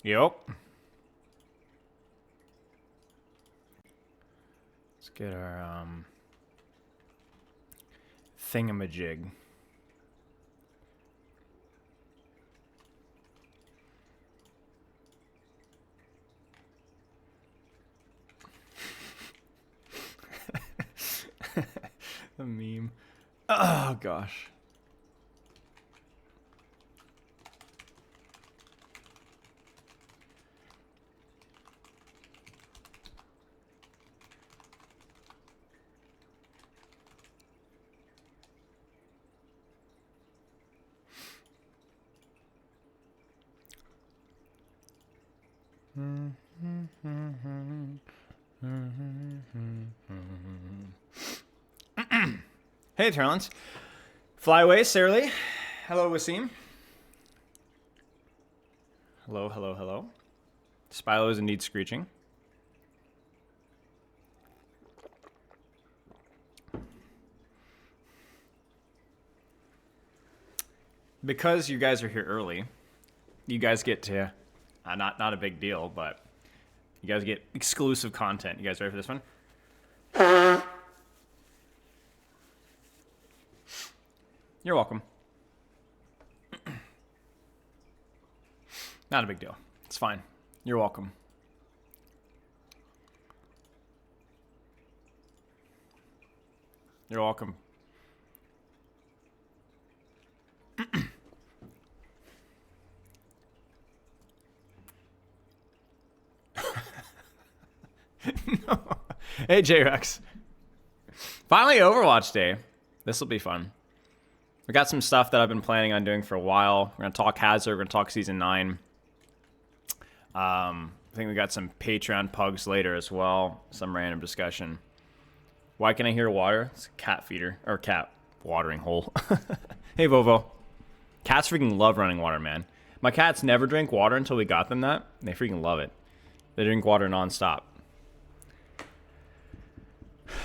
Yep. Let's get our thingamajig. The meme. Oh gosh. Hey, Terlens. Flyway, Sarely. Hello, Wasim. Hello, hello, hello. Spilo is indeed screeching. Because you guys are here early, you guys get to, not a big deal, but you guys get exclusive content. You guys ready for this one? You're welcome. Not a big deal. It's fine. You're welcome. You're welcome. No. Hey, J-Rex. Finally, Overwatch Day. This will be fun. We got some stuff that I've been planning on doing for a while. We're going to talk Hazard. We're going to talk Season 9. I think we got some Patreon PUGs later as well. Some random discussion. Why can I hear water? It's a cat feeder. Or cat watering hole. Hey, Vovo. Cats freaking love running water, man. My cats never drink water until we got them that. They freaking love it. They drink water nonstop.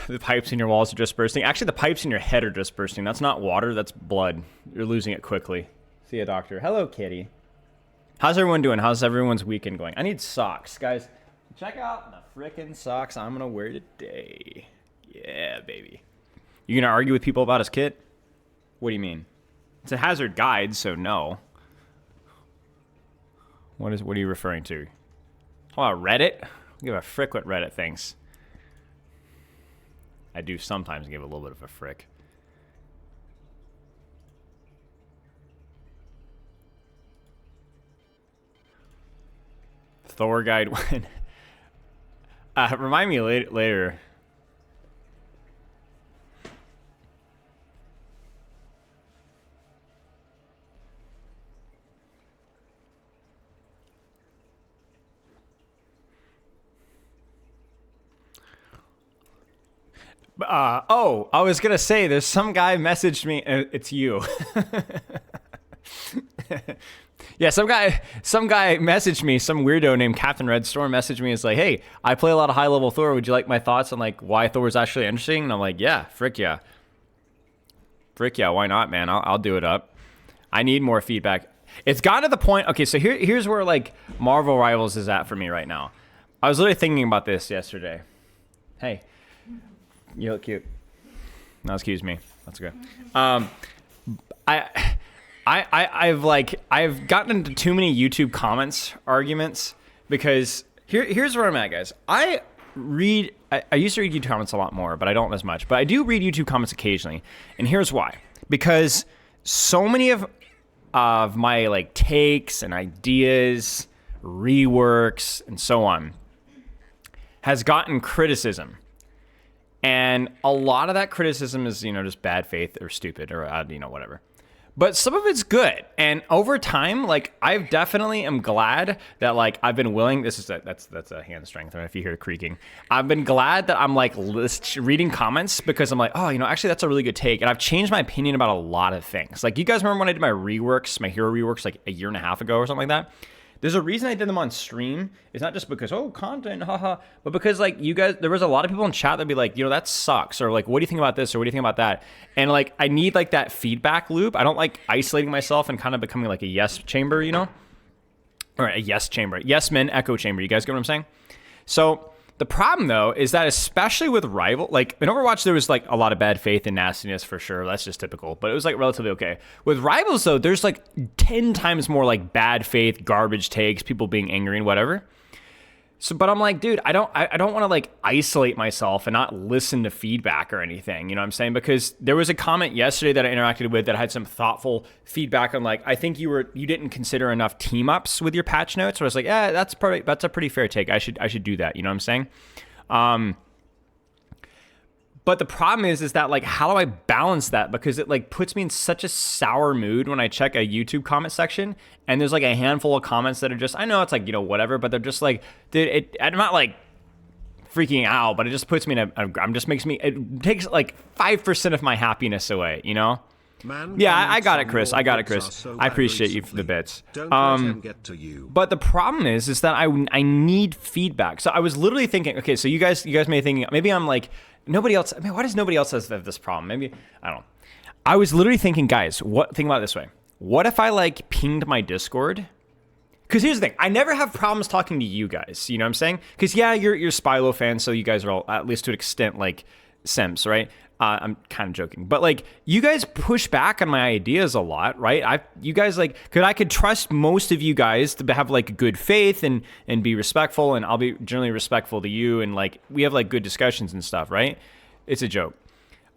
The pipes in your walls are just bursting. Actually, the pipes in your head are just bursting. That's not water, that's blood. You're losing it quickly. See ya, doctor. Hello, kitty. How's everyone doing? How's everyone's weekend going? I need socks. Guys, check out the frickin' socks I'm gonna wear today. Yeah, baby. You gonna argue with people about his kit? What do you mean? It's a Hazard guide, so no. What are you referring to? Oh, Reddit? Give a frick what Reddit thinks. I do sometimes give a little bit of a frick. Thor guide when. Remind me later. I was gonna say, there's some guy messaged me. It's you. Yeah, some guy messaged me. Some weirdo named Captain Red Storm messaged me. It's like, hey, I play a lot of high level Thor. Would you like my thoughts on like why Thor is actually interesting? And I'm like, yeah, frick yeah, why not, man? I'll do it up. I need more feedback. It's gotten to the point. Okay, so here's where like Marvel Rivals is at for me right now. I was literally thinking about this yesterday. Hey. You look cute. No, excuse me. That's okay. I've gotten into too many YouTube comments arguments because here's where I'm at, guys. I used to read YouTube comments a lot more, but I don't as much. But I do read YouTube comments occasionally, and here's why. Because so many of my like takes and ideas, reworks, and so on has gotten criticism. And a lot of that criticism is, just bad faith or stupid or, whatever. But some of it's good. And over time, like, I've definitely am glad that, like, I've been willing. That's a hand strength. If you hear creaking. I've been glad that I'm, like, reading comments because I'm like, oh, actually, that's a really good take. And I've changed my opinion about a lot of things. Like, you guys remember when I did my hero reworks, like, a year and a half ago or something like that? There's a reason I did them on stream. It's not just because, content, haha, but because, like, you guys, there was a lot of people in chat that'd be like, that sucks, or like, what do you think about this, or what do you think about that? And, like, I need, like, that feedback loop. I don't like isolating myself and kind of becoming, like, a yes chamber, or a yes chamber, yes men echo chamber. You guys get what I'm saying? So the problem though is that especially with rival, like in Overwatch, there was like a lot of bad faith and nastiness for sure. That's just typical, but it was like relatively okay. With rivals though, there's like 10 times more like bad faith, garbage takes, people being angry and whatever. So, but I'm like, dude, I don't want to like isolate myself and not listen to feedback or anything. You know what I'm saying? Because there was a comment yesterday that I interacted with that had some thoughtful feedback on like, I think you didn't consider enough team ups with your patch notes. So I was like, yeah, that's a pretty fair take. I should do that. You know what I'm saying? But the problem is that like, how do I balance that? Because it like puts me in such a sour mood when I check a YouTube comment section and there's like a handful of comments that are just, I know it's like, you know, whatever, but they're just like, dude, I'm not like freaking out, but it just puts me in it takes like 5% of my happiness away, you know? Yeah, I got it, Chris. I appreciate you for the bits. Don't let him get to you. But the problem is that I need feedback. So I was literally thinking, okay, so you guys may be thinking, maybe I'm like, nobody else, I mean, why does nobody else have this problem? Maybe, I don't know. I was literally thinking, guys, think about it this way. What if I like pinged my Discord? Because here's the thing, I never have problems talking to you guys, you know what I'm saying? Because yeah, you're Spylo fans, so you guys are all, at least to an extent, like simps, right? I'm kind of joking, but like you guys push back on my ideas a lot, right? You guys like, I could trust most of you guys to have like good faith and be respectful, and I'll be generally respectful to you, and like we have like good discussions and stuff, right? It's a joke,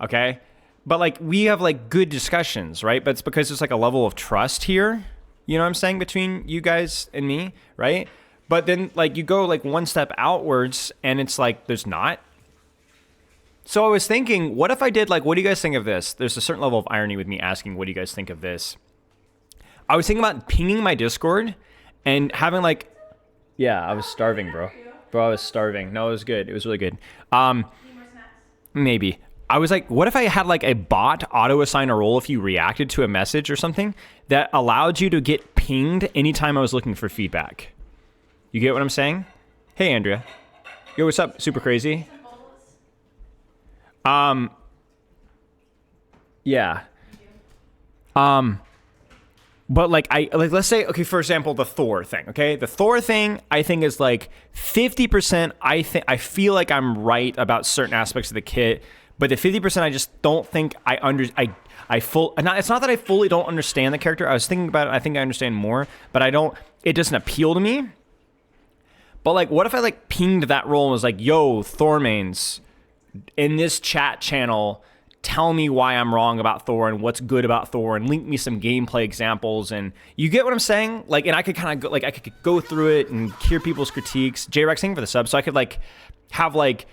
okay? But like we have like good discussions, right? But it's because there's like a level of trust here, you know what I'm saying, between you guys and me, right? But then like you go like one step outwards and it's like there's not. So I was thinking, what if I did like, what do you guys think of this? There's a certain level of irony with me asking, what do you guys think of this? I was thinking about pinging my Discord and having like, yeah, I was starving, bro. Bro, I was starving. No, it was good. It was really good. Maybe. I was like, what if I had like a bot auto-assign a role if you reacted to a message or something that allowed you to get pinged anytime I was looking for feedback? You get what I'm saying? Hey, Andrea. Yo, what's up? Super crazy. Yeah. But like let's say, okay, for example, the Thor thing, okay? The Thor thing I think is like 50% I feel like I'm right about certain aspects of the kit, but the 50% I just don't think it's not that I fully don't understand the character. I was thinking about it, I think I understand more, but it doesn't appeal to me. But like what if I like pinged that role and was like, yo, Thor mains, in this chat channel, tell me why I'm wrong about Thor and what's good about Thor, and link me some gameplay examples, and you get what I'm saying? Like, and I could kind of I could go through it and hear people's critiques. J-Rex, thank you for the sub, so I could like have like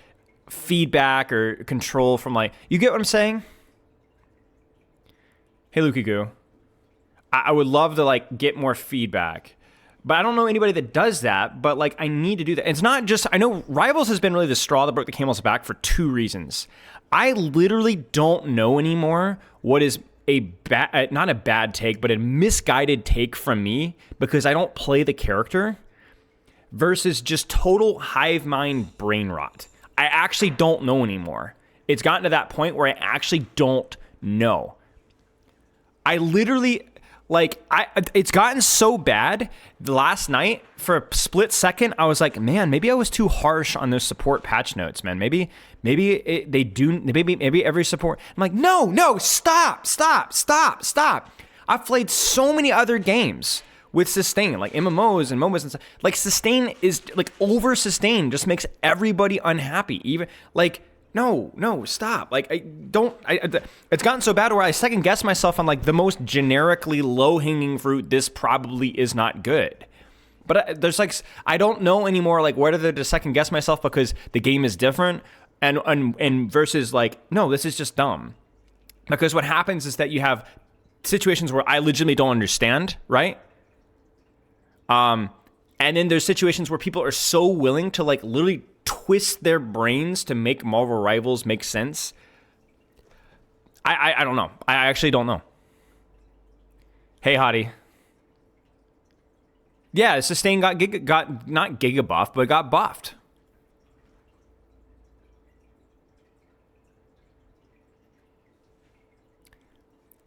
feedback or control from like, you get what I'm saying? Hey, Luki Goo. I would love to like get more feedback. But I don't know anybody that does that, but like I need to do that. It's not just, I know Rivals has been really the straw that broke the camel's back for 2 reasons. I literally don't know anymore what is not a bad take, but a misguided take from me because I don't play the character versus just total hive mind brain rot. I actually don't know anymore. It's gotten to that point where I actually don't know. I literally... Like, it's gotten so bad. Last night, for a split second, I was like, man, maybe I was too harsh on those support patch notes, man. Maybe every support. I'm like, no, stop. I've played so many other games with sustain, like MMOs and MOBAs and stuff. Like, sustain is, like, over sustain just makes everybody unhappy. Even, like... No, stop. Like, it's gotten so bad where I second guess myself on like the most generically low-hanging fruit. This probably is not good. But there's like, I don't know anymore, like whether to second guess myself because the game is different and versus like, no, this is just dumb. Because what happens is that you have situations where I legitimately don't understand, right? And then there's situations where people are so willing to like literally twist their brains to make Marvel Rivals make sense. I don't know. I actually don't know. Hey, Hottie. Yeah, Sustain got not giga buffed, but got buffed.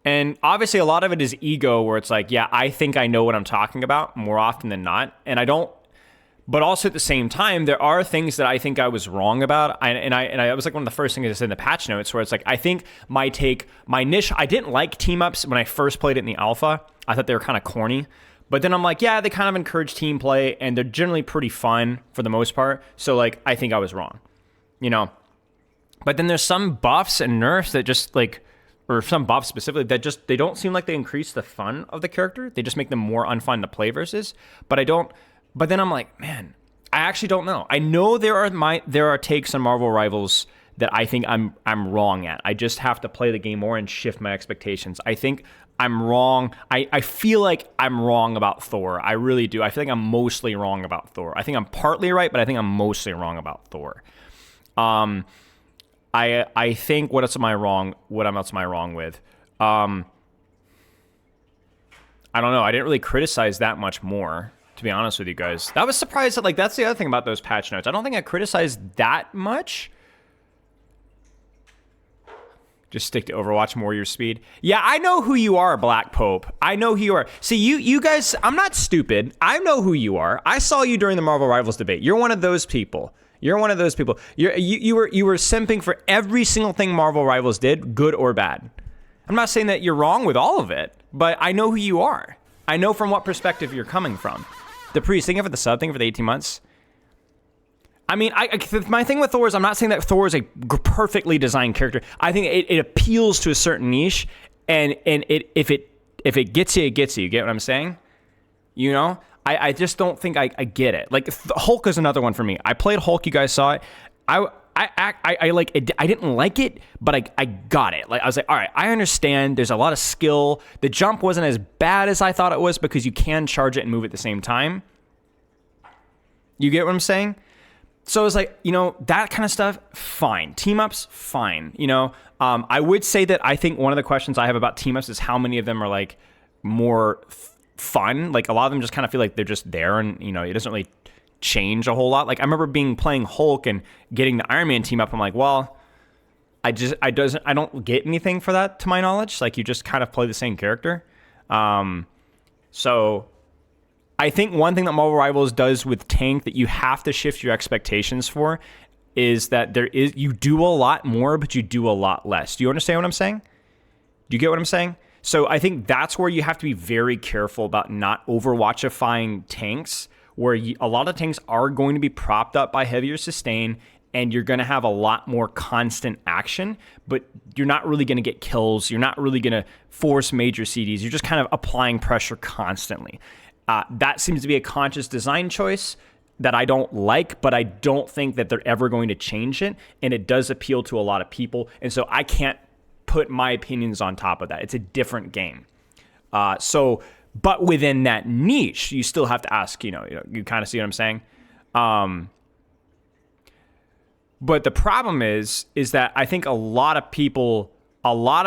And obviously a lot of it is ego where it's like, yeah, I think I know what I'm talking about more often than not. And I don't, but also at the same time, there are things that I think I was wrong about. I was like one of the first things I said in the patch notes where it's like, I think my niche, I didn't like team ups when I first played it in the alpha. I thought they were kind of corny. But then I'm like, yeah, they kind of encourage team play and they're generally pretty fun for the most part. So like, I think I was wrong, you know? But then there's some buffs and nerfs that just like, or some buffs specifically that just, they don't seem like they increase the fun of the character. They just make them more unfun to play versus, but then I'm like, man, I actually don't know. I know there are takes on Marvel Rivals that I think I'm wrong at. I just have to play the game more and shift my expectations. I think I'm wrong. I feel like I'm wrong about Thor. I really do. I feel like I'm mostly wrong about Thor. I think I'm partly right, but I think I'm mostly wrong about Thor. I think what else am I wrong with? I don't know. I didn't really criticize that much more, to be honest with you guys. That was surprised that, like, that's the other thing about those patch notes. I don't think I criticized that much. Just stick to Overwatch, more your speed. Yeah, I know who you are, Black Pope. I know who you are. See, you guys, I'm not stupid. I know who you are. I saw you during the Marvel Rivals debate. You're one of those people. You were simping for every single thing Marvel Rivals did, good or bad. I'm not saying that you're wrong with all of it, but I know who you are. I know from what perspective you're coming from. The Priest, thank you for the sub, thank you for the 18 months. I mean, my thing with Thor is I'm not saying that Thor is a perfectly designed character. I think it appeals to a certain niche, and if it gets you, it gets you. You get what I'm saying? You know? I just don't think I get it. Like, Hulk is another one for me. I played Hulk, you guys saw it. I like it. I didn't like it, but I got it. Like, I was like, all right, I understand. There's a lot of skill. The jump wasn't as bad as I thought it was because you can charge it and move at the same time. You get what I'm saying? So it's like, you know, that kind of stuff, fine. Team ups, fine. You know, I would say that I think one of the questions I have about team ups is how many of them are like more fun. Like, a lot of them just kind of feel like they're just there, and, you know, it doesn't really change a whole lot. Like, I remember playing Hulk and getting the Iron Man team up. I'm like, well, I don't get anything for that, to my knowledge. Like, you just kind of play the same character. So I think one thing that Marvel Rivals does with Tank that you have to shift your expectations for is that you do a lot more, but you do a lot less. Do you understand what I'm saying? Do you get what I'm saying? So I think that's where you have to be very careful about not overwatchifying tanks, where a lot of tanks are going to be propped up by heavier sustain, and you're going to have a lot more constant action, but you're not really going to get kills. You're not really going to force major CDs. You're just kind of applying pressure constantly. That seems to be a conscious design choice that I don't like, but I don't think that they're ever going to change it, and it does appeal to a lot of people, and so I can't put my opinions on top of that. It's a different game. But within that niche, you still have to ask, you kind of see what I'm saying? But the problem is that I think a lot of people will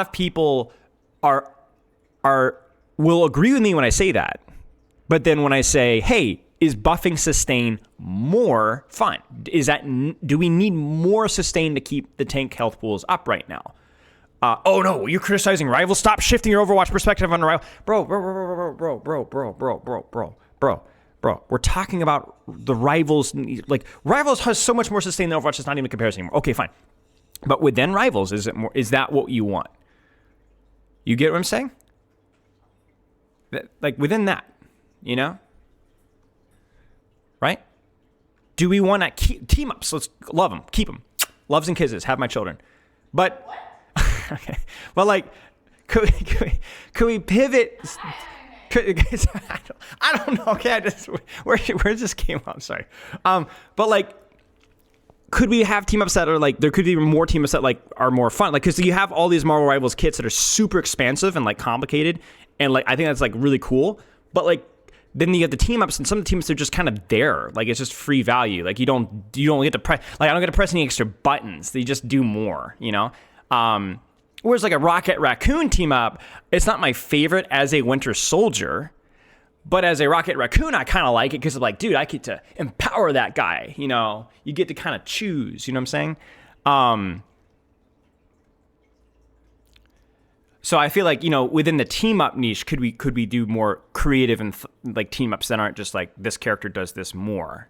agree with me when I say that. But then when I say, hey, is buffing sustain more fun? Do we need more sustain to keep the tank health pools up right now? Oh no, you're criticizing Rivals. Stop shifting your Overwatch perspective on Rival. Bro. We're talking about the Rivals. Like, Rivals has so much more sustain than Overwatch. It's not even a comparison anymore. Okay, fine. But within Rivals, is that what you want? You get what I'm saying? Like, within that, you know? Right? Do we want to keep team ups? Let's love them. Keep them. Loves and kisses. Have my children. But okay. Well, like, could we pivot? I don't know. Okay, where this came from? Sorry. But like, could we have team ups that are like, there could be more team ups that like are more fun? Like, because you have all these Marvel Rivals kits that are super expansive and like complicated, and like I think that's like really cool. But like, then you get the team ups, and some of the team ups are just kind of there. Like, it's just free value. Like, you don't get to press. Like, I don't get to press any extra buttons. They just do more. You know. Whereas like a Rocket Raccoon team up, it's not my favorite as a Winter Soldier, but as a Rocket Raccoon, I kind of like it because I'm like, dude, I get to empower that guy. You know, you get to kind of choose. You know what I'm saying? So I feel like, within the team up niche, could we do more creative and like team ups that aren't just like this character does this more,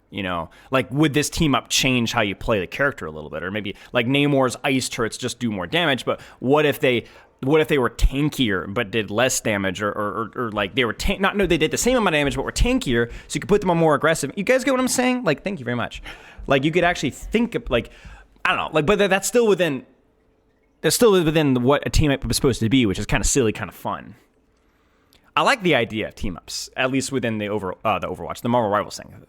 Like would this team up change how you play the character a little bit? Or maybe like Namor's ice turrets just do more damage, but what if they were tankier but did less damage, or like they were they did the same amount of damage but were tankier, so you could put them on more aggressive. You guys get what I'm saying? Like, thank you very much. Like you could actually think of like, I don't know, like, but that's still within what a team up was supposed to be, which is kind of silly, kind of fun. I like the idea of team ups, at least within the Overwatch, the Marvel Rivals thing.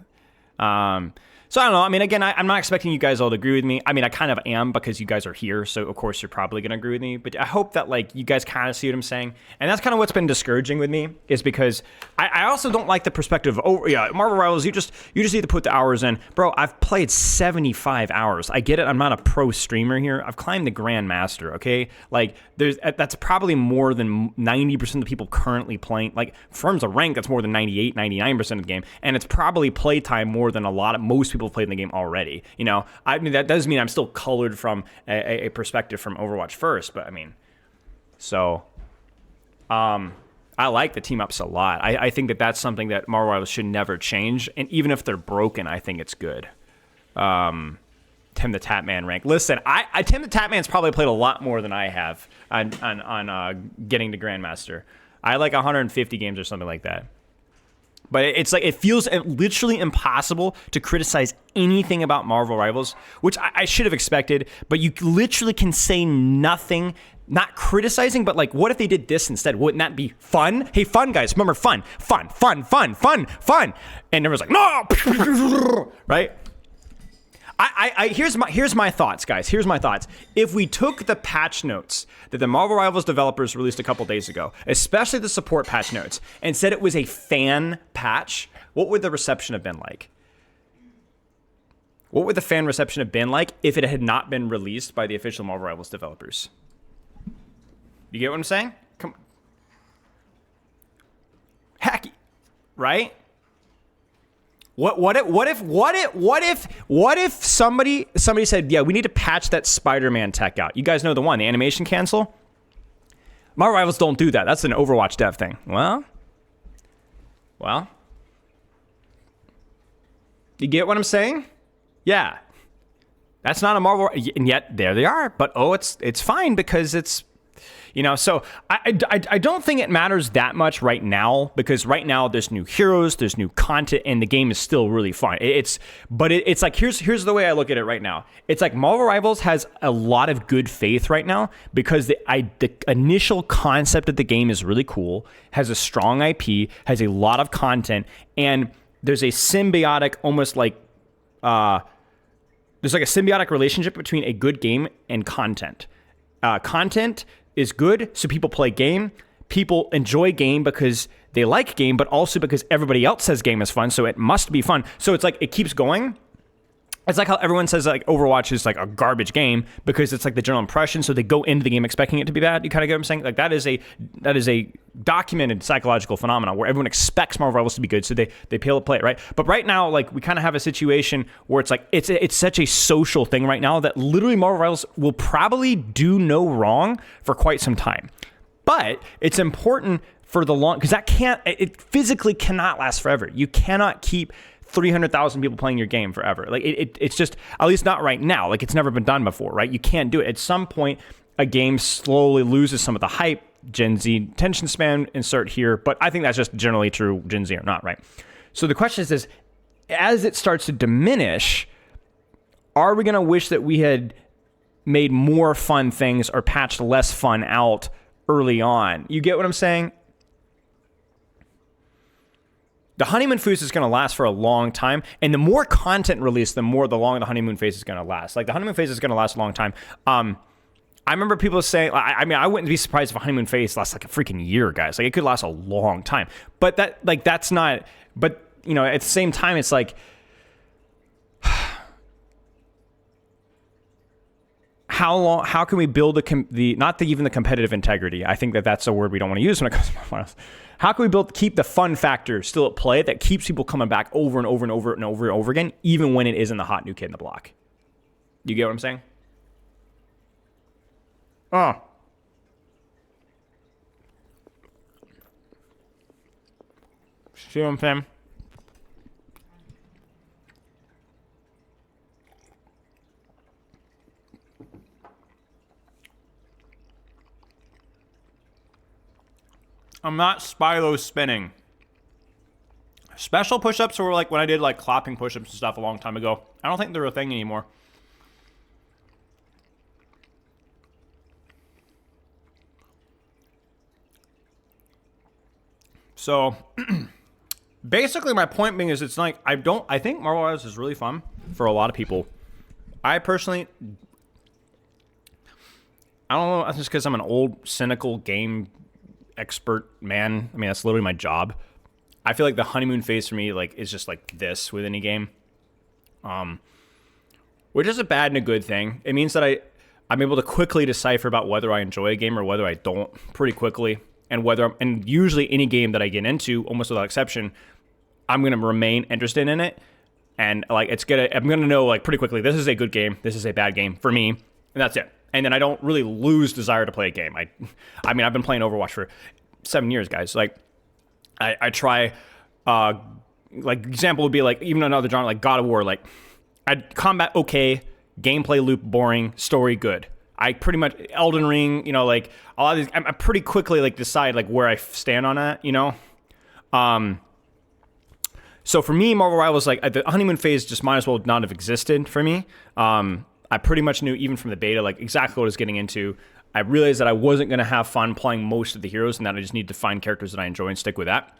So I don't know. I mean, again, I'm not expecting you guys all to agree with me. I mean, I kind of am because you guys are here, so of course you're probably going to agree with me. But I hope that like you guys kind of see what I'm saying. And that's kind of what's been discouraging with me, is because I also don't like the perspective of, Marvel Rivals, you just need to put the hours in. Bro, I've played 75 hours. I get it. I'm not a pro streamer here. I've climbed the Grandmaster, okay? Like that's probably more than 90% of the people currently playing. Like Firm's a rank that's more than 98, 99% of the game. And it's probably playtime more than most people played in the game already. I mean, that does mean I'm still colored from a perspective from Overwatch first, but I mean, so I like the team ups a lot. I think that's something that Marvel Rivals should never change, and even if they're broken, I think it's good. Tim the Tatman rank. Listen, Tim the Tatman's probably played a lot more than I have on getting to Grandmaster. I like 150 games or something like that. But it's like, it feels literally impossible to criticize anything about Marvel Rivals, which I should have expected, but you literally can say nothing, not criticizing, but like, what if they did this instead? Wouldn't that be fun? Hey, fun, guys, remember fun. And everyone's like, no, right? Here's my thoughts, guys. Here's my thoughts. If we took the patch notes that the Marvel Rivals developers released a couple days ago, especially the support patch notes, and said it was a fan patch, what would the reception have been like? What would the fan reception have been like if it had not been released by the official Marvel Rivals developers? You get what I'm saying? Come on. Hacky, right? What if somebody said, yeah, we need to patch that Spider-Man tech out. You guys know the one, the animation cancel? Marvel Rivals don't do that. That's an Overwatch dev thing. Well, you get what I'm saying? Yeah. That's not a Marvel, and yet there they are. But it's fine because it's, so I don't think it matters that much right now, because right now there's new heroes, there's new content, and the game is still really fun. It's like, here's the way I look at it right now. It's like Marvel Rivals has a lot of good faith right now because the initial concept of the game is really cool, has a strong IP, has a lot of content, and there's a symbiotic, almost like there's like a symbiotic relationship between a good game and content. Content is good, so people play game. People enjoy game because they like game, but also because everybody else says game is fun, so it must be fun. So it's like, it keeps going. It's like how everyone says like Overwatch is like a garbage game because it's like the general impression, so they go into the game expecting it to be bad. You kind of get what I'm saying? Like that is a documented psychological phenomenon where everyone expects Marvel Rivals to be good, so they play it, right? But right now, like, we kind of have a situation where it's like it's such a social thing right now that literally Marvel Rivals will probably do no wrong for quite some time. But it's important for the long, because it physically cannot last forever. You cannot keep 300,000 people playing your game forever. Like it's just, at least not right now. Like, it's never been done before, right? You can't do it. At some point, a game slowly loses some of the hype. Gen Z attention span, insert here, but I think that's just generally true, Gen Z or not, right? So the question is as it starts to diminish, are we going to wish that we had made more fun things or patched less fun out early on? You get what I'm saying? The honeymoon phase is going to last for a long time, and the more content released, the longer the honeymoon phase is going to last. Like, the honeymoon phase is going to last a long time. I remember people saying, I mean, I wouldn't be surprised if a honeymoon phase lasts like a freaking year, guys. Like, it could last a long time. But that's not, but, at the same time, it's like, how can we build even the competitive integrity? I think that's a word we don't want to use when it comes to finals. How can we keep the fun factor still at play that keeps people coming back over and over and over and over and over again, even when it isn't the hot new kid in the block? You get what I'm saying? Oh. See what I'm saying? I'm not Spylo spinning. Special push-ups were like when I did like clapping push-ups and stuff a long time ago. I don't think they're a thing anymore. So basically my point being is it's like I think Marvel Rivals is really fun for a lot of people. I personally, I don't know, that's just because I'm an old cynical game expert man. I mean, that's literally my job. I feel like the honeymoon phase for me like is just like this with any game, which is a bad and a good thing. It means that I'm able to quickly decipher about whether I enjoy a game or whether I don't pretty quickly, and usually any game that I get into, almost without exception, I'm gonna remain interested in it, and like I'm gonna know like pretty quickly this is a good game, this is a bad game for me, and that's it. And then I don't really lose desire to play a game. I mean, I've been playing Overwatch for 7 years, guys. Like, I try, like, example would be, like, even another genre, like God of War. Like, combat, okay. Gameplay loop, boring. Story, good. I pretty much, Elden Ring, you know, like, a lot of these, I pretty quickly, like, decide, like, where I stand on that, you know? So for me, Marvel Rivals, like, the honeymoon phase just might as well not have existed for me. I pretty much knew even from the beta, like exactly what I was getting into. I realized that I wasn't going to have fun playing most of the heroes and that I just need to find characters that I enjoy and stick with that.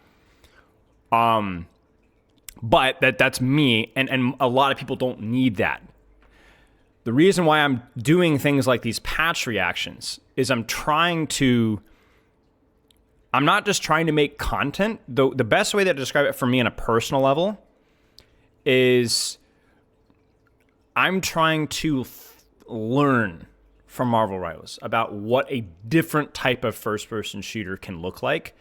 But that's me, and a lot of people don't need that. The reason why I'm doing things like these patch reactions is I'm not just trying to make content. The best way to describe it for me on a personal level is I'm trying to learn from Marvel Rivals about what a different type of first-person shooter can look like.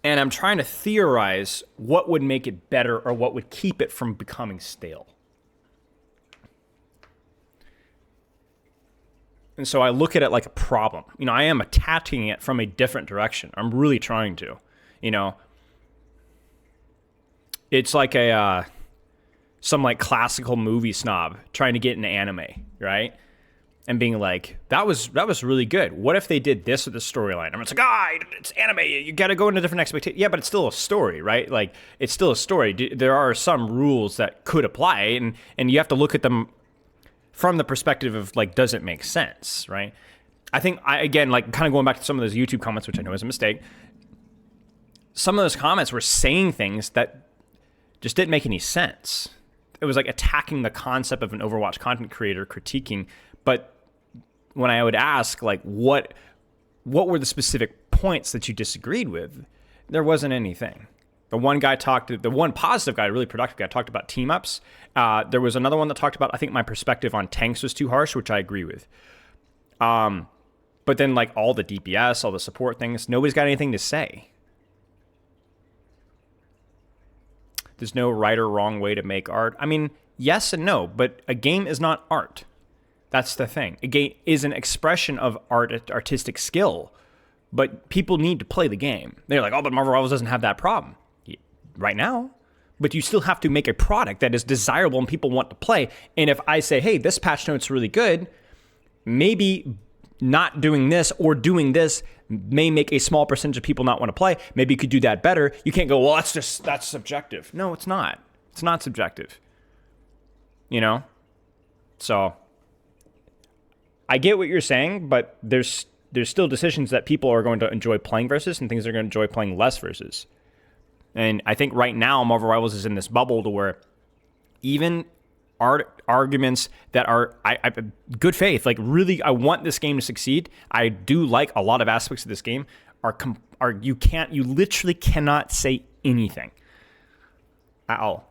And I'm trying to theorize what would make it better or what would keep it from becoming stale. And so I look at it like a problem. You know, I am attacking it from a different direction. I'm really trying to. You know, it's like some like classical movie snob trying to get into anime, right? And being like, that was really good. What if they did this with the storyline? And it's like, it's anime. You got to go into different expectations. Yeah, but it's still a story, right? Like, it's still a story. There are some rules that could apply, and you have to look at them from the perspective of, like, does it make sense, right? I think, again, like, kind of going back to some of those YouTube comments, which I know is a mistake, some of those comments were saying things that just didn't make any sense. It was like attacking the concept of an Overwatch content creator critiquing. But when I would ask, like, what were the specific points that you disagreed with, there wasn't anything. The one positive guy, really productive guy, talked about team ups. There was another one that talked about, I think my perspective on tanks was too harsh, which I agree with. But then, like, all the DPS, all the support things, nobody's got anything to say. There's no right or wrong way to make art. I mean, yes and no, but a game is not art. That's the thing. A game is an expression of artistic skill, but people need to play the game. They're like, oh, but Marvel Rivals doesn't have that problem. Right now. But you still have to make a product that is desirable and people want to play. And if I say, hey, this patch note's really good, maybe not doing this or doing this may make a small percentage of people not want to play. Maybe you could do that better. You can't go, well, that's subjective. No, it's not. It's not subjective. You know? So I get what you're saying, but there's still decisions that people are going to enjoy playing versus and things they're going to enjoy playing less versus. And I think right now Marvel Rivals is in this bubble to where even arguments that are I good faith, like really I want this game to succeed. I do like a lot of aspects of this game are you literally cannot say anything at all.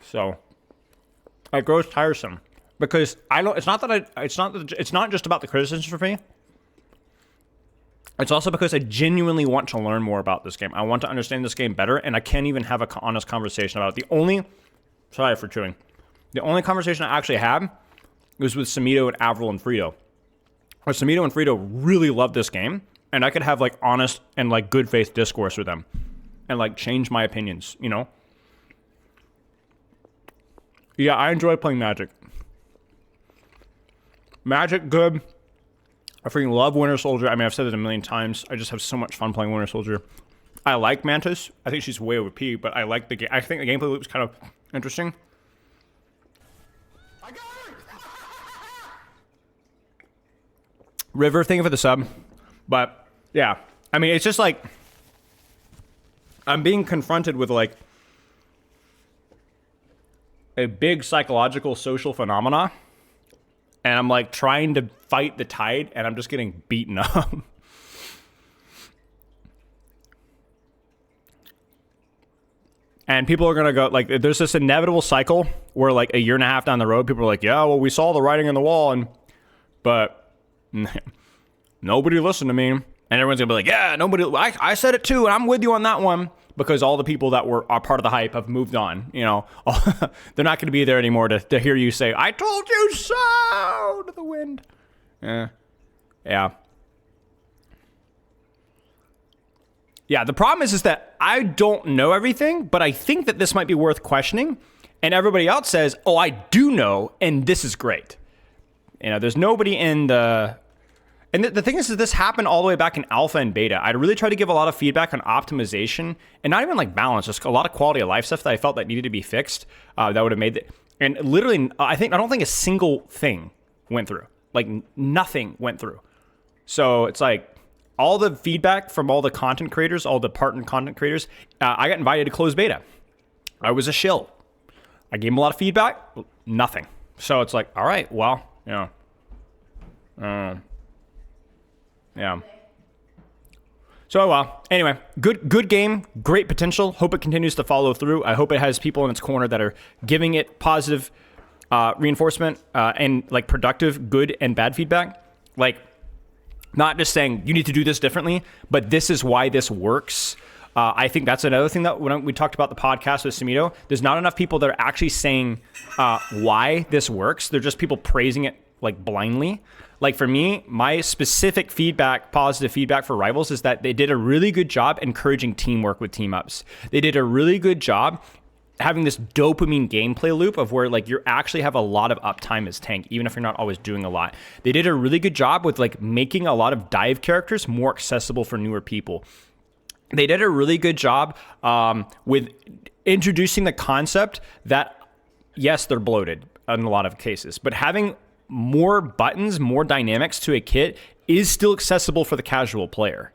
So it grows tiresome because it's not just about the criticisms for me. It's also because I genuinely want to learn more about this game. I want to understand this game better, and I can't even have an honest conversation about it. Sorry for chewing. The only conversation I actually had was with Samito and Avril and Frito. or Samito and Frito really love this game, and I could have like honest and like good faith discourse with them and like change my opinions, you know? Yeah, I enjoy playing Magic. Magic, good. I freaking love Winter Soldier. I mean, I've said it a million times. I just have so much fun playing Winter Soldier. I like Mantis. I think she's way OP, but I like the game. I think the gameplay loop is kind of interesting. I got her! River, thank you for the sub. But yeah, I mean, it's just like I'm being confronted with like a big psychological social phenomena, and I'm like trying to fight the tide, and I'm just getting beaten up. And people are going to go, like, there's this inevitable cycle where, like, a year and a half down the road, people are like, yeah, well, we saw the writing on the wall, but nobody listened to me. And everyone's going to be like, yeah, nobody, I said it too, and I'm with you on that one. Because all the people that are part of the hype have moved on, you know. They're not going to be there anymore to hear you say, I told you so, to the wind. Yeah. Yeah, the problem is that I don't know everything, but I think that this might be worth questioning. And everybody else says, oh, I do know, and this is great. You know, there's nobody in the... And the thing is that this happened all the way back in alpha and beta. I really tried to give a lot of feedback on optimization, and not even like balance, just a lot of quality of life stuff that I felt that needed to be fixed. That would have made it. And literally, I don't think a single thing went through. Like nothing went through. So it's like all the feedback from all the content creators, all the partner content creators. I got invited to close beta. I was a shill. I gave them a lot of feedback. Nothing. So it's like, all right, well, you know. Yeah. So, anyway, good game, great potential. Hope it continues to follow through. I hope it has people in its corner that are giving it positive reinforcement and like productive, good and bad feedback. Like, not just saying you need to do this differently, but this is why this works. I think that's another thing that when we talked about the podcast with Samito, there's not enough people that are actually saying why this works. They're just people praising it like blindly. Like for me, my specific feedback, positive feedback for Rivals is that they did a really good job encouraging teamwork with team ups. They did a really good job having this dopamine gameplay loop of where like you actually have a lot of uptime as tank, even if you're not always doing a lot. They did a really good job with like making a lot of dive characters more accessible for newer people. They did a really good job with introducing the concept that, yes, they're bloated in a lot of cases, but having more buttons, more dynamics to a kit is still accessible for the casual player.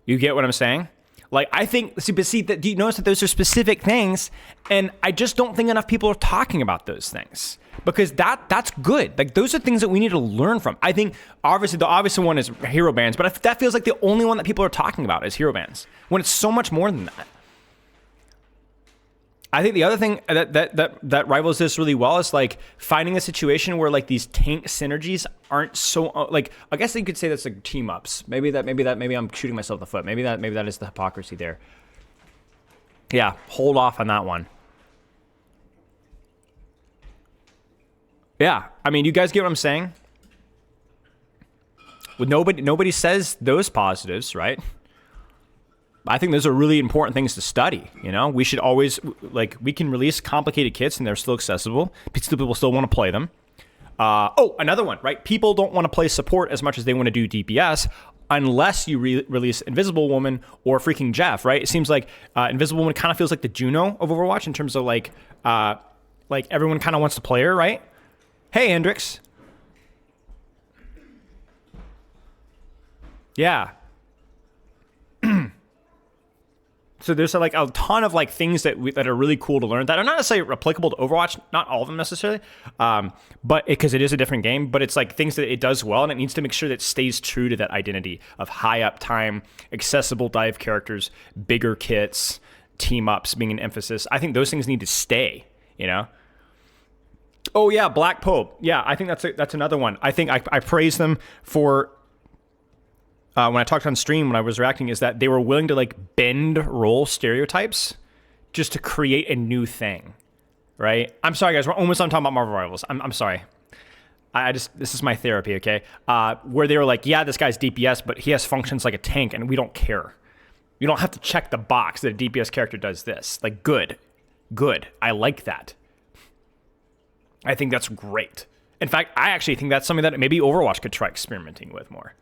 You get what I'm saying? Like, I think, do you notice that those are specific things, and I just don't think enough people are talking about those things, because that's good. Like, those are things that we need to learn from. I think, obviously, the obvious one is hero bans, but that feels like the only one that people are talking about is hero bans, when it's so much more than that. I think the other thing that rivals this really well is like finding a situation where like these tank synergies aren't so like, I guess you could say that's like team ups. Maybe I'm shooting myself in the foot. Maybe that is the hypocrisy there. Yeah, hold off on that one. Yeah, I mean, you guys get what I'm saying? With nobody says those positives, right? I think those are really important things to study. You know, we should always, like, we can release complicated kits and they're still accessible. People still want to play them. Another one, right? People don't want to play support as much as they want to do DPS unless you release Invisible Woman or freaking Jeff, right? It seems like Invisible Woman kind of feels like the Juno of Overwatch in terms of like everyone kind of wants to play her, right? Hey, Hendrix. Yeah. So there's like a ton of like things that are really cool to learn that are not necessarily applicable to Overwatch, not all of them necessarily, but because it is a different game, but it's like things that it does well, and it needs to make sure that it stays true to that identity of high uptime, accessible dive characters, bigger kits, team ups being an emphasis. I think those things need to stay, you know? Oh yeah, Black Pope. Yeah, I think that's another one. I think I praise them for... when I talked on stream when I was reacting, is that they were willing to like bend role stereotypes just to create a new thing, right? I'm sorry, guys. We're almost done talking about Marvel Rivals. I'm sorry. this is my therapy, okay? Where they were like, yeah, this guy's DPS, but he has functions like a tank, and we don't care. You don't have to check the box that a DPS character does this. Like, good. I like that. I think that's great. In fact, I actually think that's something that maybe Overwatch could try experimenting with more.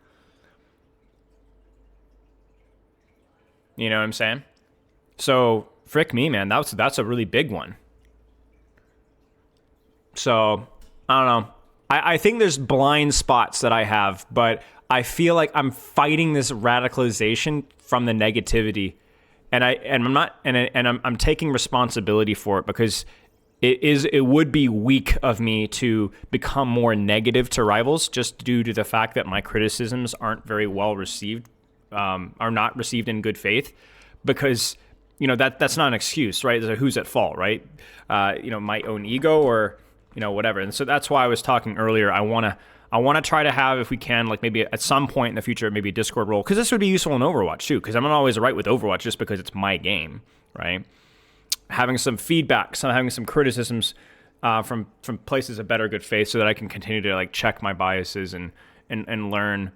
You know what I'm saying? So, frick me, man. That's a really big one. So, I don't know. I think there's blind spots that I have, but I feel like I'm fighting this radicalization from the negativity, and I'm taking responsibility for it, because it would be weak of me to become more negative to rivals just due to the fact that my criticisms aren't very well received, are not received in good faith, because that's not an excuse, right? So who's at fault, right? My own ego, or whatever. And so that's why I was talking earlier. I want to try to have, if we can, like maybe at some point in the future, maybe a Discord role, because this would be useful in Overwatch too, because I'm not always right with Overwatch just because it's my game, right? Having some feedback, having some criticisms from places of better good faith, so that I can continue to like check my biases and learn.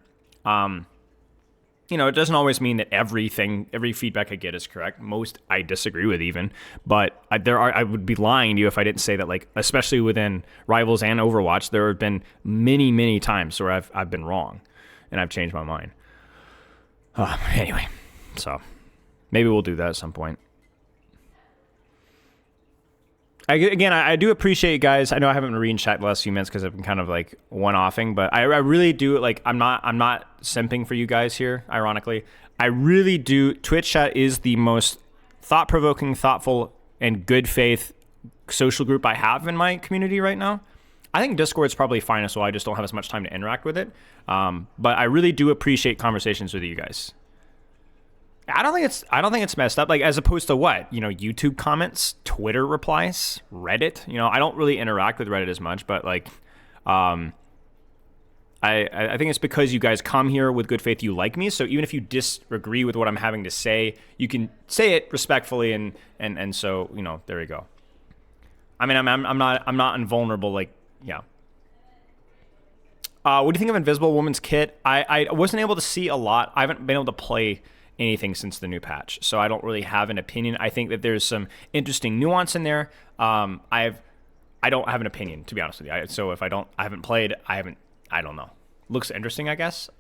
It doesn't always mean that every feedback I get is correct. Most I disagree with even, but I would be lying to you if I didn't say that, like, especially within Rivals and Overwatch, there have been many, many times where I've been wrong and I've changed my mind. Anyway, so maybe we'll do that at some point. I do appreciate you guys. I know I haven't been reading chat the last few minutes because I've been kind of like one-offing, but I really do, like, I'm not simping for you guys here, ironically. I really do. Twitch chat is the most thought-provoking, thoughtful, and good faith social group I have in my community right now. I think Discord's probably fine as well. I just don't have as much time to interact with it. But I really do appreciate conversations with you guys. I don't think it's messed up. Like, as opposed to what? YouTube comments, Twitter replies, Reddit. I don't really interact with Reddit as much, but like, I think it's because you guys come here with good faith. You like me, so even if you disagree with what I'm having to say, you can say it respectfully, and so there you go. I mean, I'm not invulnerable. Like, yeah. What do you think of Invisible Woman's kit? I wasn't able to see a lot. I haven't been able to play anything since the new patch, so I don't really have an opinion. I think that there's some interesting nuance in there. I don't have an opinion, to be honest with you. So if I haven't played, I don't know. Looks interesting, I guess.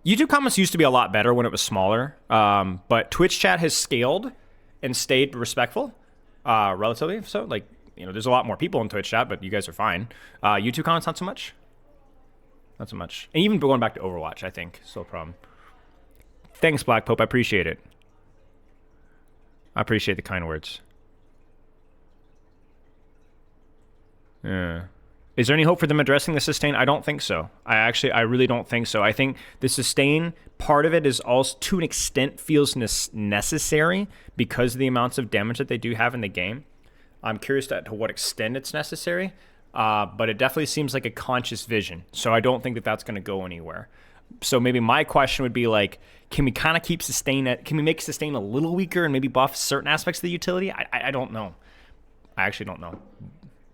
YouTube comments used to be a lot better when it was smaller, but Twitch chat has scaled and stayed respectful, relatively. So, like, there's a lot more people in Twitch chat, but you guys are fine. YouTube comments, not so much. Not so much. And even going back to Overwatch, I think, still a problem. Thanks, Black Pope. I appreciate it. I appreciate the kind words. Yeah. Is there any hope for them addressing the sustain? I don't think so. I really don't think so. I think the sustain part of it is also, to an extent, feels necessary because of the amounts of damage that they do have in the game. I'm curious to what extent it's necessary. But it definitely seems like a conscious vision. So I don't think that that's going to go anywhere. So maybe my question would be like, can we kind of keep sustain can we make sustain a little weaker and maybe buff certain aspects of the utility? I don't know. I actually don't know.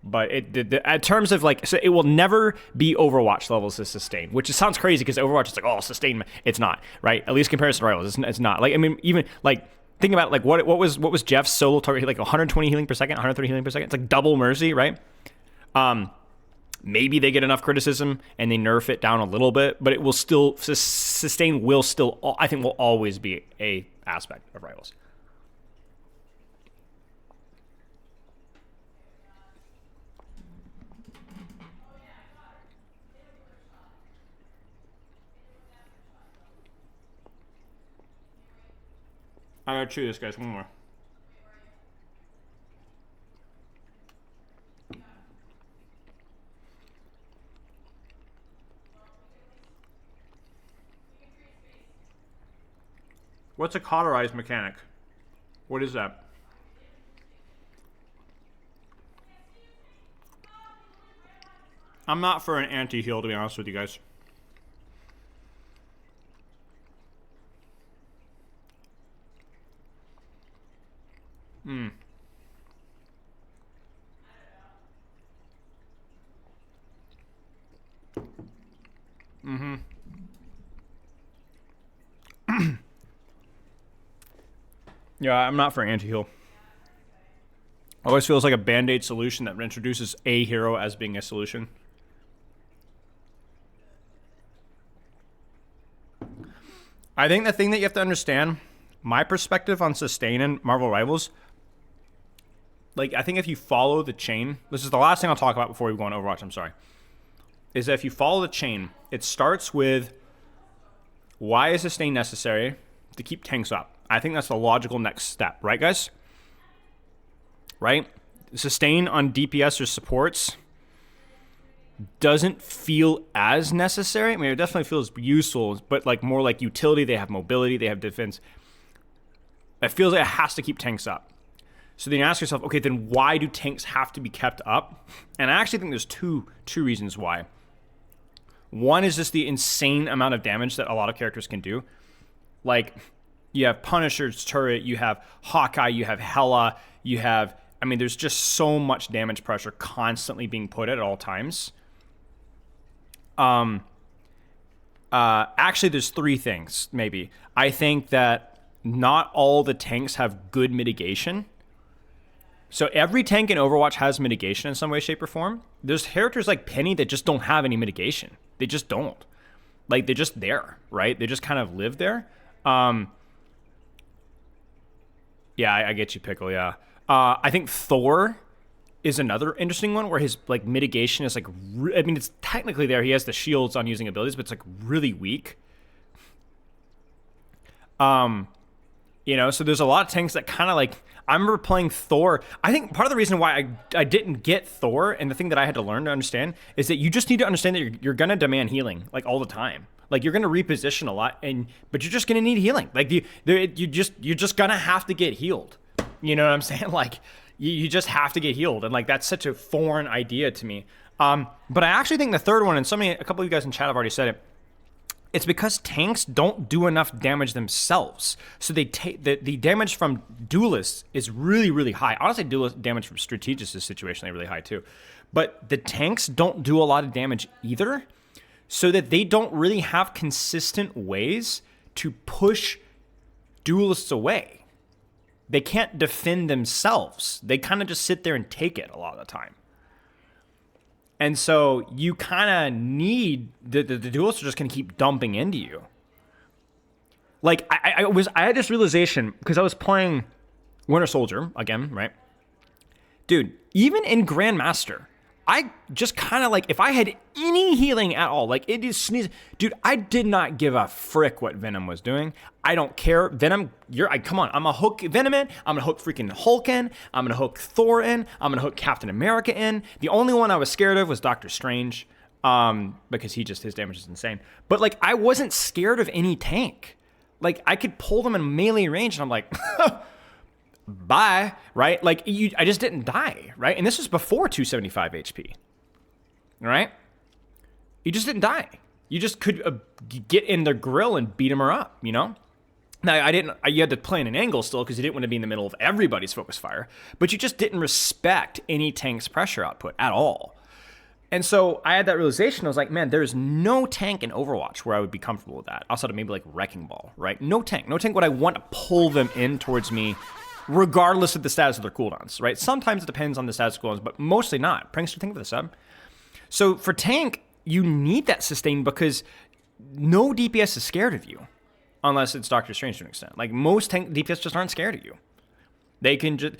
But in terms of like, so it will never be Overwatch levels of sustain, which sounds crazy because Overwatch is like, oh, sustain. It's not, right? At least comparison to Rivals, it's not. Like, I mean, even like, think about like what was Jeff's solo target, like 120 healing per second, 130 healing per second. It's like double Mercy, right? Maybe they get enough criticism and they nerf it down a little bit, but it will still sustain. Will still, I think, will always be a aspect of Rivals. I gotta chew this, guys. One more. What's a cauterize mechanic? What is that? I'm not for an anti-heal, to be honest with you guys. Yeah, I'm not for anti-heal. Always feels like a band-aid solution that introduces a hero as being a solution. I think the thing that you have to understand, my perspective on sustain in Marvel Rivals, like, I think if you follow the chain, this is the last thing I'll talk about before we go on Overwatch, I'm sorry, is that if you follow the chain, it starts with why is sustain necessary to keep tanks up? I think that's the logical next step, right, guys? Right? Sustain on DPS or supports doesn't feel as necessary. I mean, it definitely feels useful, but like more like utility. They have mobility, they have defense. It feels like it has to keep tanks up. So then you ask yourself, okay, then why do tanks have to be kept up? And I actually think there's two reasons why. One is just the insane amount of damage that a lot of characters can do. Like, you have Punisher's turret, you have Hawkeye, you have Hela, you have, I mean, there's just so much damage pressure constantly being put at all times. Actually, there's three things, maybe. I think that not all the tanks have good mitigation. So every tank in Overwatch has mitigation in some way, shape, or form. There's characters like Penny that just don't have any mitigation. They just don't. Like, they're just there, right? They just kind of live there. Yeah, I get you, Pickle, yeah. I think Thor is another interesting one where his, like, mitigation is, like, I mean, it's technically there. He has the shields on using abilities, but it's, like, really weak. You know, so there's a lot of tanks that kind of, like, I remember playing Thor. I think part of the reason why I didn't get Thor, and the thing that I had to learn to understand, is that you just need to understand that you're going to demand healing, like, all the time. Like, you're going to reposition a lot, but you're just going to need healing. Like, you're just going to have to get healed. You know what I'm saying? Like, you just have to get healed. And, like, that's such a foreign idea to me. But I actually think the third one, and a couple of you guys in chat have already said it, it's because tanks don't do enough damage themselves. So they take the damage from duelists is really, really high. Honestly, damage from strategists is situationally really high too. But the tanks don't do a lot of damage either, so that they don't really have consistent ways to push duelists away. They can't defend themselves. They kind of just sit there and take it a lot of the time. And so you kind of need the duelists are just going to keep dumping into you. Like, I had this realization because I was playing Winter Soldier again, right? Dude, even in Grandmaster, I just kind of, like, if I had any healing at all, like, it is sneeze. Dude, I did not give a frick what Venom was doing. I don't care. Venom, come on. I'm going to hook Venom in. I'm going to hook freaking Hulk in. I'm going to hook Thor in. I'm going to hook Captain America in. The only one I was scared of was Doctor Strange, because his damage is insane. But, like, I wasn't scared of any tank. Like, I could pull them in melee range, and I'm like, bye, right? Like, I just didn't die, right? And this was before 275 HP, right? You just didn't die. You just could get in their grill and beat them up, you know? Now, you had to play in an angle still because you didn't want to be in the middle of everybody's focus fire, but you just didn't respect any tank's pressure output at all. And so I had that realization. I was like, man, there's no tank in Overwatch where I would be comfortable with that. Outside of maybe like Wrecking Ball, right? No tank would I want to pull them in towards me regardless of the status of their cooldowns, right? Sometimes it depends on the status of cooldowns, but mostly not. Prankster, think of the sub. So for tank, you need that sustain because no DPS is scared of you unless it's Doctor Strange to an extent. Like, most tank DPS just aren't scared of you. They can just...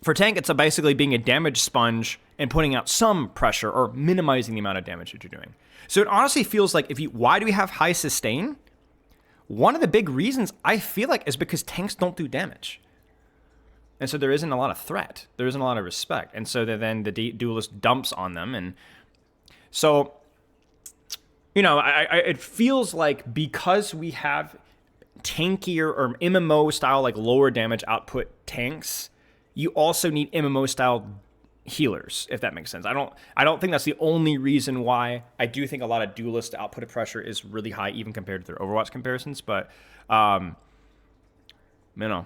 For tank, it's basically being a damage sponge and putting out some pressure or minimizing the amount of damage that you're doing. So it honestly feels like why do we have high sustain? One of the big reasons I feel like is because tanks don't do damage. And so there isn't a lot of threat. There isn't a lot of respect. And so then the duelist dumps on them. And so, you know, it feels like because we have tankier or MMO style, like lower damage output tanks, you also need MMO style healers, if that makes sense. I don't think that's the only reason why. I do think a lot of duelist output of pressure is really high, even compared to their Overwatch comparisons. But, you know,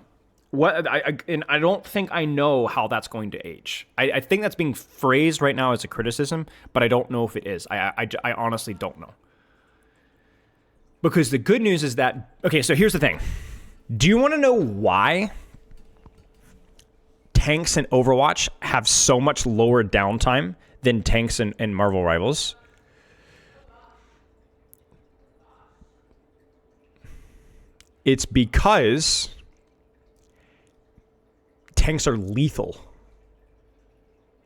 and I don't think I know how that's going to age. I think that's being phrased right now as a criticism, but I don't know if it is. I honestly don't know. Because the good news is that, okay, so here's the thing. Do you want to know why tanks in Overwatch have so much lower downtime than tanks in Marvel Rivals? It's because tanks are lethal.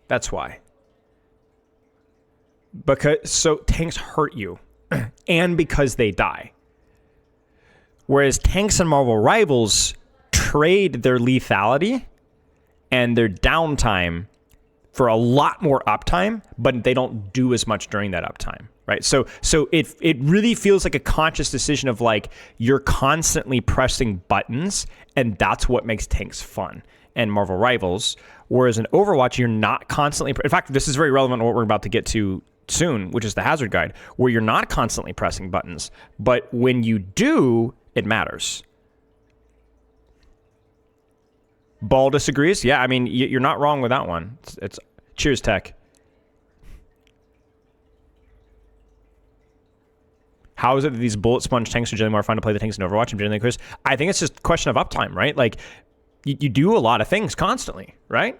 That's why. So tanks hurt you, and because they die. Whereas tanks in Marvel Rivals trade their lethality and their downtime for a lot more uptime, but they don't do as much during that uptime, right? So it really feels like a conscious decision of like you're constantly pressing buttons, and that's what makes tanks fun and Marvel Rivals. Whereas in Overwatch, you're not constantly. In fact, this is very relevant to what we're about to get to soon, which is the hazard guide, where you're not constantly pressing buttons, but when you do, it matters. Ball disagrees. Yeah, I mean, you're not wrong with that one. It's cheers, Tech. How is it that these bullet sponge tanks are generally more fun to play the tanks in Overwatch? And generally, Chris, I think it's just a question of uptime, right? Like, you do a lot of things constantly, right?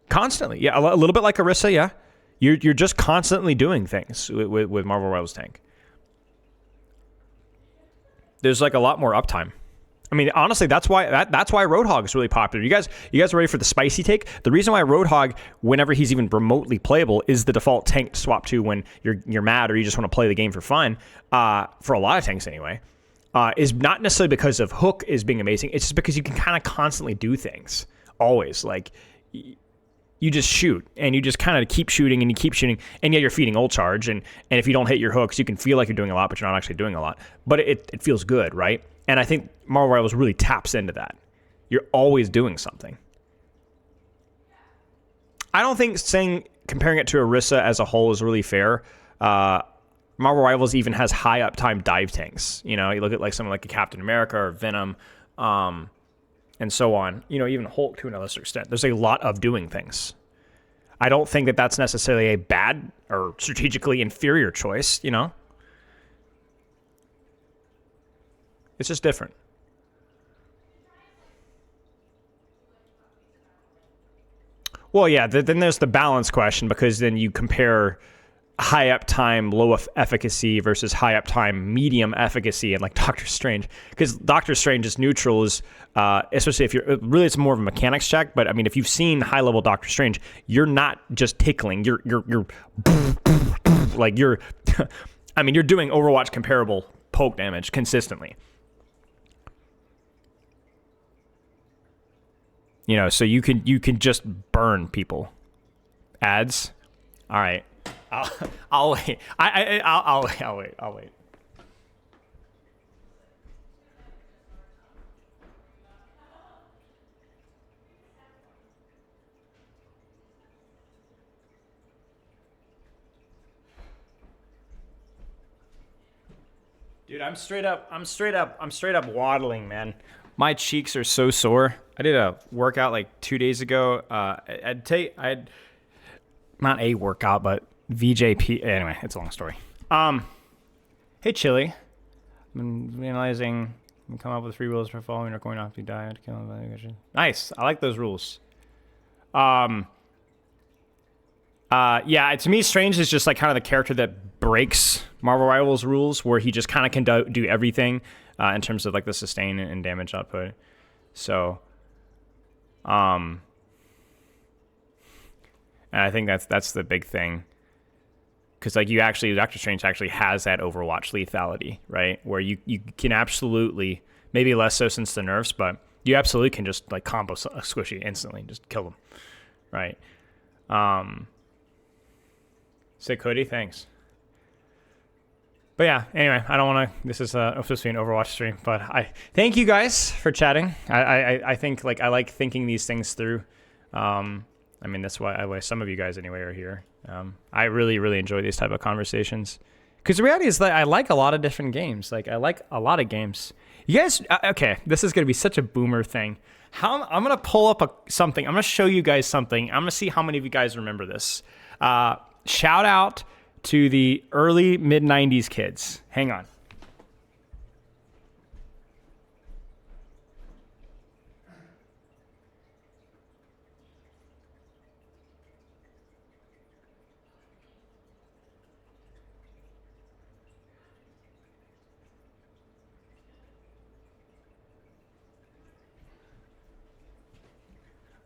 Constantly. Yeah, a little bit like Orisa, yeah. You're just constantly doing things with Marvel Rivals tank. There's like a lot more uptime. I mean, honestly, that's why Roadhog is really popular. You guys are ready for the spicy take? The reason why Roadhog, whenever he's even remotely playable, is the default tank to swap to when you're mad or you just want to play the game for fun. For a lot of tanks anyway, is not necessarily because of Hook is being amazing. It's just because you can kind of constantly do things. Always, like you just shoot and you just kind of keep shooting and you keep shooting, and yeah, you're feeding ult charge, and if you don't hit your hooks, you can feel like you're doing a lot, but you're not actually doing a lot. But it feels good, right? And I think Marvel Rivals really taps into that. You're always doing something. I don't think comparing it to Orisa as a whole is really fair. Marvel Rivals even has high uptime dive tanks. You know, you look at like someone like a Captain America or Venom, and so on. You know, even Hulk to a lesser extent. There's a lot of doing things. I don't think that that's necessarily a bad or strategically inferior choice, you know? It's just different. Well, yeah, then there's the balance question, because then you compare high uptime, low efficacy versus high uptime, medium efficacy, and like Doctor Strange. Because Doctor Strange's neutral is, especially if you're, really it's more of a mechanics check, but I mean, if you've seen high level Doctor Strange, you're not just tickling, you're like you're, I mean, you're doing Overwatch comparable poke damage consistently. You know, so you can just burn people. Ads, all right. I'll wait. I'll wait. Dude, I'm straight up waddling, man. My cheeks are so sore. I did a workout like 2 days ago. I'd not a workout, but VJP. Anyway, it's a long story. Hey, Chili. I've been analyzing and come up with 3 rules for following or going off the diet. Nice. I like those rules. Yeah, to me, Strange is just like kind of the character that breaks Marvel Rivals rules, where he just kind of can do everything in terms of like the sustain and damage output. So, and I think that's the big thing. Because like Doctor Strange actually has that Overwatch lethality, right? Where you can absolutely, maybe less so since the nerfs, but you absolutely can just like combo a squishy instantly, just kill them, right? Sick hoodie, thanks. But yeah, anyway, I don't want to. This is supposed to be an Overwatch stream, but I thank you guys for chatting. I think like I like thinking these things through. I mean, that's why some of you guys anyway are here. I really, really enjoy these type of conversations, because the reality is that I like a lot of different games. Like I like a lot of games. You guys, okay, this is going to be such a boomer thing. I'm going to pull up something. I'm going to show you guys something. I'm going to see how many of you guys remember this. Shout out to the early mid-90s kids. Hang on.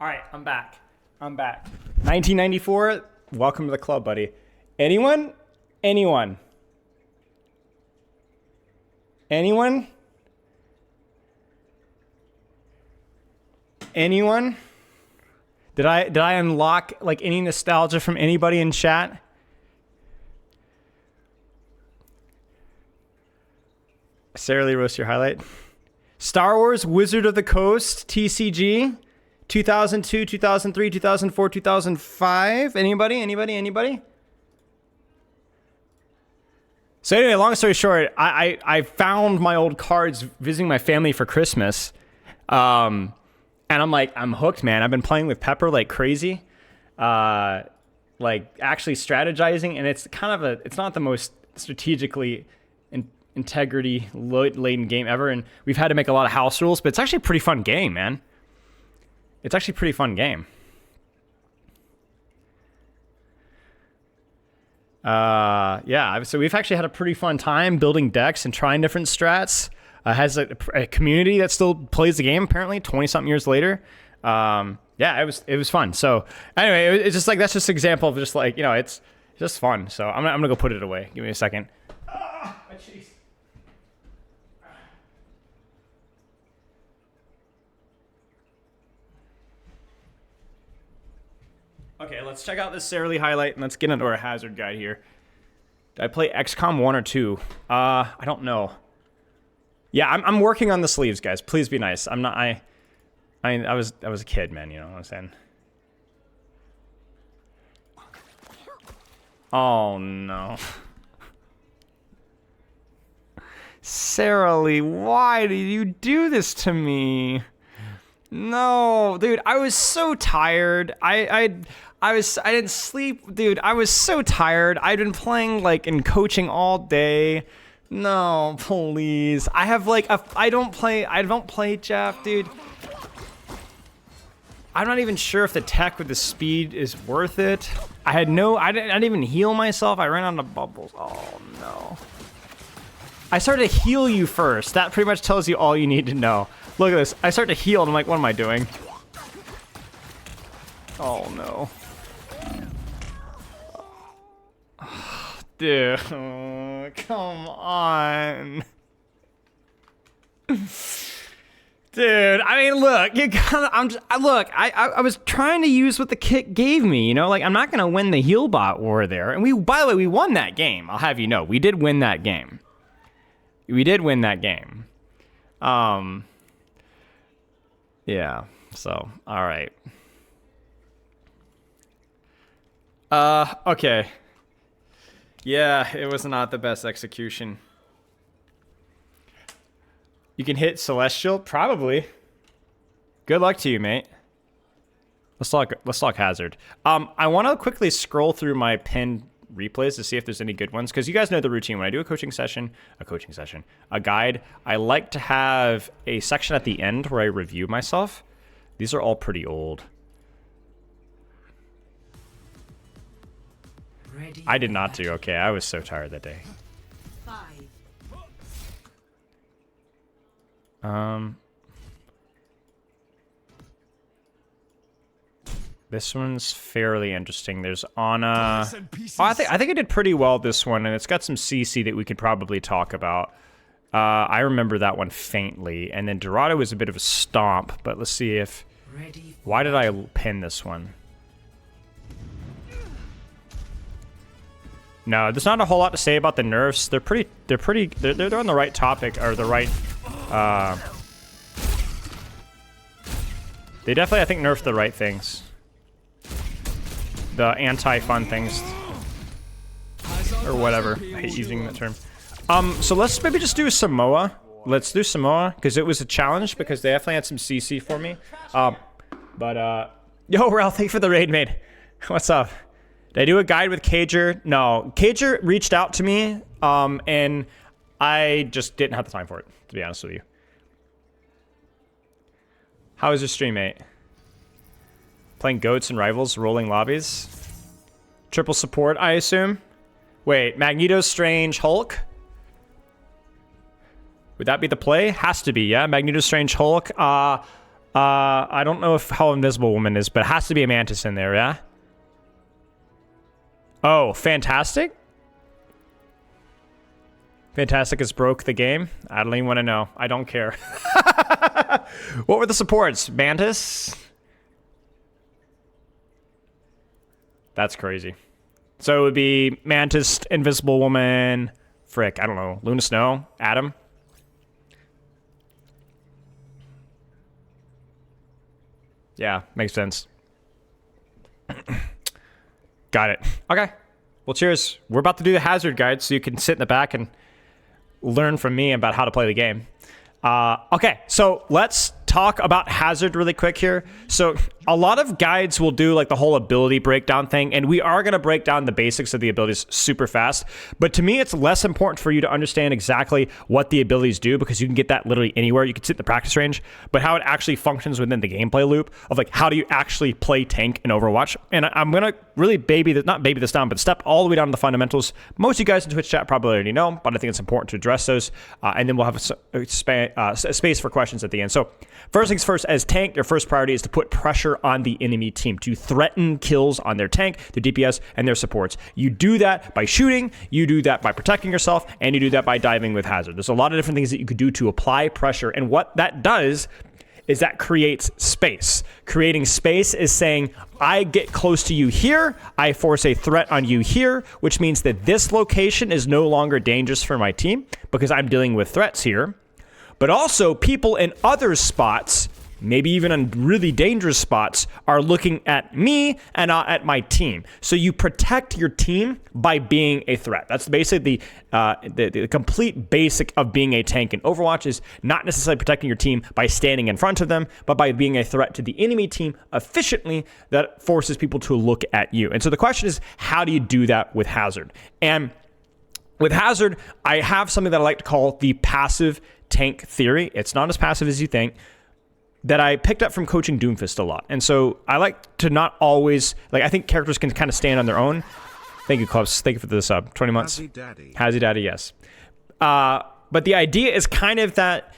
All right, I'm back. 1994, welcome to the club, buddy. Anyone? Anyone? Did I unlock like any nostalgia from anybody in chat? Sarah Lee, roast your highlight. Star Wars Wizard of the Coast, TCG. 2002, 2003, 2004, 2005. Anybody? So anyway, long story short, I found my old cards visiting my family for Christmas. And I'm like, I'm hooked, man. I've been playing with Pepper like crazy. Like actually strategizing. And it's kind of it's not the most strategically integrity laden game ever. And we've had to make a lot of house rules, but it's actually a pretty fun game, man. It's actually a pretty fun game. Yeah, so we've actually had a pretty fun time building decks and trying different strats. Has a community that still plays the game, apparently, 20-something years later. Yeah, it was fun. So anyway, it's just like, that's just an example of just like, you know, it's just fun. So I'm gonna go put it away. Give me a second. My cheese. Okay, let's check out this Sarah Lee highlight and let's get into our hazard guide here. Did I play XCOM 1 or 2? I don't know. Yeah, I'm working on the sleeves, guys. Please be nice. I'm not. I was a kid, man. You know what I'm saying? Oh no, Sarah Lee, why did you do this to me? No, dude, I was so tired. I didn't sleep, dude. I was so tired. I'd been playing like and coaching all day. No, please. I have like I don't play Jeff, dude. I'm not even sure if the tech with the speed is worth it. I didn't even heal myself. I ran out of bubbles. Oh no. I started to heal you first. That pretty much tells you all you need to know. Look at this. I start to heal and I'm like, what am I doing? Oh no. Dude, come on. Dude, I mean, look, you gotta, I was trying to use what the kit gave me, you know, like I'm not gonna win the heal bot war there. And by the way, we won that game. I'll have you know, we did win that game. Yeah, so, all right. Okay. Yeah, it was not the best execution. You can hit Celestial? Probably. Good luck to you, mate. Let's talk hazard. I want to quickly scroll through my pinned replays to see if there's any good ones, because you guys know the routine. When I do a guide, I like to have a section at the end where I review myself. These are all pretty old. I did not do okay. I was so tired that day. This one's fairly interesting. There's Anna. Oh, I think I did pretty well this one, and it's got some CC that we could probably talk about. I remember that one faintly, and then Dorado was a bit of a stomp. But let's see if. Why did I pin this one? No, there's not a whole lot to say about the nerfs. They're on the right topic, or the right. They definitely, I think, nerfed the right things. The anti-fun things. Or whatever. I hate using that term. So let's maybe just do Samoa. let's do Samoa, because it was a challenge, because they definitely had some CC for me. Yo, Ralph, thank you for the raid, mate. What's up? Did I do a guide with Cager? No. Cager reached out to me, and I just didn't have the time for it, to be honest with you. How was your stream, mate? Playing goats and rivals, rolling lobbies. Triple support, I assume. Wait, Magneto, Strange, Hulk? Would that be the play? Has to be, yeah. Magneto, Strange, Hulk. I don't know how Invisible Woman is, but it has to be a Mantis in there, yeah? Oh, Fantastic? Fantastic has broke the game? I don't even want to know. I don't care. What were the supports? Mantis? That's crazy. So it would be Mantis, Invisible Woman, frick, I don't know, Luna Snow, Adam. Yeah, makes sense. Got it. Okay. Well, cheers. We're about to do the hazard guide so you can sit in the back and learn from me about how to play the game. Okay, so let's talk about hazard really quick here. So a lot of guides will do like the whole ability breakdown thing, and we are going to break down the basics of the abilities super fast. But to me, it's less important for you to understand exactly what the abilities do, because you can get that literally anywhere. You can sit in the practice range, but how it actually functions within the gameplay loop of like how do you actually play tank in Overwatch. And I'm going to really not baby this down, but step all the way down to the fundamentals. Most of you guys in Twitch chat probably already know, but I think it's important to address those. And then we'll have a space for questions at the end. So first things first, as tank, your first priority is to put pressure on the enemy team, to threaten kills on their tank, their DPS, and their supports. You do that by shooting, you do that by protecting yourself, and you do that by diving with hazard. There's a lot of different things that you could do to apply pressure, and what that does is that creates space. Creating space is saying, I get close to you here, I force a threat on you here, which means that this location is no longer dangerous for my team because I'm dealing with threats here. But also, people in other spots, maybe even in really dangerous spots, are looking at me and not at my team. So you protect your team by being a threat. That's basically the complete basic of being a tank in Overwatch, is not necessarily protecting your team by standing in front of them, but by being a threat to the enemy team efficiently that forces people to look at you. And so the question is, how do you do that with hazard? And with hazard, I have something that I like to call the passive tank theory. It's not as passive as you think, that I picked up from coaching Doomfist a lot. And so I like to not always, like, I think characters can kind of stand on their own. Thank you, Clubs. Thank you for the sub. 20 months. Hazzy Daddy, yes. But the idea is kind of that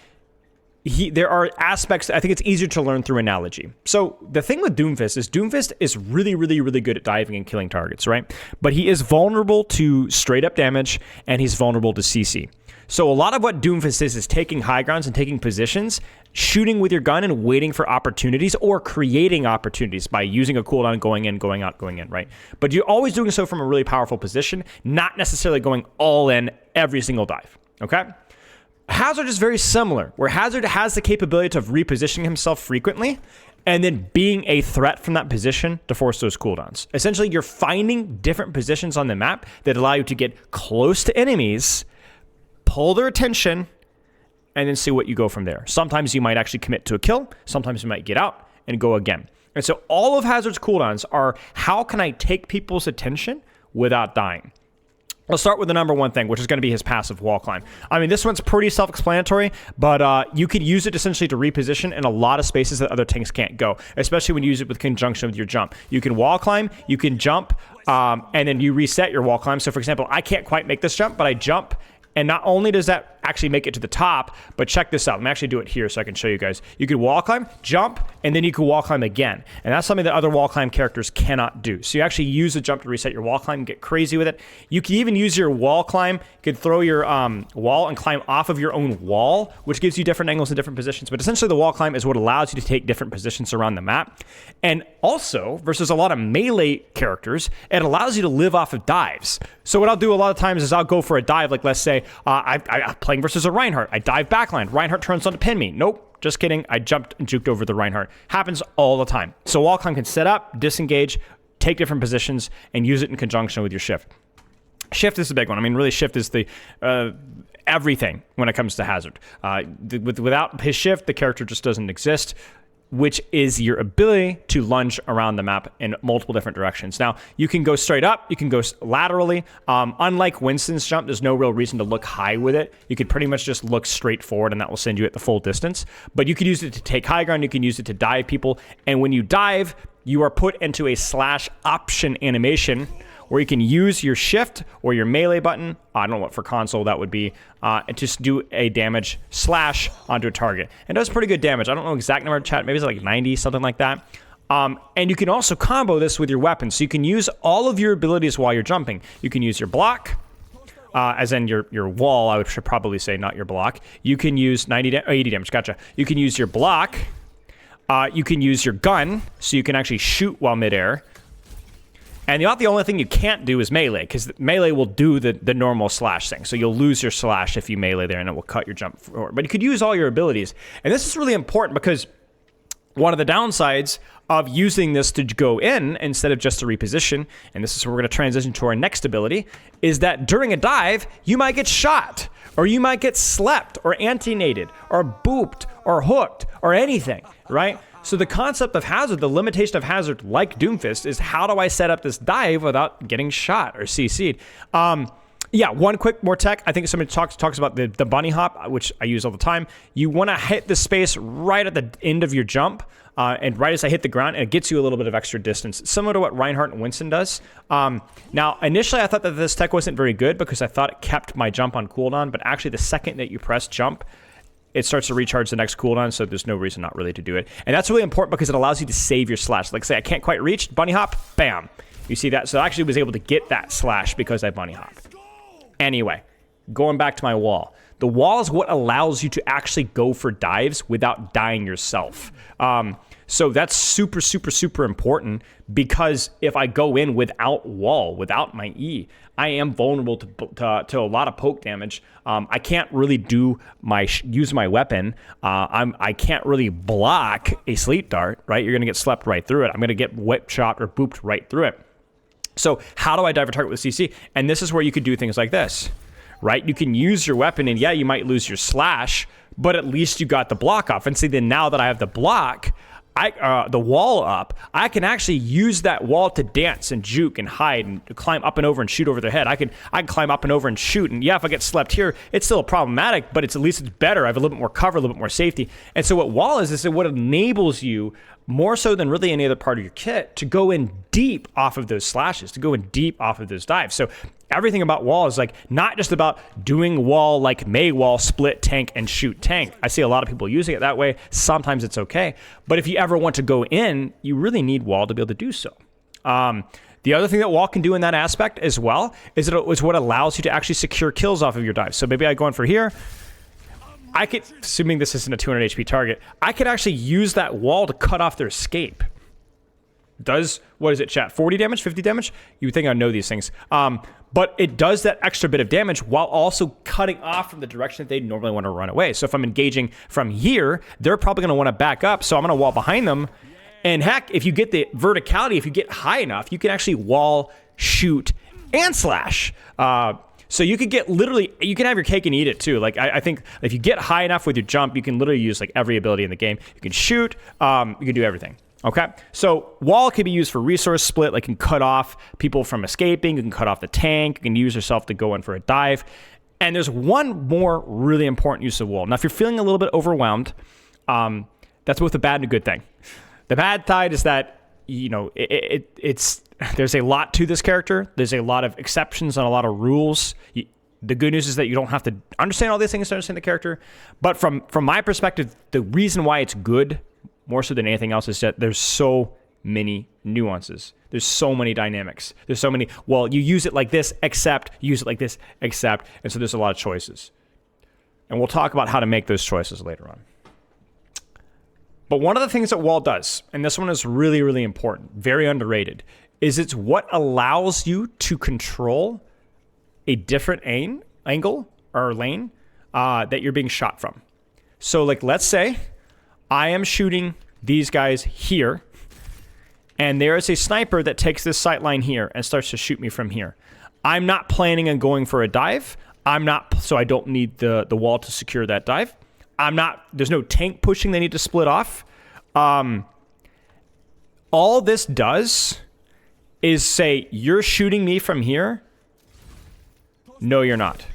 there are aspects, I think it's easier to learn through analogy. So the thing with Doomfist is really, really, really good at diving and killing targets, right? But he is vulnerable to straight up damage, and he's vulnerable to CC. So a lot of what Doomfist is taking high grounds and taking positions, shooting with your gun and waiting for opportunities, or creating opportunities by using a cooldown, going in, going out, going in, right? But you're always doing so from a really powerful position, not necessarily going all in every single dive, okay? Hazard is very similar, where Hazard has the capability of repositioning himself frequently and then being a threat from that position to force those cooldowns. Essentially, you're finding different positions on the map that allow you to get close to enemies, pull their attention, and then see what you go from there. Sometimes you might actually commit to a kill. Sometimes you might get out and go again. And so all of Hazard's cooldowns are, how can I take people's attention without dying? Let's start with the number one thing, which is going to be his passive wall climb. I mean, this one's pretty self-explanatory, but you could use it essentially to reposition in a lot of spaces that other tanks can't go, especially when you use it with conjunction with your jump. You can wall climb, you can jump, and then you reset your wall climb. So for example, I can't quite make this jump, but I jump, and not only does that actually make it to the top, but check this out. Let me actually do it here so I can show you guys. You could wall climb, jump, and then you could wall climb again. And that's something that other wall climb characters cannot do. So you actually use the jump to reset your wall climb and get crazy with it. You can even use your wall climb. You could throw your wall and climb off of your own wall, which gives you different angles and different positions. But essentially the wall climb is what allows you to take different positions around the map. And also, versus a lot of melee characters, it allows you to live off of dives. So what I'll do a lot of times is I'll go for a dive, like let's say I'm playing versus a Reinhardt. I dive backline. Reinhardt turns on to pin me. Nope, just kidding. I jumped and juked over the Reinhardt. Happens all the time. So wall climb can set up, disengage, take different positions, and use it in conjunction with your shift. Shift is the big one. I mean, really, shift is the everything when it comes to Hazard. Without his shift, the character just doesn't exist, which is your ability to lunge around the map in multiple different directions. Now, you can go straight up, you can go laterally. Unlike Winston's jump, there's no real reason to look high with it. You could pretty much just look straight forward, and that will send you at the full distance. But you can use it to take high ground, you can use it to dive people, and when you dive, you are put into a slash option animation where you can use your shift or your melee button, I don't know what for console that would be, and just do a damage slash onto a target. And it does pretty good damage. I don't know exact number of chat, maybe it's like 90, something like that. And you can also combo this with your weapons. So you can use all of your abilities while you're jumping. You can use your block, as in your wall, I should probably say, not your block. You can use 80 damage, gotcha. You can use your block. You can use your gun, so you can actually shoot while midair. And about the only thing you can't do is melee, because melee will do the normal slash thing. So you'll lose your slash if you melee there, and it will cut your jump forward. But you could use all your abilities. And this is really important because one of the downsides of using this to go in instead of just to reposition, and this is where we're going to transition to our next ability, is that during a dive, you might get shot, or you might get slept, or anti-nated, or booped, or hooked, or anything, right? So the concept of Hazard, the limitation of Hazard, like Doomfist, is how do I set up this dive without getting shot or CC'd? Yeah, one quick more tech. I think somebody talks about the bunny hop, which I use all the time. You want to hit the space right at the end of your jump, and right as I hit the ground, and it gets you a little bit of extra distance, similar to what Reinhardt and Winston does. Now, initially, I thought that this tech wasn't very good because I thought it kept my jump on cooldown, but actually, the second that you press jump, it starts to recharge the next cooldown, so there's no reason not really to do it. And that's really important because it allows you to save your slash. Like say, I can't quite reach, bunny hop, bam. You see that? So I actually was able to get that slash because I bunny hopped. Anyway, going back to my wall. The wall is what allows you to actually go for dives without dying yourself. So that's super, super, super important because if I go in without wall, without my E, I am vulnerable to a lot of poke damage. I can't really use my weapon. I can't really block a sleep dart, right? You're going to get slept right through it. I'm going to get whip chopped or booped right through it. So how do I dive a target with CC? And this is where you could do things like this, right? You can use your weapon, and yeah, you might lose your slash, but at least you got the block off. And see, then now that I have the block, the wall up, I can actually use that wall to dance and juke and hide and climb up and over and shoot over their head. I can climb up and over and shoot. And yeah, if I get slept here, it's still problematic, but at least it's better. I have a little bit more cover, a little bit more safety. And so what wall is what enables you, more so than really any other part of your kit, to go in deep off of those slashes, to go in deep off of those dives. So everything about wall is like not just about doing wall like May wall, split tank and shoot tank. I see a lot of people using it that way. Sometimes it's okay. But if you ever want to go in, you really need wall to be able to do so. The other thing that wall can do in that aspect as well is it's what allows you to actually secure kills off of your dive. So maybe I go in for here. I could, assuming this isn't a 200 HP target, I could actually use that wall to cut off their escape. Does, what is it, chat? 40 damage, 50 damage? You would think I know these things. But it does that extra bit of damage while also cutting off from the direction that they normally want to run away. So if I'm engaging from here, they're probably going to want to back up. So I'm going to wall behind them. And heck, if you get the verticality, if you get high enough, you can actually wall, shoot, and slash. So you could get literally, you can have your cake and eat it too. Like I think if you get high enough with your jump, you can literally use like every ability in the game. You can shoot, you can do everything. Okay, so wall can be used for resource split. Like you can cut off people from escaping. You can cut off the tank. You can use yourself to go in for a dive. And there's one more really important use of wall. Now, if you're feeling a little bit overwhelmed, that's both a bad and a good thing. The bad side is that, you know, it's there's a lot to this character. There's a lot of exceptions and a lot of rules. The good news is that you don't have to understand all these things to understand the character. But from my perspective, the reason why it's good, more so than anything else, is that there's so many nuances. There's so many dynamics. There's so many, well, you use it like this, except, use it like this, except. And so there's a lot of choices. And we'll talk about how to make those choices later on. But one of the things that wall does, and this one is really, really important, very underrated, is it's what allows you to control a different angle or lane that you're being shot from. So like, let's say I am shooting these guys here, and there is a sniper that takes this sight line here and starts to shoot me from here. I'm not planning on going for a dive. So I don't need the wall to secure that dive. There's no tank pushing they need to split off. All this does is say, you're shooting me from here. No, you're not.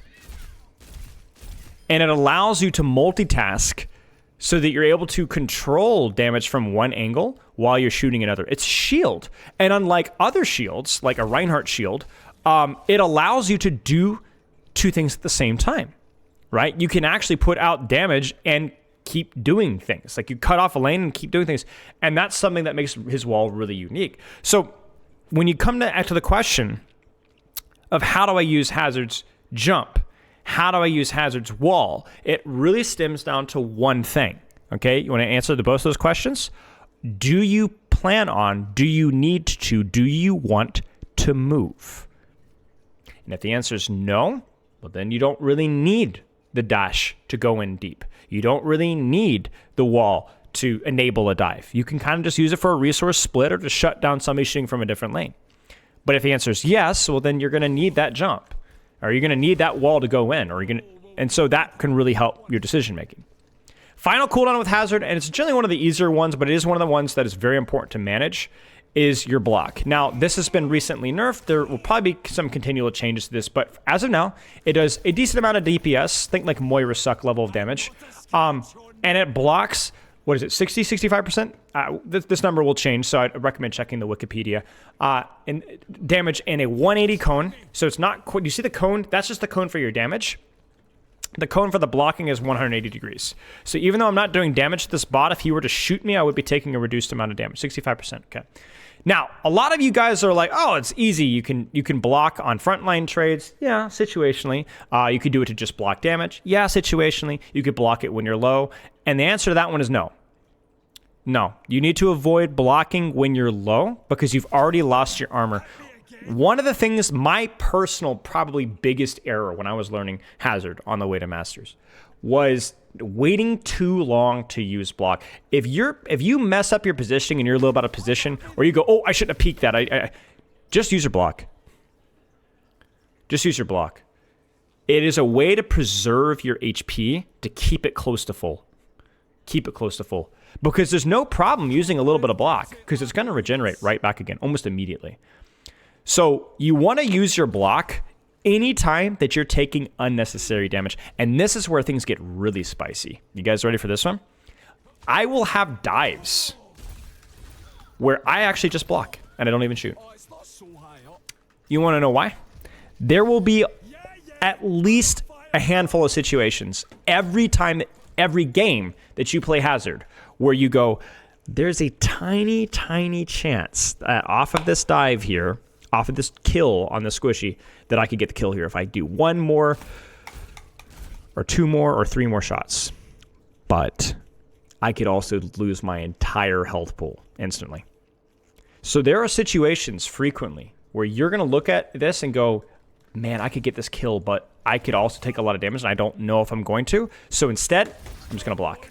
And it allows you to multitask so that you're able to control damage from one angle while you're shooting another. It's shield. And unlike other shields, like a Reinhardt shield, it allows you to do two things at the same time, right? You can actually put out damage and keep doing things. Like you cut off a lane and keep doing things. And that's something that makes his wall really unique. So when you come to the question of how do I use Hazard's jump, how do I use Hazard's wall, it really stems down to one thing, okay? You want to answer both those questions? Do you plan on, do you need to, do you want to move? And if the answer is no, well, then you don't really need the dash to go in deep. You don't really need the wall to enable a dive. You can kind of just use it for a resource split or to shut down somebody shooting from a different lane. But if the answer is yes, well, then you're going to need that jump. Or you're going to need that wall to go in. And so that can really help your decision making. Final cooldown with Hazard, and it's generally one of the easier ones, but it is one of the ones that is very important to manage, is your block. Now, this has been recently nerfed. There will probably be some continual changes to this, but as of now, it does a decent amount of DPS. Think like Moira Suck level of damage. And it blocks, 60, 65%? This number will change, so I'd recommend checking the Wikipedia. And damage in a 180 cone. So it's not, you see the cone? That's just the cone for your damage. The cone for the blocking is 180 degrees. So even though I'm not doing damage to this bot, if he were to shoot me, I would be taking a reduced amount of damage, 65%, okay. Now, a lot of you guys are like, oh, it's easy. You can block on frontline trades. Yeah, situationally. You could do it to just block damage. Yeah, situationally. You could block it when you're low. And the answer to that one is no. No, you need to avoid blocking when you're low because you've already lost your armor. One of the things, my personal probably biggest error when I was learning Hazard on the way to Masters was waiting too long to use block. If you mess up your positioning and you're a little out of position, or you go, oh, I shouldn't have peeked that, just use your block. Just use your block. It is a way to preserve your HP to keep it close to full. Keep it close to full. Because there's no problem using a little bit of block because it's going to regenerate right back again almost immediately. So you want to use your block anytime that you're taking unnecessary damage. And this is where things get really spicy. You guys ready for this one? I will have dives where I actually just block and I don't even shoot. You want to know why? There will be at least a handful of situations every game that you play Hazard where you go, there's a tiny, tiny chance that off of this dive here, off of this kill on the squishy, that I could get the kill here if I do one more or two more or three more shots. But I could also lose my entire health pool instantly. So there are situations frequently where you're going to look at this and go, man, I could get this kill, but I could also take a lot of damage and I don't know if I'm going to. So instead, I'm just going to block.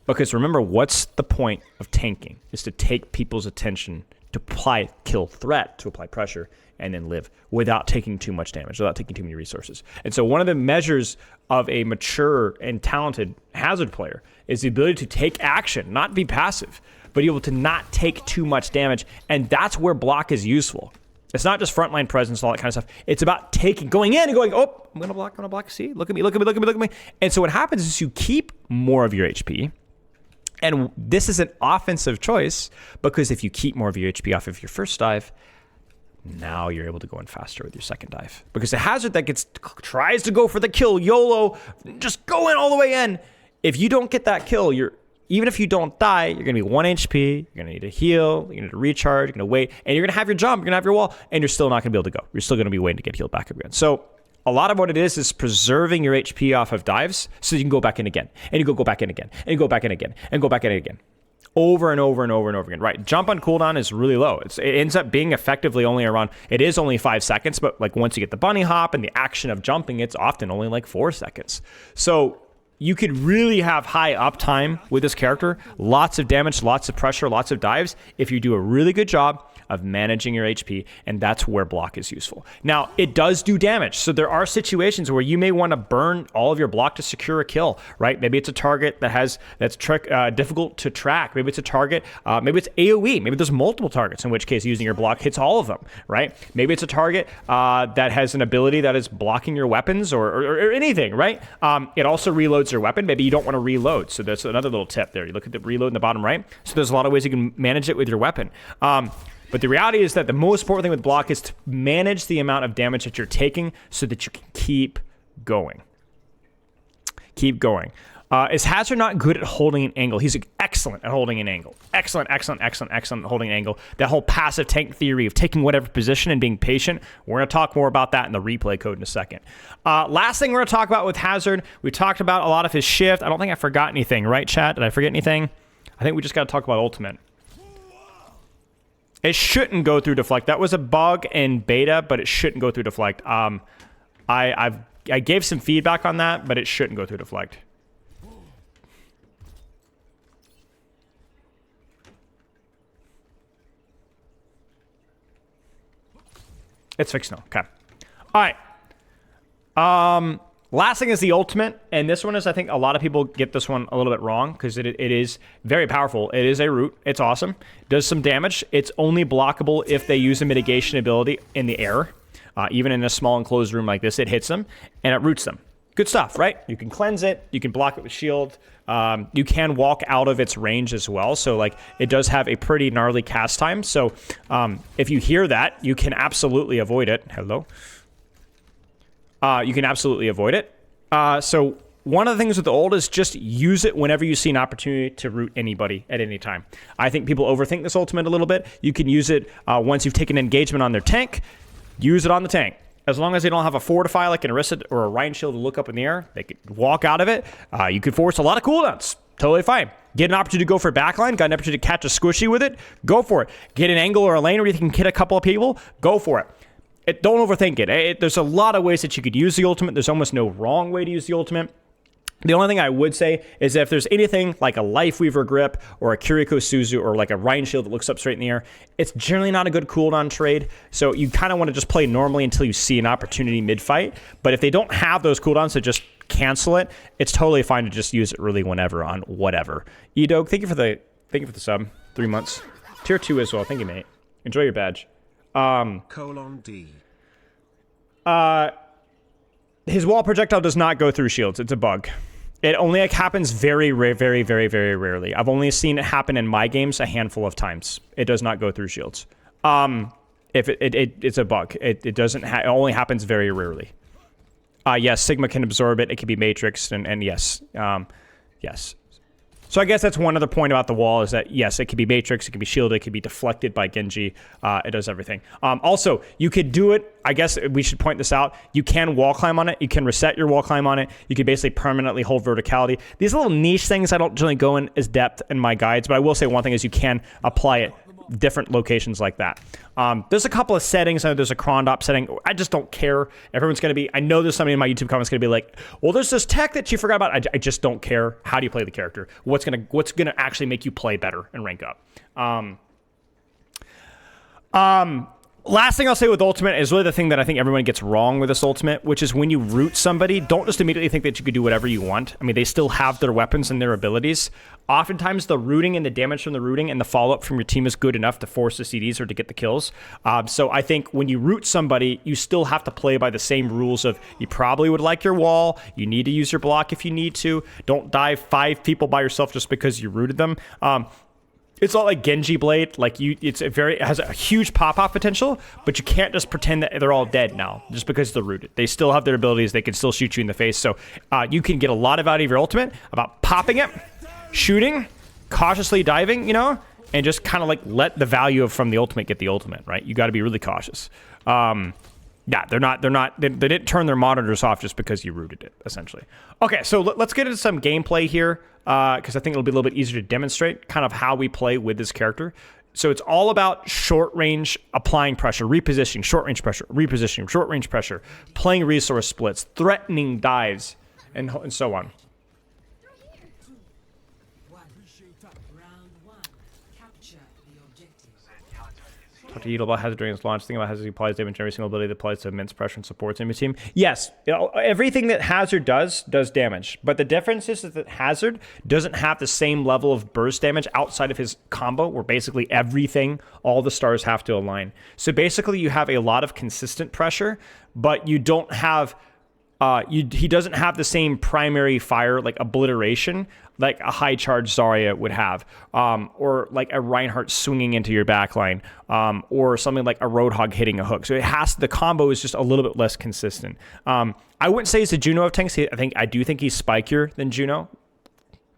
Because remember, what's the point of tanking? Is to take people's attention, to apply kill threat, to apply pressure, and then live without taking too much damage, without taking too many resources. And so one of the measures of a mature and talented Hazard player is the ability to take action, not be passive, but be able to not take too much damage. And that's where block is useful. It's not just frontline presence, all that kind of stuff. It's about going in and going, oh, I'm going to block. See, look at me. And so what happens is you keep more of your HP. And this is an offensive choice because if you keep more of your HP off of your first dive, now you're able to go in faster with your second dive. Because the Hazard that tries to go for the kill, YOLO, just go in all the way in. If you don't get that kill, even if you don't die, you're going to be 1 HP, you're going to need to heal, you're going to need to recharge, you're going to wait, and you're going to have your jump, you're going to have your wall, and you're still not going to be able to go. You're still going to be waiting to get healed back up again. So a lot of what it is preserving your HP off of dives so you can go back in again, and you go back in again, and you go back in again, and go back in again. Over and over and over and over again. Right, jump on cooldown is really low. It ends up being effectively only around, it is only 5 seconds, but like once you get the bunny hop and the action of jumping, it's often only like 4 seconds. So you could really have high uptime with this character, lots of damage, lots of pressure, lots of dives, if you do a really good job of managing your HP, and that's where block is useful. Now, it does do damage, so there are situations where you may want to burn all of your block to secure a kill, right? Maybe it's a target that's difficult to track. Maybe it's a target, maybe it's AoE. Maybe there's multiple targets, in which case using your block hits all of them, right? Maybe it's a target that has an ability that is blocking your weapons or anything, right? It also reloads your weapon. Maybe you don't want to reload, so that's another little tip there. You look at the reload in the bottom right. So there's a lot of ways you can manage it with your weapon. But the reality is that the most important thing with block is to manage the amount of damage that you're taking so that you can keep going. Keep going. Is Hazard not good at holding an angle? He's excellent at holding an angle. Excellent at holding an angle. That whole passive tank theory of taking whatever position and being patient, we're going to talk more about that in the replay code in a second. Last thing we're going to talk about with Hazard, we talked about a lot of his shift. I don't think I forgot anything, right, chat? Did I forget anything? I think we just got to talk about ultimate. It shouldn't go through deflect. That was a bug in beta, but it shouldn't go through deflect. I gave some feedback on that, but it shouldn't go through deflect. It's fixed now. Okay. All right. Last thing is the ultimate, and this one is, I think a lot of people get this one a little bit wrong because it is very powerful. It is a root. It's awesome. Does some damage. It's only blockable if they use a mitigation ability in the air. Even in a small enclosed room like this, it hits them and it roots them. Good stuff, right? You can cleanse it. You can block it with shield. You can walk out of its range as well. So like it does have a pretty gnarly cast time. So if you hear that, you can absolutely avoid it. Hello. You can absolutely avoid it. So one of the things with the ult is just use it whenever you see an opportunity to root anybody at any time. I think people overthink this ultimate a little bit. You can use it once you've taken engagement on their tank. Use it on the tank. As long as they don't have a fortify like an Orisa or a Ryan shield to look up in the air, they could walk out of it. You could force a lot of cooldowns. Totally fine. Get an opportunity to go for a backline. Got an opportunity to catch a squishy with it. Go for it. Get an angle or a lane where you can hit a couple of people. Go for it. Don't overthink it. There's a lot of ways that you could use the ultimate. There's almost no wrong way to use the ultimate. The only thing I would say is that if there's anything like a Life Weaver grip or a Kiriko Suzu or like a Ryan shield that looks up straight in the air, it's generally not a good cooldown trade. So you kind of want to just play normally until you see an opportunity mid-fight. But if they don't have those cooldowns, so just cancel it. It's totally fine to just use it really whenever on whatever. Edog, thank you for the sub. 3 months. Tier 2 as well. Thank you, mate. Enjoy your badge. :D. His wall projectile does not go through shields. It's a bug. It only happens very rarely. I've only seen it happen in my games a handful of times. It does not go through shields. If it's a bug. It doesn't. It only happens very rarely. Yes, Sigma can absorb it. It can be matrixed, and yes, yes. So I guess that's one other point about the wall is that, yes, it can be matrix, it can be shielded, it can be deflected by Genji. It does everything. Also, you could do it, I guess we should point this out, you can wall climb on it, you can reset your wall climb on it, you can basically permanently hold verticality. These little niche things I don't generally go in as depth in my guides, but I will say one thing is you can apply it different locations like that. There's a couple of settings. I know there's a Crondop setting. I just don't care. Everyone's going to be, I know there's somebody in my YouTube comments going to be like, well, there's this tech that you forgot about. I just don't care. How do you play the character? What's going to actually make you play better and rank up? Last thing I'll say with Ultimate is really the thing that I think everyone gets wrong with this Ultimate, which is when you root somebody, don't just immediately think that you could do whatever you want. I mean, they still have their weapons and their abilities. Oftentimes, the rooting and the damage from the rooting and the follow-up from your team is good enough to force the CDs or to get the kills. So I think when you root somebody, you still have to play by the same rules of you probably would like your wall, you need to use your block if you need to. Don't dive 5 people by yourself just because you rooted them. It's not like Genji Blade. Like it has a huge pop-off potential, but you can't just pretend that they're all dead now just because they're rooted. They still have their abilities. They can still shoot you in the face. So you can get a lot of out of your ultimate about popping it, shooting, cautiously diving, and just kind of like let the value from the ultimate get the ultimate, right? You got to be really cautious. Yeah, they didn't turn their monitors off just because you rooted it, essentially. Okay, so let's get into some gameplay here, because I think it'll be a little bit easier to demonstrate kind of how we play with this character. So it's all about short range, applying pressure, repositioning, short range pressure, repositioning, short range pressure, playing resource splits, threatening dives, and so on. talk to Yeatle about hazard during his launch. Think about hazard he applies damage to every single ability that applies to immense pressure and supports enemy team. Yes, everything that hazard does damage. But the difference is that hazard doesn't have the same level of burst damage outside of his combo, where basically everything, all the stars have to align. So basically you have a lot of consistent pressure, but you don't have... he doesn't have the same primary fire, like obliteration, like a high charge Zarya would have, or like a Reinhardt swinging into your backline, or something like a Roadhog hitting a hook. So the combo is just a little bit less consistent. I wouldn't say he's a Juno of tanks. I do think he's spikier than Juno,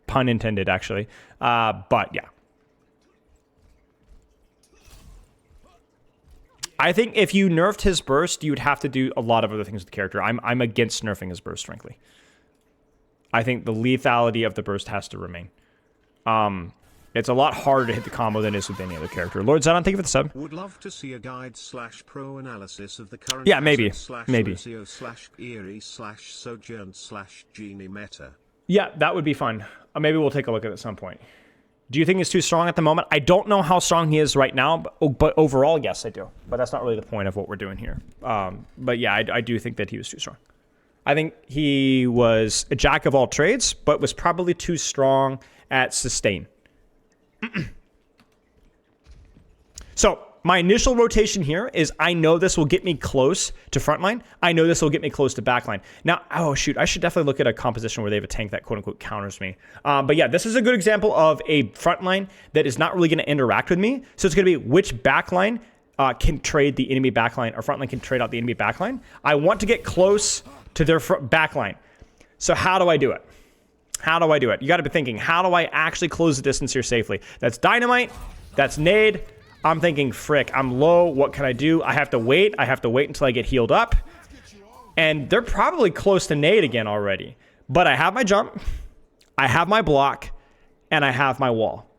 pun intended, actually. But yeah. I think if you nerfed his burst, you would have to do a lot of other things with the character. I'm against nerfing his burst, frankly. I think the lethality of the burst has to remain. It's a lot harder to hit the combo than it is with any other character. Lord Zedon, thank you for the sub. Would love to see a guide / pro analysis of the current maybe / eerie / sojourn / genie meta. Yeah, that would be fun. Maybe we'll take a look at it at some point. Do you think he's too strong at the moment? I don't know how strong he is right now, but overall, yes, I do. But that's not really the point of what we're doing here. But yeah, I do think that he was too strong. I think he was a jack of all trades, but was probably too strong at sustain. So my initial rotation here is I know this will get me close to frontline. I know this will get me close to backline. Now, oh shoot, I should definitely look at a composition where they have a tank that quote unquote counters me. But yeah, this is a good example of a frontline that is not really going to interact with me. So it's going to be which backline can trade the enemy backline, or frontline can trade out the enemy backline. I want to get close to their backline. So how do I do it? How do I do it? You got to be thinking, how do I actually close the distance here safely? That's dynamite. That's nade. I'm thinking, frick, I'm low. What can I do? I have to wait. I have to wait until I get healed up. And they're probably close to nade again already. But I have my jump. I have my block. And I have my wall.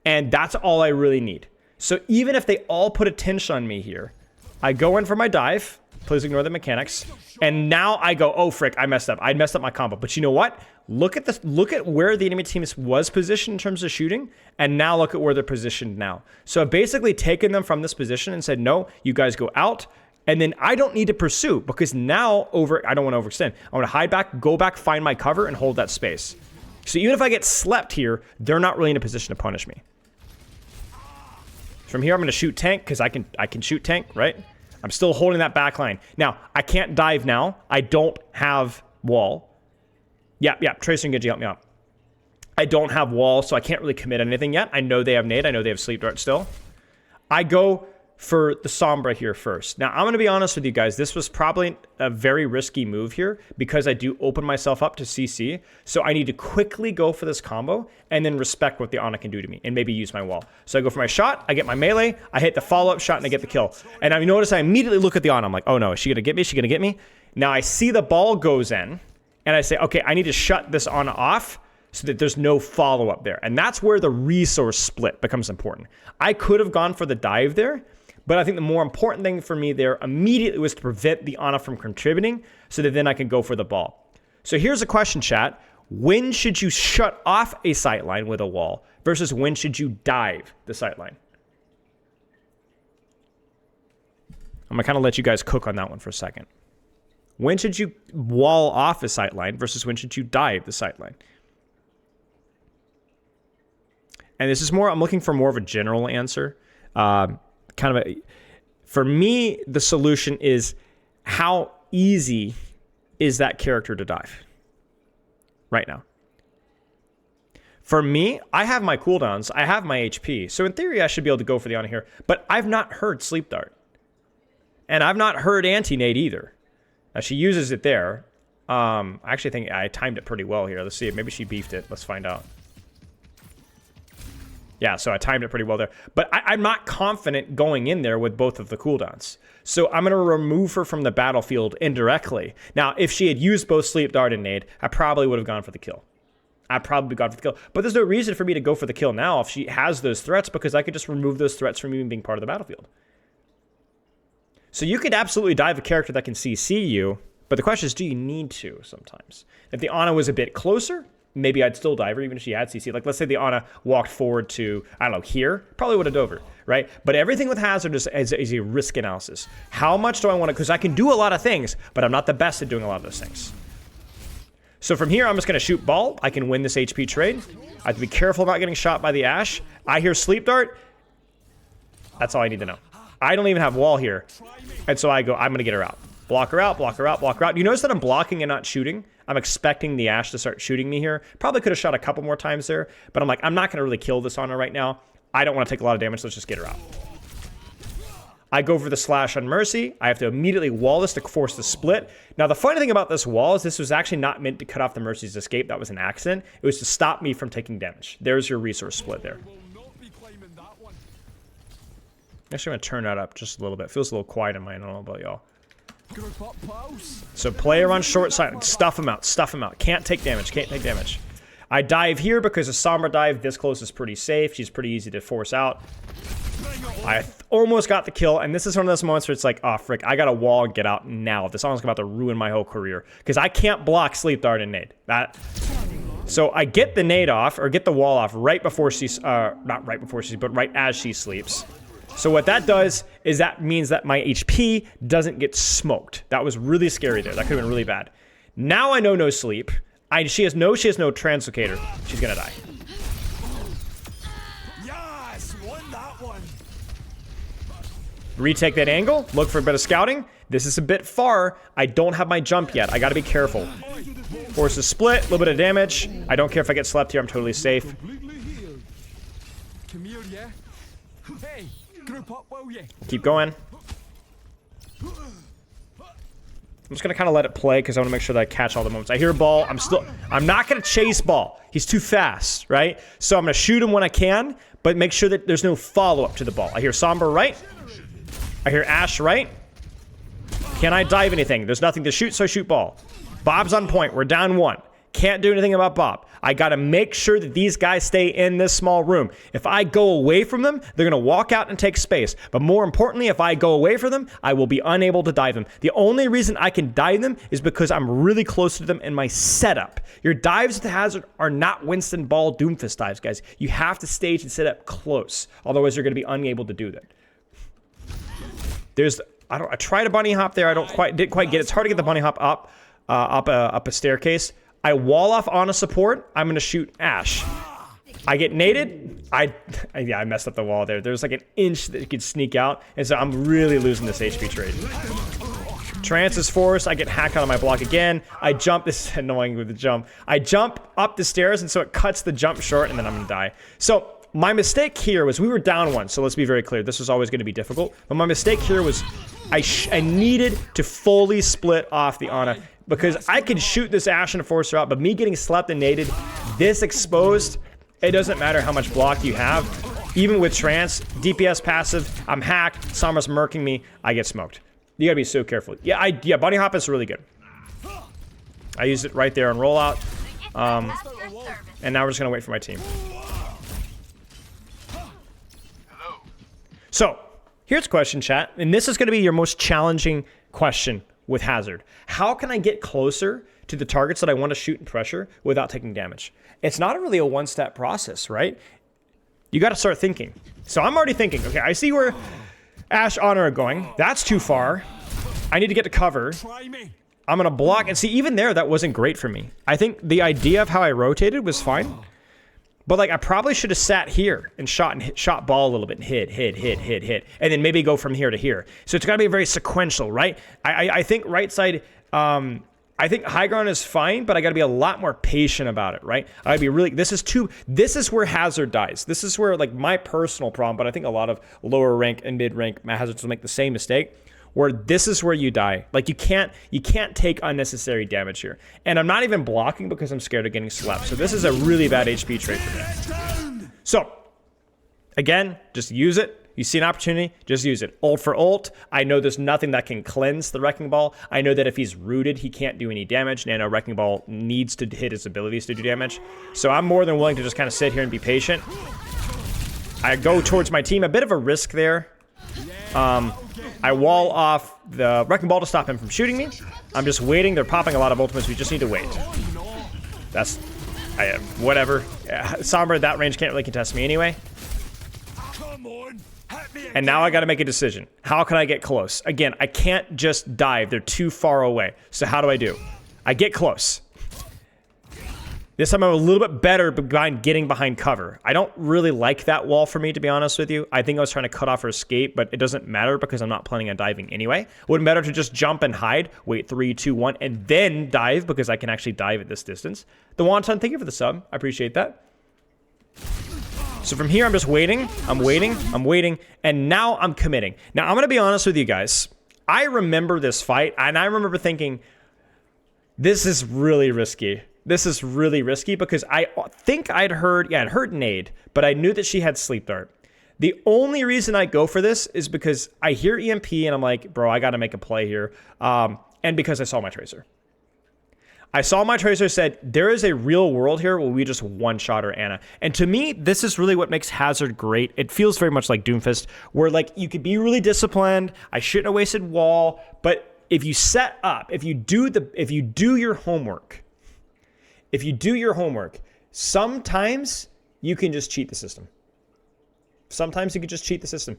And that's all I really need. So even if they all put attention on me here, I go in for my dive. Please ignore the mechanics. And now I go, oh frick, I messed up. I messed up my combo. But you know what? Look at this. Look at where the enemy team was positioned in terms of shooting, and now look at where they're positioned now. So I've basically taken them from this position and said, no, you guys go out. And then I don't need to pursue, because now I don't want to overextend. I want to hide back, go back, find my cover, and hold that space. So even if I get slept here, they're not really in a position to punish me. From here, I'm going to shoot tank, because I can shoot tank, right? I'm still holding that back line. Now, I can't dive now. I don't have wall. Yeah, Tracer and Genji, help me out. I don't have wall, so I can't really commit anything yet. I know they have nade. I know they have sleep dart still. I go for the Sombra here first. Now, I'm going to be honest with you guys. This was probably a very risky move here, because I do open myself up to CC. So I need to quickly go for this combo and then respect what the Ana can do to me and maybe use my wall. So I go for my shot. I get my melee. I hit the follow-up shot and I get the kill. And I notice I immediately look at the Ana. I'm like, oh no, is she going to get me? Is she going to get me? Now I see the ball goes in and I say, okay, I need to shut this Ana off so that there's no follow-up there. And that's where the resource split becomes important. I could have gone for the dive there, but I think the more important thing for me there immediately was to prevent the Ana from contributing so that then I can go for the ball. So here's a question, chat. When should you shut off a sightline with a wall versus when should you dive the sightline? I'm going to kind of let you guys cook on that one for a second. When should you wall off a sightline versus when should you dive the sightline? And this is more, I'm looking for more of a general answer. For me, the solution is how easy is that character to dive right now? For me, I have my cooldowns, I have my HP, so in theory I should be able to go for the Ana here, but I've not heard Sleep Dart. And I've not heard Anti-Nade either. Now she uses it there. I actually think I timed it pretty well here. Let's see, maybe she beefed it. Let's find out. Yeah, so I timed it pretty well there. But I'm not confident going in there with both of the cooldowns. So I'm going to remove her from the battlefield indirectly. Now, if she had used both Sleep Dart and Nade, I probably would have gone for the kill. I'd probably gone for the kill. But there's no reason for me to go for the kill now if she has those threats, because I could just remove those threats from even being part of the battlefield. So you could absolutely dive a character that can CC you, but the question is, do you need to sometimes? If the Ana was a bit closer, maybe I'd still dive her even if she had CC. Like, let's say the Ana walked forward to, I don't know, here. Probably would have dove her, right? But everything with Hazard is a risk analysis. How much do I want to, because I can do a lot of things, but I'm not the best at doing a lot of those things. So from here, I'm just going to shoot ball. I can win this HP trade. I have to be careful about getting shot by the Ashe. I hear Sleep Dart. That's all I need to know. I don't even have wall here. And so I go, I'm going to get her out. Block her out, block her out, block her out. You notice that I'm blocking and not shooting? I'm expecting the Ashe to start shooting me here. Probably could have shot a couple more times there, but I'm like, I'm not going to really kill this on her right now. I don't want to take a lot of damage. Let's just get her out. I go for the slash on Mercy. I have to immediately wall this to force the split. Now, the funny thing about this wall is this was actually not meant to cut off the Mercy's escape. That was an accident. It was to stop me from taking damage. There's your resource split there. Actually, I'm going to turn that up just a little bit. Feels a little quiet in mine. I don't know about y'all. So play her on short side. Stuff him out. Stuff him out. Can't take damage. Can't take damage. I dive here because a Sombra dive this close is pretty safe. She's pretty easy to force out. I almost got the kill, and this is one of those moments where it's like, oh, frick, I got a wall and get out now. This song's about to ruin my whole career because I can't block Sleep Dart and nade. So I get the nade off, or get the wall off right before she's, not right before she's, but right as she sleeps. So what that does is that means that my HP doesn't get smoked. That was really scary there. That could have been really bad. Now I know no sleep. She has no translocator. She's gonna die. Yes, won that one. Retake that angle. Look for a bit of scouting. This is a bit far. I don't have my jump yet. I gotta be careful. Force a split. A little bit of damage. I don't care if I get slept here. I'm totally safe. Come here, yeah. Hey, group up, will you? Keep going. I'm just gonna kind of let it play because I want to make sure that I catch all the moments. I hear ball. I'm not gonna chase ball. He's too fast, right? So I'm gonna shoot him when I can, but make sure that there's no follow-up to the ball. I hear Sombra right. I hear Ashe right. Can I dive anything? There's nothing to shoot, so I shoot ball. Bob's on point. We're down 1. Can't do anything about Bob. I gotta make sure that these guys stay in this small room. If I go away from them, they're gonna walk out and take space. But more importantly, if I go away from them, I will be unable to dive them. The only reason I can dive them is because I'm really close to them in my setup. Your dives with Hazard are not Winston Ball Doomfist dives, guys. You have to stage and set up close. Otherwise, you're gonna be unable to do that. I tried a bunny hop there. Didn't quite get it. It's hard to get the bunny hop up a staircase. I wall off on a support. I'm going to shoot Ashe. I get naded. Yeah, I messed up the wall there. There's like an inch that it could sneak out. And so I'm really losing this HP trade. Trance is forced. I get hacked out of my block again. I jump. This is annoying with the jump. I jump up the stairs, and so it cuts the jump short, and then I'm going to die. So my mistake here was we were down 1. So let's be very clear. This was always going to be difficult. But my mistake here was I needed to fully split off the Ana. Because I can shoot this Ashe and force her out, but me getting slept and naded, this exposed, it doesn't matter how much block you have. Even with Trance, DPS passive, I'm hacked, Sombra's murking me, I get smoked. You gotta be so careful. Yeah, Bunny Hop is really good. I used it right there on rollout. And now we're just gonna wait for my team. So, here's a question, chat, and this is gonna be your most challenging question with Hazard. How can I get closer to the targets that I want to shoot and pressure without taking damage? It's not really a one-step process, right? You got to start thinking. So I'm already thinking, okay, I see where Ashe Honor are going. That's too far. I need to get to cover. I'm going to block. And see, even there, that wasn't great for me. I think the idea of how I rotated was fine. But like, I probably should have sat here and shot ball a little bit and hit. And then maybe go from here to here. So it's got to be very sequential, right? I think right side, I think high ground is fine, but I got to be a lot more patient about it, right? I'd be really, this is where Hazard dies. This is where like my personal problem, but I think a lot of lower rank and mid rank Hazards will make the same mistake. Where this is where you die. Like you can't take unnecessary damage here. And I'm not even blocking because I'm scared of getting slapped. So this is a really bad HP trade for me. So again, just use it. You see an opportunity, just use it. Ult for ult. I know there's nothing that can cleanse the Wrecking Ball. I know that if he's rooted, he can't do any damage. Nano Wrecking Ball needs to hit his abilities to do damage. So I'm more than willing to just kind of sit here and be patient. I go towards my team. A bit of a risk there. I wall off the Wrecking Ball to stop him from shooting me. I'm just waiting. They're popping a lot of ultimates. We just need to wait. That's... whatever. Sombra at that range can't really contest me anyway. Come on. And now I got to make a decision. How can I get close? Again, I can't just dive. They're too far away. So how do I do? I get close. This time I'm a little bit better behind getting behind cover. I don't really like that wall for me, to be honest with you. I think I was trying to cut off her escape, but it doesn't matter because I'm not planning on diving anyway. Wouldn't matter to just jump and hide. Wait, 3, 2, 1, and then dive because I can actually dive at this distance. The Wonton, thank you for the sub. I appreciate that. So from here, I'm just waiting. I'm waiting, and now I'm committing. Now, I'm going to be honest with you guys. I remember this fight, and I remember thinking, this is really risky. This is really risky because I think I'd heard nade, but I knew that she had sleep dart. The only reason I go for this is because I hear EMP and I'm like, bro, I got to make a play here. And because I saw my tracer. I saw my tracer said, there is a real world here where we just one-shot her Ana. And to me, this is really what makes Hazard great. It feels very much like Doomfist, where like you could be really disciplined. I shouldn't have wasted wall, but if you set up, if you do your homework, sometimes you can just cheat the system. Sometimes you can just cheat the system.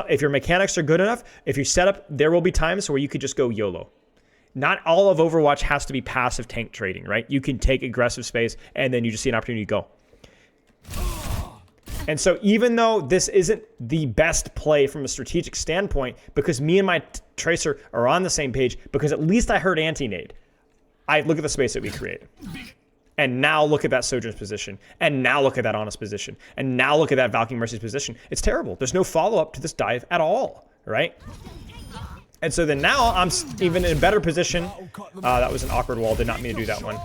If your mechanics are good enough, if you set up, there will be times where you could just go YOLO. Not all of Overwatch has to be passive tank trading, right? You can take aggressive space and then you just see an opportunity to go. And so even though this isn't the best play from a strategic standpoint, because me and my tracer are on the same page, because at least I heard anti-nade, I look at the space that we created. And now look at that Sojourn's position. And now look at that Honest position. And now look at that Valkyrie Mercy's position. It's terrible. There's no follow-up to this dive at all, right? And so then now I'm even in a better position. That was an awkward wall. Did not mean to do that one.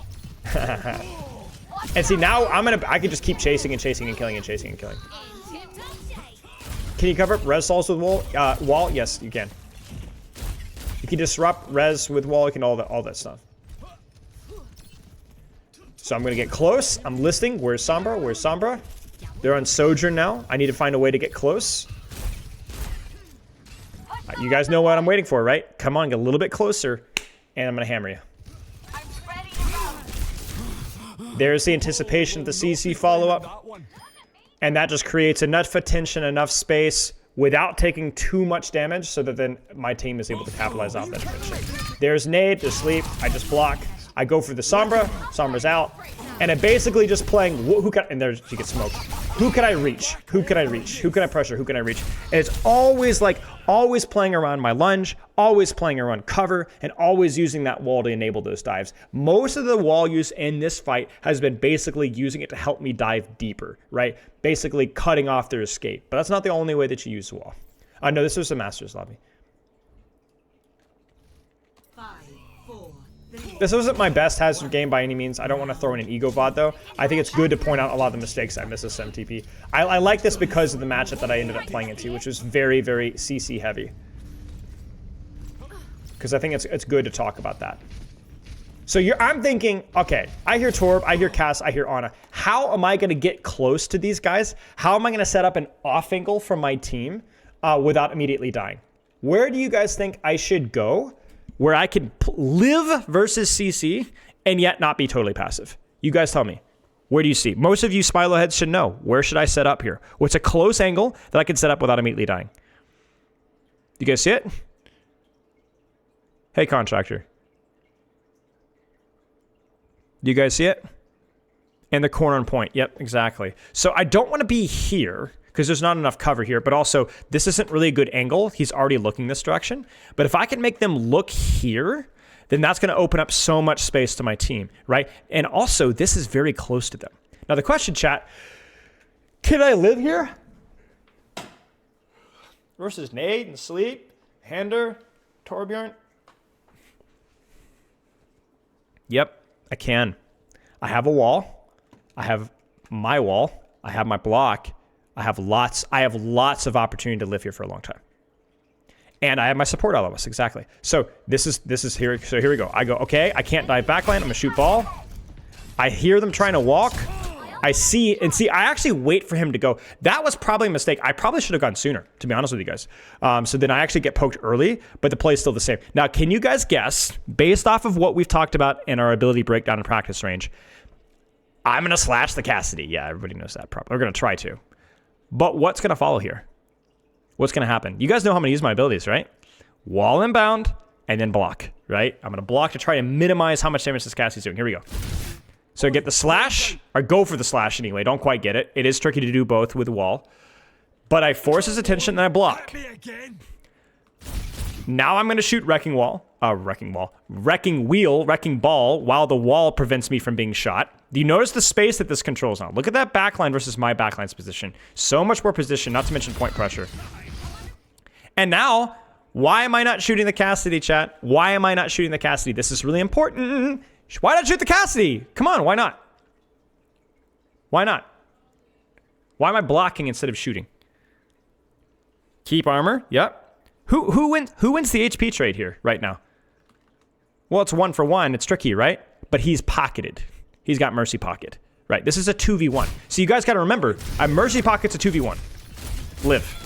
And see, now I can just keep chasing and chasing and killing and chasing and killing. Can you cover up res salts with wall? Yes, you can. You can disrupt res with wall. You can all that stuff. So I'm gonna get close. I'm listing. Where's Sombra? Where's Sombra? They're on Sojourn now. I need to find a way to get close. You guys know what I'm waiting for, right? Come on, get a little bit closer, and I'm gonna hammer you. There's the anticipation of the CC follow-up, and that just creates enough attention, enough space without taking too much damage so that then my team is able to capitalize off that attention. There's nade, there's sleep, I just block. I go for the Sombra, Sombra's out, and I'm basically just playing, and there she gets smoked. Who can I reach? Who can I reach? Who can I pressure? Who can I reach? And it's always like, always playing around my lunge, always playing around cover, and always using that wall to enable those dives. Most of the wall use in this fight has been basically using it to help me dive deeper, right? Basically cutting off their escape. But that's not the only way that you use the wall. No, this was the Master's Lobby. This wasn't my best Hazard game by any means. I don't want to throw in an ego VOD though. I think it's good to point out a lot of the mistakes I missed as MTP. I like this because of the matchup that I ended up playing into, which was very, very CC heavy. Because I think it's good to talk about that. So I'm thinking, okay, I hear Torb, I hear Cass, I hear Ana. How am I going to get close to these guys? How am I going to set up an off angle for my team without immediately dying? Where do you guys think I should go where I can live versus CC and yet not be totally passive? You guys tell me. Where do you see? Most of you Spilo heads should know. Where should I set up here? What's a close angle that I can set up without immediately dying? You guys see it? Hey, Contractor. Do you guys see it? In the corner and point. Yep, exactly. So I don't want to be here because there's not enough cover here, but also this isn't really a good angle. He's already looking this direction. But if I can make them look here, then that's going to open up so much space to my team, right? And also, this is very close to them. Now, the question, chat, can I live here? Versus Nade and Sleep, Hander, Torbjorn. Yep, I can. I have a wall. I have my wall. I have my block. I have lots of opportunity to live here for a long time. And I have my support LOS, exactly. So this is here. So here we go. I go, okay, I can't dive backline. I'm gonna shoot ball. I hear them trying to walk. I see, I actually wait for him to go. That was probably a mistake. I probably should have gone sooner, to be honest with you guys. So then I actually get poked early, but the play is still the same. Now, can you guys guess, based off of what we've talked about in our ability breakdown and practice range, I'm gonna slash the Cassidy. Yeah, everybody knows that. We're gonna try to. But what's gonna follow here? what's going to happen? You guys know how I'm going to use my abilities, right? Wall inbound, and then block, right? I'm going to block to try to minimize how much damage this Cassie's doing. Here we go. So get the slash, or go for the slash anyway. Don't quite get it. It is tricky to do both with wall. But I force his attention, then I block. Now I'm going to shoot Wrecking Wheel, Wrecking Ball, while the wall prevents me from being shot. Do you notice the space that this controls now? Look at that backline versus my backline's position. So much more position, not to mention point pressure. And now, why am I not shooting the Cassidy, chat? Why am I not shooting the Cassidy? This is really important. Why not shoot the Cassidy? Come on, why not? Why not? Why am I blocking instead of shooting? Keep armor, yep. Who wins the HP trade here right now? Well, it's 1 for 1. It's tricky, right? But he's pocketed. He's got Mercy Pocket. Right, this is a 2v1. So you guys got to remember, Mercy Pocket's a 2v1. Live.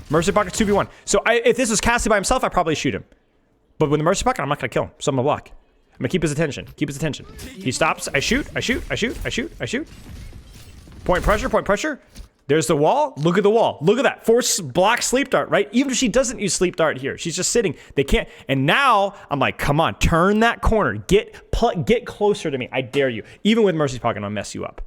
Mercy Pocket's 2v1. So if this was Cassie by himself, I'd probably shoot him. But with the Mercy Pocket, I'm not going to kill him. So I'm going to block. I'm going to keep his attention. Keep his attention. He stops. I shoot. I shoot. I shoot. I shoot. I shoot. Point pressure. Point pressure. There's the wall. Look at the wall. Look at that. Force block sleep dart, right? Even if she doesn't use sleep dart here, she's just sitting. They can't. And now I'm like, come on, turn that corner. Get closer to me. I dare you. Even with Mercy's Pocket, I'm gonna mess you up.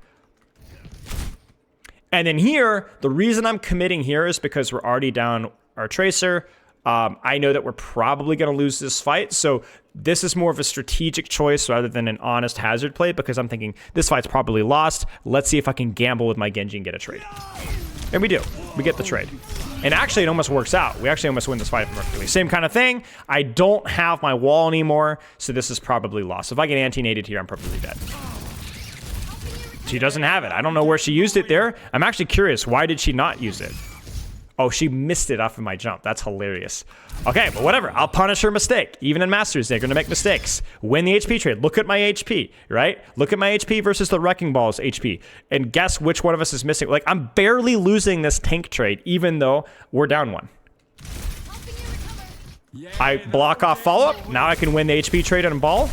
And then here, the reason I'm committing here is because we're already down our Tracer. I know that we're probably going to lose this fight, so this is more of a strategic choice rather than an honest hazard play, because I'm thinking this fight's probably lost. Let's see if I can gamble with my Genji and get a trade. And we do. We get the trade. And actually, it almost works out. We actually almost win this fight from Mercury. Same kind of thing. I don't have my wall anymore, so this is probably lost. If I get anti-nated here, I'm probably dead. She doesn't have it. I don't know where she used it there. I'm actually curious. Why did she not use it? Oh, she missed it off of my jump. That's hilarious. Okay, but whatever. I'll punish her mistake. Even in Masters, they're going to make mistakes. Win the HP trade. Look at my HP, right? Look at my HP versus the Wrecking Ball's HP. And guess which one of us is missing. Like, I'm barely losing this tank trade, even though we're down 1. I block off follow-up. Now I can win the HP trade on ball.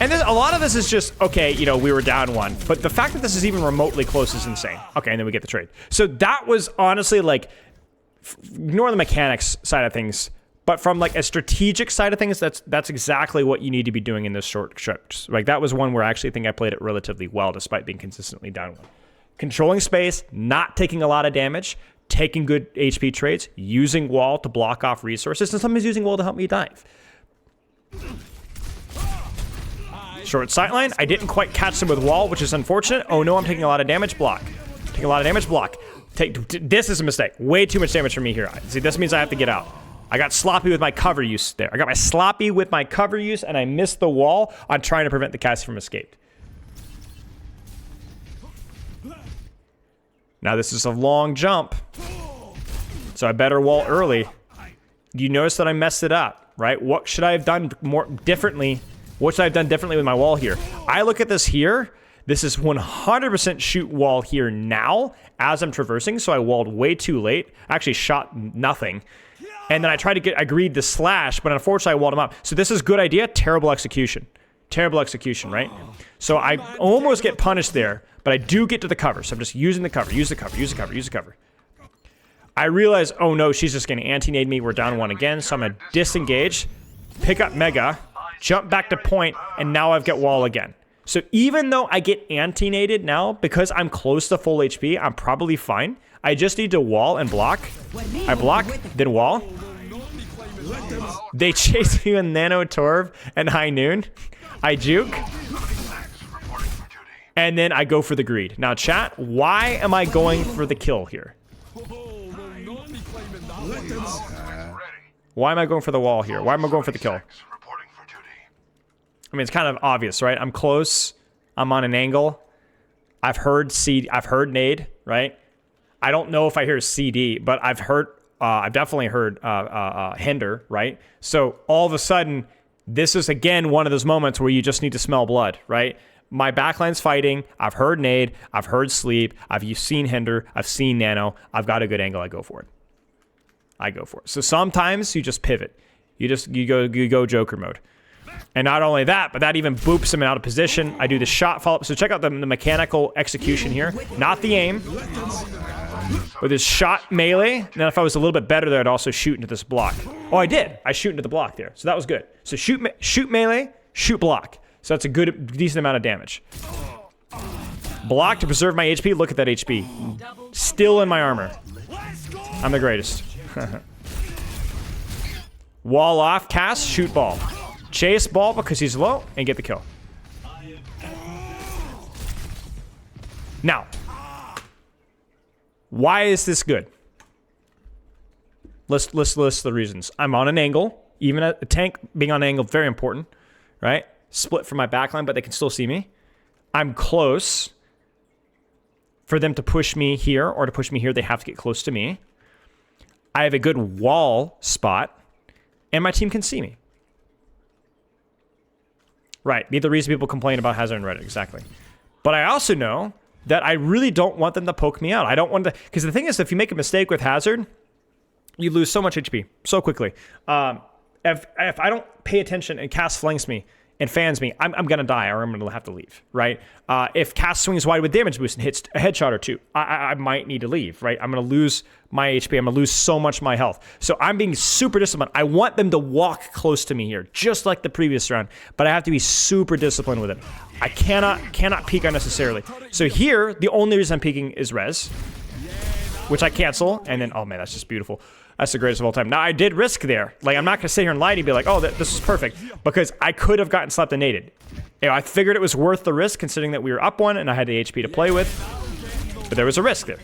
And then a lot of this is just, okay, you know, we were down 1. But the fact that this is even remotely close is insane. Okay, and then we get the trade. So that was honestly like, ignore the mechanics side of things. But from like a strategic side of things, that's exactly what you need to be doing in this short stretch. Like that was one where I actually think I played it relatively well despite being consistently down 1. Controlling space, not taking a lot of damage, taking good HP trades, using wall to block off resources, and sometimes using wall to help me dive. Short sightline. I didn't quite catch him with wall, which is unfortunate. Oh no, I'm taking a lot of damage. Block. Taking a lot of damage. Block. This is a mistake. Way too much damage for me here. See, this means I have to get out. I got sloppy with my cover use there. I got my sloppy with my cover use, and I missed the wall on trying to prevent the Cassie from escape. Now this is a long jump, so I better wall early. You notice that I messed it up, right? What should I have done more differently? What should I have done differently with my wall here? I look at this here. This is 100% shoot wall here now as I'm traversing. So I walled way too late. I actually shot nothing. And then I tried to get, I agreed to slash, but unfortunately I walled him up. So this is good idea, terrible execution. Terrible execution, right? So I almost get punished there, but I do get to the cover. So I'm just using the cover, use the cover, use the cover, use the cover. I realize, oh no, she's just gonna anti-nade me. We're down 1 again. So I'm gonna disengage, pick up Mega, jump back to point, and now I've got wall again. So even though I get anti-naded now, because I'm close to full HP, I'm probably fine. I just need to wall and block. I block, then wall. They chase me with Nano Torv and High Noon. I juke. And then I go for the greed. Now chat, why am I going for the kill here? Why am I going for the wall here? Why am I going for the kill? I mean, it's kind of obvious, right? I'm close. I'm on an angle. I've heard nade, right? I don't know if I hear CD, but I've definitely heard hinder, right? So all of a sudden, this is again one of those moments where you just need to smell blood, right? My backline's fighting. I've heard nade. I've heard sleep. I've seen hinder. I've seen nano. I've got a good angle. I go for it. I go for it. So sometimes you just pivot. You go Joker mode. And not only that, but that even boops him out of position. I do the shot follow-up. So check out the mechanical execution here. Not the aim. With his shot melee. And then if I was a little bit better there, I'd also shoot into this block. Oh, I did. I shoot into the block there. So that was good. So shoot melee, shoot block. So that's a good, decent amount of damage. Block to preserve my HP. Look at that HP. Still in my armor. I'm the greatest. Wall off, cast, shoot ball. Chase ball because he's low, and get the kill. Now, why is this good? Let's list the reasons. I'm on an angle. Even a tank being on an angle, very important, right? Split from my backline, but they can still see me. I'm close. For them to push me here or to push me here, they have to get close to me. I have a good wall spot, and my team can see me. Right, be the reason people complain about Hazard and Reddit, exactly. But I also know that I really don't want them to poke me out. I don't want to, because the thing is, if you make a mistake with Hazard, you lose so much HP so quickly. If I don't pay attention and Cass flanks me and fans me, I'm going to die or I'm going to have to leave, right? If Cass swings wide with damage boost and hits a headshot or two, I might need to leave, right? I'm going to lose my HP. I'm going to lose so much of my health. So I'm being super disciplined. I want them to walk close to me here, just like the previous round, but I have to be super disciplined with it. I cannot peek unnecessarily. So here, the only reason I'm peeking is res, which I cancel, and then, oh man, that's just beautiful. That's the greatest of all time. Now, I did risk there. Like, I'm not going to sit here and lie to you and be like, oh, this is perfect. Because I could have gotten slapped and naded. You know, I figured it was worth the risk, considering that we were up one and I had the HP to play with. But there was a risk there.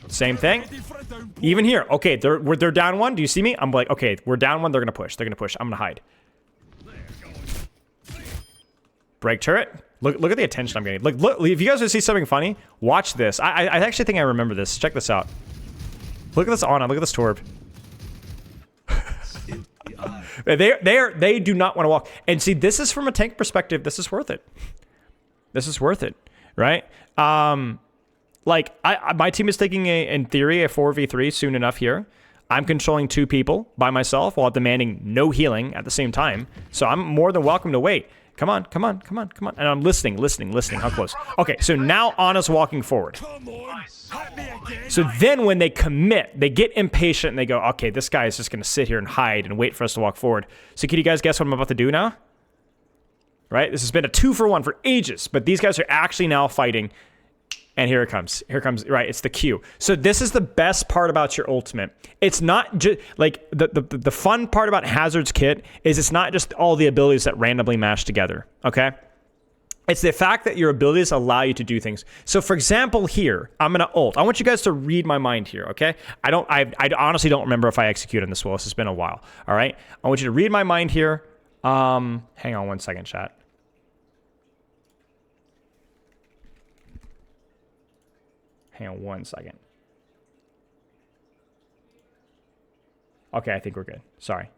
Same thing. Even here. Okay, they're down one. Do you see me? I'm like, okay, we're down one. They're going to push. They're going to push. I'm going to hide. Break turret. Look at the attention I'm getting. Look, if you guys want to see something funny, watch this. I actually think I remember this. Check this out. Look at this Ana. Look at this Torb. They do not want to walk. And see, this is from a tank perspective. This is worth it. This is worth it, right? Like, my team is taking, in theory, a 4v3 soon enough here. I'm controlling 2 people by myself while demanding no healing at the same time. So I'm more than welcome to wait. Come on. And I'm listening. How close? Okay, so now Ana's walking forward. So then when they commit, they get impatient and they go, okay, this guy is just going to sit here and hide and wait for us to walk forward. So can you guys guess what I'm about to do now? Right? This has been a 2-for-1 for ages, but these guys are actually now fighting. And here it comes. Right, it's the Q. So this is the best part about your ultimate. It's not just, like, the fun part about Hazard's kit is it's not just all the abilities that randomly mash together, okay? It's the fact that your abilities allow you to do things. So for example here, I'm gonna ult. I want you guys to read my mind here, okay? I honestly don't remember if I executed on this well. This has been a while, all right? I want you to read my mind here. Hang on one second, chat. Hang on one second. Okay, I think we're good. Sorry.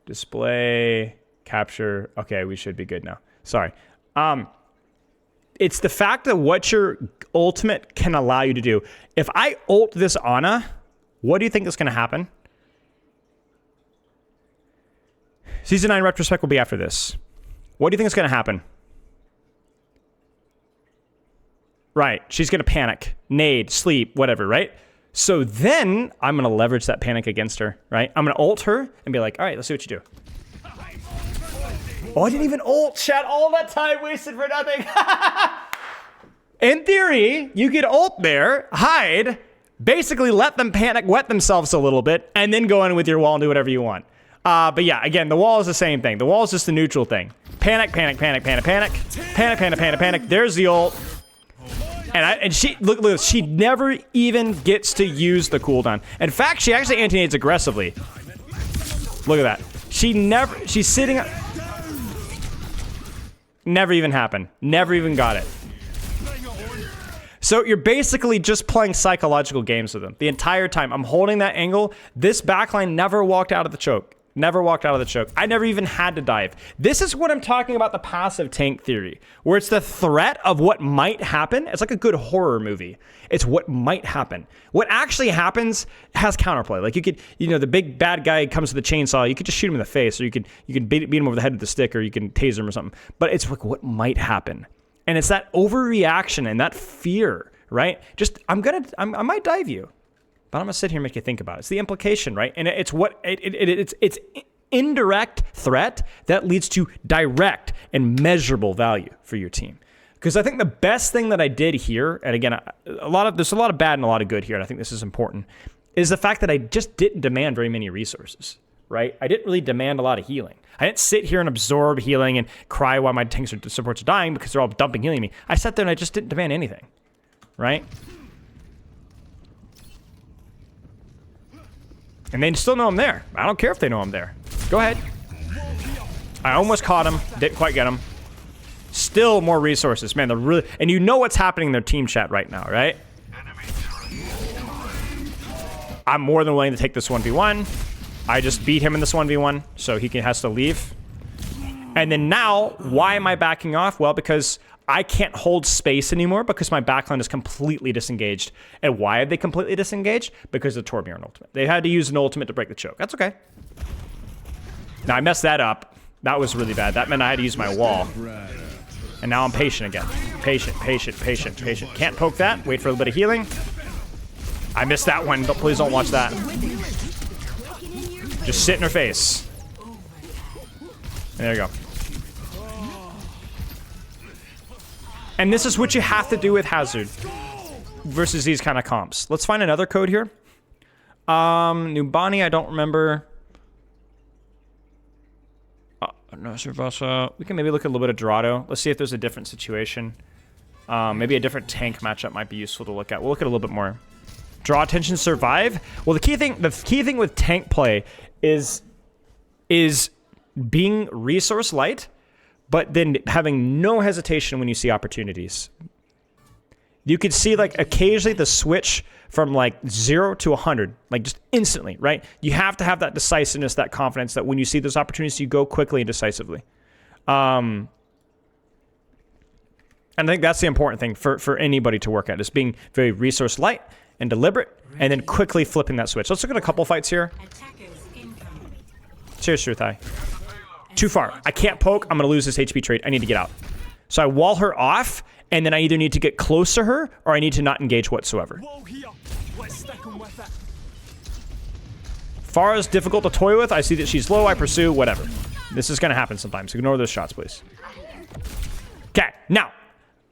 Display, capture. Okay, we should be good now. Sorry. It's the fact that what your ultimate can allow you to do. If I ult this Ana, what do you think is going to happen? Season 9 Retrospect will be after this. What do you think is going to happen? Right, she's going to panic, nade, sleep, whatever, right? So then I'm going to leverage that panic against her, right? I'm going to ult her and be like, all right, let's see what you do. Oh, I didn't even ult, chat. All that time wasted for nothing. In theory, you could ult there, hide, basically let them panic, wet themselves a little bit, and then go in with your wall and do whatever you want. But yeah, again, the wall is the same thing. The wall is just the neutral thing. Panic. There's the ult. And she look, she never even gets to use the cooldown. In fact, she actually anti-nades aggressively. Look at that. She's sitting. Never even happened. Never even got it. So you're basically just playing psychological games with them the entire time. I'm holding that angle. This backline never walked out of the choke. Never walked out of the choke. I never even had to dive. This is what I'm talking about, the passive tank theory, where it's the threat of what might happen. It's like a good horror movie. It's what might happen. What actually happens has counterplay. Like you could, the big bad guy comes with a chainsaw. You could just shoot him in the face, or you could beat him over the head with the stick, or you can taser him or something. But it's like what might happen. And it's that overreaction and that fear, right? Just, I might dive you. But I'm gonna sit here and make you think about it. It's the implication, right? And it's indirect threat that leads to direct and measurable value for your team. Because I think the best thing that I did here, and again, there's a lot of bad and a lot of good here, and I think this is important, is the fact that I just didn't demand very many resources, right? I didn't really demand a lot of healing. I didn't sit here and absorb healing and cry while my tanks or supports are dying because they're all dumping healing me. I sat there and I just didn't demand anything, right? And they still know I'm there. I don't care if they know I'm there. Go ahead. I almost caught him. Didn't quite get him. Still more resources. Man, they're really... And you know what's happening in their team chat right now, right? I'm more than willing to take this 1v1. I just beat him in this 1v1, so he has to leave. And then now, why am I backing off? Well, because I can't hold space anymore because my backline is completely disengaged. And why are they completely disengaged? Because of the Torbjorn ultimate. They had to use an ultimate to break the choke. That's okay. Now, I messed that up. That was really bad. That meant I had to use my wall. And now I'm patient again. Patient. Can't poke that. Wait for a little bit of healing. I missed that one. Please don't watch that. Just sit in her face. And there you go. And this is what you have to do with Hazard versus these kind of comps. Let's find another code here. Nubani, I don't remember. No, Servasa. We can maybe look at a little bit of Dorado. Let's see if there's a different situation. Maybe a different tank matchup might be useful to look at. We'll look at a little bit more. Draw attention, survive. Well, the key thing with tank play is being resource light, but then having no hesitation when you see opportunities. You could see like occasionally the switch from like 0 to 100, like just instantly, right? You have to have that decisiveness, that confidence that when you see those opportunities, you go quickly and decisively. And I think that's the important thing for anybody to work at, is being very resource light and deliberate, and then quickly flipping that switch. Let's look at a couple fights here. Cheers, Shruthai. Too far. I can't poke. I'm going to lose this HP trade. I need to get out. So I wall her off, and then I either need to get close to her, or I need to not engage whatsoever. Far as difficult to toy with, I see that she's low, I pursue, whatever. This is going to happen sometimes. Ignore those shots, please. Okay, now,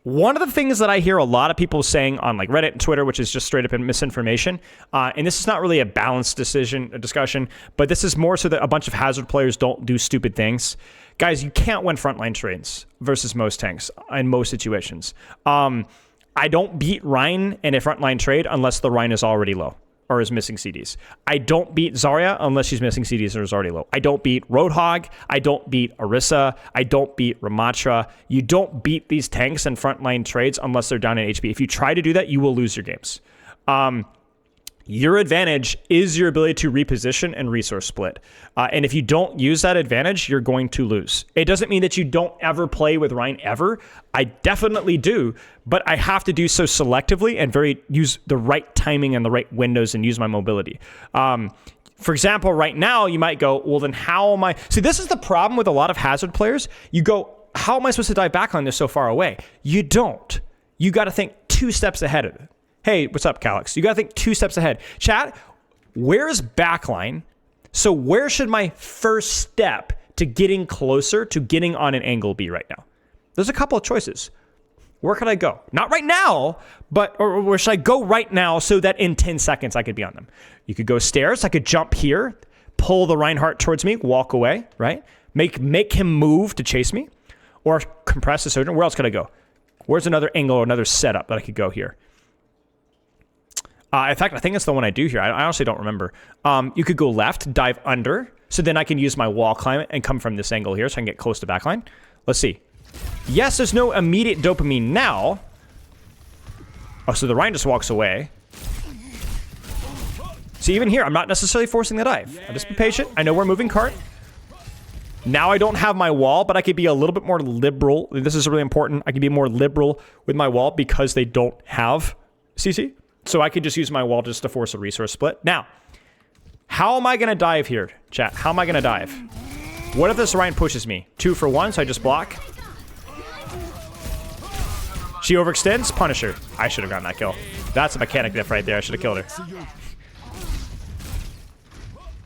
one of the things that I hear a lot of people saying on like Reddit and Twitter, which is just straight up misinformation, and this is not really a balanced discussion, but this is more so that a bunch of Hazard players don't do stupid things. Guys, you can't win frontline trades versus most tanks in most situations. I don't beat Rhine in a frontline trade unless the Rhine is already low or is missing CDs. I don't beat Zarya unless she's missing CDs or is already low. I don't beat Roadhog. I don't beat Orisa. I don't beat Ramatra. You don't beat these tanks in frontline trades unless they're down in HP. If you try to do that, you will lose your games. Your advantage is your ability to reposition and resource split. And if you don't use that advantage, you're going to lose. It doesn't mean that you don't ever play with Rhine ever. I definitely do, but I have to do so selectively and use the right timing and the right windows and use my mobility. For example, right now, you might go, well, then how am I... See, this is the problem with a lot of Hazard players. You go, how am I supposed to dive back on this so far away? You don't. You got to think 2 steps ahead of it. Hey, what's up, Calix? You got to think 2 steps ahead. Chat, where's backline? So where should my first step to getting closer to getting on an angle be right now? There's a couple of choices. Where could I go? Not right now, or where should I go right now so that in 10 seconds I could be on them? You could go stairs. I could jump here, pull the Reinhardt towards me, walk away, right? Make him move to chase me, or compress the Sojourner. Where else could I go? Where's another angle or another setup that I could go here? In fact, I think it's the one I do here. I honestly don't remember. You could go left, dive under, so then I can use my wall climb and come from this angle here so I can get close to backline. Let's see. Yes, there's no immediate dopamine now. Oh, so the Rhine just walks away. See, See, even here, I'm not necessarily forcing the dive. I'll just be patient. I know we're moving cart. Now I don't have my wall, but I could be a little bit more liberal. This is really important. I can be more liberal with my wall because they don't have CC. So I could just use my wall just to force a resource split. Now, how am I going to dive here, chat? How am I going to dive? What if this Ryan pushes me? 2 for 1, so I just block. She overextends. Punish her. I should have gotten that kill. That's a mechanic diff right there. I should have killed her.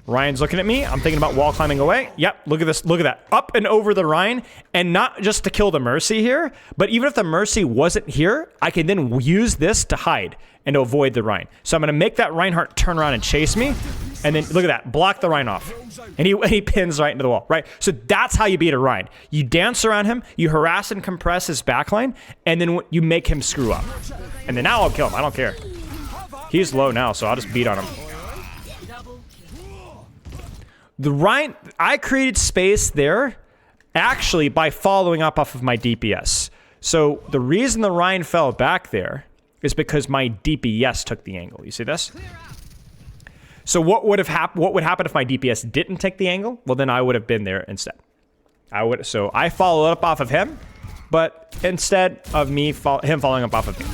Ryan's looking at me. I'm thinking about wall climbing away. Yep, look at this. Look at that. Up and over the Ryan. And not just to kill the Mercy here, but even if the Mercy wasn't here, I can then use this to hide and to avoid the Ryan. So I'm going to make that Reinhardt turn around and chase me. And then, look at that. Block the Ryan off. And he pins right into the wall, right? So that's how you beat a Ryan. You dance around him, you harass and compress his backline, and then you make him screw up. And then now I'll kill him. I don't care. He's low now, so I'll just beat on him. The Ryan, I created space there actually by following up off of my DPS. So the reason the Ryan fell back there is because my DPS took the angle. You see this? So what would happen if my DPS didn't take the angle? Well, then I would have been there instead. So I followed up off of him, but instead of him following up off of me.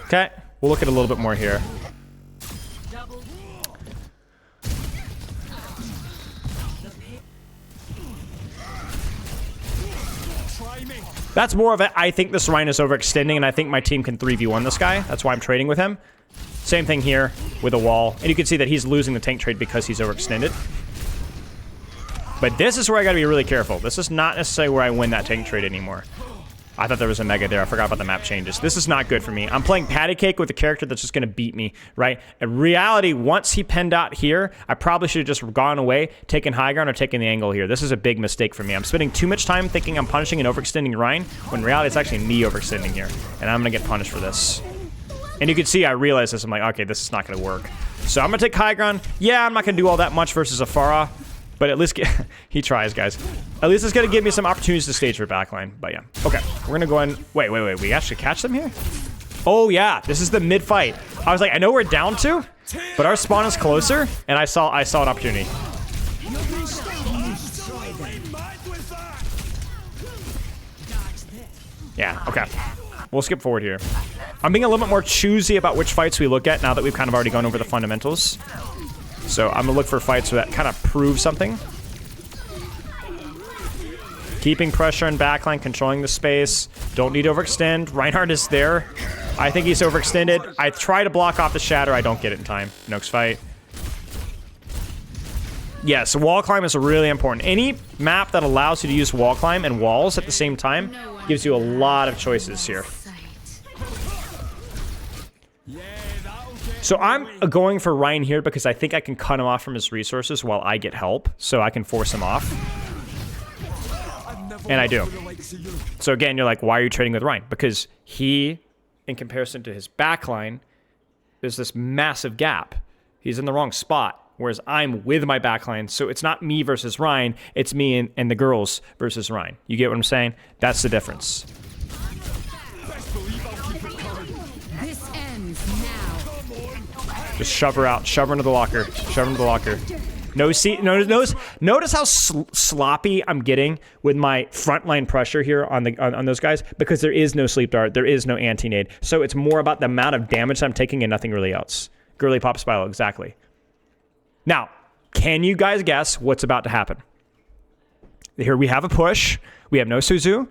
Okay, we'll look at a little bit more here. That's more of it. I think this Ryan is overextending, and I think my team can 3v1 this guy. That's why I'm trading with him. Same thing here with a wall. And you can see that he's losing the tank trade because he's overextended. But this is where I gotta be really careful. This is not necessarily where I win that tank trade anymore. I thought there was a mega there. I forgot about the map changes. This is not good for me. I'm playing patty cake with a character that's just going to beat me, right? In reality, once he pinned out here, I probably should have just gone away, taken high ground, or taken the angle here. This is a big mistake for me. I'm spending too much time thinking I'm punishing and overextending Ryan, when in reality, it's actually me overextending here. And I'm going to get punished for this. And you can see I realize this. I'm like, okay, this is not going to work. So I'm going to take high ground. Yeah, I'm not going to do all that much versus a Farah. But at least he tries, guys. At least it's going to give me some opportunities to stage for backline. But yeah. Okay. We're going to go in. Wait. We actually catch them here? Oh, yeah. This is the mid-fight. I was like, I know we're down to, but our spawn is closer. And I saw an opportunity. Yeah. Okay. We'll skip forward here. I'm being a little bit more choosy about which fights we look at now that we've kind of already gone over the fundamentals. So I'm going to look for fights that kind of prove something. Keeping pressure in backline, controlling the space. Don't need to overextend. Reinhardt is there. I think he's overextended. I try to block off the shatter. I don't get it in time. Nox fight. Yes, wall climb is really important. Any map that allows you to use wall climb and walls at the same time gives you a lot of choices here. So I'm going for Ryan here because I think I can cut him off from his resources while I get help, so I can force him off. And I do. So again, you're like, why are you trading with Ryan? Because he, in comparison to his backline, there's this massive gap. He's in the wrong spot, whereas I'm with my backline. So it's not me versus Ryan, it's me and the girls versus Ryan. You get what I'm saying? That's the difference. Just shove her out. Shove her into the locker. Shove her into the locker. No, see, notice how sloppy I'm getting with my frontline pressure here on those guys, because there is no sleep dart, there is no anti-nade. So it's more about the amount of damage I'm taking and nothing really else. Girly pop spiral, exactly. Now, can you guys guess what's about to happen? Here we have a push. We have no Suzu.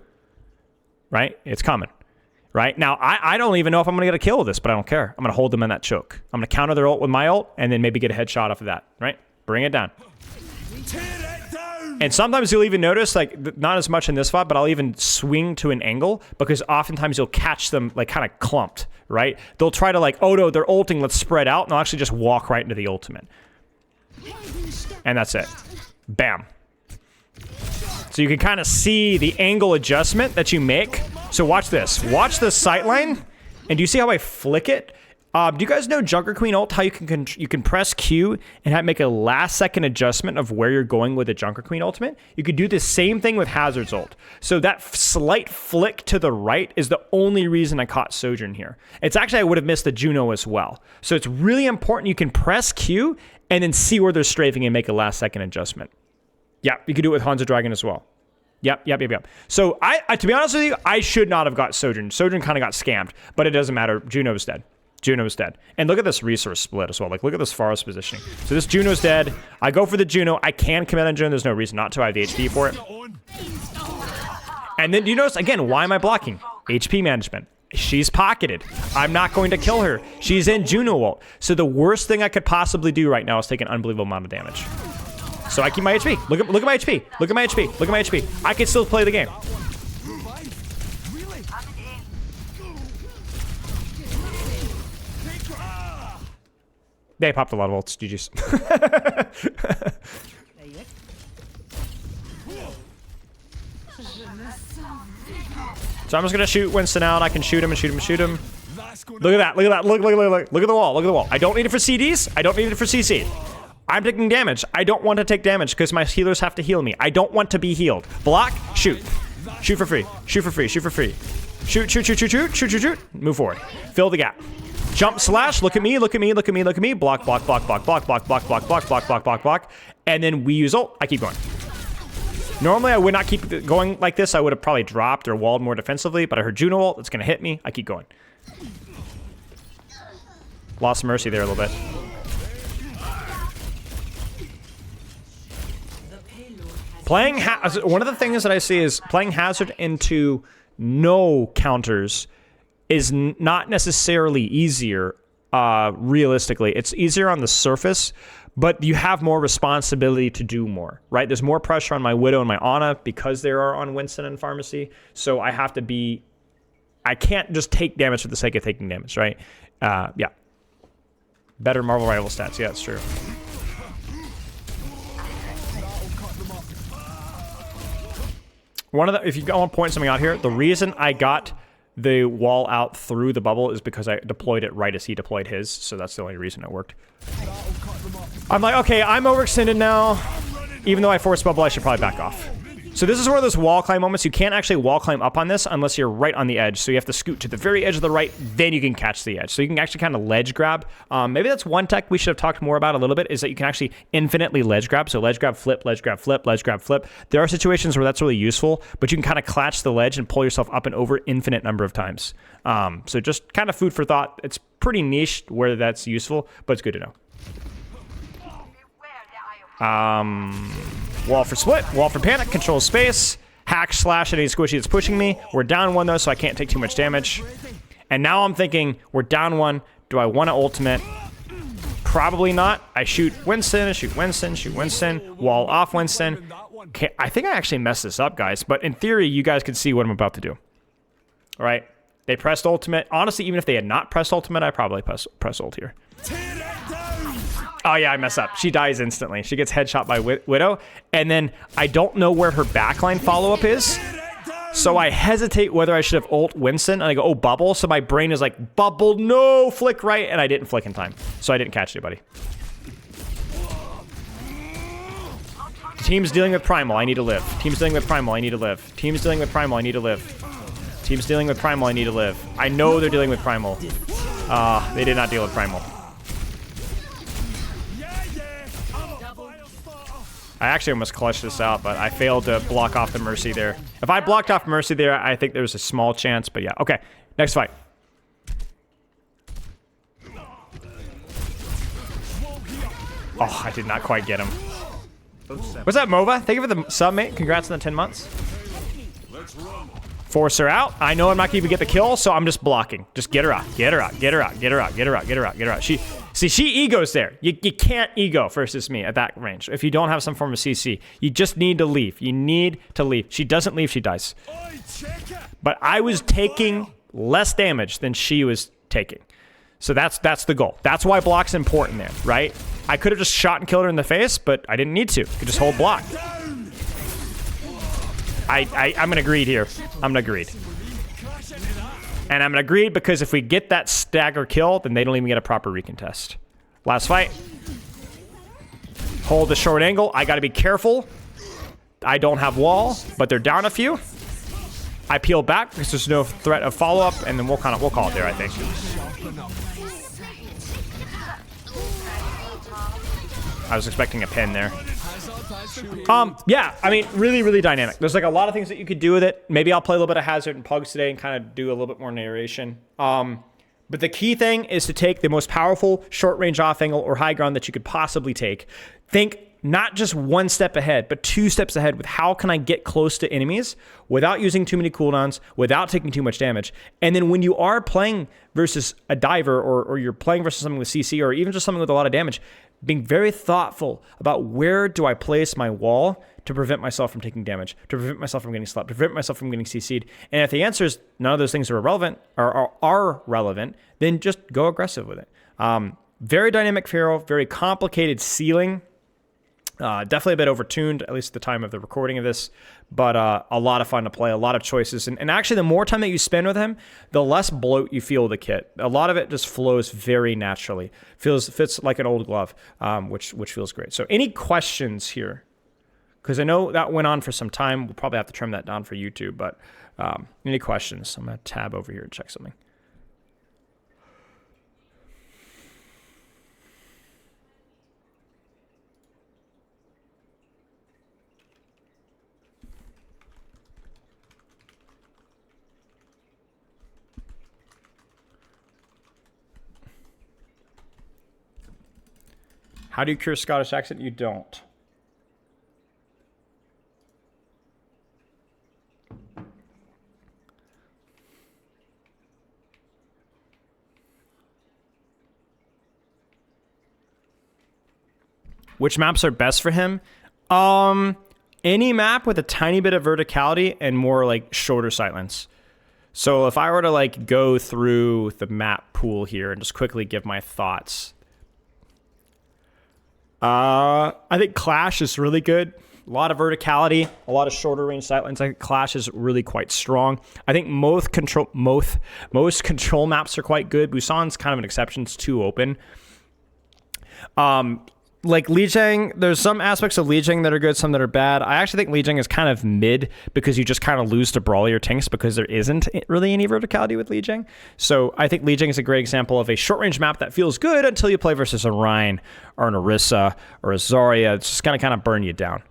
Right? It's coming. Right? Now, I don't even know if I'm going to get a kill with this, but I don't care. I'm going to hold them in that choke. I'm going to counter their ult with my ult, and then maybe get a headshot off of that. Right? Bring it down. And sometimes you'll even notice, like, not as much in this fight, but I'll even swing to an angle, because oftentimes you'll catch them, like, kind of clumped. Right? They'll try to, like, oh no, they're ulting, let's spread out, and they'll actually just walk right into the ultimate. And that's it. Bam. So you can kind of see the angle adjustment that you make. So watch this. Watch the sightline. And do you see how I flick it? Do you guys know Junker Queen ult? How you can press Q and make a last second adjustment of where you're going with the Junker Queen ultimate? You could do the same thing with Hazard's ult. So that slight flick to the right is the only reason I caught Sojourn here. It's actually I would have missed the Juno as well. So it's really important you can press Q and then see where they're strafing and make a last second adjustment. Yeah, you could do it with Hanzo Dragon as well. Yep. So I to be honest with you, I should not have got Sojourn. Sojourn kind of got scammed, but it doesn't matter. Juno's dead. Juno's dead. And look at this resource split as well. Like, look at this forest positioning. So this Juno's dead. I go for the Juno. I can commit on Juno. There's no reason not to. I have the HP for it. And then you notice, again, why am I blocking? HP management. She's pocketed. I'm not going to kill her. She's in Juno ult. So the worst thing I could possibly do right now is take an unbelievable amount of damage. So I keep my HP. Look at my HP. Look at my HP. Look at my HP. I can still play the game. They popped a lot of ults. GG's. So I'm just gonna shoot Winston out. I can shoot him and shoot him and shoot him. Look at that. Look at that. Look at the wall. Look at the wall. I don't need it for CDs. I don't need it for CC. I'm taking damage. I don't want to take damage because my healers have to heal me. I don't want to be healed. Block. Shoot. Shoot for free. Shoot for free. Shoot for free. Shoot, shoot, shoot, shoot, shoot, shoot, shoot, shoot. Move forward. Fill the gap. Jump slash. Look at me. Look at me. Look at me. Look at me. Block, block, block, block, block, block, block, block, block, block, block, block, block. And then we use ult. I keep going. Normally, I would not keep going like this. I would have probably dropped or walled more defensively, but I heard Juno ult. It's going to hit me. I keep going. Lost Mercy there a little bit. Playing one of the things that I see is playing Hazard into no counters is not necessarily easier. Realistically, it's easier on the surface, but you have more responsibility to do more, right? There's more pressure on my Widow and my Ana because they are on Winston and Pharmacy. So I have to be, I can't just take damage for the sake of taking damage, right? Yeah. Better Marvel Rival stats. Yeah, that's true. One of the, if you want to point something out here, the reason I got the wall out through the bubble is because I deployed it right as he deployed his, so that's the only reason it worked. I'm like, okay, I'm overextended now. Even though I forced bubble, I should probably back off. So this is where those wall climb moments, you can't actually wall climb up on this unless you're right on the edge. So you have to scoot to the very edge of the right, then you can catch the edge. So you can actually kind of ledge grab. Maybe that's one tech we should have talked more about a little bit, is that you can actually infinitely ledge grab. So ledge grab, flip, ledge grab, flip, ledge grab, flip. There are situations where that's really useful, but you can kind of clutch the ledge and pull yourself up and over infinite number of times. So just kind of food for thought. It's pretty niche where that's useful, but it's good to know. Wall for split, wall for panic, control space. Hack slash any squishy that's pushing me. We're down one though, so I can't take too much damage. And now I'm thinking, we're down one. Do I want to ultimate? Probably not. I shoot Winston, shoot Winston, shoot Winston. Wall off Winston. Okay, I think I actually messed this up, guys. But in theory, you guys can see what I'm about to do. All right. They pressed ultimate. Honestly, even if they had not pressed ultimate, I probably press ult here. Oh yeah, I mess up. She dies instantly. She gets headshot by Widow. And then I don't know where her backline follow-up is. So I hesitate whether I should have ult Winston. And I go, oh, bubble. So my brain is like, bubble, no, flick right. And I didn't flick in time. So I didn't catch anybody. The team's dealing with Primal. I need to live. Team's dealing with Primal. I need to live. Team's dealing with Primal. I need to live. Team's dealing with Primal. I need to live. I know they're dealing with Primal. They did not deal with Primal. I actually almost clutched this out, but I failed to block off the Mercy there. If I blocked off Mercy there, I think there was a small chance, but yeah. Okay, next fight. Oh, I did not quite get him. What's up, Mova? Thank you for the sub, mate. Congrats on the 10 months. Force her out. I know I'm not going to even get the kill, so I'm just blocking. Just get her out. Get her out. Get her out. Get her out. Get her out. Get her out. Get her out. She egos there. You can't ego versus me at that range. If you don't have some form of CC, you just need to leave. You need to leave. She doesn't leave, she dies. But I was taking less damage than she was taking. So that's the goal. That's why block's important there, right? I could have just shot and killed her in the face, but I didn't need to. I could just hold block. I'm gonna greed here. I'm gonna greed. And I'm going to agree because if we get that stagger kill, then they don't even get a proper recontest. Last fight. Hold the short angle. I got to be careful. I don't have wall, but they're down a few. I peel back because there's no threat of follow-up, and then we'll call it there, I think. I was expecting a pin there. Yeah, I mean, really, really dynamic. There's like a lot of things that you could do with it. Maybe I'll play a little bit of Hazard and Pugs today and kind of do a little bit more narration. But the key thing is to take the most powerful short-range off angle or high ground that you could possibly take. Think not just one step ahead, but 2 steps ahead with how can I get close to enemies without using too many cooldowns, without taking too much damage. And then when you are playing versus a diver or you're playing versus something with CC or even just something with a lot of damage, being very thoughtful about where do I place my wall to prevent myself from taking damage, to prevent myself from getting slapped, to prevent myself from getting CC'd. And if the answer is none of those things are irrelevant or are relevant, then just go aggressive with it. Very dynamic Pharaoh, very complicated ceiling. Definitely a bit overtuned, at least at the time of the recording of this, but a lot of fun to play, a lot of choices. And actually, the more time that you spend with him, the less bloat you feel with the kit. A lot of it just flows very naturally. Fits like an old glove, which feels great. So any questions here? Because I know that went on for some time. We'll probably have to trim that down for YouTube, but any questions? I'm going to tab over here and check something. How do you cure Scottish accent? You don't. Which maps are best for him? Any map with a tiny bit of verticality and more like shorter sightlines. So if I were to like go through the map pool here and just quickly give my thoughts. I think Clash is really good. A lot of verticality, a lot of shorter range sightlines. I think Clash is really quite strong. I think most control maps are quite good. Busan's kind of an exception. It's too open. Like Lijiang, there's some aspects of Lijiang that are good, some that are bad. I actually think Lijiang is kind of mid because you just kind of lose to brawlier tanks because there isn't really any verticality with Lijiang. So I think Lijiang is a great example of a short-range map that feels good until you play versus a Rein or an Orisa or a Zarya. It's just going to kind of burn you down.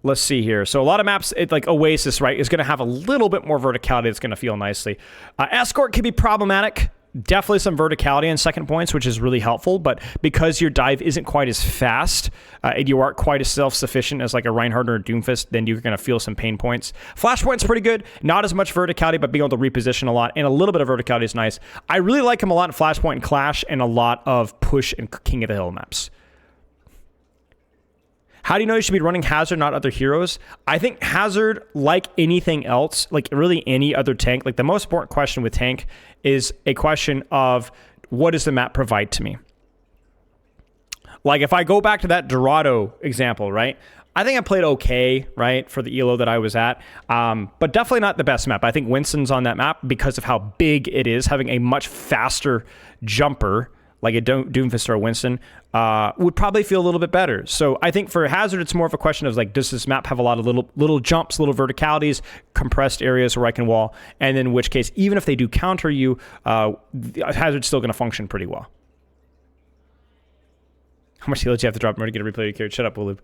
Let's see here. So a lot of maps, like Oasis, right, is going to have a little bit more verticality that's going to feel nicely. Escort can be problematic. Definitely some verticality in second points, which is really helpful, but because your dive isn't quite as fast and you aren't quite as self-sufficient as like a Reinhardt or a Doomfist, then you're going to feel some pain points. Flashpoint's pretty good. Not as much verticality, but being able to reposition a lot, and a little bit of verticality is nice. I really like him a lot in Flashpoint and Clash, and a lot of Push and King of the Hill maps. How do you know you should be running Hazard, not other heroes? I think Hazard, like anything else, like really any other tank, like the most important question with tank is a question of what does the map provide to me? Like if I go back to that Dorado example, right? I think I played okay, right, for the ELO that I was at, but definitely not the best map. I think Winston's on that map because of how big it is, having a much faster jumper like a Doomfist or a Winston, would probably feel a little bit better. So I think for Hazard, it's more of a question of like, does this map have a lot of little jumps, little verticalities, compressed areas where I can wall, and in which case, even if they do counter you, Hazard's still going to function pretty well. How much heal did you have to drop in order to get a replay of your character? Shut up, Willoob.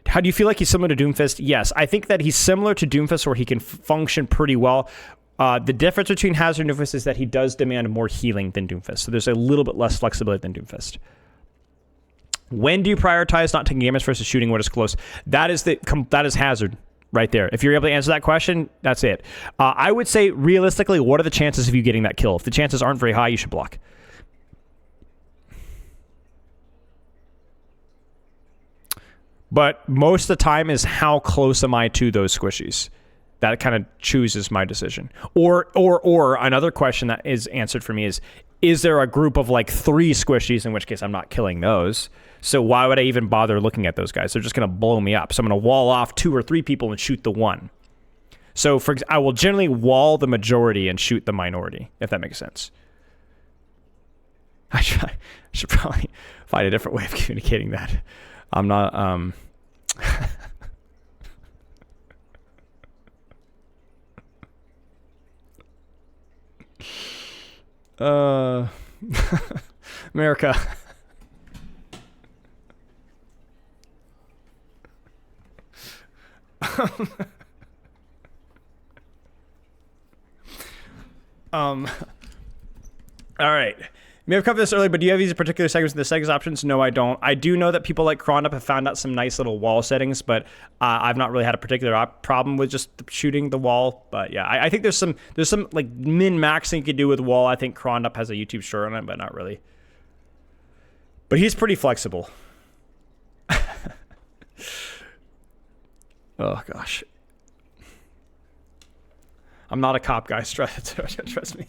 How do you feel like he's similar to Doomfist? Yes, I think that he's similar to Doomfist where he can function pretty well. The difference between Hazard and Doomfist is that he does demand more healing than Doomfist. So there's a little bit less flexibility than Doomfist. When do you prioritize not taking damage versus shooting what is close? That is Hazard right there. If you're able to answer that question, that's it. I would say realistically, what are the chances of you getting that kill? If the chances aren't very high, you should block. But most of the time is how close am I to those squishies? That kind of chooses my decision. Or another question that is answered for me is there a group of like 3 squishies, in which case I'm not killing those. So why would I even bother looking at those guys? They're just going to blow me up. So I'm going to wall off 2 or 3 people and shoot the one. So I will generally wall the majority and shoot the minority, if that makes sense. I should probably find a different way of communicating that. I'm not America. All right. We may have covered this earlier, but do you have these particular segments in the settings options? No, I don't. I do know that people like crawling up have found out some nice little wall settings, but I've not really had a particular problem with just shooting the wall. But yeah, I think there's some like min-maxing you could do with wall. I think crawling up has a YouTube short on it, but not really. But he's pretty flexible. Oh gosh. I'm not a cop, guys. Trust me.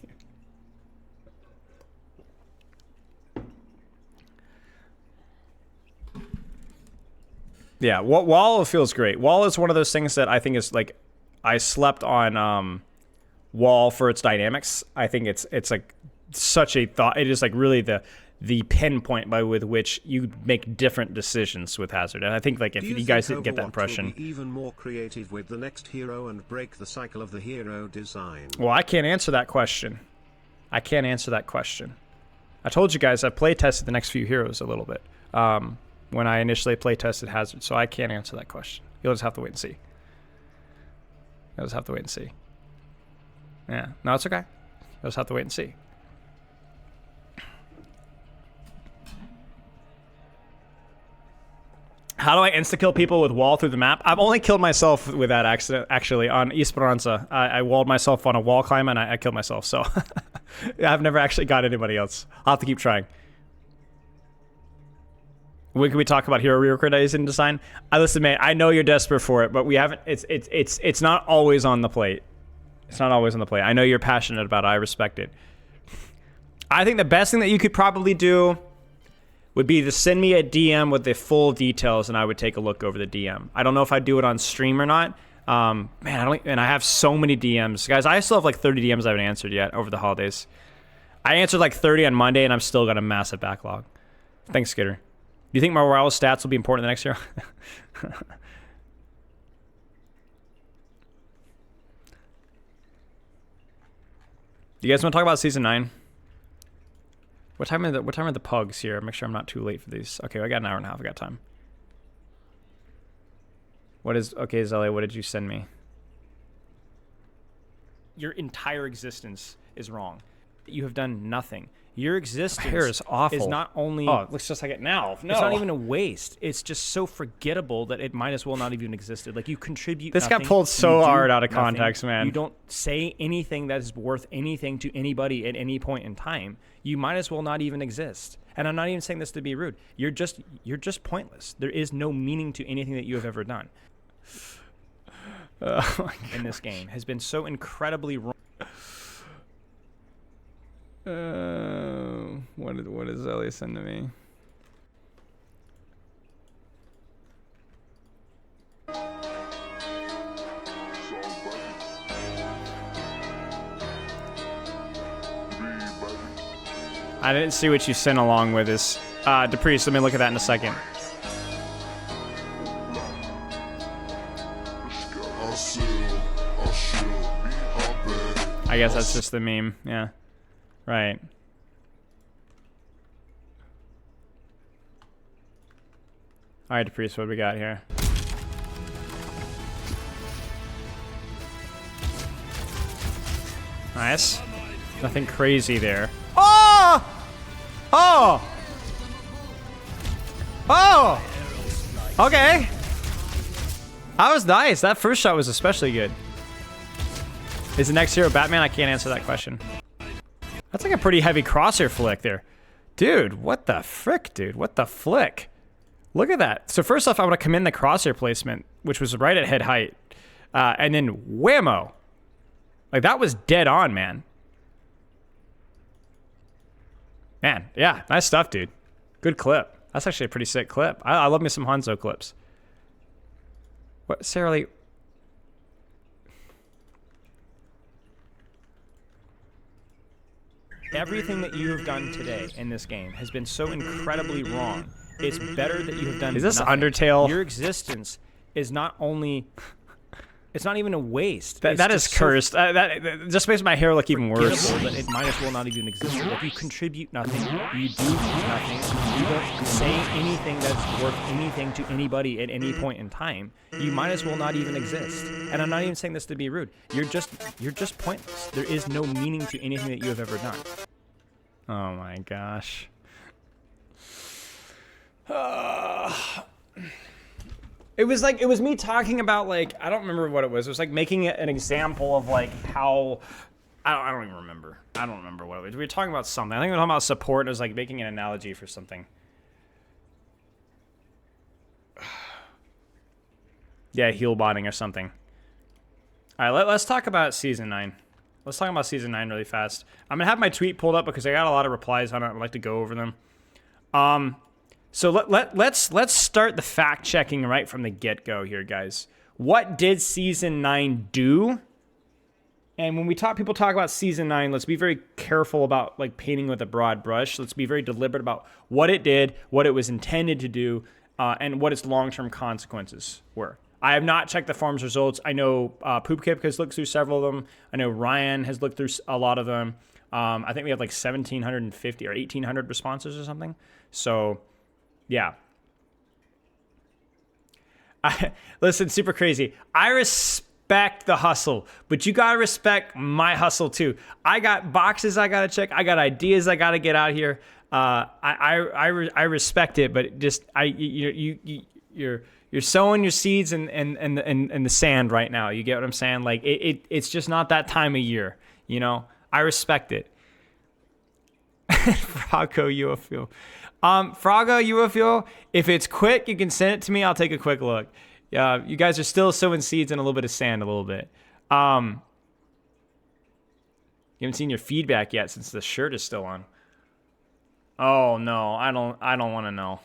Yeah, Wall feels great. Wall is one of those things that I think is like, I slept on Wall for its dynamics. I think it's like such a thought. It is like really the pinpoint with which you make different decisions with Hazard. And I think like if you guys didn't get that impression, will be even more creative with the next hero and break the cycle of the hero design. Well, I can't answer that question. I told you guys I've play tested the next few heroes a little bit. When I initially play tested Hazard, so I can't answer that question. You'll just have to wait and see. Yeah, no, it's okay. You'll just have to wait and see. How do I insta-kill people with wall through the map? I've only killed myself with that accident, actually, on Esperanza. I walled myself on a wall climb, and I killed myself, so... I've never actually got anybody else. I'll have to keep trying. When can we talk about hero reorganizing design? Listen, man, I know you're desperate for it, but we haven't... It's not always on the plate. I know you're passionate about it. I respect it. I think the best thing that you could probably do would be to send me a DM with the full details, and I would take a look over the DM. I don't know if I'd do it on stream or not. Man, I have so many DMs. Guys, I still have like 30 DMs I haven't answered yet over the holidays. I answered like 30 on Monday, and I've still got a massive backlog. Thanks, Skitter. Do you think Morale's stats will be important the next year? Do you guys want to talk about Season 9? What time are the PUGs here? Make sure I'm not too late for these. Okay, I got an hour and a half. I got time. Okay, Zelly, what did you send me? Your entire existence is wrong. You have done nothing. Your existence hair is awful. Is not only... Oh, it looks just like it now. No. It's not even a waste. It's just so forgettable that it might as well not even existed. Like, you contribute This nothing. got pulled so hard out of nothing. context, man. You don't say anything that is worth anything to anybody at any point in time. You might as well not even exist. And I'm not even saying this to be rude. You're just pointless. There is no meaning to anything that you have ever done. In this game has been so incredibly wrong. What did Ellie send to me? I didn't see what you sent along with this. Depriest, let me look at that in a second. I guess that's just the meme. Yeah. Right. All right, Depriest, what do we got here? Nice. Nothing crazy there. Oh! Oh! Oh! Okay. That was nice. That first shot was especially good. Is the next hero Batman? I can't answer that question. That's like a pretty heavy crosshair flick there. Dude, what the frick, dude? What the flick? Look at that. So first off, I want to commend the crosshair placement, which was right at head height. And then whammo. Like, that was dead on, man. Man, yeah, nice stuff, dude. Good clip. That's actually a pretty sick clip. I love me some Hanzo clips. What, Sarah Lee? everything that you have done today in this game has been so incredibly wrong. It's better that you have done. Is this nothing. Undertale? Your existence is not only. It's not even a waste. That is cursed. That just makes my hair look even worse. That it might as well not even exist. Like, you contribute nothing. You do nothing. You don't say anything that's worth anything to anybody at any point in time. You might as well not even exist. And I'm not even saying this to be rude. You're just pointless. There is no meaning to anything that you have ever done. Oh my gosh. It was me talking about, like, I don't remember what it was. It was like making an example of, like, how I don't even remember. I don't remember what it was. We were talking about something. I think we were talking about support, and it was like making an analogy for something. Yeah, heal botting or something. All right, let's talk about Season 9. Let's talk about Season 9 really fast. I'm going to have my tweet pulled up because I got a lot of replies on it. I'd like to go over them. So let's start the fact checking right from the get-go here, guys. What did Season 9 do? And when people talk about Season 9, let's be very careful about, like, painting with a broad brush. Let's be very deliberate about what it did, what it was intended to do, and what its long-term consequences were. I have not checked the forum's results. I know Poopkip has looked through several of them. I know Ryan has looked through a lot of them. I think we have like 1,750 or 1,800 responses or something. So, yeah. Listen, super crazy. I respect the hustle, but you gotta respect my hustle too. I got boxes I gotta check. I got ideas I gotta get out here. I respect it, but just you're sowing your seeds in the sand right now. You get what I'm saying? Like it's just not that time of year. You know, I respect it. Froggo UFO. Froggo UFO, if it's quick, you can send it to me. I'll take a quick look. You guys are still sowing seeds in a little bit of sand a little bit. You haven't seen your feedback yet since the shirt is still on. Oh no, I don't want to know.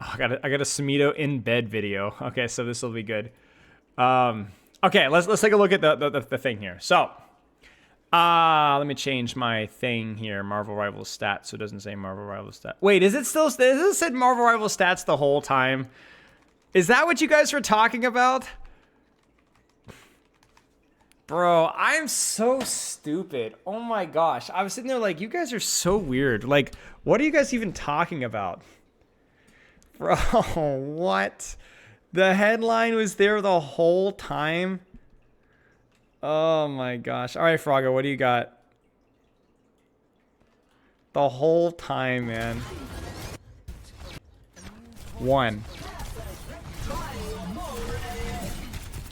Oh, I got a Smito in bed video. Okay, so this will be good. Okay, let's take a look at the thing here. So, let me change my thing here. Marvel Rivals stats, so it doesn't say Marvel Rivals stats. Wait, is it said Marvel Rivals stats the whole time? Is that what you guys were talking about? Bro, I'm so stupid. Oh my gosh. I was sitting there like, you guys are so weird. Like, what are you guys even talking about? Bro, what? The headline was there the whole time? Oh my gosh. All right, Froggo, what do you got? The whole time, man. 1.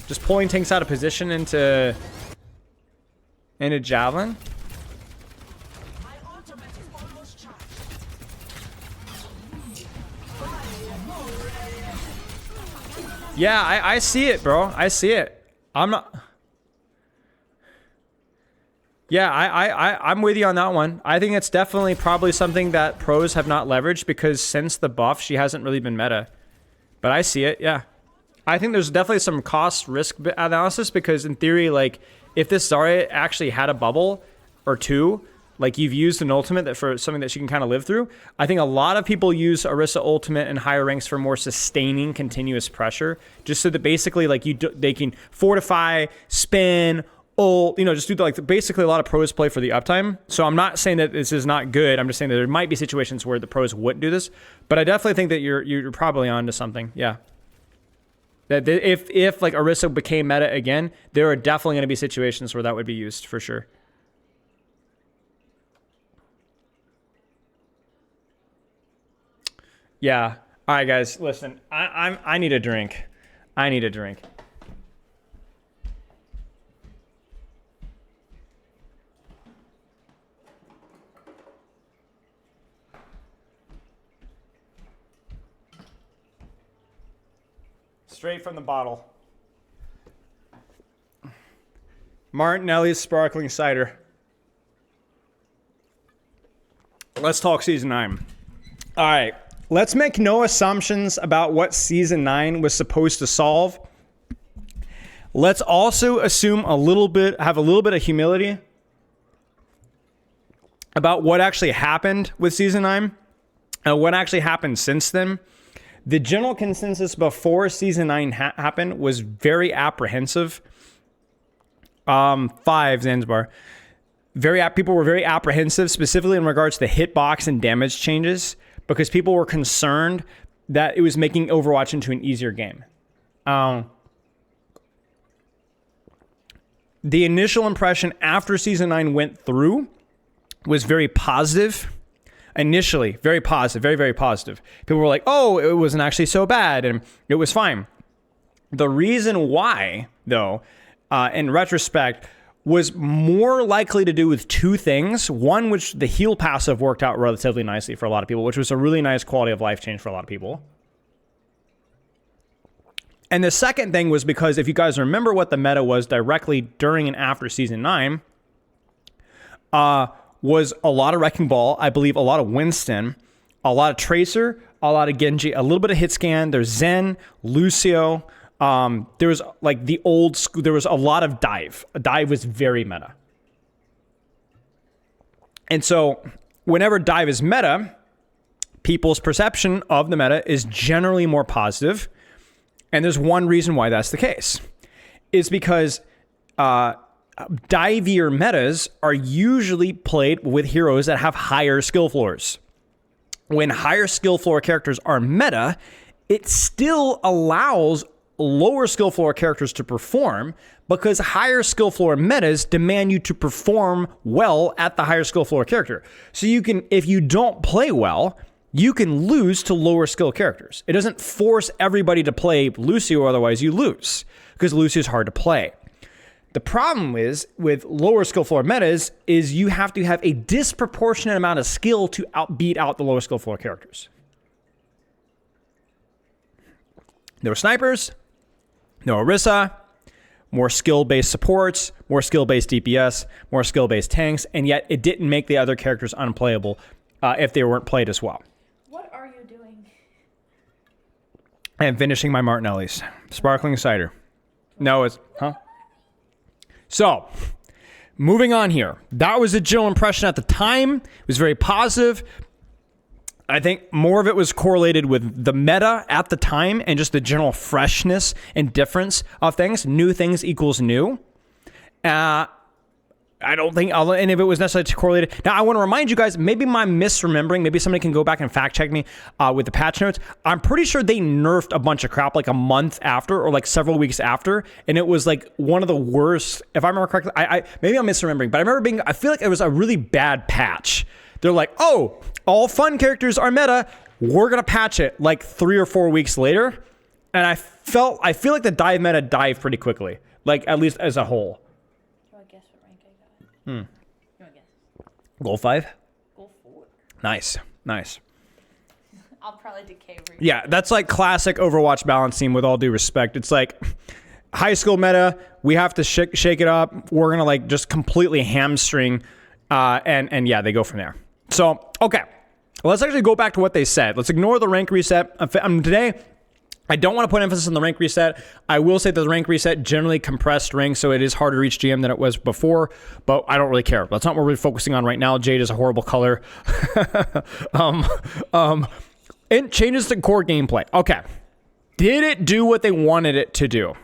Just pulling tanks out of position into javelin. Yeah, I see it, bro. I see it. I'm not. Yeah, I'm with you on that one. I think it's definitely probably something that pros have not leveraged because since the buff, she hasn't really been meta. But I see it, yeah. I think there's definitely some cost risk analysis because in theory, like, if this Zarya actually had a bubble or two, like you've used an ultimate that for something that she can kind of live through. I think a lot of people use Orisa ultimate in higher ranks for more sustaining continuous pressure, just so that basically like they can fortify, spin, ult, just do basically a lot of pros play for the uptime. So I'm not saying that this is not good. I'm just saying that there might be situations where the pros wouldn't do this, but I definitely think that you're probably onto something. Yeah. That if like Orisa became meta again, there are definitely going to be situations where that would be used for sure. Yeah. All right, guys. Listen, I need a drink. I need a drink. Straight from the bottle. Martinelli's sparkling cider. Let's talk season 9. All right. Let's make no assumptions about what Season 9 was supposed to solve. Let's also assume have a little bit of humility about what actually happened with Season 9 and what actually happened since then. The general consensus before Season 9 happened was very apprehensive. 5, Zanzibar. People were very apprehensive, specifically in regards to hitbox and damage changes, because people were concerned that it was making Overwatch into an easier game. The initial impression after Season 9 went through was very positive. Initially, very positive, very, very positive. People were like, oh, it wasn't actually so bad, and it was fine. The reason why, though, in retrospect, was more likely to do with two things. One, which the heal passive worked out relatively nicely for a lot of people, which was a really nice quality of life change for a lot of people. And the second thing was because if you guys remember what the meta was directly during and after Season 9, was a lot of Wrecking Ball, I believe a lot of Winston, a lot of Tracer, a lot of Genji, a little bit of Hitscan. There's Zen, Lucio. There was like the old school, there was a lot of Dive. Dive was very meta. And so whenever Dive is meta, people's perception of the meta is generally more positive. And there's one reason why that's the case. Is because divier metas are usually played with heroes that have higher skill floors. When higher skill floor characters are meta, it still allows lower skill floor characters to perform because higher skill floor metas demand you to perform well at the higher skill floor character. So you can, if you don't play well, you can lose to lower skill characters. It doesn't force everybody to play Lucio, otherwise you lose because Lucio is hard to play. The problem is with lower skill floor metas is you have to have a disproportionate amount of skill to beat out the lower skill floor characters. There were snipers, there were Orisa, more skill-based supports, more skill-based DPS, more skill-based tanks, and yet it didn't make the other characters unplayable if they weren't played as well. What are you doing? I am finishing my Martinelli's. Sparkling cider. No, it's... Huh? So, moving on here. That was the general impression at the time. It was very positive. I think more of it was correlated with the meta at the time and just the general freshness and difference of things. New things equals new. I don't think any of it was necessarily correlated. Now, I want to remind you guys, maybe my misremembering, maybe somebody can go back and fact check me with the patch notes. I'm pretty sure they nerfed a bunch of crap like a month after or like several weeks after. And it was like one of the worst, if I remember correctly, maybe I'm misremembering, but I feel like it was a really bad patch. They're like, oh, all fun characters are meta. We're going to patch it like 3 or 4 weeks later. And I feel like the dive meta dived pretty quickly, like at least as a whole. Goal 5? Goal 4. Nice. I'll probably decay. Yeah, that's like classic Overwatch balancing with all due respect. It's like high skill meta, we have to shake it up. We're going to like just completely hamstring and yeah, they go from there. So, okay. Let's actually go back to what they said. Let's ignore the rank reset. Today, I don't want to put emphasis on the rank reset. I will say that the rank reset generally compressed ranks, so it is harder to reach GM than it was before, but I don't really care. That's not what we're focusing on right now. Jade is a horrible color. It changes the core gameplay. Okay. Did it do what they wanted it to do?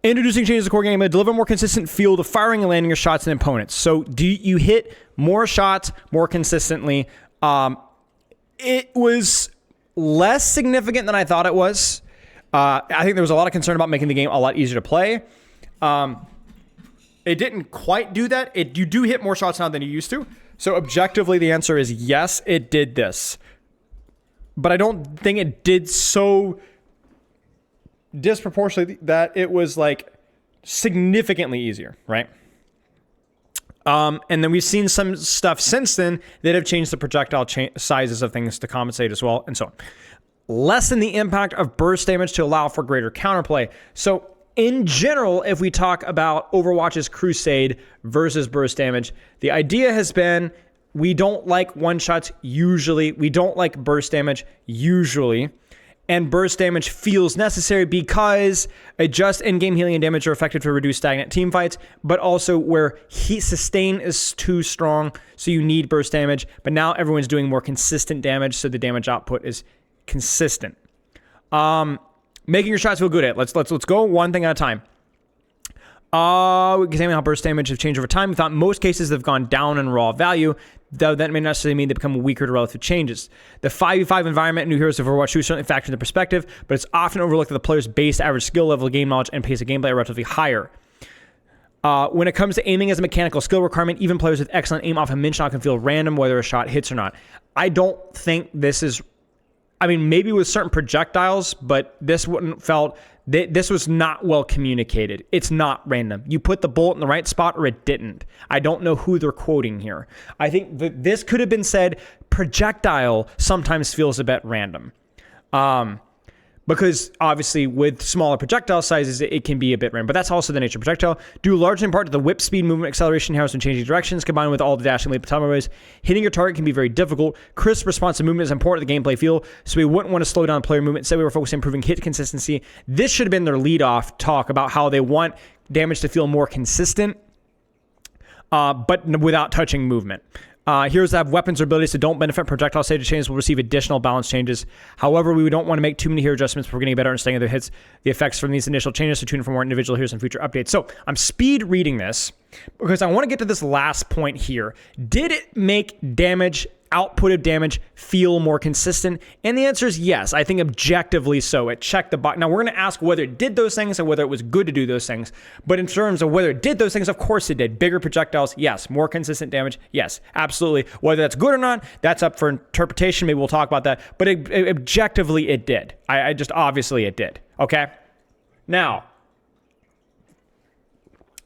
Introducing changes to core gameplay, deliver more consistent field of firing and landing your shots than opponents. So do you hit more shots more consistently? It was less significant than I thought it was. I think there was a lot of concern about making the game a lot easier to play. It didn't quite do that. You do hit more shots now than you used to. So objectively, the answer is yes, it did this. But I don't think it did so disproportionately that it was like significantly easier, right? And then we've seen some stuff since then that have changed the projectile sizes of things to compensate as well, and so on. Lessen the impact of burst damage to allow for greater counterplay. So in general, if we talk about Overwatch's Crusade versus burst damage, the idea has been We don't like one-shots usually. We don't like burst damage usually. And burst damage feels necessary because just in-game healing and damage are effective to reduce stagnant team fights, but also where heat sustain is too strong, so you need burst damage. But now everyone's doing more consistent damage, so the damage output is consistent. Making your shots feel good at. Let's go one thing at a time. We examine how burst damage have changed over time. We thought most cases have gone down in raw value, though that may not necessarily mean they become weaker to relative changes. The 5v5 environment in New Heroes of Overwatch 2 certainly factor into perspective, but it's often overlooked that the player's base average skill level, game knowledge, and pace of gameplay are relatively higher. When it comes to aiming as a mechanical skill requirement, even players with excellent aim off a min shot can feel random whether a shot hits or not. I don't think this is... I mean, maybe with certain projectiles, but this wouldn't felt... This was not well communicated. It's not random. You put the bullet in the right spot or it didn't. I don't know who they're quoting here. I think that this could have been said, projectile sometimes feels a bit random. Because obviously with smaller projectile sizes, it can be a bit random. But that's also the nature of projectile. Due largely in part to the whip speed, movement, acceleration, arrows, and changing directions, combined with all the dashing leap time ways, hitting your target can be very difficult. Crisp responsive movement is important to the gameplay feel, so we wouldn't want to slow down player movement. Instead, we were focused on improving hit consistency. This should have been their lead-off talk about how they want damage to feel more consistent, but without touching movement. Heroes that have weapons or abilities that don't benefit projectile stage changes will receive additional balance changes. However, we don't want to make too many hero adjustments before getting a better understanding of the effects from these initial changes, so tune in for more individual heroes and future updates. So I'm speed reading this because I want to get to this last point here. Did it make damage, output of damage, feel more consistent? And the answer is yes. I think objectively so. It checked the box. Now we're going to ask whether it did those things and whether it was good to do those things. But in terms of whether it did those things, of course it did. Bigger projectiles, yes. More consistent damage, yes. Absolutely. Whether that's good or not, that's up for interpretation. Maybe we'll talk about that. But objectively, it did. I just obviously it did. Okay? Now,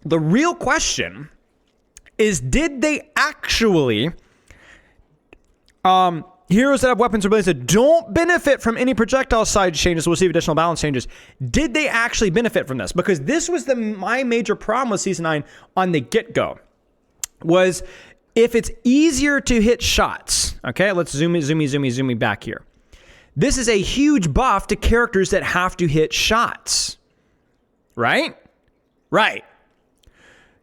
the real question is, did they actually... heroes that have weapons or abilities that don't benefit from any projectile side changes will receive additional balance changes. Did they actually benefit from this? Because this was my major problem with Season 9 on the get-go. Was if it's easier to hit shots, okay, let's zoom me back here. This is a huge buff to characters that have to hit shots. Right? Right.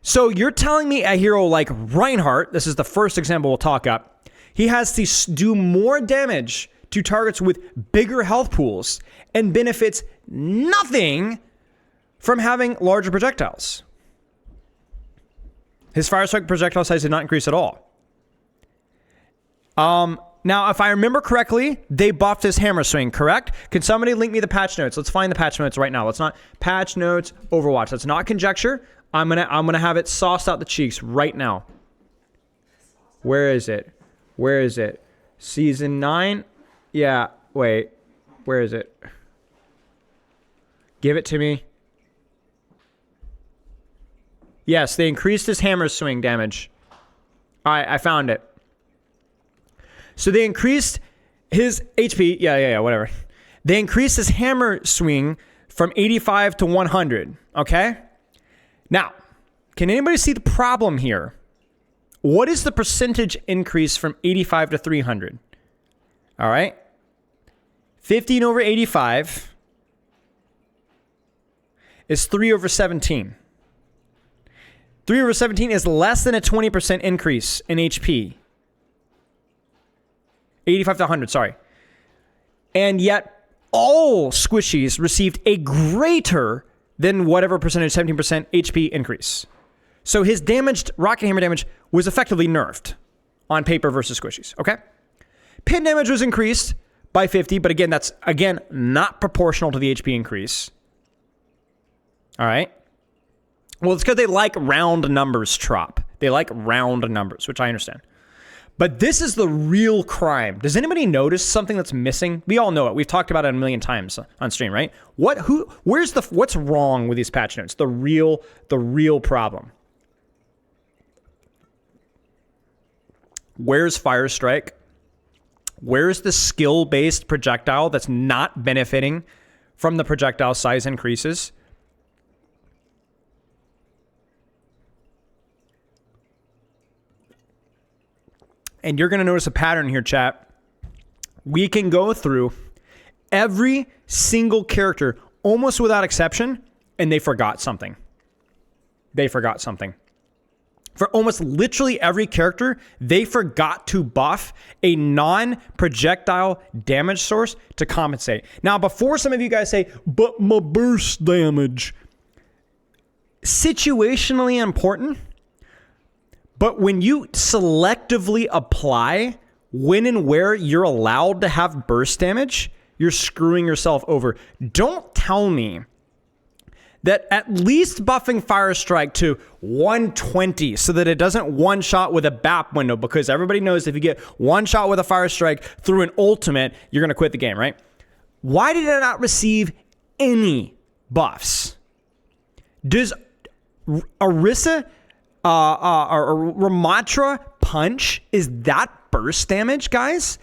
So you're telling me a hero like Reinhardt, this is the first example we'll talk up, he has to do more damage to targets with bigger health pools and benefits nothing from having larger projectiles. His fire strike projectile size did not increase at all. Now, if I remember correctly, they buffed his hammer swing, correct? Can somebody link me the patch notes? Let's find the patch notes right now. Let's not patch notes Overwatch. That's not conjecture. I'm gonna have it sauced out the cheeks right now. Where is it? Where is it? Season 9? Yeah, wait. Where is it? Give it to me. Yes, they increased his hammer swing damage. All right, I found it. So they increased his HP. Yeah, whatever. They increased his hammer swing from 85 to 100, okay? Now, can anybody see the problem here? What is the percentage increase from 85 to 300? All right. 15 over 85 is 3 over 17. 3 over 17 is less than a 20% increase in HP. 85 to 100, sorry. And yet all squishies received a greater than whatever percentage, 17% HP increase. So his damaged rocket hammer damage was effectively nerfed on paper versus squishies, okay? Pin damage was increased by 50, but again, that's, not proportional to the HP increase. All right? Well, it's because they like round numbers, Trop. They like round numbers, which I understand. But this is the real crime. Does anybody notice something that's missing? We all know it. We've talked about it a million times on stream, right? What's wrong with these patch notes? The real problem. Where's Fire Strike? Where's the skill-based projectile that's not benefiting from the projectile size increases? and you're going to notice a pattern here, chat. We can go through every single character almost without exception, and they forgot something. They forgot something. For almost literally every character, they forgot to buff a non-projectile damage source to compensate. Now, before some of you guys say, but my burst damage, situationally important, but when you selectively apply when and where you're allowed to have burst damage, you're screwing yourself over. Don't tell me that at least buffing Fire Strike to 120 so that it doesn't one-shot with a BAP window, because everybody knows if you get one shot with a Fire Strike through an ultimate, you're going to quit the game, right? Why did it not receive any buffs? Does Orisa or Ramatra Punch, is that burst damage, guys?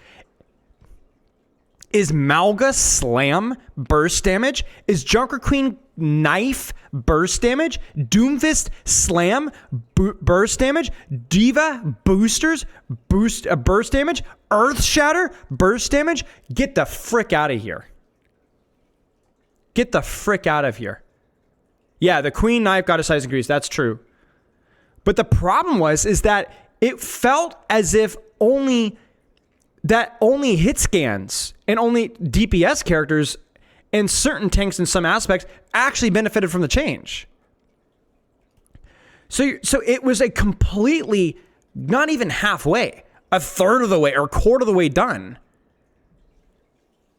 Is Malga Slam burst damage? Is Junker Queen Knife burst damage? Doomfist Slam burst damage? Diva Boosters burst damage? Earth Shatter burst damage? Get the frick out of here. Get the frick out of here. Yeah, the Queen Knife got a size increase. That's true. But the problem is that it felt as if only hit scans and only DPS characters and certain tanks in some aspects actually benefited from the change. So it was a completely, not even halfway, a third of the way or a quarter of the way done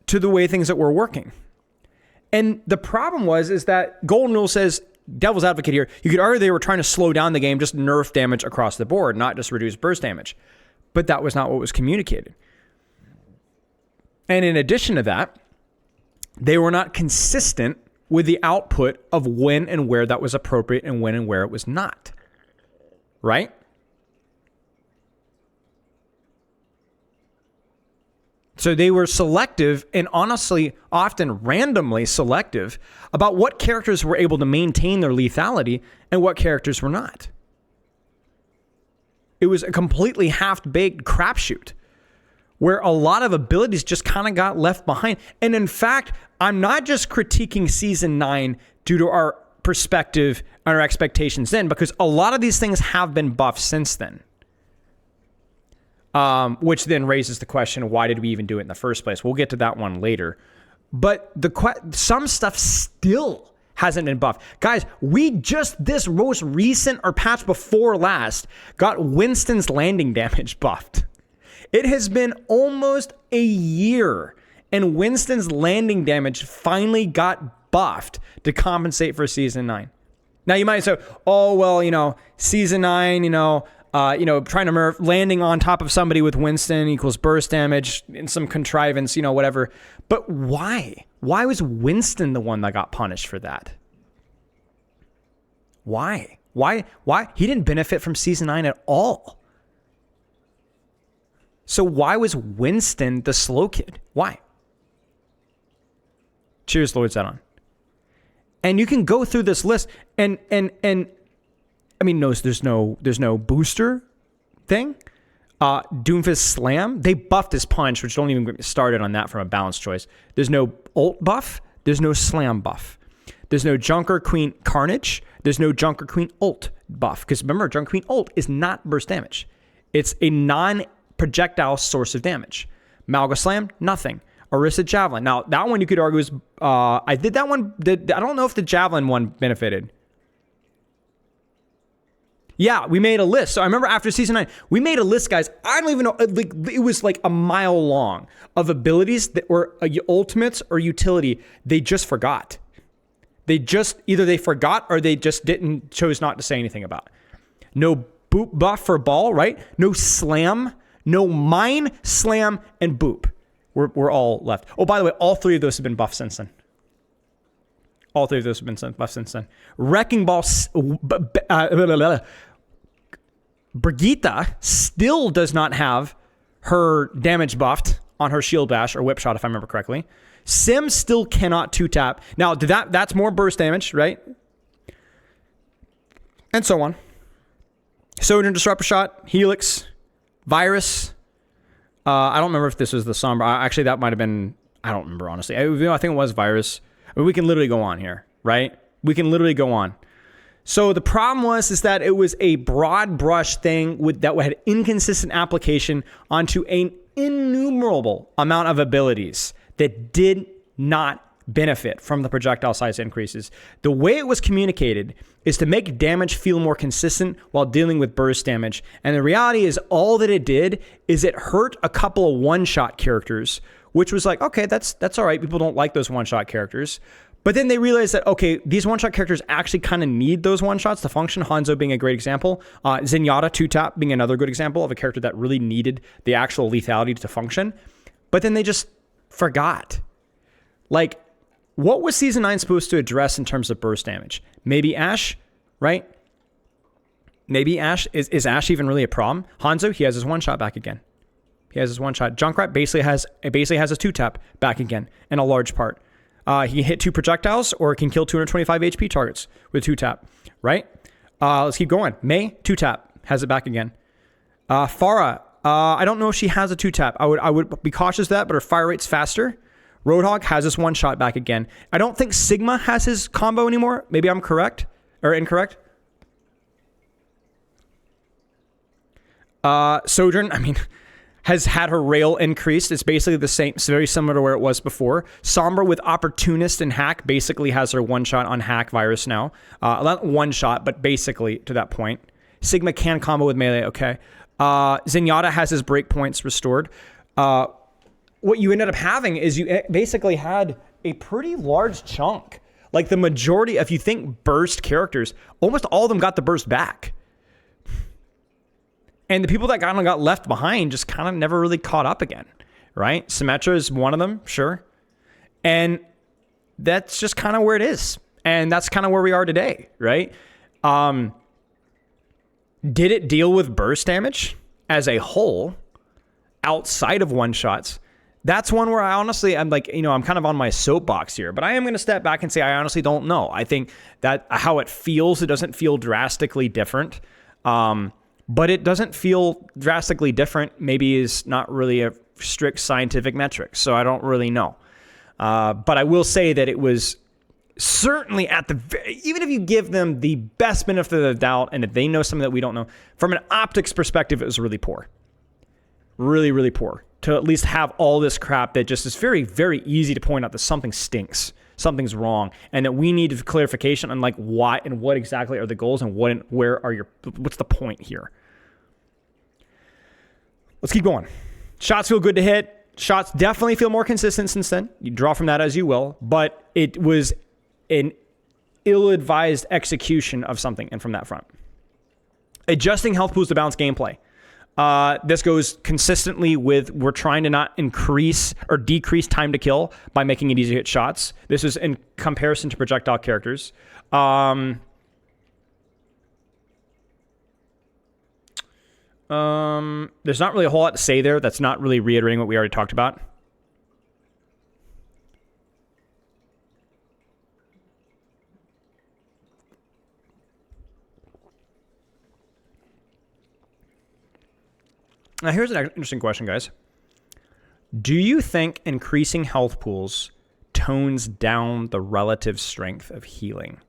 to the way things that were working. And the problem is that Golden Rule says, devil's advocate here, you could argue they were trying to slow down the game, just nerf damage across the board, not just reduce burst damage. But that was not what was communicated. And in addition to that, they were not consistent with the output of when and where that was appropriate and when and where it was not. Right? So they were selective and honestly, often randomly selective about what characters were able to maintain their lethality and what characters were not. It was a completely half-baked crapshoot where a lot of abilities just kind of got left behind. And in fact, I'm not just critiquing Season 9 due to our perspective and our expectations then, because a lot of these things have been buffed since then. Which then raises the question, why did we even do it in the first place? We'll get to that one later. But some stuff still hasn't been buffed. Guys, we just this most recent or patch before last got Winston's landing damage buffed. It has been almost a year and Winston's landing damage finally got buffed to compensate for Season 9. Now you might say, oh, well, Season 9, trying to nerf, landing on top of somebody with Winston equals burst damage in some contrivance, whatever. But why? Why was Winston the one that got punished for that? Why? He didn't benefit from Season 9 at all. So why was Winston the slow kid? Why? Cheers, Lord Zedon. And you can go through this list and I mean, no, there's no booster thing. Doomfist Slam, they buffed his punch, which don't even get me started on that from a balance choice. There's no ult buff. There's no slam buff. There's no Junker Queen Carnage. There's no Junker Queen ult buff. Because remember, Junker Queen ult is not burst damage. It's a non-projectile source of damage. Malga Slam, nothing. Orisa Javelin. Now, that one you could argue is... I did that one... I don't know if the Javelin one benefited. Yeah, we made a list. So I remember after Season 9, we made a list, guys. I don't even know. It was like a mile long of abilities that were ultimates or utility they just forgot. Either they forgot or they just chose not to say anything about. No boop buff for ball, right? No slam, no mine, slam, and boop. We're all left. Oh, by the way, all three of those have been buffed since then. All three of those have been buffed since then. Wrecking Ball... Brigitte still does not have her damage buffed on her shield bash or whip shot, if I remember correctly. Sim still cannot 2-tap. Now, that's more burst damage, right? And so on. Sojourn Disruptor Shot, Helix, Virus. I don't remember if this was the Sombra. Actually, that might have been, I don't remember, honestly. I think it was Virus. I mean, we can literally go on here, right? We can literally go on. So the problem is that it was a broad brush thing that had inconsistent application onto an innumerable amount of abilities that did not benefit from the projectile size increases. The way it was communicated is to make damage feel more consistent while dealing with burst damage. And the reality is all that it did is it hurt a couple of one-shot characters, which was like, okay, that's all right. People don't like those one-shot characters. But then they realized that, okay, these one-shot characters actually kind of need those one-shots to function. Hanzo being a great example. Zenyatta 2-tap being another good example of a character that really needed the actual lethality to function. But then they just forgot. Like, what was Season 9 supposed to address in terms of burst damage? Maybe Ashe, right? Maybe Ashe. Is Ashe even really a problem? Hanzo, he has his one-shot back again. He has his one-shot. Junkrat basically has his 2-tap back again in a large part. He can hit 2 projectiles or can kill 225 HP targets with 2-tap, right? Let's keep going. Mei, 2-tap, has it back again. Pharah, I don't know if she has a 2-tap. I would be cautious of that, but her fire rate's faster. Roadhog has this one-shot back again. I don't think Sigma has his combo anymore. Maybe I'm correct or incorrect. Sojourn, I mean, has had her rail increased. It's basically the same. It's very similar to where it was before. Sombra with Opportunist and Hack basically has her one-shot on Hack Virus now. Not one-shot, but basically to that point. Sigma can combo with melee, okay. Zenyatta has his breakpoints restored. What you ended up having is you basically had a pretty large chunk. Like the majority, if you think burst characters, almost all of them got the burst back. And the people that kind of got left behind just kind of never really caught up again, right? Symmetra is one of them, sure. And that's just kind of where it is. And that's kind of where we are today, right? Did it deal with burst damage as a whole outside of one-shots? That's one where I honestly, I'm like, I'm kind of on my soapbox here, but I am going to step back and say I honestly don't know. I think that how it feels, it doesn't feel drastically different. But it doesn't feel drastically different, maybe is not really a strict scientific metric. So I don't really know. But I will say that it was certainly even if you give them the best benefit of the doubt and if they know something that we don't know, from an optics perspective, it was really poor. Really, really poor. To at least have all this crap that just is very, very easy to point out that something stinks. Something's wrong, and that we need clarification on like why and what exactly are the goals and what's the point here. Let's keep going. Shots feel good to hit. Shots definitely feel more consistent since then. You draw from that as you will, but it was an ill-advised execution of something and from that front. Adjusting health pools to balance gameplay. This goes consistently with we're trying to not increase or decrease time to kill by making it easy to hit shots. This is in comparison to projectile characters. There's not really a whole lot to say there. That's not really reiterating what we already talked about. Now, here's an interesting question, guys. Do you think increasing health pools tones down the relative strength of healing?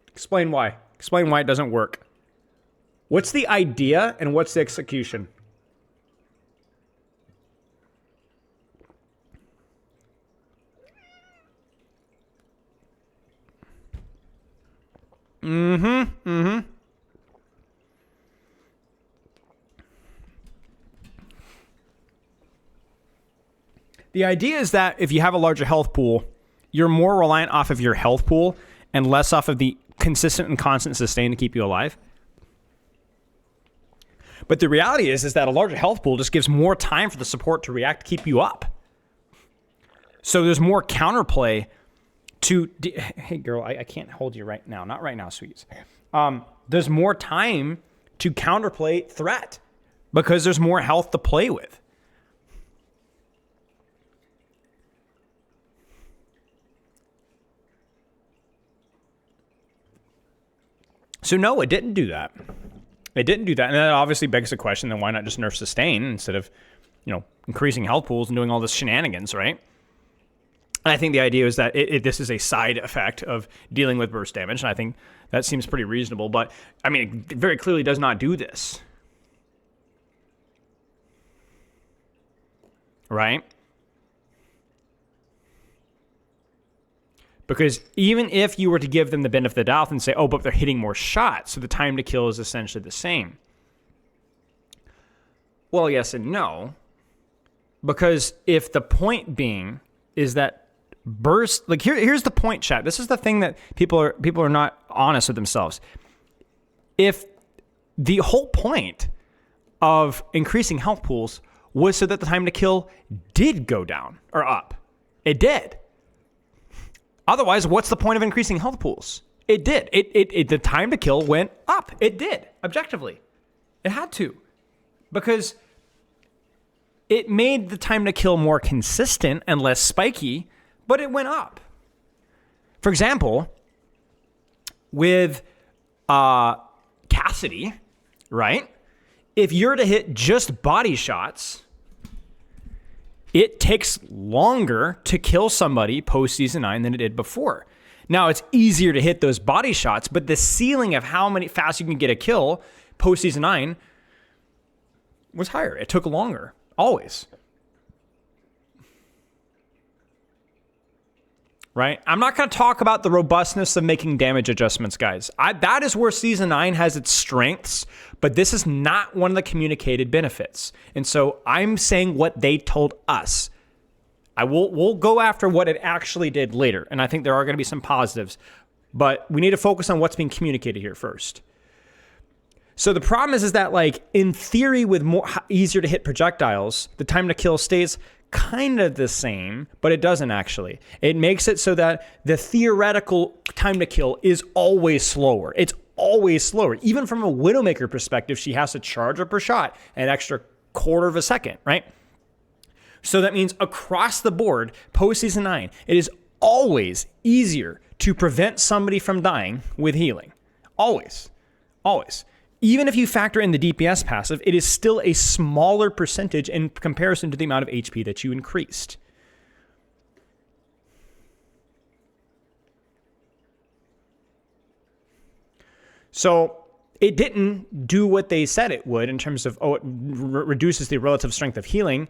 Explain why. Explain why it doesn't work. What's the idea and what's the execution? The idea is that if you have a larger health pool, you're more reliant off of your health pool and less off of the consistent and constant sustain to keep you alive. But the reality is that a larger health pool just gives more time for the support to react to keep you up. So there's more counterplay to... Hey, girl, I can't hold you right now. Not right now, sweeties. There's more time to counterplay threat because there's more health to play with. So no, it didn't do that. It didn't do that. And that obviously begs the question, then why not just nerf sustain instead of, increasing health pools and doing all this shenanigans, right? And I think the idea is that this is a side effect of dealing with burst damage, and I think that seems pretty reasonable. But, I mean, it very clearly does not do this. Right? Because even if you were to give them the benefit of the doubt and say, oh, but they're hitting more shots, so the time to kill is essentially the same. Well, yes and no. Because if the point being is that burst, like here's the point, chat. This is the thing that people are not honest with themselves. If the whole point of increasing health pools was so that the time to kill did go down or up, it did. Otherwise, what's the point of increasing health pools? It did. The time to kill went up. It did, objectively. It had to. Because it made the time to kill more consistent and less spiky, but it went up. For example, with Cassidy, right? If you're to hit just body shots, it takes longer to kill somebody post Season 9 than it did before. Now, it's easier to hit those body shots, but the ceiling of how many fast you can get a kill post Season 9 was higher. It took longer, always. Right? I'm not going to talk about the robustness of making damage adjustments, guys. That is where Season 9 has its strengths, but this is not one of the communicated benefits. And so I'm saying what they told us. We'll go after what it actually did later, and I think there are going to be some positives, but we need to focus on what's being communicated here first. So the problem is that, like, in theory, with more easier to hit projectiles, the time to kill stays kind of the same, but it doesn't actually. It makes it so that the theoretical time to kill is always slower. It's always slower. Even from a Widowmaker perspective, she has to charge up her shot an extra quarter of a second, right? So that means across the board, post Season 9, it is always easier to prevent somebody from dying with healing. Always. Always. Even if you factor in the DPS passive, it is still a smaller percentage in comparison to the amount of HP that you increased. So it didn't do what they said it would in terms of, it reduces the relative strength of healing,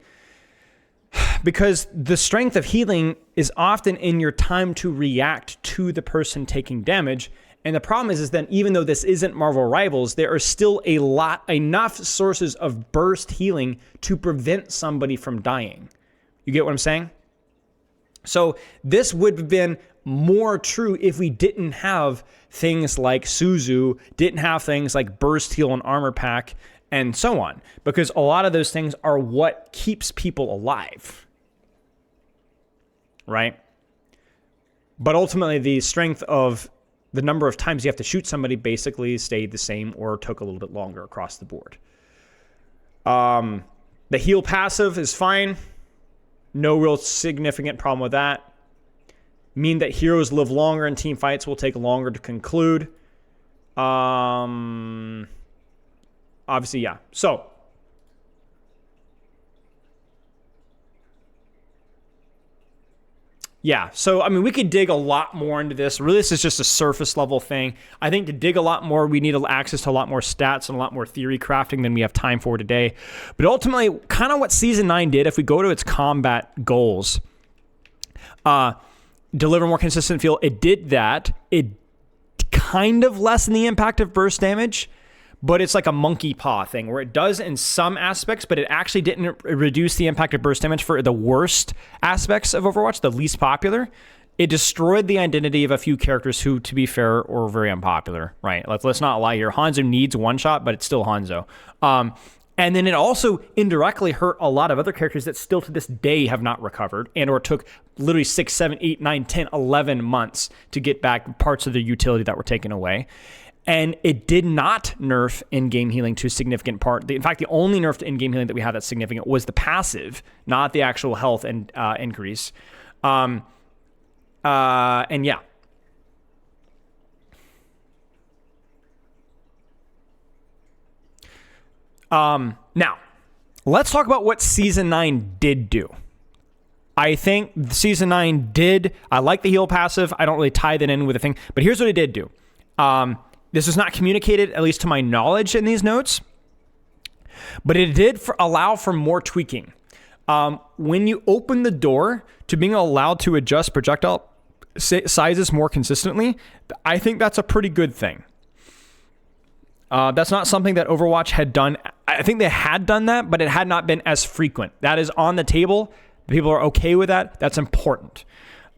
because the strength of healing is often in your time to react to the person taking damage. And the problem is that even though this isn't Marvel Rivals, there are still enough sources of burst healing to prevent somebody from dying. You get what I'm saying? So this would have been more true if we didn't have things like Suzu, didn't have things like burst heal and armor pack, and so on. Because a lot of those things are what keeps people alive. Right? But ultimately, the strength of the number of times you have to shoot somebody basically stayed the same or took a little bit longer across the board. The heal passive is fine. No real significant problem with that. Mean that heroes live longer and team fights will take longer to conclude. Obviously, yeah. So, yeah, so I mean, we could dig a lot more into this. Really, this is just a surface level thing. I think to dig a lot more, we need access to a lot more stats and a lot more theory crafting than we have time for today. But ultimately, kind of what Season 9 did, if we go to its combat goals, deliver more consistent feel, it did that. It kind of lessened the impact of burst damage, but it's like a monkey paw thing where it does in some aspects, but it actually didn't reduce the impact of burst damage for the worst aspects of Overwatch, the least popular. It destroyed the identity of a few characters who, to be fair, are very unpopular, right? Let's not lie here. Hanzo needs one shot, but it's still Hanzo. And then it also indirectly hurt a lot of other characters that still to this day have not recovered and or took literally 6, 7, 8, 9, 10, 11 months to get back parts of their utility that were taken away. And it did not nerf in-game healing to a significant part. In fact, the only nerf to in-game healing that we had that's significant was the passive, not the actual health and increase. And yeah. Now, let's talk about what Season 9 did do. I think Season 9 did. I like the heal passive. I don't really tie that in with a thing. But here's what it did do. This is not communicated, at least to my knowledge, in these notes. But it did allow for more tweaking. When you open the door to being allowed to adjust projectile sizes more consistently, I think that's a pretty good thing. That's not something that Overwatch had done. I think they had done that, but it had not been as frequent. That is on the table. People are okay with that. That's important.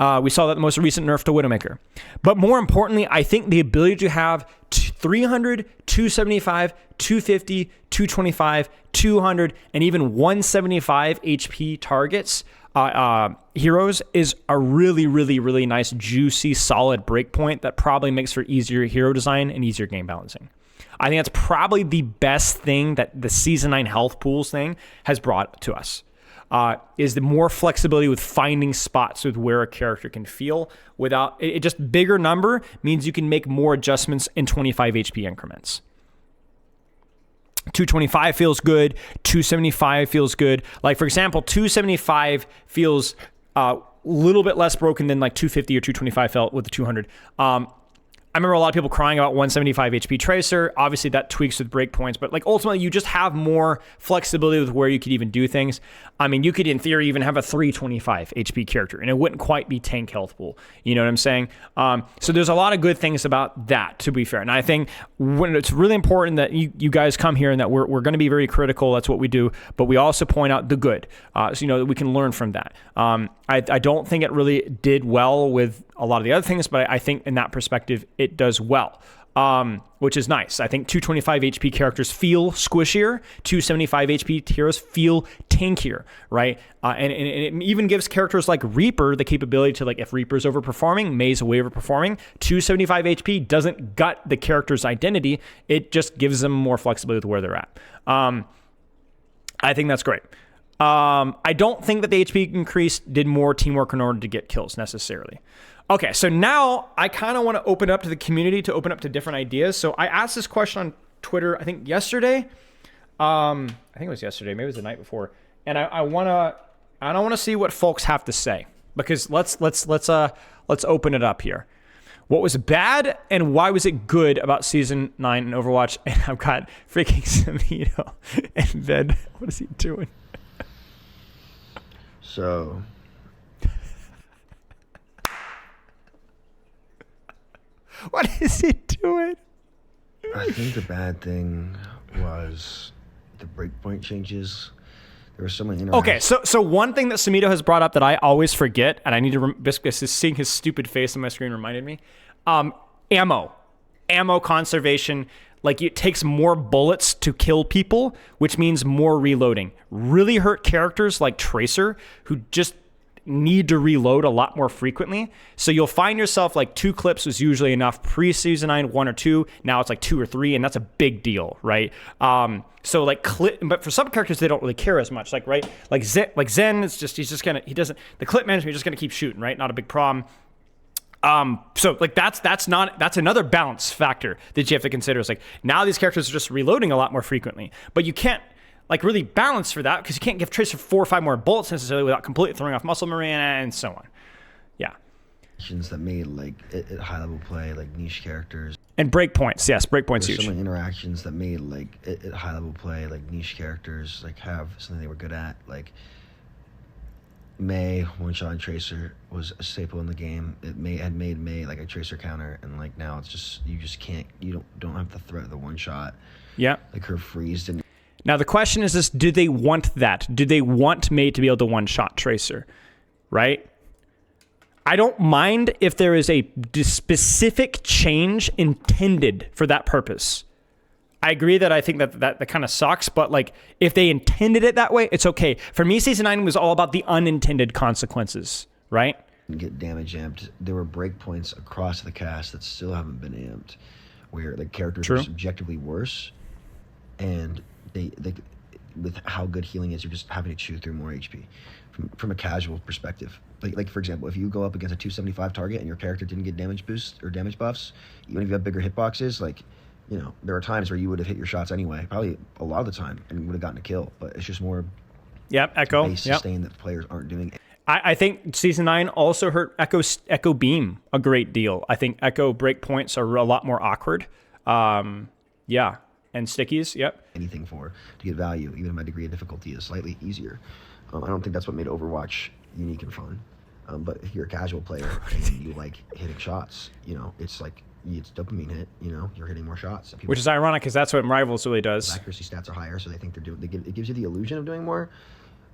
We saw that in the most recent nerf to Widowmaker. But more importantly, I think the ability to have 300, 275, 250, 225, 200, and even 175 HP targets, heroes is a really, really, really nice, juicy, solid breakpoint that probably makes for easier hero design and easier game balancing. I think that's probably the best thing that the Season 9 health pools thing has brought to us. Is the more flexibility with finding spots with where a character can feel without it. Just bigger number means you can make more adjustments in 25 HP increments. 225 feels good. 275 feels good. Like, for example, 275 feels a little bit less broken than like 250 or 225 felt with the 200. I remember a lot of people crying about 175 HP Tracer. Obviously, that tweaks with breakpoints, but like ultimately, you just have more flexibility with where you could even do things. I mean, you could, in theory, even have a 325 HP character, and it wouldn't quite be tank health pool. You know what I'm saying? So there's a lot of good things about that, to be fair. And I think when it's really important that you guys come here and that we're going to be very critical. That's what we do, but we also point out the good, so that we can learn from that. I don't think it really did well with a lot of the other things, but I think in that perspective, it does well, which is nice. I think 225 HP characters feel squishier, 275 HP heroes feel tankier, right? And it even gives characters like Reaper the capability to, like, if Reaper's overperforming, Mei's way overperforming, 275 HP doesn't gut the character's identity. It just gives them more flexibility with where they're at. I think that's great. I don't think that the HP increase did more teamwork in order to get kills necessarily. Okay, so now I kind of want to open up to the community, to open up to different ideas. So I asked this question on Twitter, I think yesterday. I think it was yesterday, maybe it was the night before. And I want to see what folks have to say, because let's open it up here. What was bad and why was it good about Season 9 in Overwatch? And I've got freaking Samito in bed. What is he doing? So, what is he doing? I think the bad thing was the breakpoint changes. There were so many interactions. Okay, so one thing that Samito has brought up that I always forget, and I need to because seeing his stupid face on my screen reminded me, ammo conservation. Like, it takes more bullets to kill people, which means more reloading. Really hurt characters like Tracer, who just need to reload a lot more frequently. So you'll find yourself like 2 clips was usually enough pre-Season 9, 1 or 2. Now it's like 2 or 3, and that's a big deal, right? So like but for some characters they don't really care as much. Like, right, like Zen, it's just the clip management, you're just gonna keep shooting, right? Not a big problem. So like that's another balance factor that you have to consider. It's like, now these characters are just reloading a lot more frequently, but you can't like really balance for that because you can't give Tracer 4 or 5 more bullets necessarily without completely throwing off muscle memory and so on. Yeah. That made like at high level play like niche characters. And breakpoints, yes, breakpoints huge. So many interactions that made like at high level play like niche characters like have something they were good at. Like Mei one-shot and Tracer was a staple in the game. It had made Mei like a Tracer counter, and like now it's just you don't have the threat of the one-shot. Yeah. Like her freeze didn't. Now the question is this: do they want that? Do they want Mei to be able to one-shot Tracer? Right? I don't mind if there is a specific change intended for that purpose. I agree that I think that kind of sucks, but like if they intended it that way, it's okay. For me, Season 9 was all about the unintended consequences, right? Get damage amped. There were breakpoints across the cast that still haven't been amped, where the characters are subjectively worse, and they with how good healing is, you're just having to chew through more HP from a casual perspective. Like for example, if you go up against a 275 target and your character didn't get damage boost or damage buffs, even if you have bigger hitboxes, like you know, there are times where you would have hit your shots anyway, probably a lot of the time, and would have gotten a kill. But it's just more Echo. base sustain that the players aren't doing. I think Season 9 also hurt Echo Beam a great deal. I think Echo breakpoints are a lot more awkward. And stickies, Anything to get value, even if my degree of difficulty is slightly easier. I don't think that's what made Overwatch unique and fun. But if you're a casual player and you like hitting shots, you know, it's like it's dopamine hit. You know, you're hitting more shots. Which is ironic because that's what Rivals really does. Accuracy stats are higher, so they think it gives you the illusion of doing more,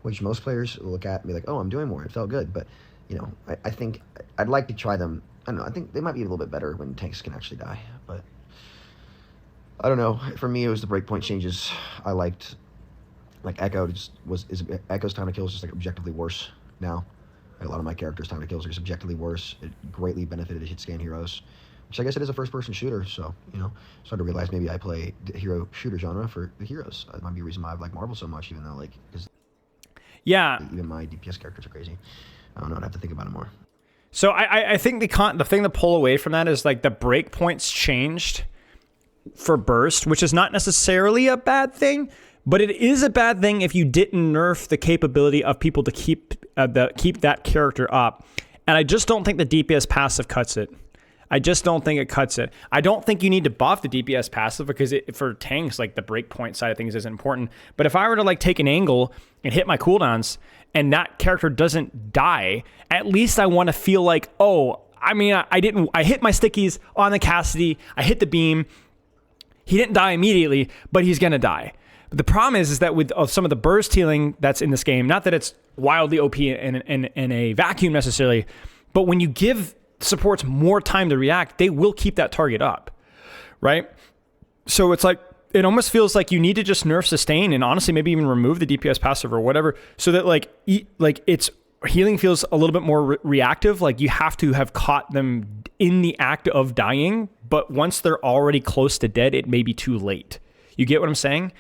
which most players look at and be like, oh, I'm doing more. It felt good. But, you know, I think I'd like to try them. I don't know. I think they might be a little bit better when tanks can actually die. But I don't know. For me, it was the breakpoint changes I liked. Like Echo Echo's time to kill is just like objectively worse now. Like a lot of my characters' time to kills are subjectively worse. It greatly benefited hit scan heroes, which I guess it is a first-person shooter. So, you know, started to realize maybe I play the hero shooter genre for the heroes. That might be a reason why I like Marvel so much, even though like because even my DPS characters are crazy. I don't know. I'd have to think about it more. So I think the thing to pull away from that is like the breakpoints changed for burst, which is not necessarily a bad thing, but it is a bad thing if you didn't nerf the capability of people to keep that character up. And I just don't think the DPS passive cuts it. I just don't think it cuts it. I don't think you need to buff the DPS passive because for tanks, like the breakpoint side of things is important. But if I were to like take an angle and hit my cooldowns and that character doesn't die, at least I want to feel like, oh, I mean, I hit my stickies on the Cassidy, I hit the beam, he didn't die immediately, but he's going to die. But the problem is that with some of the burst healing that's in this game, not that it's wildly OP in a vacuum necessarily, but when you give supports more time to react, they will keep that target up, right? So it's like, it almost feels like you need to just nerf sustain and honestly maybe even remove the DPS passive or whatever so that like it's healing feels a little bit more reactive. Like you have to have caught them in the act of dying, but once they're already close to dead, it may be too late. You get what I'm saying?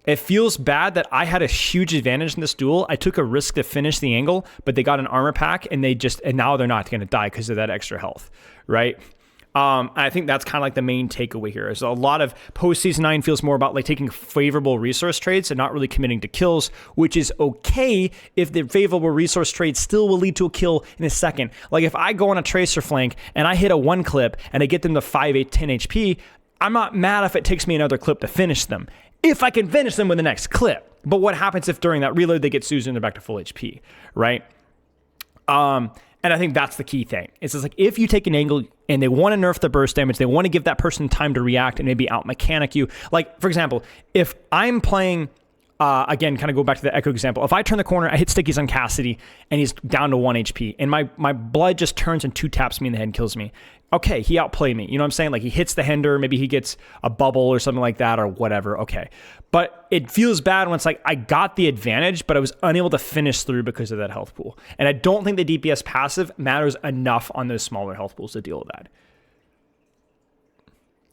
It feels bad that I had a huge advantage in this duel. I took a risk to finish the angle, but they got an armor pack and now they're not going to die because of that extra health, right? I think that's kind of like the main takeaway here is a lot of post Season 9 feels more about like taking favorable resource trades and not really committing to kills, which is okay if the favorable resource trade still will lead to a kill in a second. Like if I go on a tracer flank and I hit a 1 clip and I get them to 5, 8, 10 HP, I'm not mad if it takes me another clip to finish them. If I can finish them with the next clip. But what happens if during that reload they get Susan and they're back to full HP, right? And I think that's the key thing. It's just like if you take an angle and they want to nerf the burst damage, they want to give that person time to react and maybe out mechanic you. Like, for example, if I'm playing, again, kind of go back to the Echo example. If I turn the corner, I hit stickies on Cassidy and he's down to 1 HP and my blood just turns and 2-taps me in the head and kills me. Okay, he outplayed me. You know what I'm saying? Like he hits the Hinder, maybe he gets a bubble or something like that or whatever. Okay. But it feels bad when it's like I got the advantage, but I was unable to finish through because of that health pool. And I don't think the DPS passive matters enough on those smaller health pools to deal with that.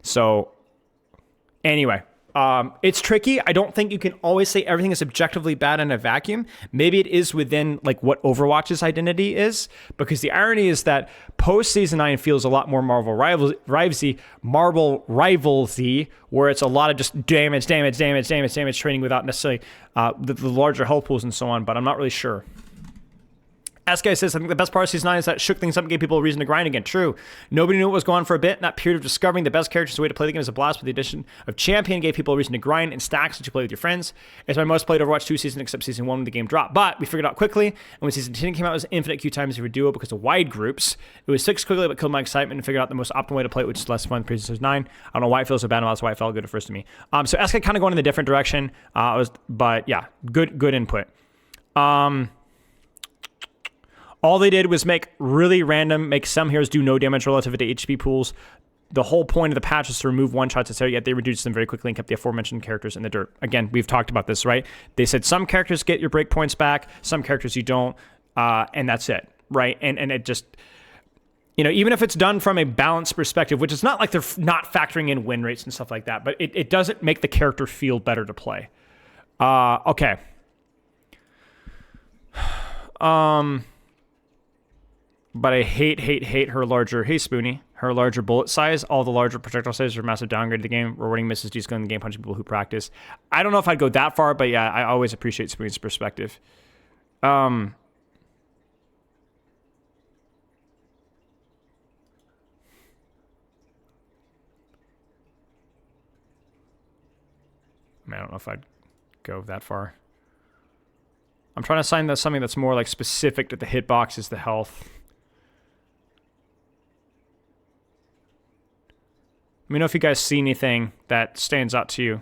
So anyway, it's tricky. I don't think you can always say everything is objectively bad in a vacuum. Maybe it is within like what Overwatch's identity is, because the irony is that post Season 9 feels a lot more Marvel Rivalsy, where it's a lot of just damage training without necessarily the larger health pools and so on, but I'm not really sure. S-Guy says, I think the best part of Season 9 is that it shook things up and gave people a reason to grind again. True. Nobody knew what was going on for a bit, and that period of discovering the best characters, the way to play the game is a blast, with the addition of Champion gave people a reason to grind and stacks that you play with your friends. It's my most played Overwatch 2 season, except Season 1 when the game dropped. But we figured it out quickly, and when Season 10 came out, it was infinite queue times if you duo because of wide groups. It was 6 quickly, but killed my excitement and figured out the most optimal way to play it, which is less fun than Season 9. I don't know why it feels so bad, that's why it felt good at first to me. So S-Guy kind of going in a different direction, but yeah, good input. All they did was make some heroes do no damage relative to HP pools. The whole point of the patch was to remove one-shots, etc., yet they reduced them very quickly and kept the aforementioned characters in the dirt. Again, we've talked about this, right? They said some characters get your breakpoints back, some characters you don't, and that's it, right? And it just, you know, even if it's done from a balanced perspective, which is not like they're not factoring in win rates and stuff like that, but it doesn't make the character feel better to play. Okay. But I hate her larger, hey Spoonie, Her larger bullet size, all the larger projectile sizes are massive downgrade to the game, rewarding misses, de-skilling the game, punching people who practice. I don't know if I'd go that far, but yeah, I always appreciate Spoon's perspective. Man, I don't know if I'd go that far. I'm trying to assign that something that's more like specific to the hitboxes, the health. Let me know if you guys see anything that stands out to you.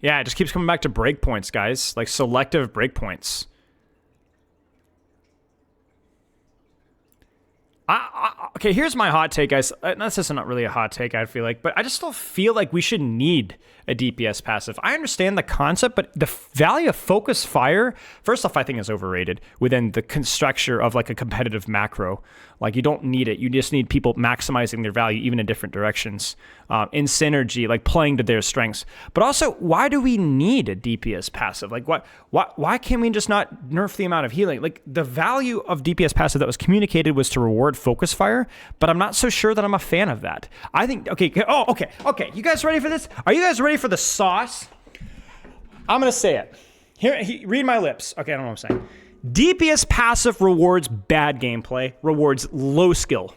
Yeah, it just keeps coming back to breakpoints, guys. Like selective breakpoints. Okay, here's my hot take, guys. This is not really a hot take, I feel like, but I just still feel like we should need a DPS passive. I understand the concept, but the value of focus fire, first off, I think is overrated within the structure of like a competitive macro. Like you don't need it. You just need people maximizing their value even in different directions, in synergy, like playing to their strengths. But also, why do we need a DPS passive? Like why can we just not nerf the amount of healing? Like the value of DPS passive that was communicated was to reward focus fire, but I'm not so sure that I'm a fan of that. I think, okay. You guys ready for this? Are you guys ready for the sauce? I'm going to say it. Here, read my lips. Okay, I don't know what I'm saying. DPS passive rewards bad gameplay, rewards low skill.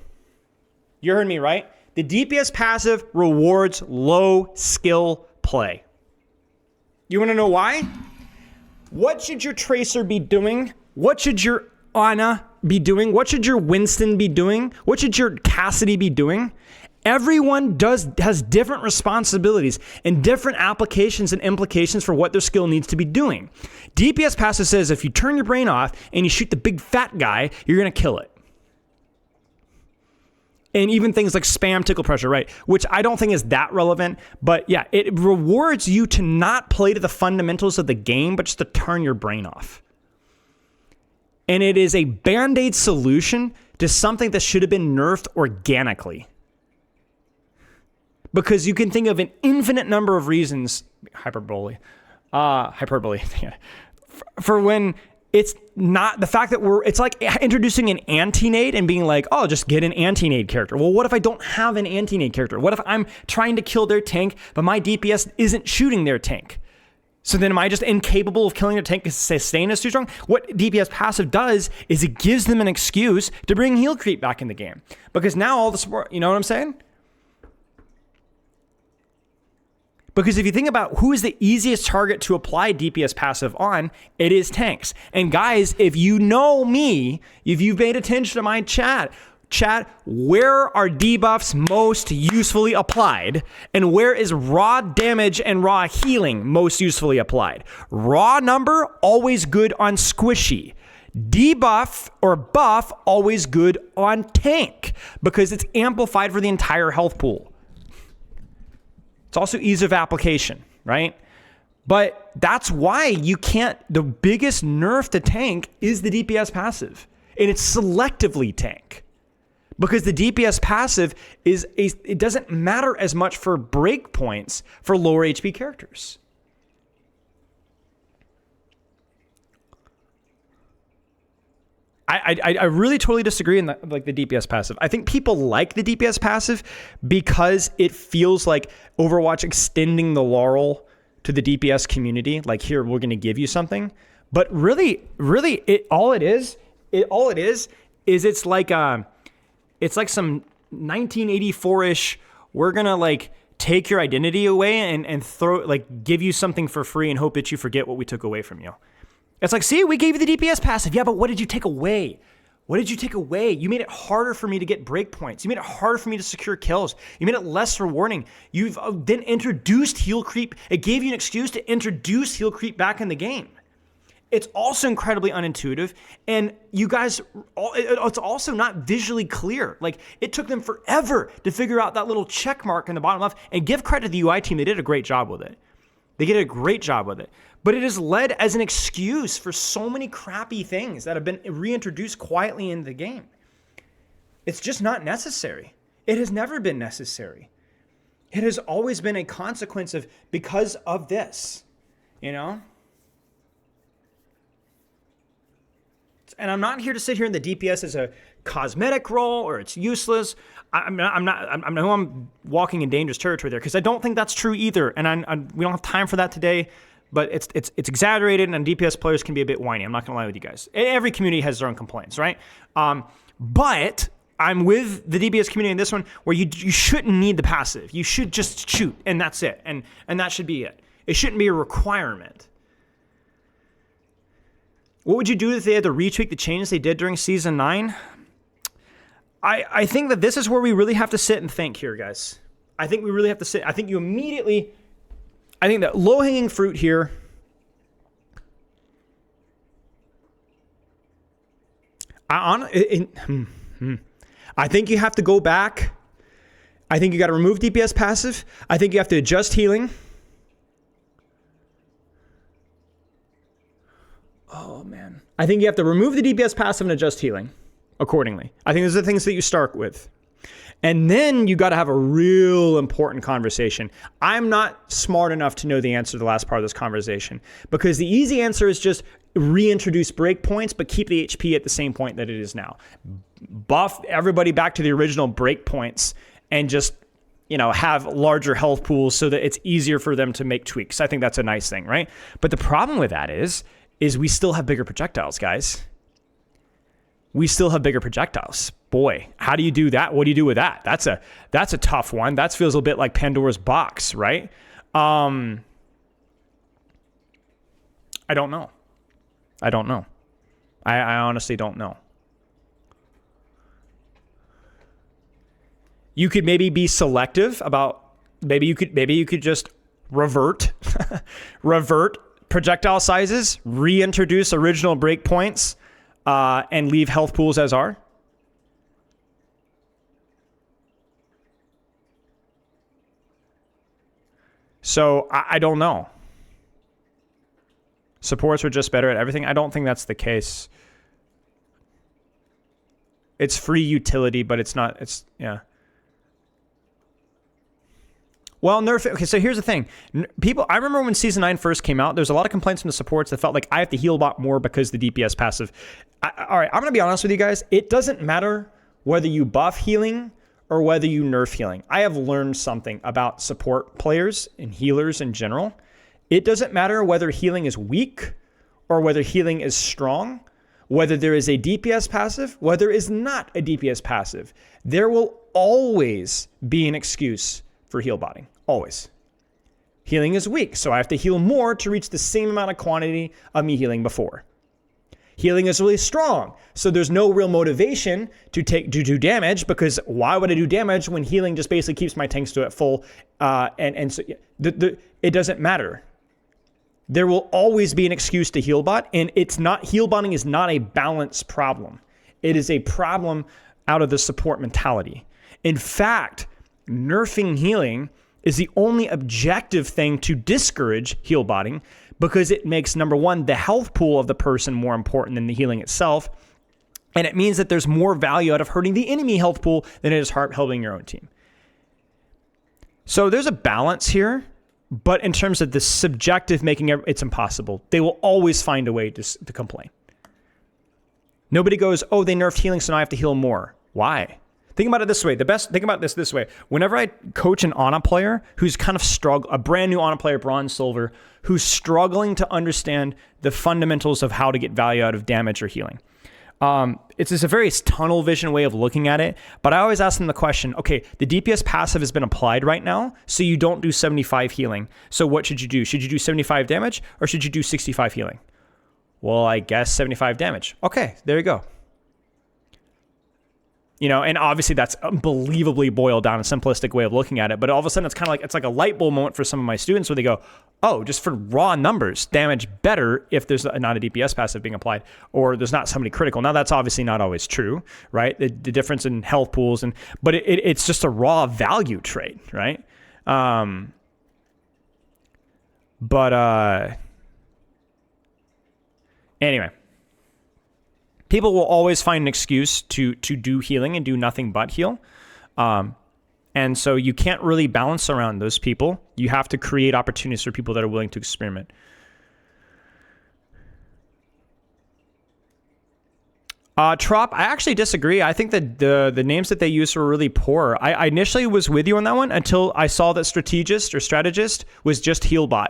You heard me, right? The DPS passive rewards low skill play. You want to know why? What should your Tracer be doing? What should your Ana be doing? What should your Winston be doing? What should your Cassidy be doing? Everyone has different responsibilities and different applications and implications for what their skill needs to be doing. DPS passive says if you turn your brain off and you shoot the big fat guy, you're going to kill it. And even things like spam tickle pressure, right? Which I don't think is that relevant. But yeah, it rewards you to not play to the fundamentals of the game, but just to turn your brain off. And it is a band-aid solution to something that should have been nerfed organically. Because you can think of an infinite number of reasons, hyperbole, for when it's not the fact that it's like introducing an anti-nade and being like, oh, just get an anti-nade character. Well, what if I don't have an anti-nade character? What if I'm trying to kill their tank, but my DPS isn't shooting their tank? So then am I just incapable of killing their tank because sustain is too strong? What DPS passive does is it gives them an excuse to bring heal creep back in the game. Because now all the support, you know what I'm saying? Because if you think about who is the easiest target to apply DPS passive on, it is tanks. And guys, if you know me, if you've paid attention to my chat, where are debuffs most usefully applied? And where is raw damage and raw healing most usefully applied? Raw number, always good on squishy. Debuff or buff, always good on tank because it's amplified for the entire health pool. It's also ease of application, right? But that's why you can't, the biggest nerf to tank is the DPS passive. And it's selectively tank. Because the DPS passive it doesn't matter as much for breakpoints for lower HP characters. I really totally disagree in the DPS passive. I think people like the DPS passive because it feels like Overwatch extending the laurel to the DPS community. Like, here, we're going to give you something. But really, all it is it's like some 1984-ish, we're going to like take your identity away and throw, like, give you something for free and hope that you forget what we took away from you. It's like, see, we gave you the DPS passive. Yeah, but what did you take away? What did you take away? You made it harder for me to get breakpoints. You made it harder for me to secure kills. You made it less rewarding. You've then introduced heal creep. It gave you an excuse to introduce heal creep back in the game. It's also incredibly unintuitive. And you guys, it's also not visually clear. Like, it took them forever to figure out that little check mark in the bottom left. And give credit to the UI team. They did a great job with it. But it is led as an excuse for so many crappy things that have been reintroduced quietly in the game. It's just not necessary. It has never been necessary. It has always been a consequence of because of this, you know? And I'm not here to sit here in the DPS as a cosmetic role or it's useless. I know I'm walking in dangerous territory there because I don't think that's true either. And we don't have time for that today, but it's exaggerated and DPS players can be a bit whiny. I'm not going to lie with you guys. Every community has their own complaints, right? But I'm with the DPS community in this one where you shouldn't need the passive. You should just shoot and that's it. And that should be it. It shouldn't be a requirement. What would you do if they had to retweak the changes they did during Season 9? I think that this is where we really have to sit and think here, guys. I think we really have to sit. I think that low-hanging fruit here, I think you have to go back. I think you got to remove DPS passive. I think you have to adjust healing. Oh, man. I think you have to remove the DPS passive and adjust healing accordingly. I think those are the things that you start with. And then you got to have a real important conversation. I'm not smart enough to know the answer to the last part of this conversation because the easy answer is just reintroduce breakpoints, but keep the HP at the same point that it is now. Buff everybody back to the original breakpoints and just, have larger health pools so that it's easier for them to make tweaks. I think that's a nice thing, right? But the problem with that is we still have bigger projectiles, guys. We still have bigger projectiles. Boy, how do you do that? What do you do with that? That's a tough one. That feels a bit like Pandora's box, right? I don't know. I honestly don't know. You could maybe be selective about maybe you could just revert projectile sizes, reintroduce original breakpoints, and leave health pools as are. So I don't know. Supports are just better at everything. I don't think that's the case. It's free utility, but it's not. Yeah. Well, nerf. Okay, so here's the thing. I remember when Season 9 first came out, there's a lot of complaints from the supports that felt like I have to heal a lot more because the DPS passive. All right, I'm going to be honest with you guys. It doesn't matter whether you buff healing or whether you nerf healing. I have learned something about support players and healers in general. It doesn't matter whether healing is weak or whether healing is strong, whether there is a DPS passive, whether there is not a DPS passive. There will always be an excuse for heal botting. Always. Healing is weak, so I have to heal more to reach the same amount of quantity of me healing before. Healing is really strong, so there's no real motivation to do damage because why would I do damage when healing just basically keeps my tanks to at full? And so it doesn't matter. There will always be an excuse to heal bot, and heal botting is not a balance problem. It is a problem out of the support mentality. In fact, nerfing healing is the only objective thing to discourage heal botting because it makes, number one, the health pool of the person more important than the healing itself. And it means that there's more value out of hurting the enemy health pool than it is helping your own team. So there's a balance here, but in terms of the subjective making it's impossible. They will always find a way to complain. Nobody goes, oh, they nerfed healing, so now I have to heal more. Why? Think about it this way. Think about this way. Whenever I coach an Ana player who's kind of a brand new Ana player, bronze, silver, who's struggling to understand the fundamentals of how to get value out of damage or healing. It's just a very tunnel vision way of looking at it. But I always ask them the question, okay, the DPS passive has been applied right now, so you don't do 75 healing. So what should you do? Should you do 75 damage or should you do 65 healing? Well, I guess 75 damage. Okay, there you go. And obviously that's unbelievably boiled down, a simplistic way of looking at it. But all of a sudden it's like a light bulb moment for some of my students where they go, oh, just for raw numbers, damage better if there's not a DPS passive being applied or there's not somebody critical. Now that's obviously not always true, right? The difference in health pools but it's just a raw value trade, right? Anyway. People will always find an excuse to do healing and do nothing but heal. And so you can't really balance around those people. You have to create opportunities for people that are willing to experiment. Trop, I actually disagree. I think that the names that they used were really poor. I initially was with you on that one until I saw that strategist was just healbot.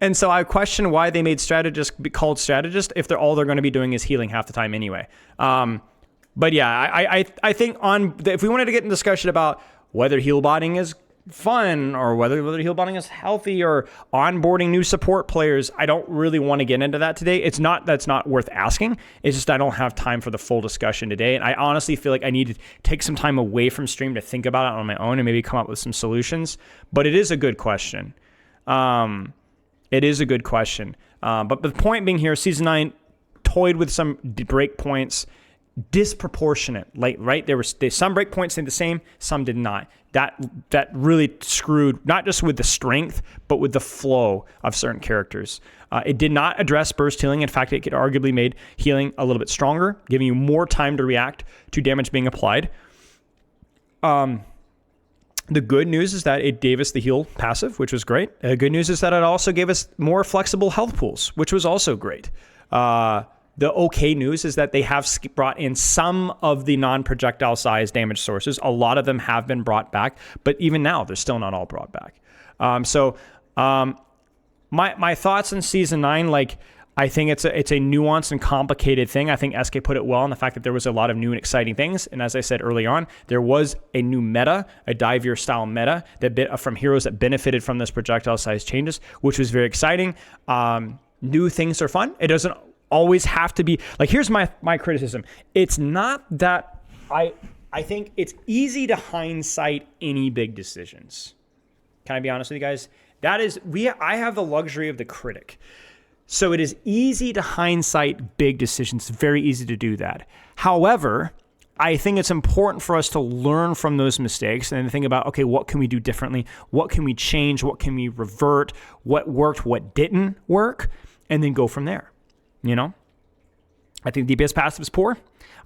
And so I questioned why they made strategist be called strategist if all they're going to be doing is healing half the time anyway. But yeah, I think if we wanted to get in discussion about whether healbotting is fun or whether healbotting is healthy or onboarding new support players, I don't really want to get into that today. That's not worth asking. It's just I don't have time for the full discussion today. And I honestly feel like I need to take some time away from stream to think about it on my own and maybe come up with some solutions. But it is a good question. It is a good question. But the point being here, Season 9 toyed with some break points, disproportionate, right? There were some break points stayed the same, some did not. That really screwed not just with the strength, but with the flow of certain characters. It did not address burst healing. In fact, it could arguably made healing a little bit stronger, giving you more time to react to damage being applied. The good news is that it gave us the heal passive, which was great. The good news is that it also gave us more flexible health pools, which was also great. The okay news is that they have brought in some of the non-projectile size damage sources. A lot of them have been brought back, but even now, they're still not all brought back. My thoughts on Season 9, like, I think it's a nuanced and complicated thing. I think SK put it well in the fact that there was a lot of new and exciting things. And as I said early on, there was a new meta, a dive-year style meta from heroes that benefited from this projectile size changes, which was very exciting. New things are fun. It doesn't always have to be like, here's my criticism. It's not that I think it's easy to hindsight any big decisions. Can I be honest with you guys? I have the luxury of the critic. So it is easy to hindsight big decisions. It's very easy to do that. However, I think it's important for us to learn from those mistakes and think about, okay, what can we do differently? What can we change? What can we revert? What worked? What didn't work? And then go from there. You know, I think the DPS passive is poor.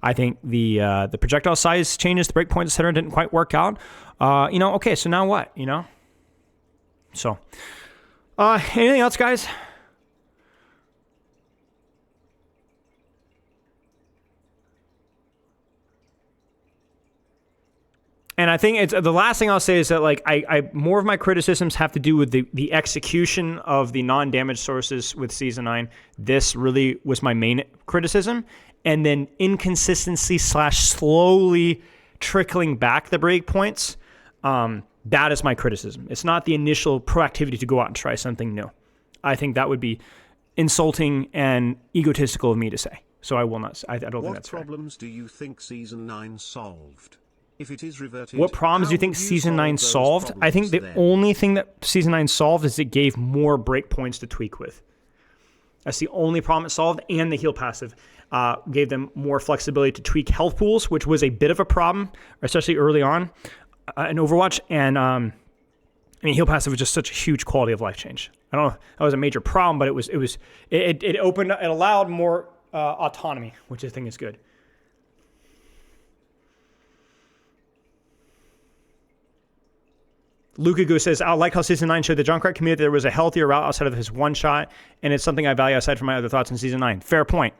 I think the projectile size changes, the breakpoints, etc., didn't quite work out. Okay, so now what? So, anything else, guys? And I think it's the last thing I'll say is that, like, I more of my criticisms have to do with the execution of the non-damage sources with Season 9. This really was my main criticism. And then inconsistency / slowly trickling back the breakpoints. That is my criticism. It's not the initial proactivity to go out and try something new. I think that would be insulting and egotistical of me to say. So I will not. I don't think that's fair. What problems do you think Season 9 solved? If it is reverted, what problems do you think Season 9 solved? I think the only thing that Season 9 solved is it gave more breakpoints to tweak with. That's the only problem it solved, and the heal passive gave them more flexibility to tweak health pools, which was a bit of a problem, especially early on in Overwatch. And heal passive was just such a huge quality of life change. I don't know, that was a major problem, but it allowed more autonomy, which I think is good. Lukagu says, I like how Season 9 showed the Junkrat community there was a healthier route outside of his one shot, and it's something I value aside from my other thoughts in Season 9. Fair point.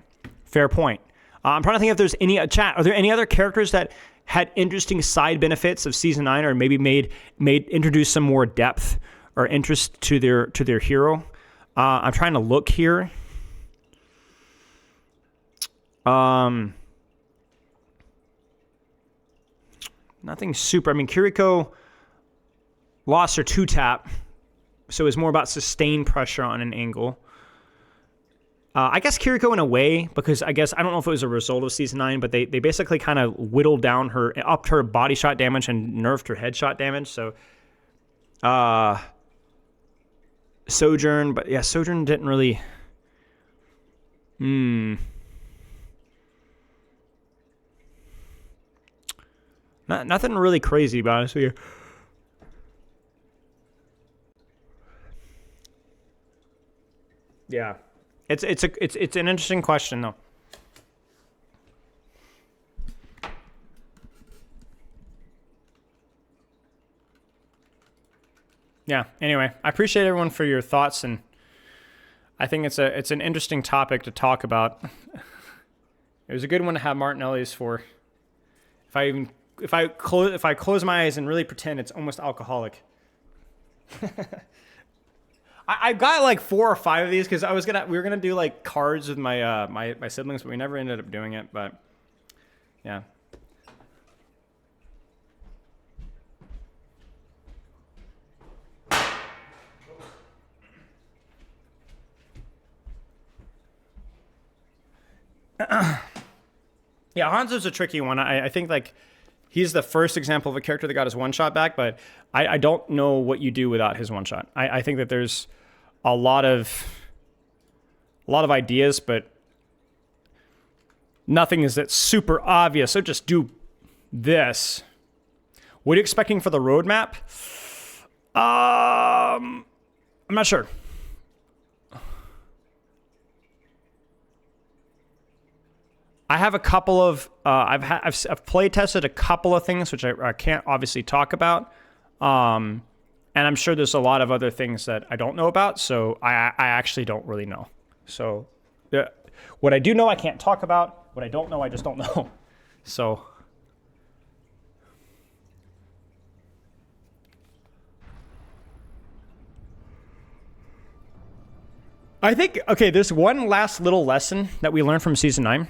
I'm trying to think if there's any chat. Are there any other characters that had interesting side benefits of Season 9 or maybe introduced some more depth or interest to their hero? I'm trying to look here. Nothing super. Kiriko lost her 2-tap, so it was more about sustained pressure on an angle. I guess Kiriko in a way, because I don't know if it was a result of Season 9, but they basically kind of whittled down upped her body shot damage and nerfed her headshot damage. So, Sojourn, but yeah, Sojourn didn't really. Nothing really crazy, to be honest with you. Yeah, it's an interesting question though. yeah. Anyway, I appreciate everyone for your thoughts, and I think it's an interesting topic to talk about. It was a good one to have Martinelli's for. If I close my eyes and really pretend it's almost alcoholic. I got like 4 or 5 of these because we were gonna do like cards with my my siblings, but we never ended up doing it. But yeah. Yeah, Hanzo's a tricky one. I think like he's the first example of a character that got his one shot back, but I don't know what you do without his one shot. I think that there's a lot of ideas, but nothing is that super obvious. So just do this. What are you expecting for the roadmap? I'm not sure. I have a couple of I've play tested a couple of things which I can't obviously talk about, and I'm sure there's a lot of other things that I don't know about. So I actually don't really know. So what I do know I can't talk about. What I don't know I just don't know. So I think there's one last little lesson that we learned from season 9.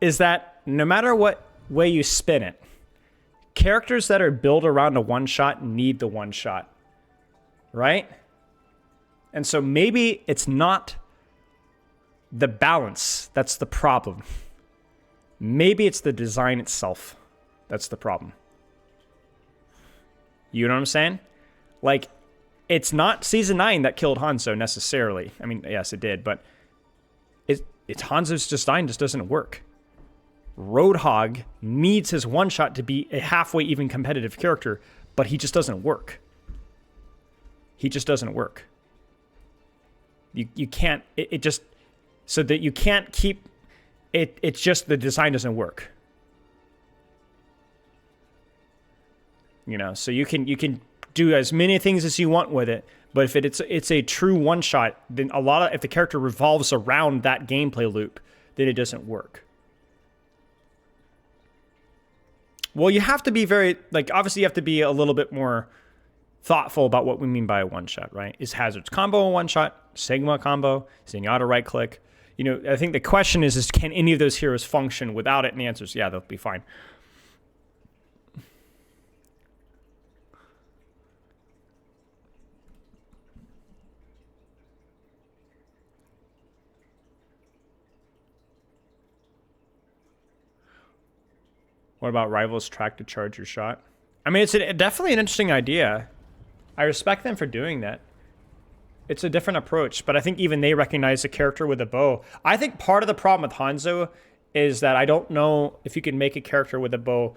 Is that no matter what way you spin it, characters that are built around a one-shot need the one-shot, right? And so maybe it's not the balance that's the problem. Maybe it's the design itself that's the problem. You know what I'm saying? Like, it's not season 9 that killed Hanzo necessarily. I mean, yes, it did, but it's Hanzo's design just doesn't work. Roadhog needs his one shot to be a halfway even competitive character, but he just doesn't work. He just doesn't work. You can't, it just, so that you can't keep, it's just the design doesn't work. You know, so you can do as many things as you want with it, but if it's a true one shot, then if the character revolves around that gameplay loop, then it doesn't work. Well, you have to be obviously you have to be a little bit more thoughtful about what we mean by a one-shot, right? Is Hazard's combo a one-shot? Sigma combo? Zenyatta right-click? You know, I think the question is can any of those heroes function without it? And the answer is, yeah, they'll be fine. What about rivals track to charge your shot? I mean, it's definitely an interesting idea. I respect them for doing that. It's a different approach, but I think even they recognize a character with a bow. I think part of the problem with Hanzo is that I don't know if you can make a character with a bow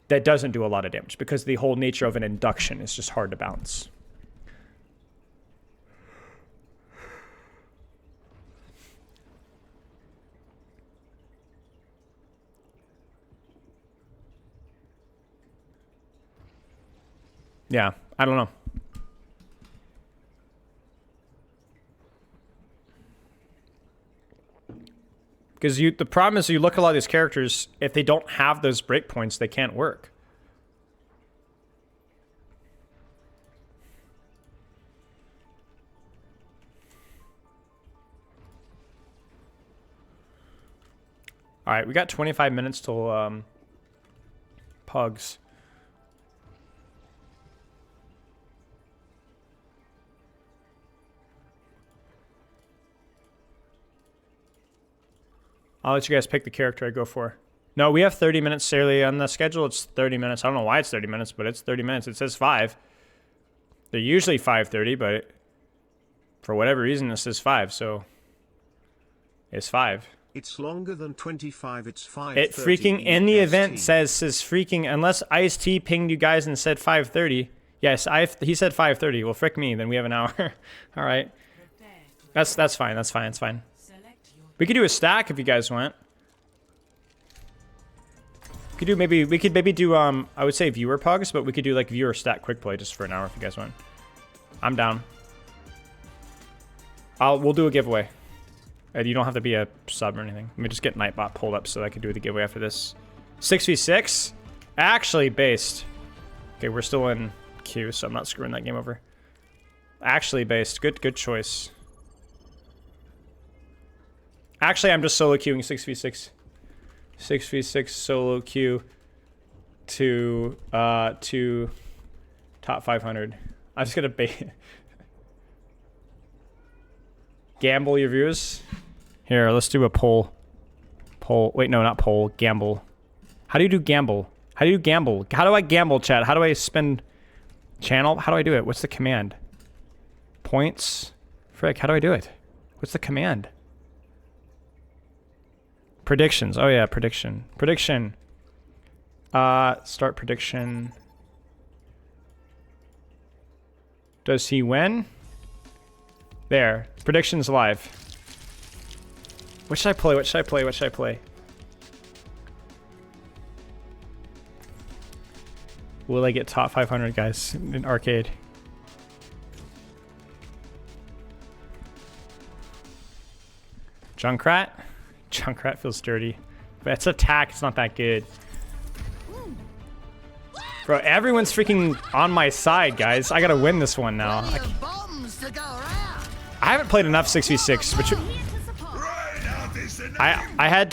that doesn't do a lot of damage, because the whole nature of an induction is just hard to balance. Yeah, I don't know. Because the problem is you look at a lot of these characters, if they don't have those breakpoints, they can't work. All right, we got 25 minutes till PUGs. I'll let you guys pick the character I go for. No, we have 30 minutes, Sarah. On the schedule, it's 30 minutes. I don't know why it's 30 minutes, but it's 30 minutes. It says 5. They're usually 5:30, but for whatever reason, it says 5, so it's 5. It's longer than 25, it's 5:30. It freaking, in the event, says freaking, unless Ice-T pinged you guys and said 5:30. Yes, he said 5:30. Well, frick me, then we have an hour. All right. That's fine, that's fine, that's fine. We could do a stack if you guys want. We could maybe do I would say viewer pugs, but we could do like viewer stat quick play just for an hour if you guys want. I'm down. We'll do a giveaway. And you don't have to be a sub or anything. Let me just get Nightbot pulled up so I can do the giveaway after this. 6v6? Actually based. Okay, we're still in queue, so I'm not screwing that game over. Actually based. Good choice. Actually, I'm just solo queuing 6v6. 6v6 solo queue to top 500. I'm just gonna gamble your views. Here, let's do a poll. Wait, no, not poll. Gamble. How do you do gamble? How do you gamble? How do I gamble, chat? How do I spend channel? How do I do it? What's the command? Points? Frick, how do I do it? What's the command? Predictions. Oh yeah, prediction. Prediction. Start prediction. Does he win? There. Predictions live. What should I play? What should I play? What should I play? Will I get top 500 guys in arcade? Junkrat? Junkrat feels dirty. But it's attack, it's not that good. Bro, everyone's freaking on my side, guys. I gotta win this one now. I haven't played enough 6v6, but I had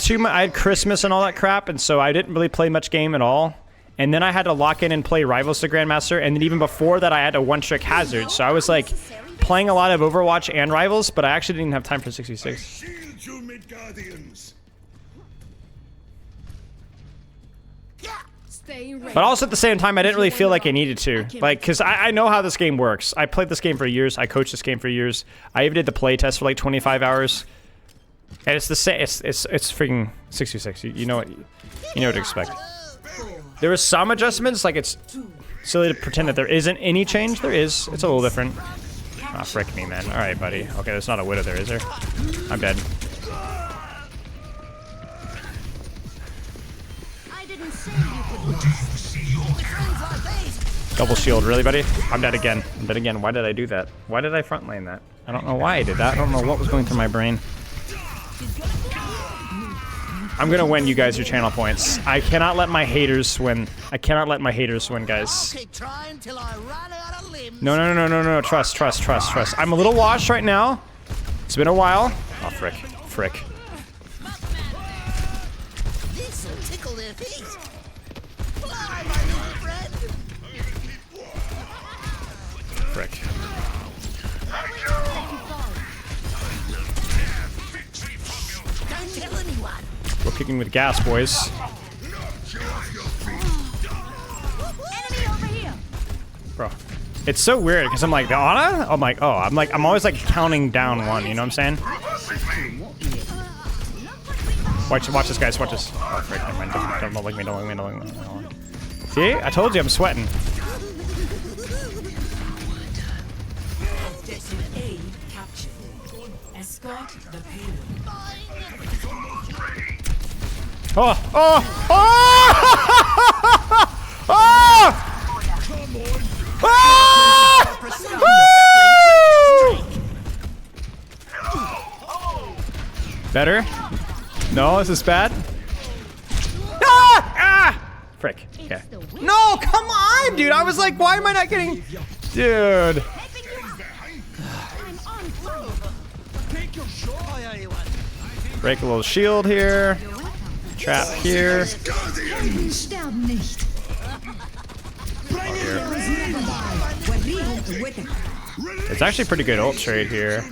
Christmas and all that crap, and so I didn't really play much game at all. And then I had to lock in and play Rivals to Grandmaster, and then even before that I had a one-trick Hazard. So I was like playing a lot of Overwatch and Rivals, but I actually didn't have time for 6v6. But also at the same time, I didn't really feel like I needed to. Like, because I know how this game works. I played this game for years. I coached this game for years. I even did the play test for like 25 hours. And it's the same. It's freaking 6v6. You know what to expect. There was some adjustments. Like, it's silly to pretend that there isn't any change. There is. It's a little different. Ah, frick me, man. All right, buddy. Okay, there's not a widow there, is there? I'm dead. Double shield, really, buddy? I'm dead again. I'm dead again. Why did I do that? Why did I front lane that? I don't know why I did that. I don't know what was going through my brain. I'm gonna win you guys your channel points. I cannot let my haters win. I cannot let my haters win, guys. No. Trust. I'm a little washed right now. It's been a while. Oh, frick. Frick. We're kicking with gas, boys. Bro, it's so weird because I'm like, the Ana? I'm like, oh, I'm always like counting down one, you know what I'm saying? Watch this, guys, watch this. Oh, frick, never mind. Don't look me, don't look me. See? I told you I'm sweating. Oh! Better? No, is this bad? Frick. Okay. No, come on, dude. I was like, why am I not getting... Dude. Break a little shield here. Trap here. It's actually pretty good ult trade here.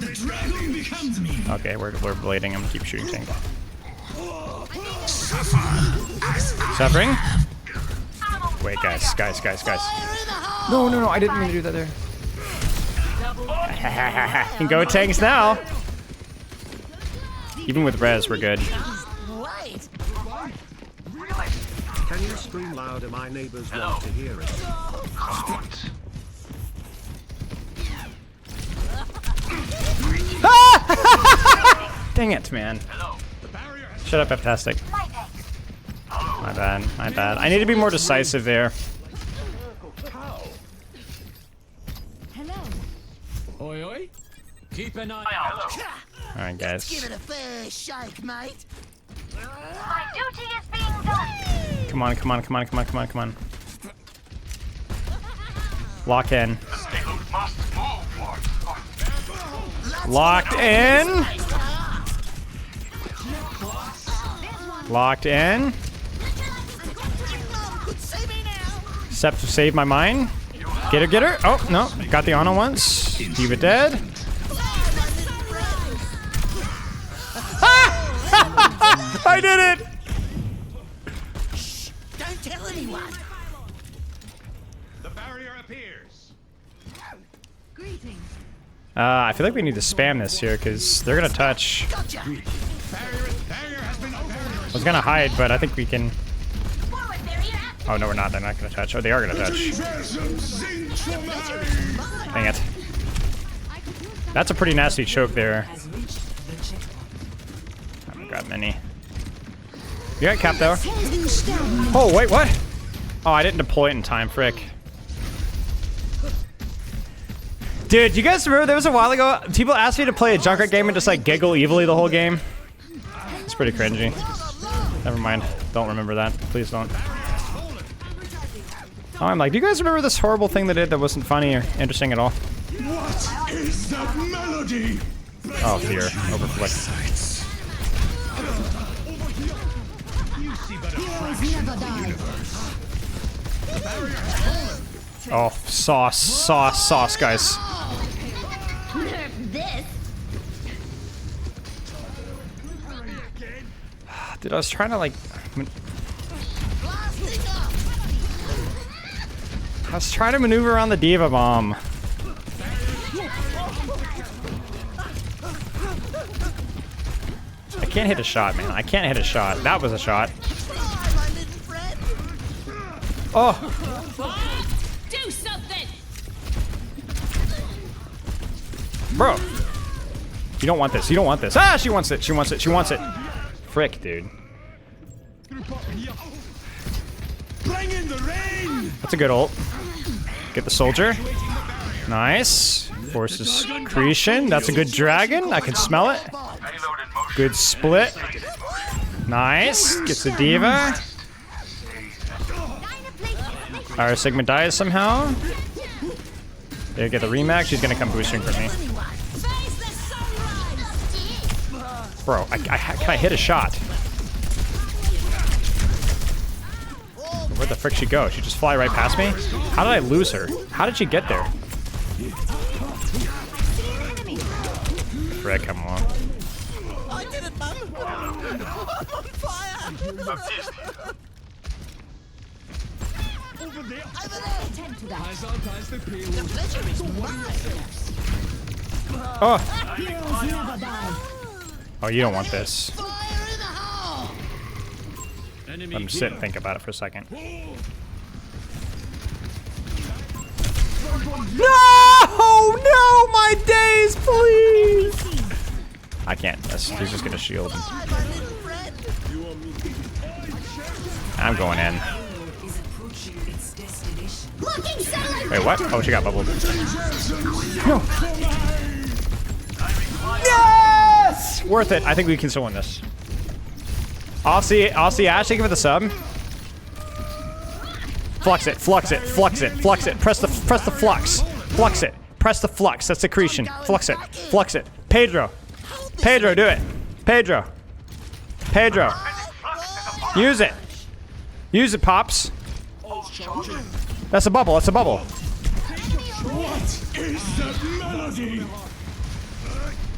Okay, we're blading him. Keep shooting tank. Suffering? Wait, guys. No, I didn't mean to do that there. Can go tanks now. Even with res, we're good. Can you scream louder? My neighbors want to hear it. Dang it, man. Shut up, Fantastic. My bad, my bad. I need to be more decisive there. Oi, oi. Keep an eye out. Alright, guys. Give it a fair shake, mate. My duty is being done. Come on, come on, come on, come on, come on, come on. Lock in. Locked in. Locked in. Except to save my mind. Get her, get her. Oh, no. Got the Ana once. D.Va dead. I did it! Don't tell anyone. The barrier appears. Greetings. I feel like we need to spam this here because they're gonna touch. Gotcha. Barrier has been opened. I was gonna hide, but I think we can. Oh no, we're not. They're not gonna touch. Oh, they are gonna touch. Dang it. That's a pretty nasty choke there. I haven't got many. You got cap though. Oh wait, what? Oh, I didn't deploy it in time. Frick. Dude, you guys remember there was a while ago people asked me to play a Junkrat game and just like giggle evilly the whole game? It's pretty cringy. Never mind. Don't remember that. Please don't. Oh, I'm like, do you guys remember this horrible thing they did that wasn't funny or interesting at all? What is that melody? Oh, fear. Overflick. Oh, sauce, sauce, sauce, guys. Dude, I was trying to like... I was trying to maneuver around the D.Va bomb. I can't hit a shot, man. I can't hit a shot. That was a shot. Oh! Do something. Bro! You don't want this. You don't want this. Ah! She wants it. She wants it. She wants it. Frick, dude. Bring in the rain. That's a good ult. Get the soldier. Nice. Forces creation. That's a good dragon. I can smell it. Good split. Nice. Gets the D.Va. Our Sigma dies somehow. There, get the remax. She's gonna come boosting for me. Bro, can I hit a shot? Where'd the frick she go? She just fly right past me? How did I lose her? How did she get there? Frick, come on. I did it, Mum. I'm on fire. Over there. Over there. Attend to that. Prioritize the payload. The pleasure is mine. Oh! Heroes never die. Oh, you don't want this. Fire in the hole. Enemy Let me sit and think about it for a second. No! No! My days, please! I can't. He's just gonna shield. I'm going in. Wait, what? Oh, she got bubbled. No! Yes! Worth it. I think we can still win this. I'll see Ash. Thank you for the sub. Flux it, flux it, flux it, flux it. Press the flux. Flux it. Press the flux. That's secretion. Flux it. Flux it. Pedro. Pedro, do it. Pedro. Pedro. Use it. Use it, Pops. That's a bubble. That's a bubble.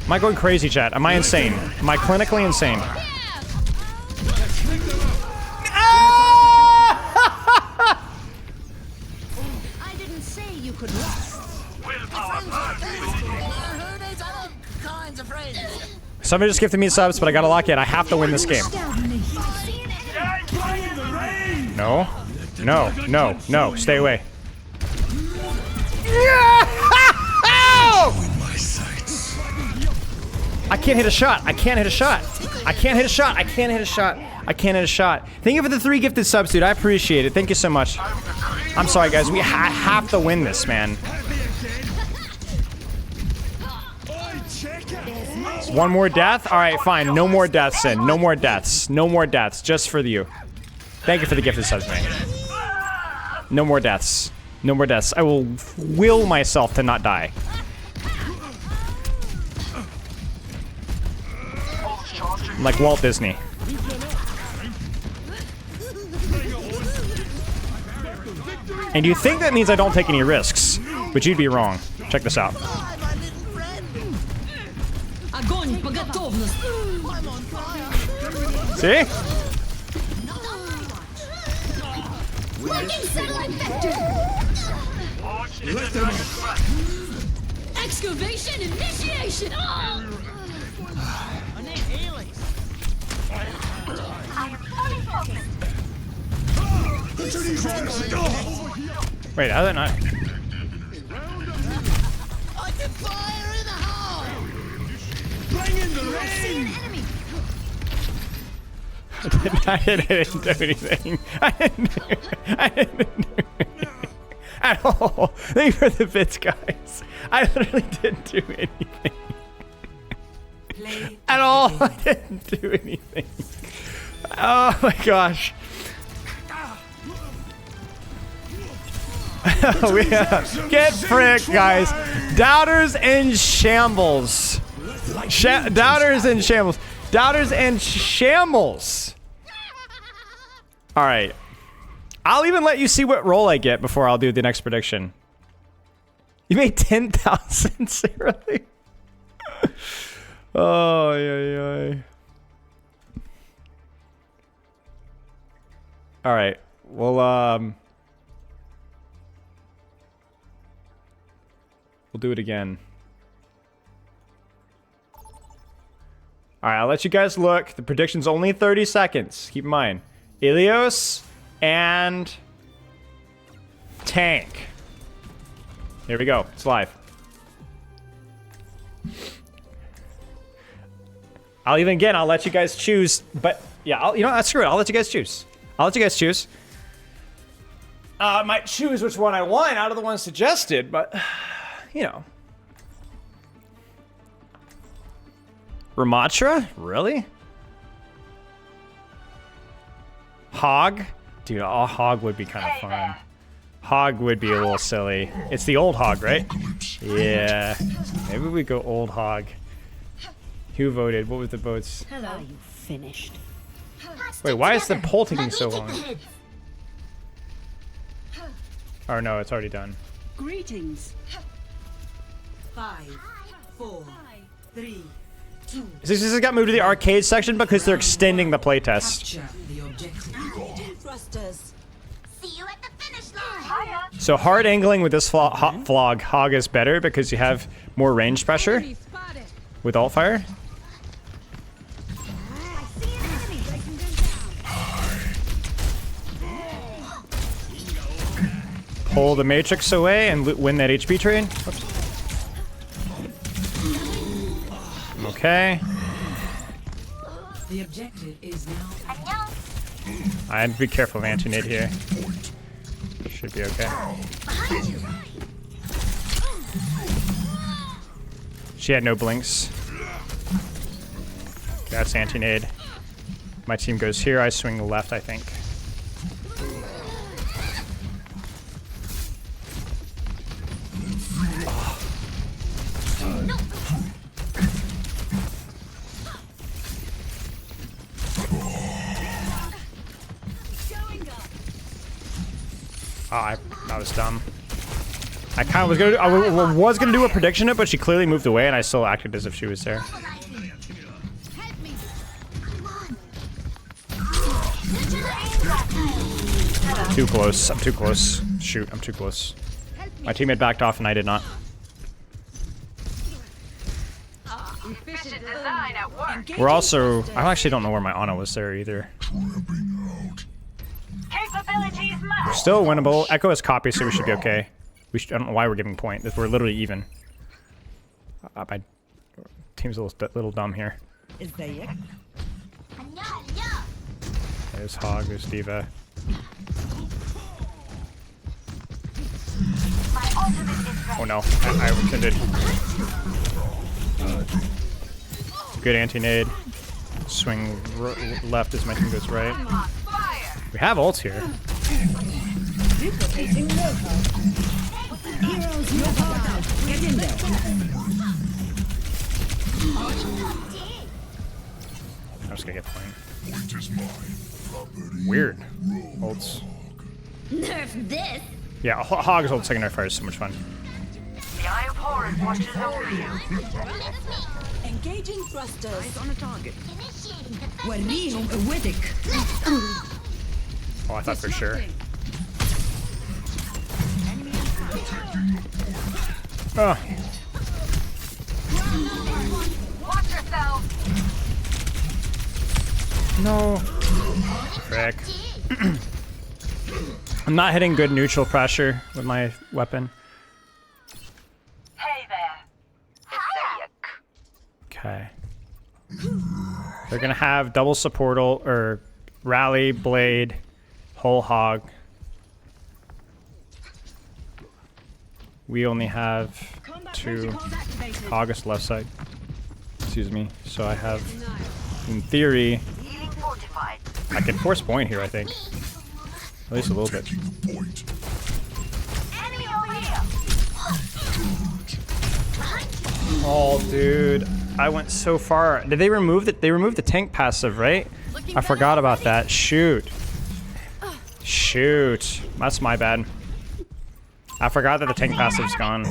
Am I going crazy, chat? Am I insane? Am I clinically insane? I didn't say you could rest. Kinds of friends. Somebody just gifted me subs, but I gotta lock in. I have to win this game. No. No. No. No. Stay away. I can't hit a shot. I can't hit a shot. I can't hit a shot. I can't hit a shot. I can't hit a shot. Thank you for the 3 gifted subs, dude. I appreciate it. Thank you so much. I'm sorry, guys. We have to win this, man. One more death? All right, fine. No more deaths, Sin. No more deaths. No more deaths. Just for you. Thank you for the gifted subs, man. No more deaths. No more deaths. I will will myself to not die. I'm like Walt Disney. And you think that means I don't take any risks, but you'd be wrong. Check this out. See? Excavation initiation! Wait, how did I not? I can fire in the hole! Bring in the rain! I didn't do anything. I didn't do anything. At all. Thank you for the bits, guys. I literally didn't do anything. At all. I didn't do anything. Oh my gosh. Get fricked, guys. Doubters in shambles. Doubters in shambles. Doubters and shambles. All right. I'll even let you see what roll I get before I'll do the next prediction. You made 10,000, seriously? Oh, yeah. All right. Well, we'll do it again. All right, I'll let you guys look. The prediction's only 30 seconds. Keep in mind. Ilios and Tank. Here we go. It's live. I'll let you guys choose. But yeah, screw it. I'll let you guys choose. I might choose which one I want out of the ones suggested, but you know. Ramatra? Really? Hog? Dude, a hog would be kind of fun. Hog would be a little silly. It's the old hog, right? Yeah. Maybe we go old hog. Who voted? What was the votes? Hello. Are you finished? Wait, why is the poll taking so long? Oh no, it's already done. Greetings. 5, 4, 3, 2. This got moved to the arcade section because they're extending the playtest. See you at the finish line. So hard angling with this hog is better because you have more range pressure with alt fire. Pull the matrix away and win that HP trade. Whoops. Okay. The objective is now. I'd be careful of anti-nade here. Should be okay. She had no blinks. That's anti-nade. My team goes here. I swing left, I think. Oh, that was dumb. I kind of was gonna do, I was gonna do a prediction, but she clearly moved away, and I still acted as if she was there. Too close. I'm too close. Shoot, I'm too close. My teammate backed off, and I did not. We're also. I actually don't know where my Ana was there either. We're still winnable. Echo has copy, so we should be okay. I don't know why we're giving point. We're literally even. My team's a little dumb here. There's Hog, there's Diva. Oh no, I intended. Good anti-nade. Swing left as my team goes right. We have ults here. Heroes no power out. Get in there. I'm just gonna get the point. Weird. Ults. Nerf this. Yeah, Hog's ult secondary fire is so much fun. The Eye of Horus watches over you. Engaging thrusters. Eyes on a target. وريهم قوتك. Oh, I thought for sure. Oh. Watch yourself. No. Frick. I'm not hitting good neutral pressure with my weapon. Hey there. Okay. They're gonna have double support ult or rally, blade, whole hog. We only have 2 August left side. Excuse me. So I have, in theory, Healing fortified. I can force point here, I think. At least a little bit. Enemy over here. Oh, dude. I went so far. Did they remove it? They removed the tank passive, right? I forgot about that. Shoot. Shoot. That's my bad. I forgot that the tank passive's gone.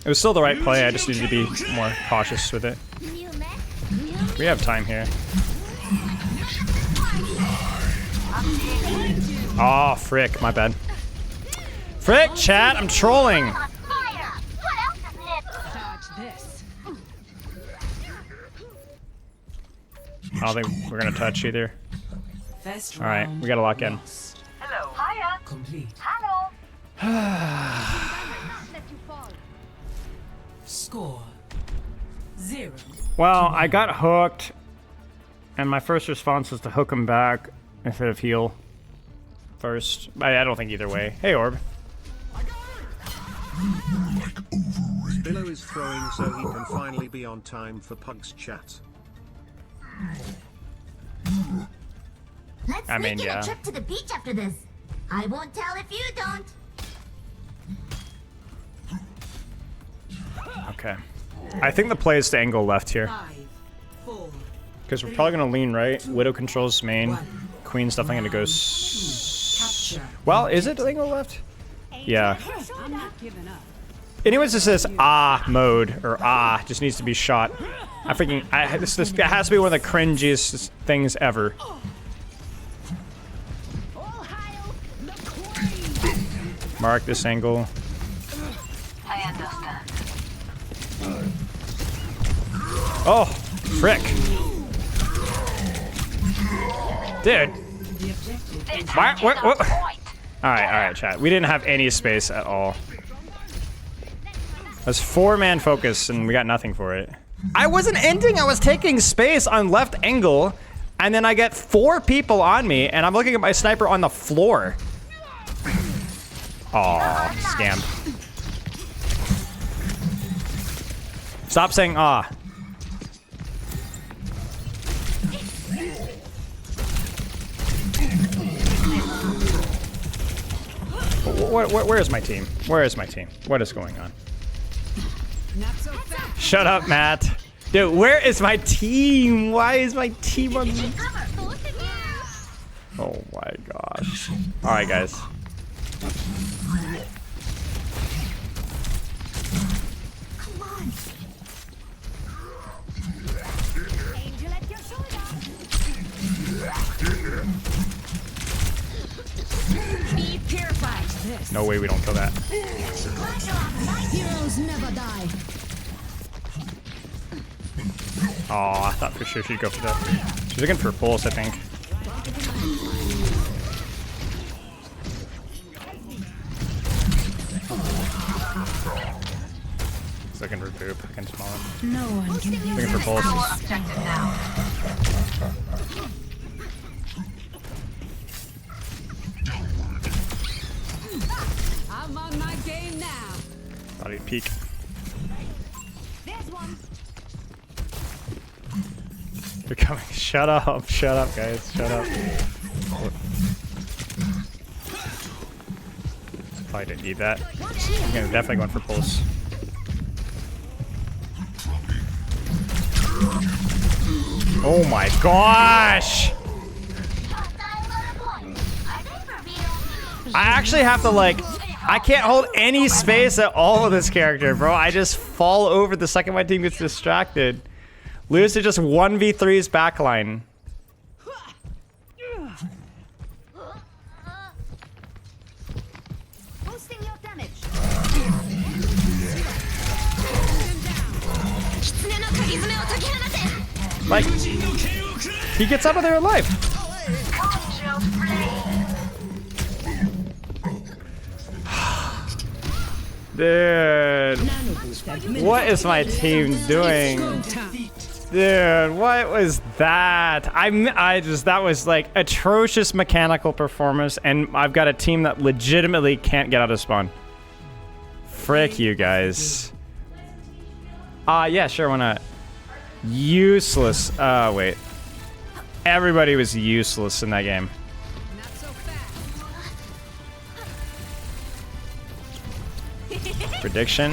It was still the right play. I just needed to be more cautious with it. We have time here. Oh, frick. My bad. Frick, chat. I'm trolling. Fire. What else is next? Charge this. I don't think we're going to touch either. First All right. We got to lock in. Hello. Hiya. Complete. Hello. Score 0. Well, I got hooked, and my first response was to hook him back instead of heal first. I don't think either way. Hey, Orb. Billow is throwing so he can finally be on time for PUGs chat. Let's I mean, sneak in yeah. a trip to the beach after this. I won't tell if you don't. Okay. I think the play is to angle left here. 5, 4, Because we're probably going to lean right. Widow controls main. 1. Queen's definitely going to go... Capture. Well, is it angle left? Yeah. I'm not giving up. Anyways, this is mode, or just needs to be shot. I freaking... this has to be one of the cringiest things ever. Mark this angle. I understand. Oh, frick. Dude. The objective is What? Alright, chat. We didn't have any space at all. That's 4-man focus, and we got nothing for it. I wasn't ending, I was taking space on left angle, and then I get 4 people on me, and I'm looking at my sniper on the floor. Aw, scammed. Stop saying ah. Where is my team? Where is my team? What is going on? not so fast. Shut up, Matt. Dude, where is my team? Why is my team on me? Oh my gosh. Alright, guys. Be purified. This. No way we don't kill that. Heroes never die. Oh, I thought for sure she'd go for that. She's looking for pulse, I think. So I can regroup. I can spawn him. No one can be Looking for pulses. Our objective now. I'm on my game now. Thought he'd peek. There's one. They're coming. Shut up. Shut up, guys. Shut up. Probably didn't need that. I'm gonna definitely going for pulse. Oh my gosh! I actually have to like, I can't hold any space at all with this character, bro. I just fall over the second my team gets distracted. Lose to just 1v3's backline. Boosting your damage. Like, he gets out of there alive. Dude, what is my team doing? Dude, what was that? That was like atrocious mechanical performance, and I've got a team that legitimately can't get out of spawn. Frick you guys. Yeah, sure, why not? Useless. Wait. Everybody was useless in that game. Not so fast. Prediction.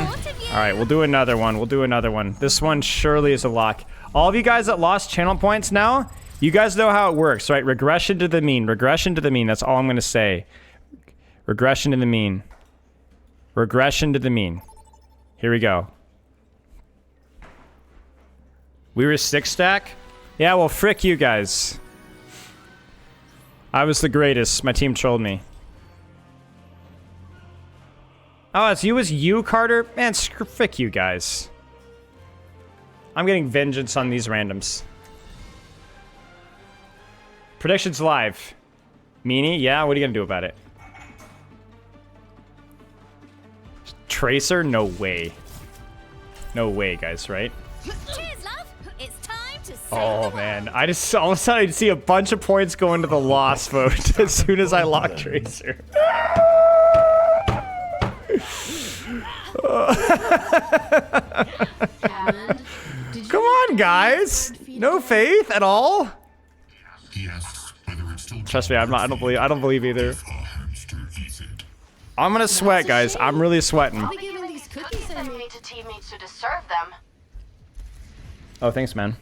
Alright, we'll do another one. We'll do another one. This one surely is a lock. All of you guys that lost channel points now, you guys know how it works, right? Regression to the mean. Regression to the mean. That's all I'm going to say. Regression to the mean. Regression to the mean. Here we go. We were 6 stack? Yeah, well, frick you guys. I was the greatest. My team trolled me. Oh, it's you, Carter? Man, frick you guys. I'm getting vengeance on these randoms. Predictions live. Meanie? Yeah, what are you gonna do about it? Tracer? No way. No way, guys, right? Cheers, love. It's time to Oh man, I just all of a sudden I see a bunch of points go into the loss vote as soon as I lock Tracer. Come on, guys! No faith at all. Trust me, I don't believe either. I'm gonna sweat, guys. I'm really sweating. Cookies and meat to teammates who deserve them. Oh, thanks, man.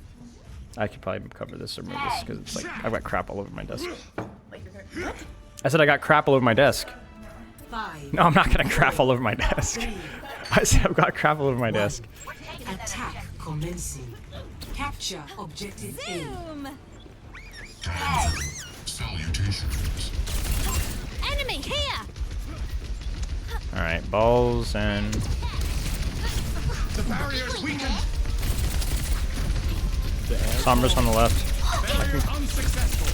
I could probably cover this or move this because it's like I've got crap all over my desk. I said I got crap all over my desk. 5. No, I'm not gonna crap all over my desk. I said I've got crap all over my desk. Attack commencing. Capture objective A. Salutations. Enemy here. All right, balls and. The barrier's weakened. Sombra's on the left. Barrier unsuccessful.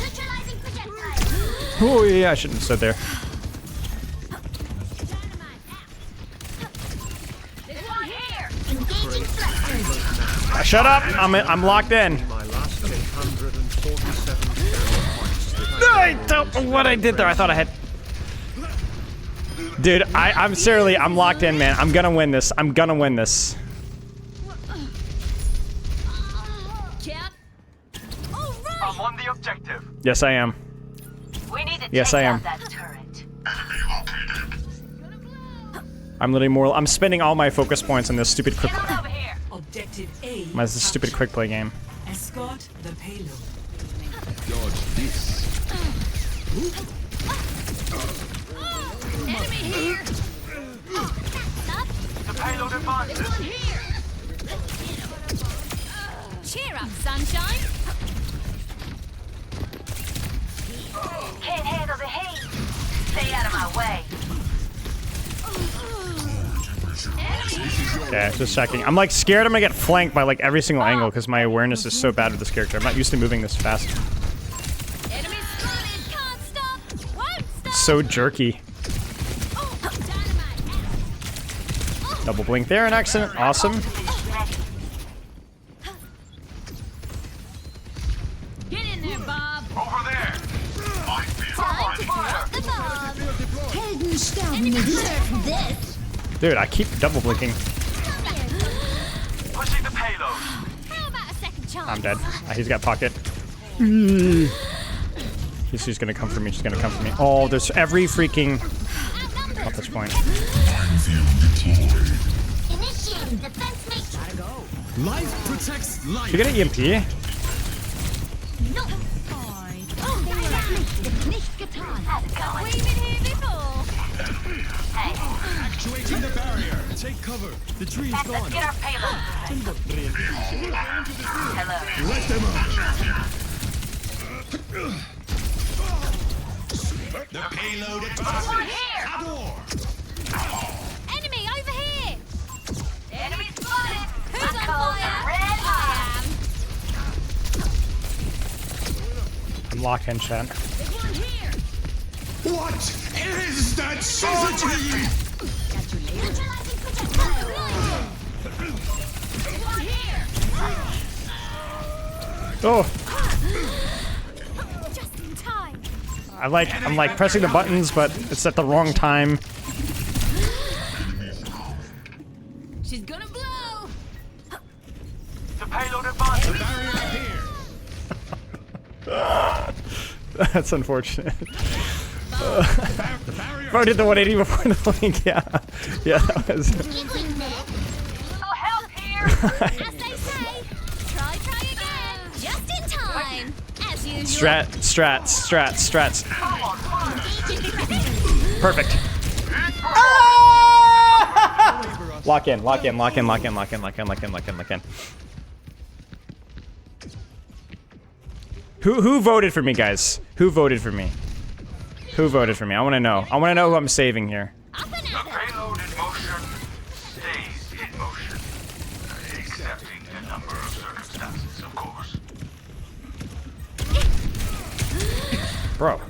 Neutralizing projectile. Oh yeah, I shouldn't have stood there. There's one here. Engaging threat. Shut up! I'm locked in. My last 847 points. I don't know what I did there. I thought I had. Dude, I'm seriously, I'm locked in, man. I'm gonna win this. I'm gonna win this. I'm on the objective. Yes, I am. We need to Yes, I am. that turret. I'm literally more. I'm spending all my focus points on this stupid quick. Get on over here. Objective A. My this stupid quick play game. Escort the payload. Enemy here. The payload advances. One here. Cheer up, sunshine. Can't handle the heat. Stay out of my way. Okay, just checking. I'm like scared I'm gonna get flanked by like every single angle because my awareness is so bad with this character. I'm not used to moving this fast. Enemy spotted. Can't stop. Won't stop. So jerky. Dynamite. Double blink there, an accident. Awesome. Get in there, Bob. Over there. I feel time to drop the bomb. Heldenstein deserve this. Dude, I keep double blinking. Pushing the payload. How about a second chance? I'm dead. He's got pocket. He's gonna come for me. She's gonna come for me. Oh, there's every freaking. At this point. Initiating defense matrix. Gotta go. Life protects life. Should we get an EMP? No. Nicht getan. We've been here before. Hey. Actuating the barrier. Take cover. The tree's Let's gone. get our payload. Hello. Let them up. The payload advances. One here. Adore. Enemy over here. Enemy spotted. Who's on fire? Red. I am. I'm locked in, chat. There's one here. What is that synergy? Neutralizing projectile. There's one here. Oh, Just in time. I'm like pressing the buttons, but it's at the wrong time. She's gonna blow. The payload advances. The barrier here. That's unfortunate. The barrier. Bro did the 180 before the blink. Yeah, that was. Oh, help here. As they say, try again. Just in time. As usual. Strats. Perfect. Lock in. Who voted for me, guys? Who voted for me? I want to know. I want to know who I'm saving here. Up and The at 'em. payload in motion stays in motion. Accepting a number of circumstances, of course. Bro,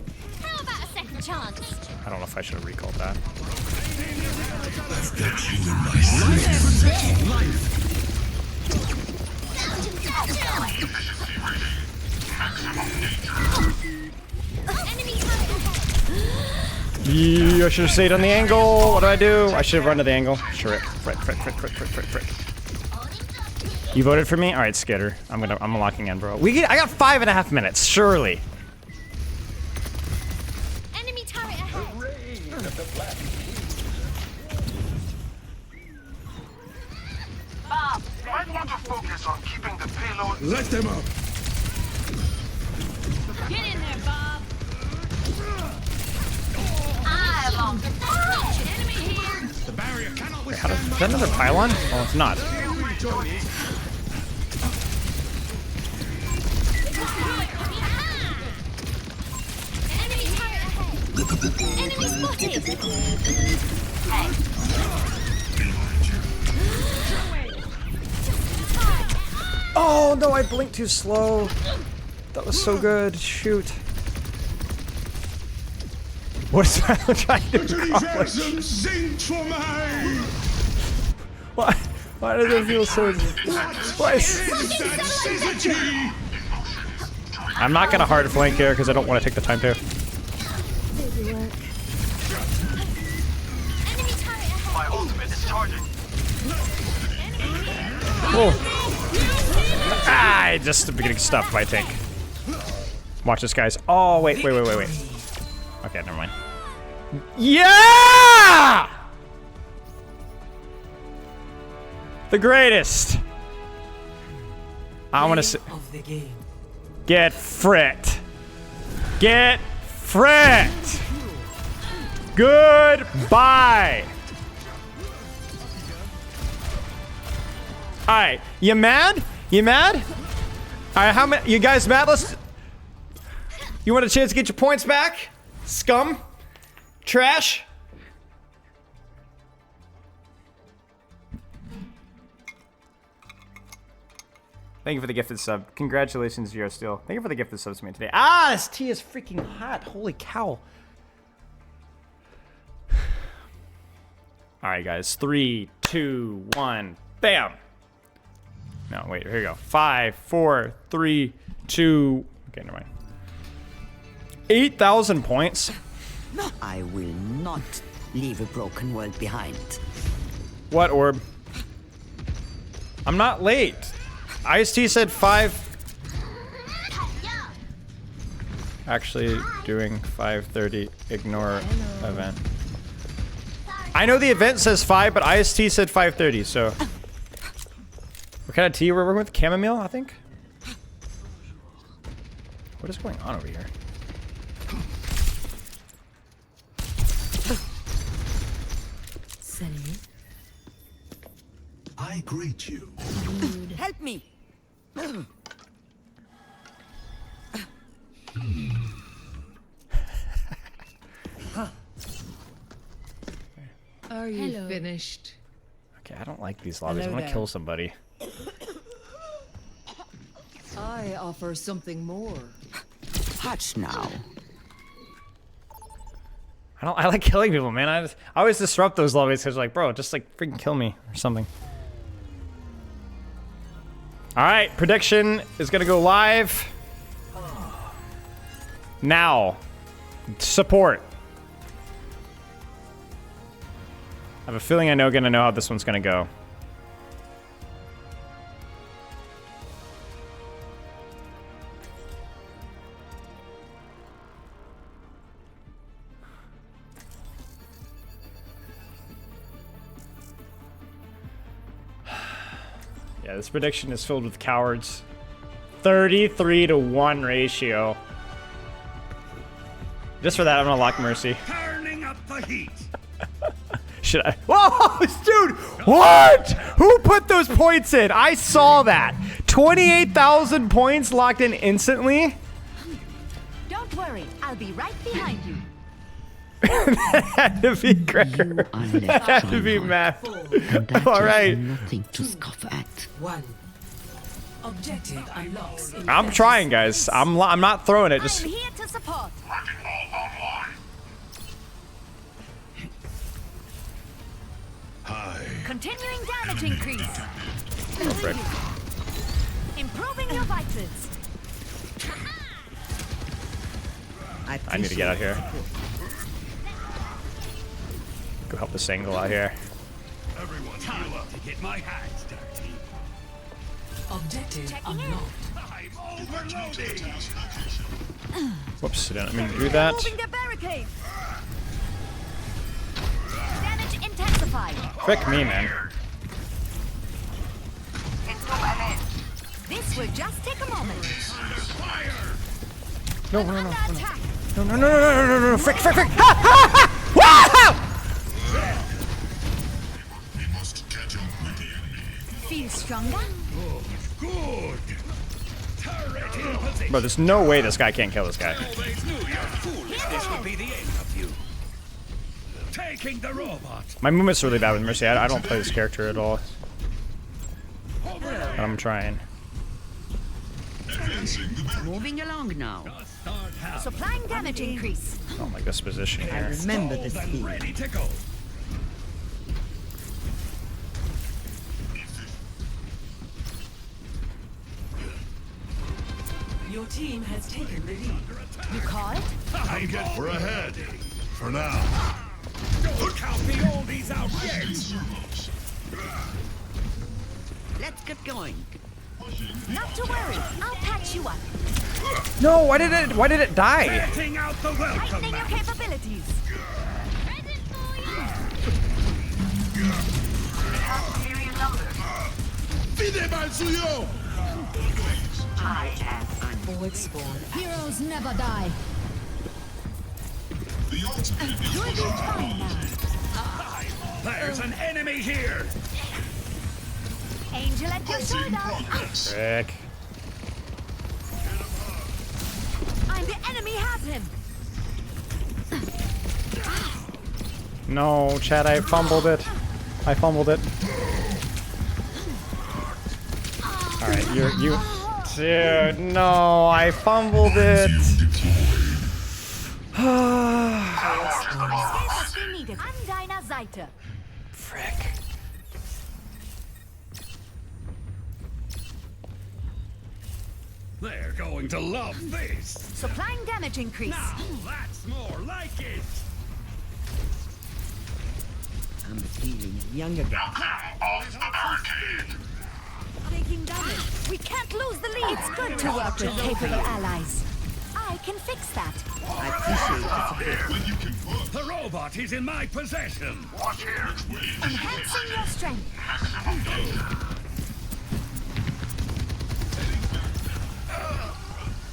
How about a second chance? I don't know if I should have recalled that. Enemy turret ahead. Yeah, I should have stayed on the angle. What do? I should have run to the angle. Sure. Frick. You voted for me? All right, Skitter. I'm locking in, bro. I got 5.5 minutes, surely. Enemy turret ahead. Bob, Might want to focus on keeping the payload. Let them up. get in there, Bob. I belong to the enemy here. The barrier cannot Is that withstand another pylon? Oh, it's not. Enemy turret ahead. Enemy spotted. Oh no, I blinked too slow. That was so good. Shoot. What is that trying to accomplish? Why does it feel so? I'm not gonna hard flank here because I don't want to take the time to. Enemy turret ahead. My ultimate is charging. Just getting stuffed, I think. Watch this, guys. Oh, wait. Okay, never mind. Yeah! The greatest. I want to say. Get fricked. Get fricked. Goodbye. All right, you mad? You mad? All right, how many? You guys mad? You want a chance to get your points back? Scum? Trash? Thank you for the gifted sub. Congratulations, Zero Steel. Thank you for the gifted subs to me today. Ah, this tea is freaking hot. Holy cow. All right, guys. 3, 2. 2, 1, bam. No, wait, here we go. 5, 4, 3, 2. Okay, never mind. 8,000 points. I will not leave a broken world behind. What orb? I'm not late. IST said 5. Actually doing 5:30. Ignore event. I know the event says 5, but IST said 5:30, so. What kind of tea we're working with? Chamomile, I think? What is going on over here? I greet you. Help me! Are you finished? Okay, I don't like these lobbies. I Hello want to there. kill somebody. I offer something more. Hush now. I like killing people, man. I always disrupt those lobbies because like, bro, just like freaking kill me or something. All right, prediction is gonna go live now. Support. I have a feeling gonna know how this one's gonna go. Yeah, this prediction is filled with cowards. 33-to-1 ratio. Just for that, I'm gonna lock Mercy. Turning up the heat. Should I? Whoa, dude! What? Who put those points in? I saw that. 28,000 points locked in instantly. Don't worry, I'll be right behind you. That had to be Gregor. That had to be math. All right. Nothing to scoff at. 1. Objective unlocks. in I'm 30 trying, guys. I'm not throwing it. Just I'm here to support. Hi. Continuing damage increase. Improving your vitals. I need to get out here. Go help this angle out here. Everyone's heal up to get my hands dirty. Objective unlocked. I'm overloading. Whoops, I didn't mean to do that. Moving the barricade. Damage intensified. Frick me, man. This will just take a moment. No, no, no, Under no, attack. no, no, no, no, no, no, no, frick, frick, frick! Ha, ha, ha! Wow! We must catch up with the enemy. Feel stronger? Good. Turret in position. Bro, there's no way this guy can't kill this guy. Always knew you're foolish. This would be the end of you. Taking the robot. My movement's really bad with Mercy. I don't play this character at all. But I'm trying. Moving along now. Supplying damage increase. I don't like this position here. Remember the And speed. ready to go. Your team has taken the lead. You call it? We're ahead. For now. Don't count the oldies out yet. Let's get going. Not to worry. I'll patch you up. No, why did it die? Getting out the welcome Heightening your mat. capabilities. Fide mal suyo! Forward spawn. Heroes never die. The ultimate is You'll be fine now. There's an enemy here. Angel at your shoulder. Frick. The enemy has him. No, Chad, I fumbled it. I fumbled it. Alright, you. Dude, no, I fumbled it. Escape has been needed. I'm Dinah Zeiter. Frick. They're going to love this. Supplying damage increase. Now that's more like it. I'm feeling young again. Off the barricade. Taking damage. We can't lose the lead. It's good to work with capable allies. I can fix that. I appreciate it. The robot is in my possession. Watch here. Enhancing your strength.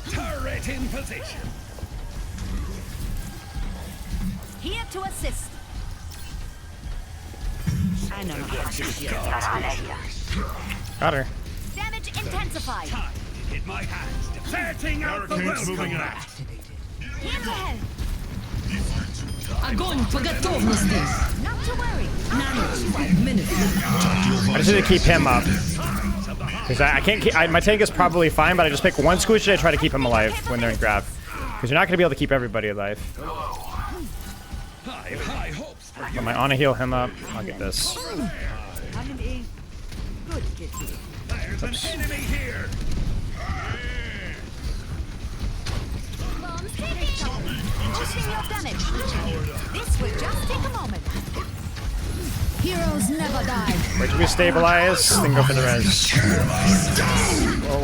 Turret in position. Here to assist. I know how to shit. Got her. Damage intensified. Time to hit my hands. Setting out the welcome mat. Here to help. Огонь по готовности. Not to worry. 5 minutes. I just need to keep him up. Because I can't keep, my tank is probably fine, but I just pick one squish and I try to keep him alive when they're in grab. Because you're not going to be able to keep everybody alive. High hopes for But my Ana heal him up. I'll get this. There's an enemy here. Bombs taking. Boosting your damage. This will just take a moment. Heroes never die. Wait till we stabilize, then go for the res.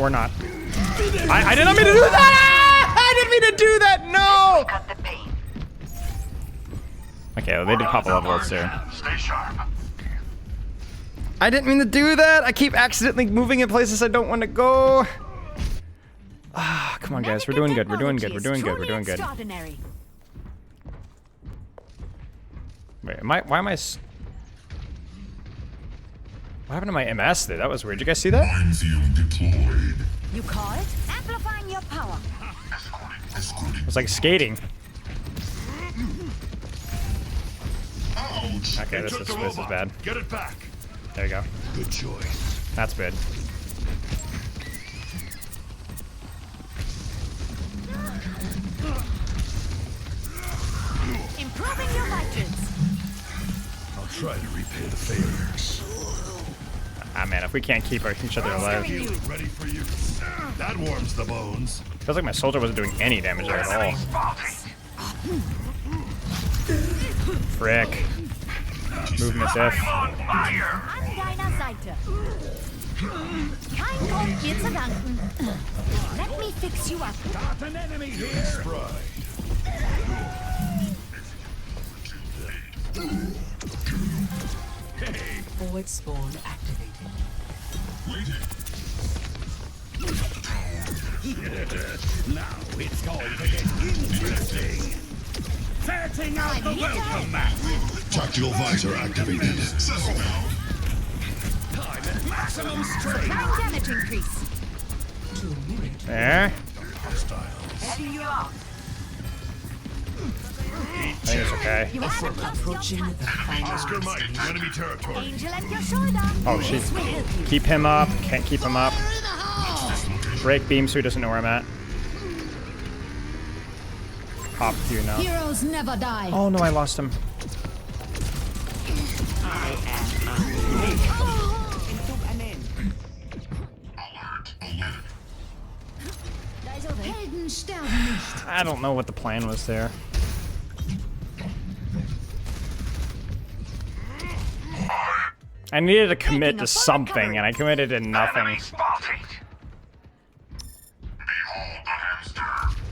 Or not. I did not mean to do that! I didn't mean to do that! No! Okay, well, they did pop a level up there. Stay sharp. I didn't mean to do that! I keep accidentally moving in places I don't want to go. Ah, come on guys, we're doing good, we're doing good, we're doing good, we're doing good. Wait, why am I... What happened to my MS there? That was weird. Did you guys see that? Minefield deployed. You call it amplifying your power. It was like skating. Ouch. Okay, this is bad. Get it back. There you go. Good choice. That's good. Improving your vitals. I'll try to repay the favors. Ah man, if we can't keep each other alive. Ready for use. That warms the bones. Feels like my soldier wasn't doing any damage there at all. Frick. Movement diff. An deiner Seite. Kein Grund, mir zu danken. Let me fix you up. Got an enemy here. Forward spawn activated. Now it's going to get interesting. Setting out the welcome mat. Tactical visor activated. Settle down. Time at maximum strength. Supplying damage increase. There. Heading you up. I think it's okay. You had a close Approaching the final Oscar Mike, enemy territory. Angel at your shoulder. Oh shit. Keep him up. Can't keep him up. Break beam so he doesn't know where I'm at. Pop you now. Heroes never die. Oh no, I lost him. Helden sterben nicht. I don't know what the plan was there. I needed to commit to something, and I committed to nothing. Enemy spotted. Behold the hamster.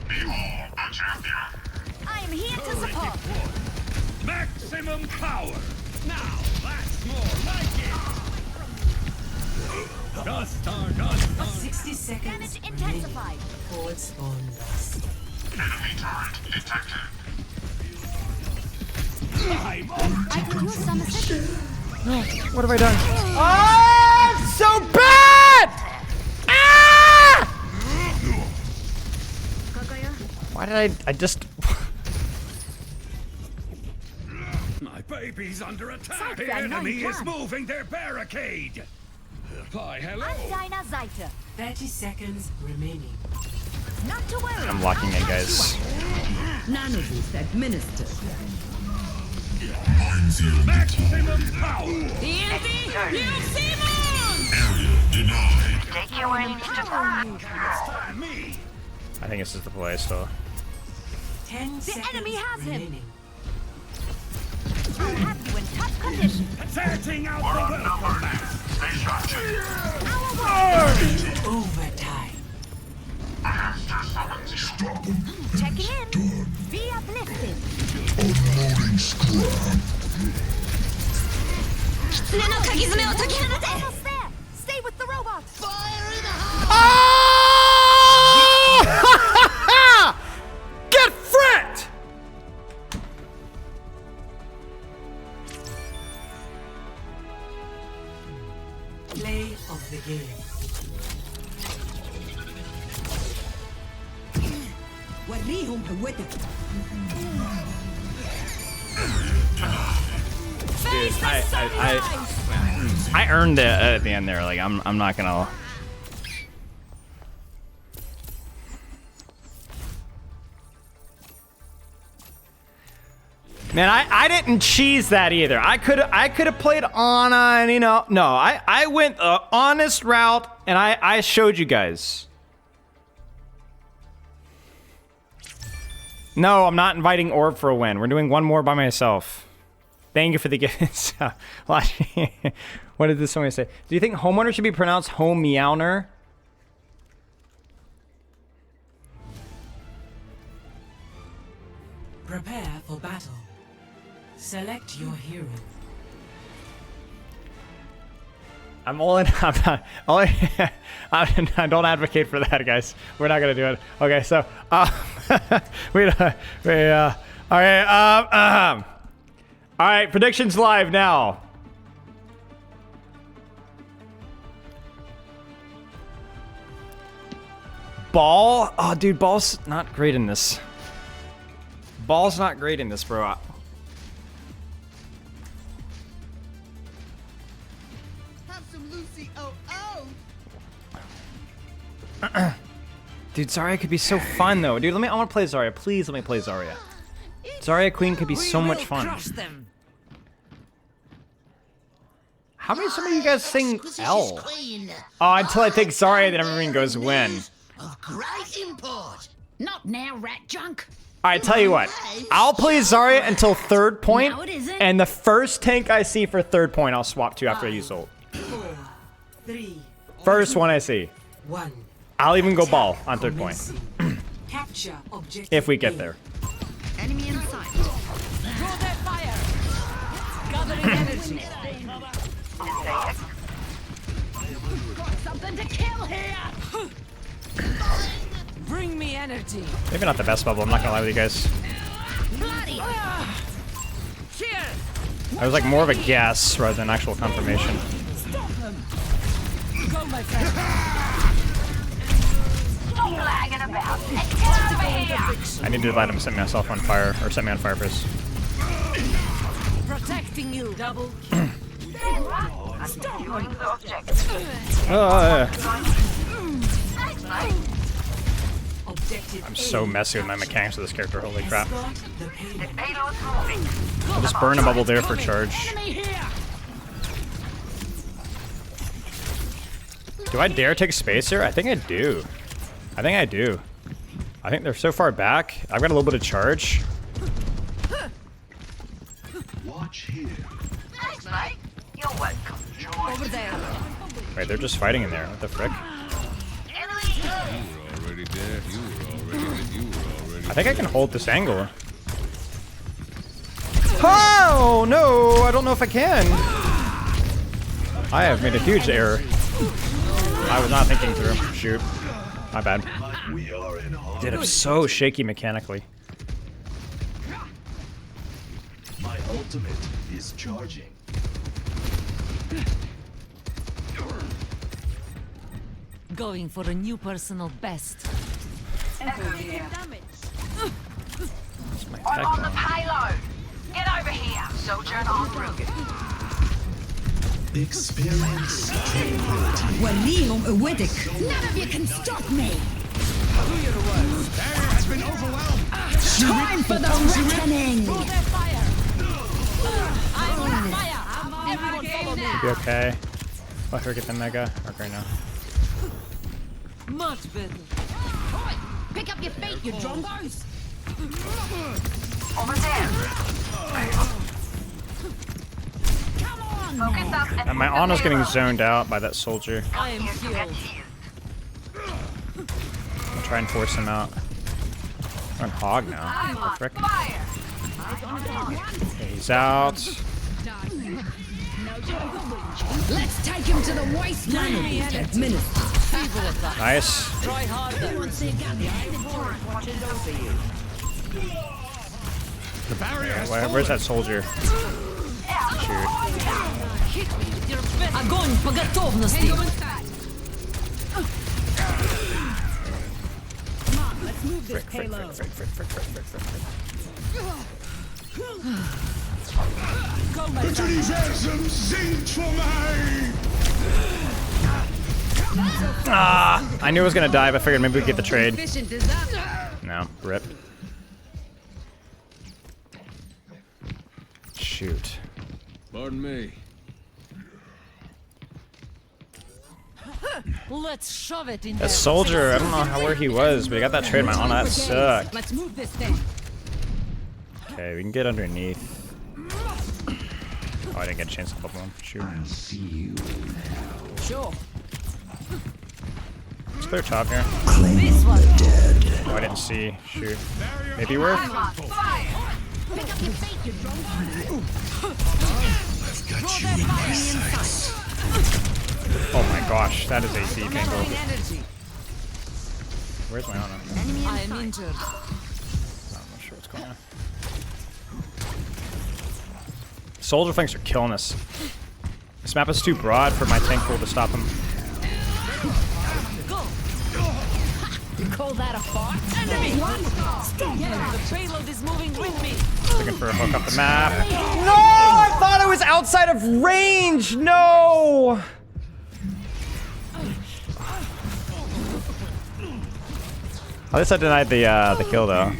Behold the champion. I am here to support. Maximum power. Now that's more like it. Dust star, dust star. 60 seconds. Damage intensified. Forward spawn lost. Enemy turret detected. I'm on. I could use some assistance. What have I done? Oh, it's so bad! Ah! Why did I just... My baby's under attack. The enemy is moving their barricade. Hi, hello. An deiner Seite. 30 seconds remaining. Not to worry. I'm locking in, guys. Nanoboost administered. Minefield deployed. Maximum power. TNT, new Simon! Take your aim to burn. I think this is the play still. 10 seconds enemy has him. remaining. I'll have you in tough condition. Setting out the welcome mat. Overtime. Checking in. Be uplifted. Unloading scrap. Almost there. Stay with the robot. Fire in the hole! Ah! Get fricked! Play of the game. وريهم قوتك. Dude, I earned it at the end there. Like I'm not gonna. Man, I didn't cheese that either. I could have played Ana, and no, I went the honest route, and I showed you guys. No, I'm not inviting Orb for a win. We're doing one more by myself. Thank you for the gift. What did this somebody say? Do you think homeowner should be pronounced home meowner? Prepare for battle. Select your hero. I'm all in. I'm not. I don't advocate for that, guys. We're not gonna do it. Okay, so all right. All right, predictions live now. Ball? Oh, dude, Ball's not great in this. Ball's not great in this, bro. Have some Lucy, oh. Dude, Zarya could be so fun, though. Dude, I want to play Zarya. Please let me play Zarya. Zarya Queen could be so much fun. How many some of you guys sing L? Oh, until I take Zarya, then everything goes win. Of great import. Not now, rat junk. Alright, tell you what. I'll play Zarya until third point, No, it isn't. and the first tank I see for third point, I'll swap to after I use ult. 4, 3, First one I see. 1. I'll even go Ball on third point. Capture objective. If we get there. Enemy in sight. Draw their fire. Gathering energy. Got something to kill here. Bring me energy. Maybe not the best bubble, I'm not gonna lie with you guys. Bloody. I was like more of a guess rather than actual confirmation. Stop him. Go, my friend. Stop lagging about and get over here. I need to let him set myself on fire, or set me on fire first. Protecting you. Double. Stop doing the objective. I'm so messy with my mechanics of this character, holy crap. Payload's moving. I'll just burn a bubble there for charge. Do I dare take space here? I think I do. I think they're so far back. I've got a little bit of charge. Watch here. Thanks, mate. You're welcome. Over there. Wait, they're just fighting in there. What the frick? Already dead. You were already. I think I can hold this angle. Oh, no! I don't know if I can. I have made a huge error. I was not thinking through. Shoot. My bad. We are in harm. Dude, I'm so shaky mechanically. My ultimate is charging. Going for a new personal best. I'm on the payload. Get over here, sojourn en route. Experience tranquility. وريهم قوتك. None of you can stop me. Barrier has been overwhelmed. Time for the reckoning. Throw their fire. I'm on fire. Everyone follow me. Be okay. Let her get the mega. Okay, no. Much better. Pick up your feet, you drunkos! Over there. Come on! Focus up and And my Ana's getting zoned out by that soldier. I am healed. I'll try and force him out. We're on hog now. I'm What on the frick? fire. Okay, he's out. Let's take him to the wasteland. Nice. Try harder. The barrier has Where's that soldier? Shoot. Огонь по готовности. Let's move this payload. Bitte die Versen singt für mich! Ah! I knew I was gonna die, but I figured maybe we'd get the trade. Efficient is that? No, rip. Shoot. Pardon me. Let's shove it in That there. soldier, I don't know where he was, but he got that trade my Ana. That sucked. Let's move this thing. Okay, we can get underneath. Oh, I didn't get a chance to bubble him. Shoot. Sure. Let's clear top here. This one. Oh, I didn't see. Shoot. Maybe worth? I'm on fire. Pick up your feet, you drunkos! I've got you in my sights. Oh my gosh, that is a deep angle. Energy. Where's my Ana? I am injured. I'm not sure what's going on. Soldier flanks are killing us. This map is too broad for my tank pool to stop him. You call that a fart? Enemy. The payload is moving with me. Looking for a hook up the map. No! I thought I was outside of range! No! At least I denied the kill though.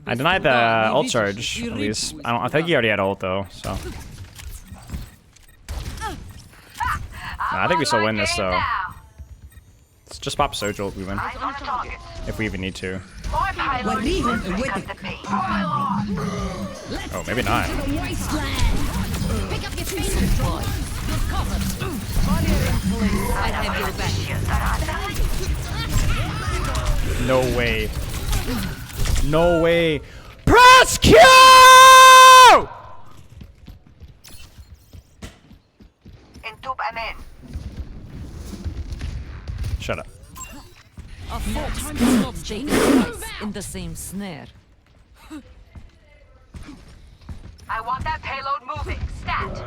I denied the ult charge at least. I think he already had ult though, so. Nah, I think we still win this though. Let's just pop Sojo ult, we win. If we even need to. Oh, maybe not. The wasteland. Pick up your feet, you drunkos! You're covered. Barrier in place. I have your back. No way. No way. Press Q! Shut up. A fox cannot stay twice in the same snare. I want that payload moving. Stat.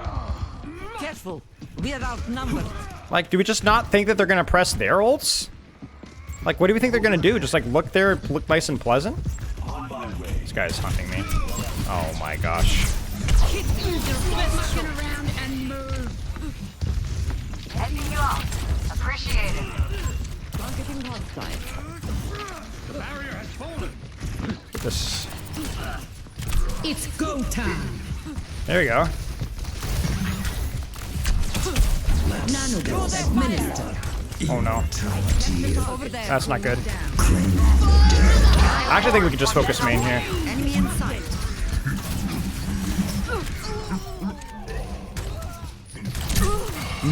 Careful. We are outnumbered. Like, do we just not think that they're gonna press their ults? Like, what do we think they're gonna do? Just like look there, look nice and pleasant? This guy's hunting me. Oh my gosh. Helping you out. Appreciate it. The barrier has fallen. This. It's go time. There we go. Nanodose administered. Oh no. Over there. That's not good. I actually think we could just focus main here. Enemy in sight.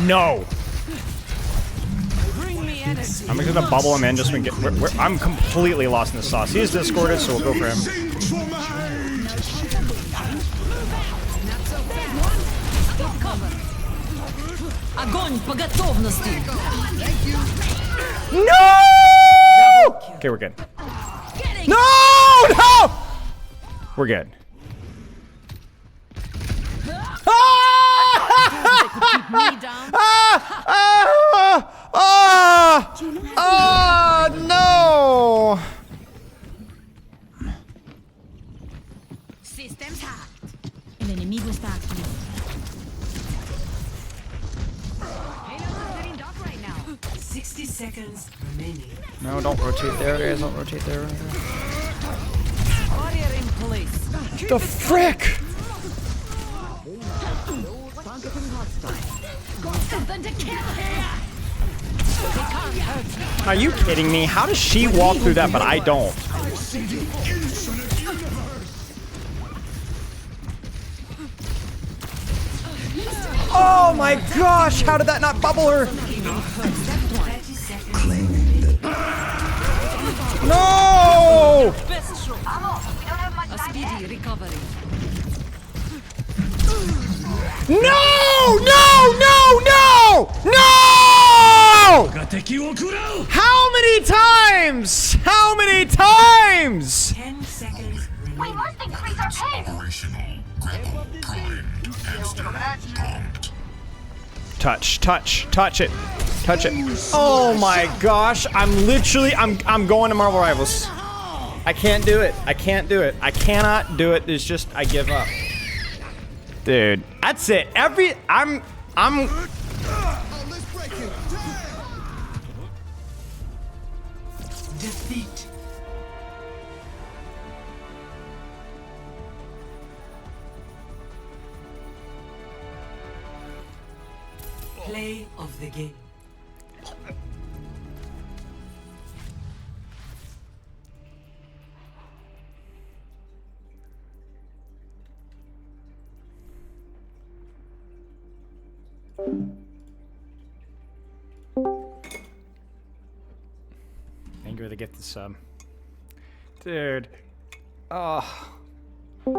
No. Bring me energy. I'm just gonna bubble him in just so we can get. I'm completely lost in the sauce. He's discorded, so we'll go for him. Singt für mich! Огонь по готовности. No! Okay, we're good. No! No! We're good. Me down. No! Systems hacked. El enemigo está aquí. Payload is dock right now. 60 seconds remaining. No, don't rotate there, guys. Don't rotate there. Barrier in place. The frick? than to kill him. Are you kidding me? How does she walk through that, but I don't? Oh my gosh! How did that not bubble her? No! A speedy recovery. No! No! No! No! No! How many times? How many times? 10 seconds. We must increase our pace. Touch, touch, touch it. Touch it. Oh my gosh. I'm literally, I'm going to Marvel Rivals. I can't do it. I can't do it. I cannot do it. There's just, I give up. Dude, that's it. I'm Defeat. Play of the game. Thank you for the gift of sub. Dude. Oh. Do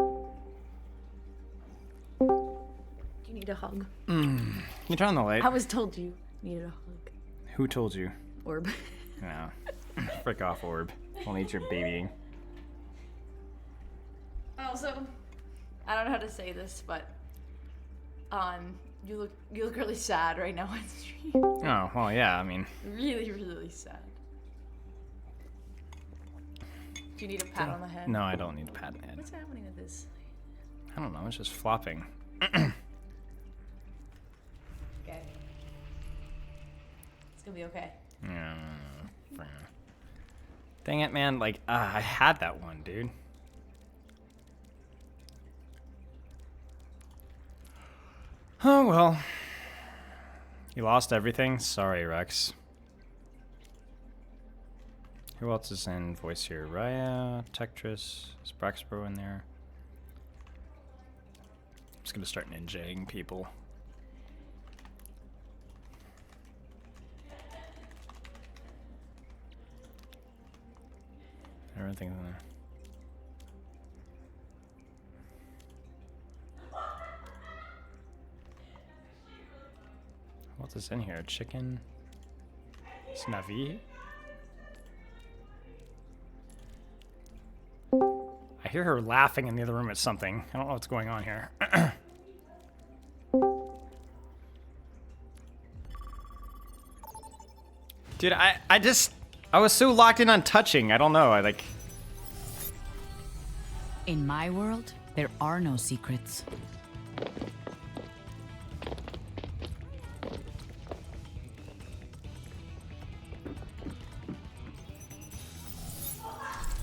you need a hug? Can you turn on the light? I was told you needed a hug. Who told you? Orb. No. Frick off, Orb. I'll need your babying. Also, I don't know how to say this, but you look really sad right now on stream. Oh, well, yeah, I mean. Really, really sad. Do you need a pat on the head? No, I don't need a pat on the head. What's happening with this? I don't know, it's just flopping. Okay. It's gonna be okay. Yeah. Dang it, man. Like, I had that one, dude. Oh, well. You lost everything? Sorry, Rex. Who else is in voice here? Raya, Tectris, is Braxbro in there? I'm just gonna start ninjaing people. Everything's in there. What's this in here? Chicken? Snavi? I hear her laughing in the other room at something. I don't know what's going on here. Dude, I was so locked in on touching. I don't know. In my world, there are no secrets.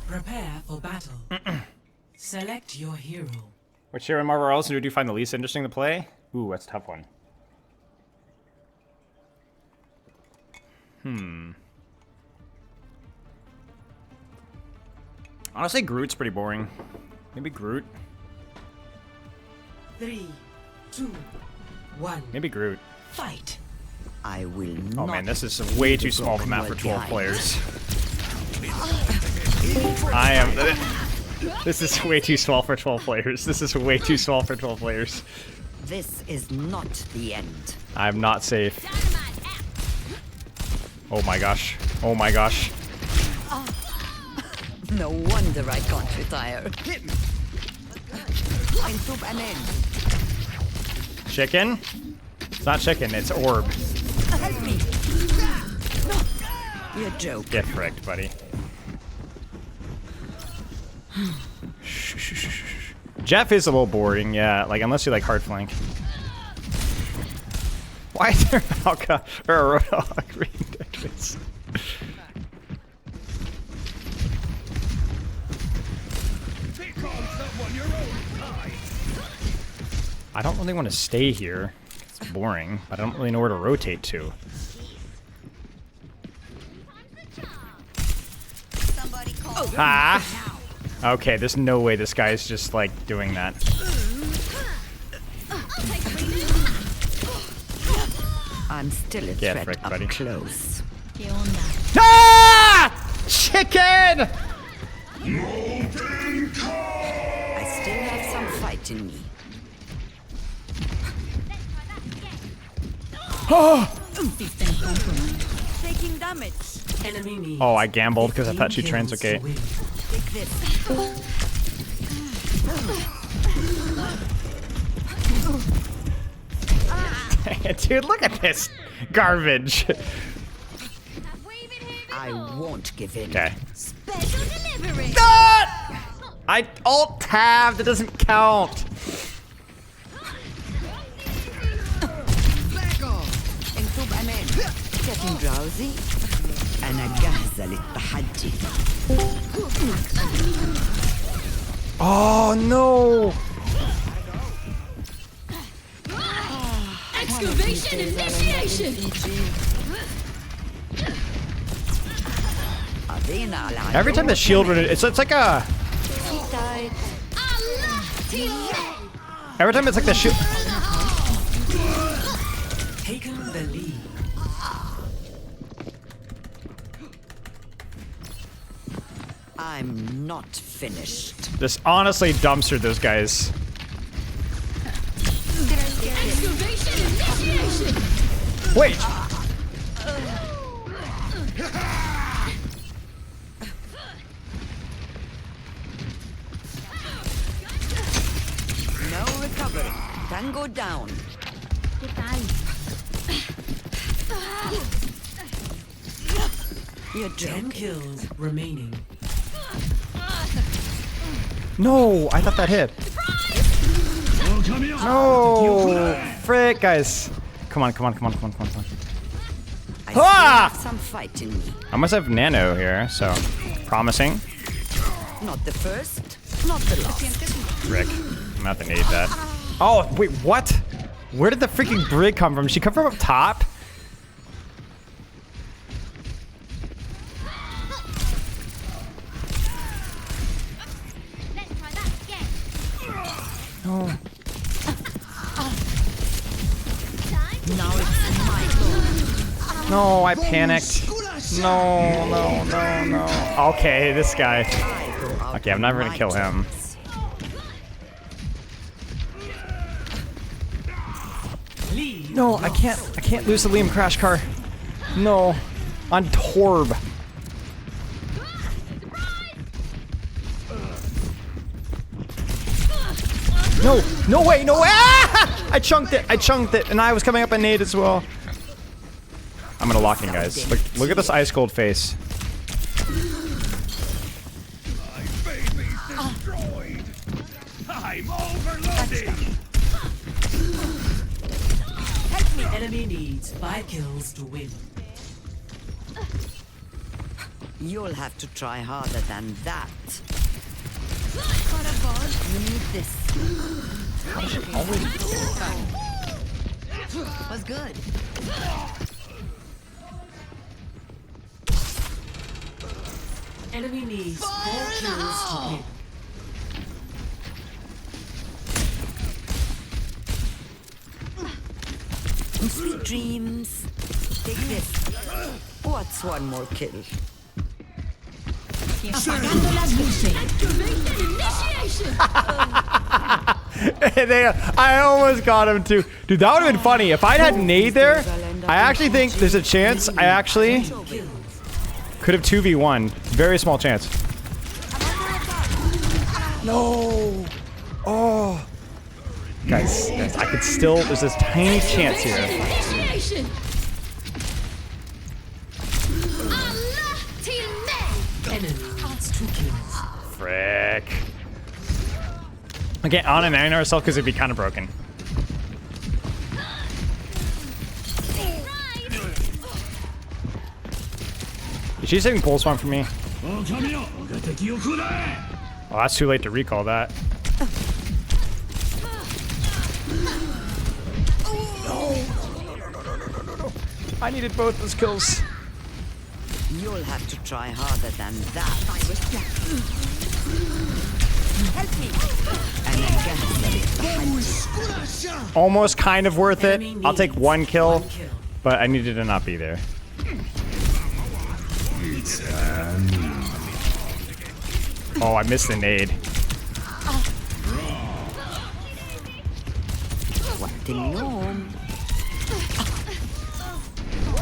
Prepare for battle. Select your hero. Which hero in Marvel Rivals do you find the least interesting to play? Ooh, that's a tough one. Honestly, Groot's pretty boring. Maybe Groot. 3, 2, 1. Maybe Groot. Fight. I will not. Oh man, this is way too small of a map for 12 players. I am. This is way too small for 12 players. This is way too small for 12 players. This is not the end. I'm not safe. Oh my gosh. Oh my gosh. No wonder I can't retire. I took an end. Chicken? It's not chicken, it's orb. Help me. You're joking. Get fricked, buddy. Jeff is a little boring, yeah. Like, unless you like hard flank. Why is there a Valka or a Roadhog reading Tetris? I don't really want to stay here. It's boring, but I don't really know where to rotate to. Ah! Okay, there's no way this guy's just like doing that. I'm still a Get threat fricked, up buddy. close. Ah! Chicken! I still have some fight in me. Taking damage. Enemy needs. Oh, I gambled because I thought she'd translocate. Take this. Dude, look at this garbage. I won't give in. Okay. Special delivery. I alt tabbed. It doesn't count. Back off. انتم امان. Getting drowsy. أنا جاهزة للتحدي. Oh no! Excavation initiation. Every time the shield, it's like a. Every time it's like the shield. Taken the lead. I'm not finished. Just honestly dumpster those guys. Excavation initiation. Wait. No recovery. Tango down. You're 10 kills remaining. No, I thought that hit. No, frick, guys. Come on, come on, come on, come on, come on, come on. I still have some fight in me. I must have nano here, so promising. Not the first, not the last. Frick, I'm gonna have to nade that. Oh, wait, what? Where did the freaking brig come from? Did she come from up top? No. Now it's my turn. No, I panicked. No, no, no, no. Okay, this guy. Okay, I'm never gonna kill him. No, I can't lose the Liam crash car. No, on Torb. No, no way, no way! Ah! I chunked it, and I was coming up a nade as well. I'm gonna lock in, guys. Look at this ice cold face. My baby's destroyed. I'm overloaded. Enemy needs 5 kills to win. You'll have to try harder than that. You need this. Was good. Enemy needs 4 kills to win. Sweet dreams. Take this. What's one more kill? Apagando las luces. Excavation initiation. I almost got him too. Dude, that would have been funny. If I'd had nade there, I actually think there's a chance I actually could have 2v1. Very small chance. No. Oh. Guys, I could still, there's this tiny chance here. Initiation. Enemy needs 2 kills. Frick. I can't on and nine ourselves because it'd be kind of broken. Is she saving pulse one for me? Oh, that's too late to recall that. No. I needed both those kills. You'll have to try harder than that. Help me. Almost kind of worth it. I'll take 1 kill, but I needed to not be there. Oh, I missed the nade.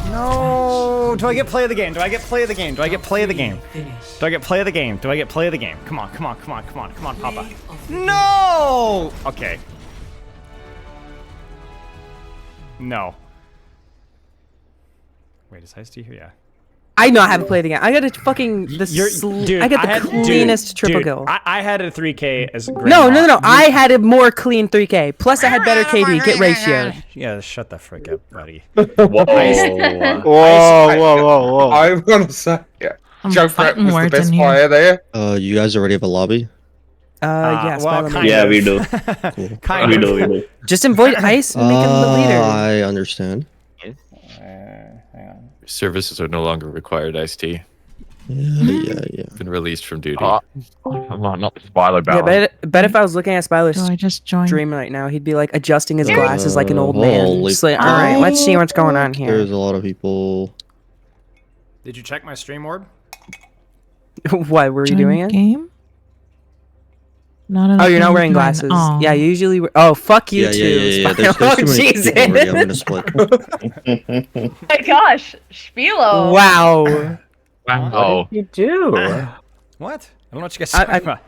No! Do I get play of the game? Do I get play of the game? Do I get play of the game? Do I get play of the game? Do I get play of the game? Come on, come on, come on, come on, come on, Papa. No! Okay. No. Wait, is Ice-T here? Yeah. I know I haven't played the game. I got a fucking dude, I got the cleanest triple kill. I had a 3K as a No. I had a more clean 3K. Plus, I had better KD. Get ratio. Yeah, shut the frick up, buddy. Whoa. Whoa. I'm gonna say, yeah. Junkrat was the best player there. You guys already have a lobby? Yes. Well, yeah, we do. Cool. We do. Just invite Ice and make him the leader. I understand. Services are no longer required, Ice-T. Yeah. Been released from duty. Come on, not the Spyler battle. Yeah, bet if I was looking at Spyler's just join? stream right now, he'd be like adjusting his glasses like an old man. Just like, all right, let's see what's going on here. There's a lot of people. Did you check my stream orb? What were you doing it? Game? Oh, you're not wearing glasses. Oh. Yeah, you usually wear. Oh, fuck you too. Yeah. Spyler. There's too many Jesus. people already. I'm gonna split. Oh my gosh, Spielo. Wow. What did you do? What? I don't know what you guys are talking about.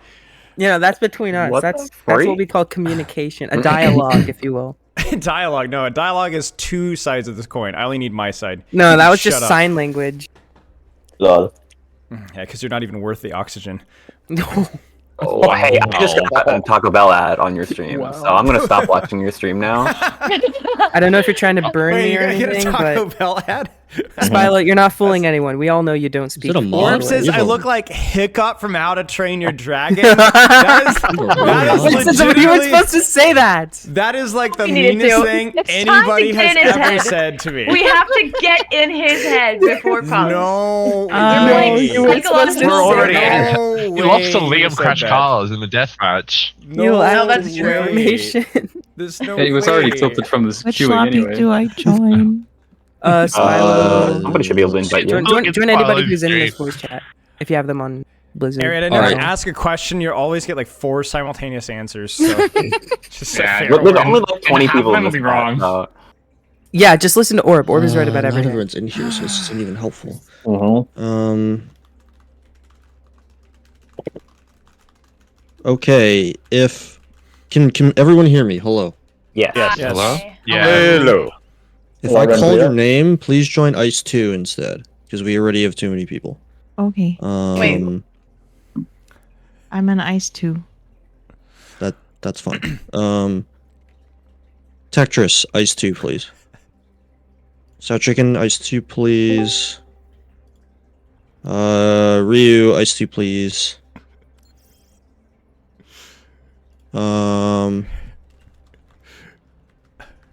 That's between us. That's what we call communication, a dialogue, if you will. Dialogue? No, a dialogue is 2 sides of this coin. I only need my side. No, that was just sign language. Yeah, because you're not even worth the oxygen. No. Oh, hey, I just got a Taco Bell ad on your stream, so I'm gonna stop watching your stream now. I don't know if you're trying to burn me or anything, but Bell ad? Spylo, you're not fooling anyone. We all know you don't speak. Orb says I look like Hiccup from How to Train Your Dragon. That is You were supposed to say that. That is like the We need meanest to. thing It's anybody time to has get in his ever head. said to me. We have to get in his head before Pugs. No. You were supposed to We're already say in. He lost to Liam Crash Cars in the deathmatch. No, that's true. Information. There's no he was already tilted from this Which queuing lobby anyway. do I join? Somebody should be able to invite you. Join anybody who's in this voice chat if you have them on Blizzard. Aaron, I never ask a question. You always get like 4 simultaneous answers. So just There's only like 20 people in this wrong. chat, Yeah, just listen to Orb. Orb is right about Not everything. everyone's in here, so this isn't even helpful. Okay, can everyone hear me? Hello. Yes. Hello? Yeah. Hello. If I call your name, please join Ice 2 instead, because we already have too many people. Okay. Wait. I'm an Ice 2. That's fine. Tetris, Ice 2, please. Sour Chicken, Ice 2, please. Ryu, Ice 2, please.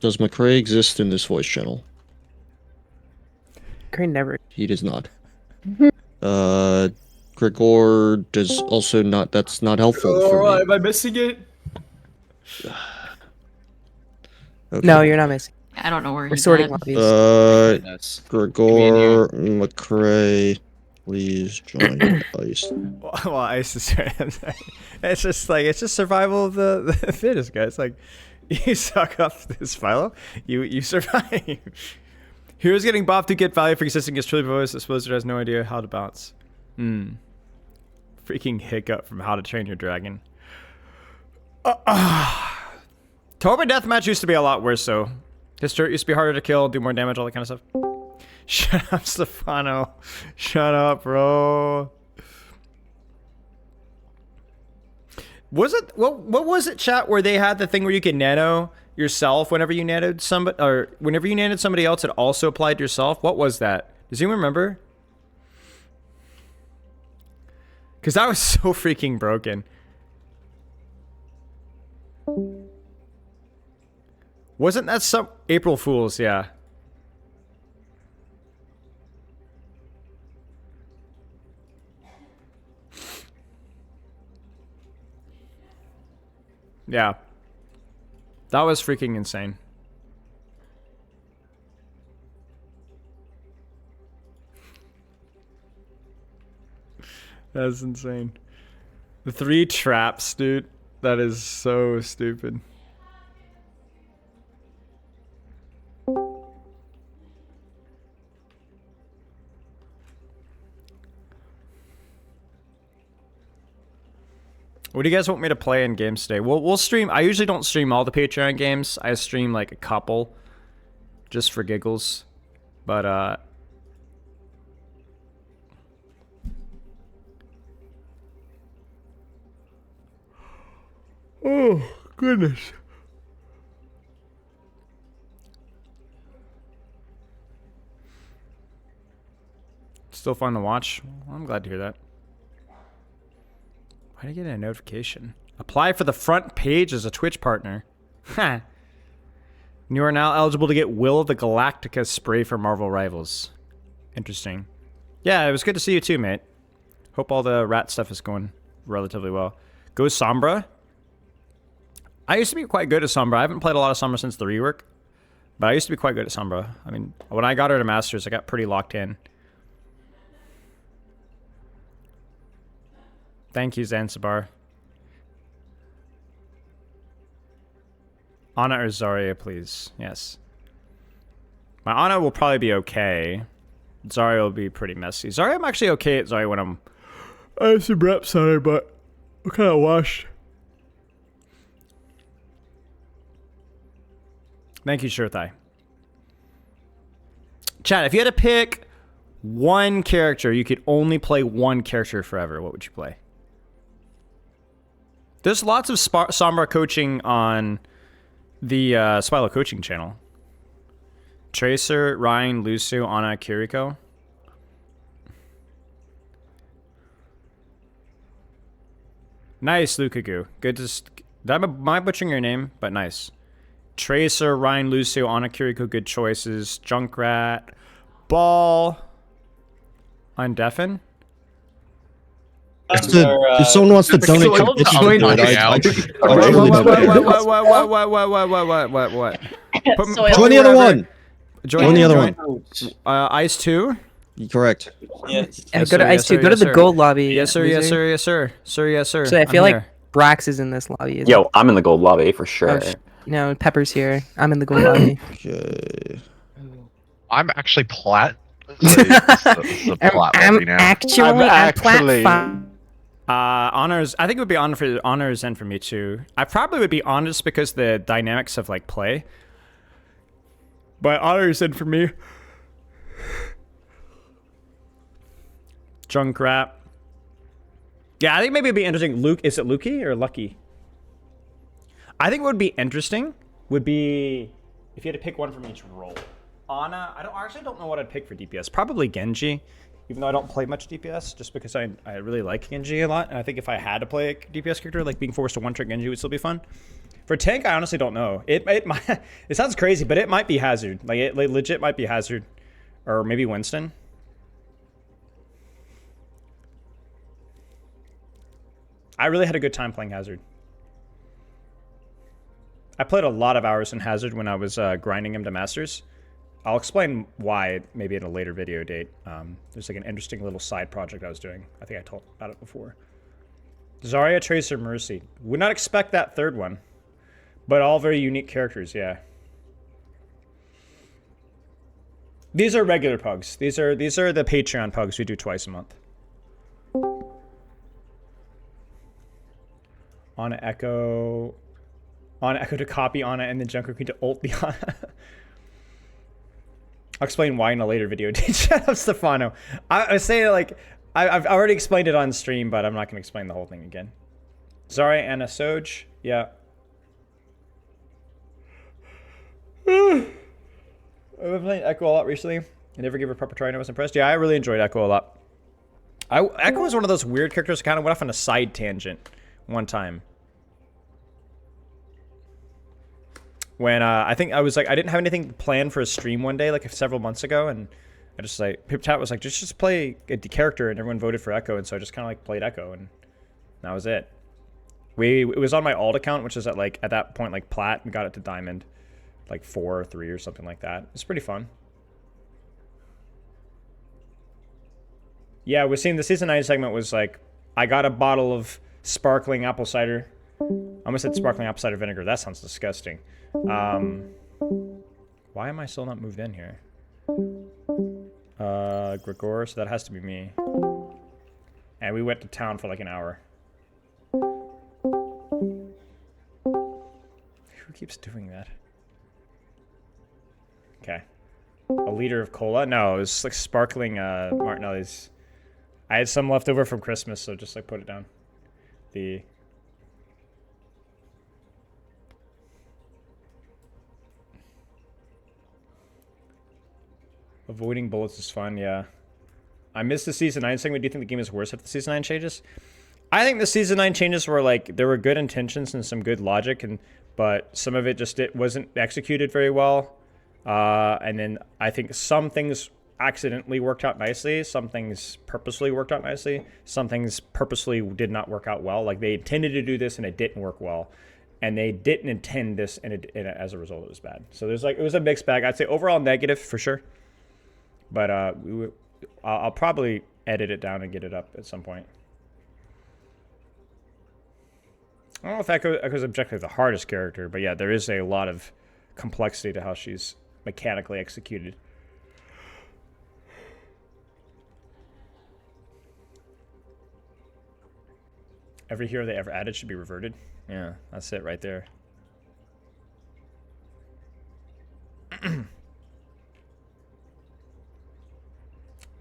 Does McCrae exist in this voice channel? Crane never. He does not. Gregor does also not. That's not helpful for me. Am I missing it? Okay. No, you're not missing. I don't know where We're he's sorting at. lobbies. Gregor, McCrae, please join Ice. Well, Ice is it's just survival of the fittest, guys. Like, you suck up this Philo, you survive. Heroes getting buffed to get value for existing is truly voice. This Blizzard has no idea how to bounce. Freaking Hiccup from How to Train Your Dragon. Toba Deathmatch used to be a lot worse, though. His turret used to be harder to kill, do more damage, all that kind of stuff. Shut up, Stefano. Shut up, bro. Was it what was it, chat, where they had the thing where you could nano yourself whenever you nanoed somebody, or whenever you nanoed somebody else, it also applied to yourself? What was that? Does anyone remember? Because that was so freaking broken. Wasn't that some April Fools? Yeah. Yeah. That was freaking insane. That's insane. The 3 traps, dude. That is so stupid. What do you guys want me to play in games today? We'll stream. I usually don't stream all the Patreon games. I stream like a couple just for giggles. But oh, goodness. Still fun to watch. Well, I'm glad to hear that. Why did I get a notification? Apply for the front page as a Twitch partner. Ha. You are now eligible to get Will of the Galactica spray for Marvel Rivals. Interesting. Yeah, it was good to see you too, mate. Hope all the rat stuff is going relatively well. Go Sombra. I used to be quite good at Sombra. I haven't played a lot of Sombra since the rework. But I used to be quite good at Sombra. I mean, when I got her to Masters, I got pretty locked in. Thank you, Zanzibar. Ana or Zarya, please. Yes. My Ana will probably be okay. Zarya will be pretty messy. Zarya, I'm actually okay at Zarya when I have some reps on her, but I'm kind of washed. Thank you, Shirthai. Chat, if you had to pick one character, you could only play one character forever, what would you play? There's lots of Sombra coaching on the Spilo coaching channel. Tracer, Ryan, Lucio, Ana, Kiriko. Nice, Lukaku. Good to... Am I butchering your name? But nice. Tracer, Ryan, Lucio, Ana, Kiriko, good choices. Junkrat, Ball, Undeafen. If someone wants to donate to Bitch, what? Join the other one. Join the other one. Ice 2? Correct. Yes. Go to Ice 2. Go to the gold lobby. Yes, sir. Yes, sir. Yes, sir. Sir, yes, sir. So I feel like Brax is in this lobby. Yo, I'm in the gold lobby for sure. No, Pepper's here. I'm in the gold lobby. Okay. I'm actually plat. I'm actually honors. I think it would be honors and for me too. I probably would be honors because the dynamics of like play. But honors and for me. Junkrat. Yeah, I think maybe it'd be interesting. Luke, is it Lukey or Lucky? I think what would be interesting would be if you had to pick one from each role. Ana, I actually don't know what I'd pick for DPS. Probably Genji, even though I don't play much DPS, just because I really like Genji a lot. And I think if I had to play a DPS character, like being forced to one-trick Genji would still be fun. For tank, I honestly don't know. It might, it sounds crazy, but it might be Hazard. Like it legit might be Hazard, or maybe Winston. I really had a good time playing Hazard. I played a lot of hours in Hazard when I was grinding him to Masters. I'll explain why maybe in a later video date. There's like an interesting little side project I was doing. I think I told about it before. Zarya, Tracer, Mercy. Would not expect that third one. But all very unique characters, yeah. These are regular pugs. These are the Patreon pugs we do twice a month. On Echo to copy Ana and then Junker Queen to ult the Ana. I'll explain why in a later video. Shut up, Stefano. I was saying like I've already explained it on stream, but I'm not gonna explain the whole thing again. Zarya and a Soj, yeah. I've been playing Echo a lot recently. I never gave her a proper try and I was impressed. Yeah, I really enjoyed Echo a lot. Echo was one of those weird characters that kind of went off on a side tangent one time. When I think I was like, I didn't have anything planned for a stream one day, like several months ago, and I just like, Pip Chat was like, just play a character, and everyone voted for Echo, and so I just kind of like played Echo, and that was it. It was on my alt account, which is at that point like plat, and got it to diamond, like 4 or 3 or something like that. It's pretty fun. Yeah, we're seeing the season 9 segment was like, I got a bottle of sparkling apple cider. I almost said sparkling apple cider vinegar. That sounds disgusting. Why am I still not moved in here? Gregor, so that has to be me. And we went to town for like an hour. Who keeps doing that? Okay. A liter of cola? No, it was like sparkling Martinelli's. I had some left over from Christmas, so just like put it down. Avoiding bullets is fun, yeah. I missed the Season 9 segment. Do you think the game is worse after the Season 9 changes? I think the Season 9 changes were like, there were good intentions and some good logic, but some of it wasn't executed very well. And then I think some things accidentally worked out nicely. Some things purposely worked out nicely. Some things purposely did not work out well. Like they intended to do this and it didn't work well. And they didn't intend this and as a result it was bad. So it was a mixed bag. I'd say overall negative for sure. But I'll probably edit it down and get it up at some point. I don't know if Echo's objectively the hardest character, but yeah, there is a lot of complexity to how she's mechanically executed. Every hero they ever added should be reverted. Yeah, that's it right there.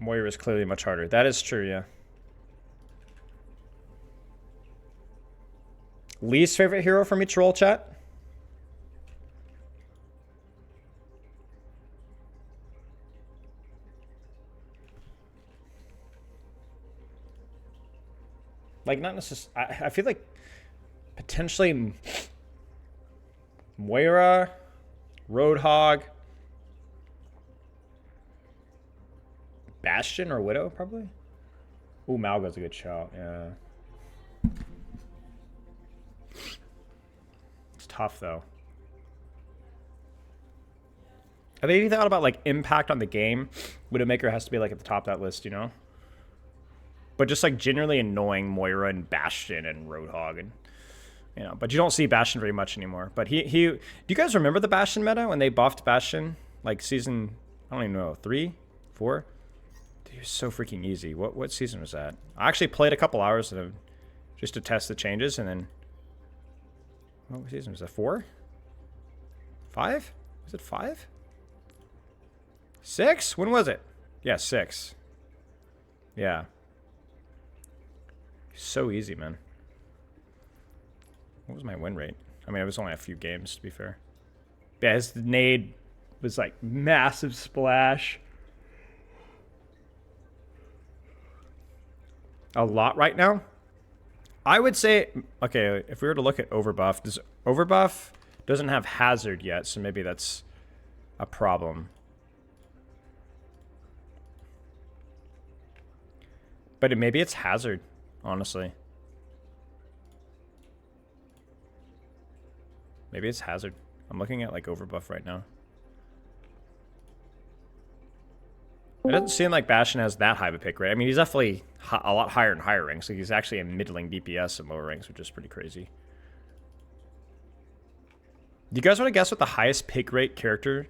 Moira is clearly much harder. That is true, yeah. Least favorite hero from each role, chat? Like, not necessarily... I feel like potentially Moira, Roadhog, Bastion or Widow, probably? Ooh, Malgo's a good shout, yeah. It's tough, though. Have you thought about, like, impact on the game? Widowmaker has to be, like, at the top of that list, you know? But just, like, generally annoying Moira and Bastion and Roadhog and... You know, but you don't see Bastion very much anymore. But he do you guys remember the Bastion meta when they buffed Bastion? Like, season... I don't even know, 3? 4? Dude, it was so freaking easy. What season was that? I actually played a couple hours just to test the changes, and then... What season was that? 4? 5? Was it 5? 6? When was it? Yeah, 6. Yeah. So easy, man. What was my win rate? I mean, it was only a few games, to be fair. Yeah, his nade was like massive splash. A lot right now. I would say, okay, if we were to look at overbuff, overbuff doesn't have hazard yet, so maybe that's a problem. But maybe it's hazard, honestly. Maybe it's hazard. I'm looking at like overbuff right now. It doesn't seem like Bastion has that high of a pick rate. I mean, he's definitely a lot higher in higher ranks. Like he's actually a middling DPS in lower ranks, which is pretty crazy. Do you guys want to guess what the highest pick rate character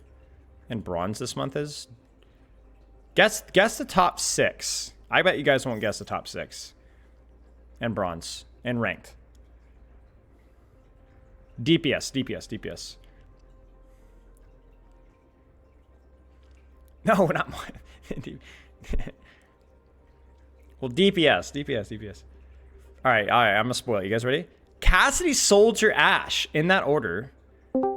in bronze this month is? Guess the top 6. I bet you guys won't guess the top 6. And bronze. And ranked. DPS. No, not mine. Well, DPS. All right, I'm gonna spoil it. You guys ready? Cassidy, Soldier, Ashe, in that order.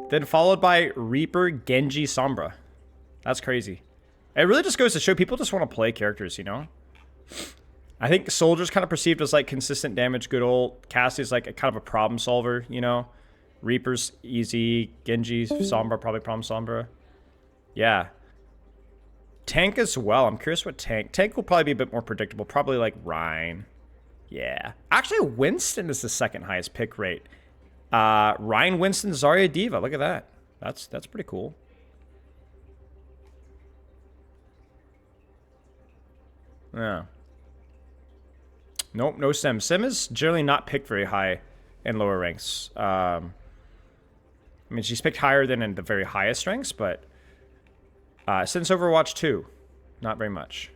Then followed by Reaper, Genji, Sombra. That's crazy. It really just goes to show people just want to play characters, you know? I think Soldier's kind of perceived as like consistent damage, good old. Cassidy's like a kind of a problem solver, you know? Reaper's easy. Genji, Sombra, probably problem Sombra. Yeah. Tank as well. I'm curious what tank. Tank will probably be a bit more predictable. Probably like Rhine. Yeah. Actually, Winston is the second highest pick rate. Ryan, Winston, Zarya, Diva. Look at that. That's pretty cool. Yeah. Nope, no Sim. Sim is generally not picked very high in lower ranks. I mean, she's picked higher than in the very highest ranks, but since Overwatch 2, not very much.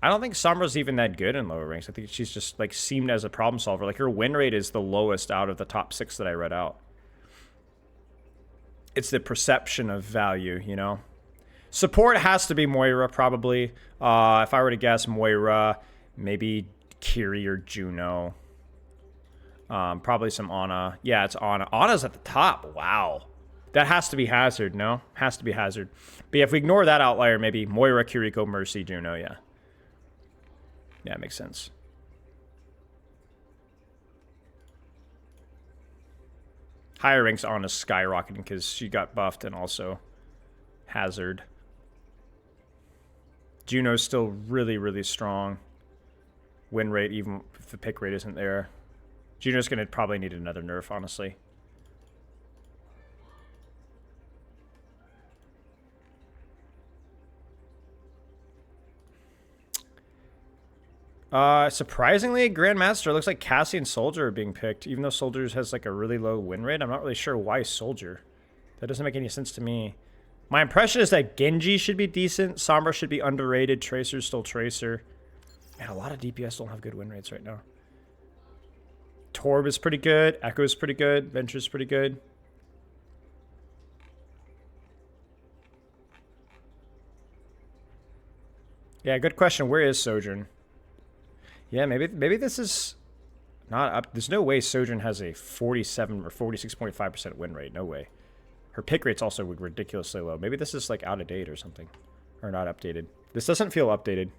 I don't think Sombra's even that good in lower ranks. I think she's just, like, seemed as a problem solver. Like, her win rate is the lowest out of the top 6 that I read out. It's the perception of value, you know? Support has to be Moira, probably. If I were to guess, Moira, maybe Kiri or Juno. Probably some Ana. Yeah, it's Ana. Ana's at the top. Wow. That has to be Hazard, no? Has to be Hazard. But yeah, if we ignore that outlier, maybe Moira, Kiriko, Mercy, Juno, yeah. Yeah, it makes sense. Higher ranks Ana's skyrocketing because she got buffed and also Hazard. Juno's still really, really strong. Win rate, even if the pick rate isn't there. Juno's going to probably need another nerf, honestly. Surprisingly, Grandmaster, looks like Cassie and Soldier are being picked, even though Soldier has like a really low win rate. I'm not really sure why Soldier. That doesn't make any sense to me. My impression is that Genji should be decent, Sombra should be underrated, Tracer's still Tracer. Man, a lot of DPS don't have good win rates right now. Torb is pretty good, Echo is pretty good, Venture's pretty good. Yeah, good question. Where is Sojourn? Yeah, maybe this is not up. There's no way Sojourn has a 47 or 46.5% win rate. No way. Her pick rate's also ridiculously low. Maybe this is like out of date or something. Or not updated. This doesn't feel updated.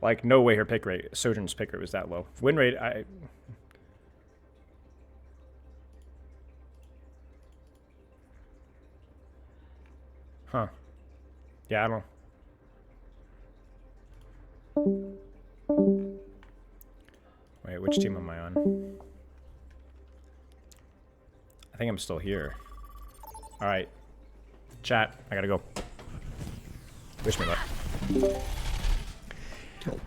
Like, no way her pick rate, Sojourn's pick rate was that low. Win rate, Huh. Yeah, I don't know. Wait, which team am I on? I think I'm still here. Alright. Chat, I gotta go. Wish me luck.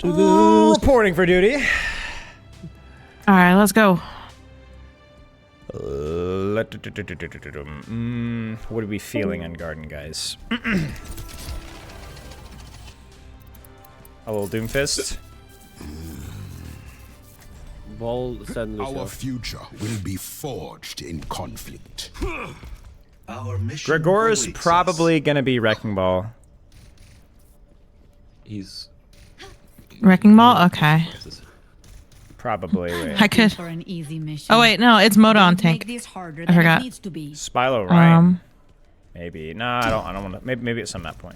Reporting for duty. Alright, let's go. What are we feeling on Garden, guys? A little Doomfist. Our future will be forged in conflict. Our mission Gregor's probably gonna be Wrecking Ball. He's Wrecking Ball? Okay. Probably. Wait. I could. For an easy mission. Oh wait, no, it's Moda on tank. I forgot. Spylo Ryan. Maybe. No, I don't want to. Maybe at some that point.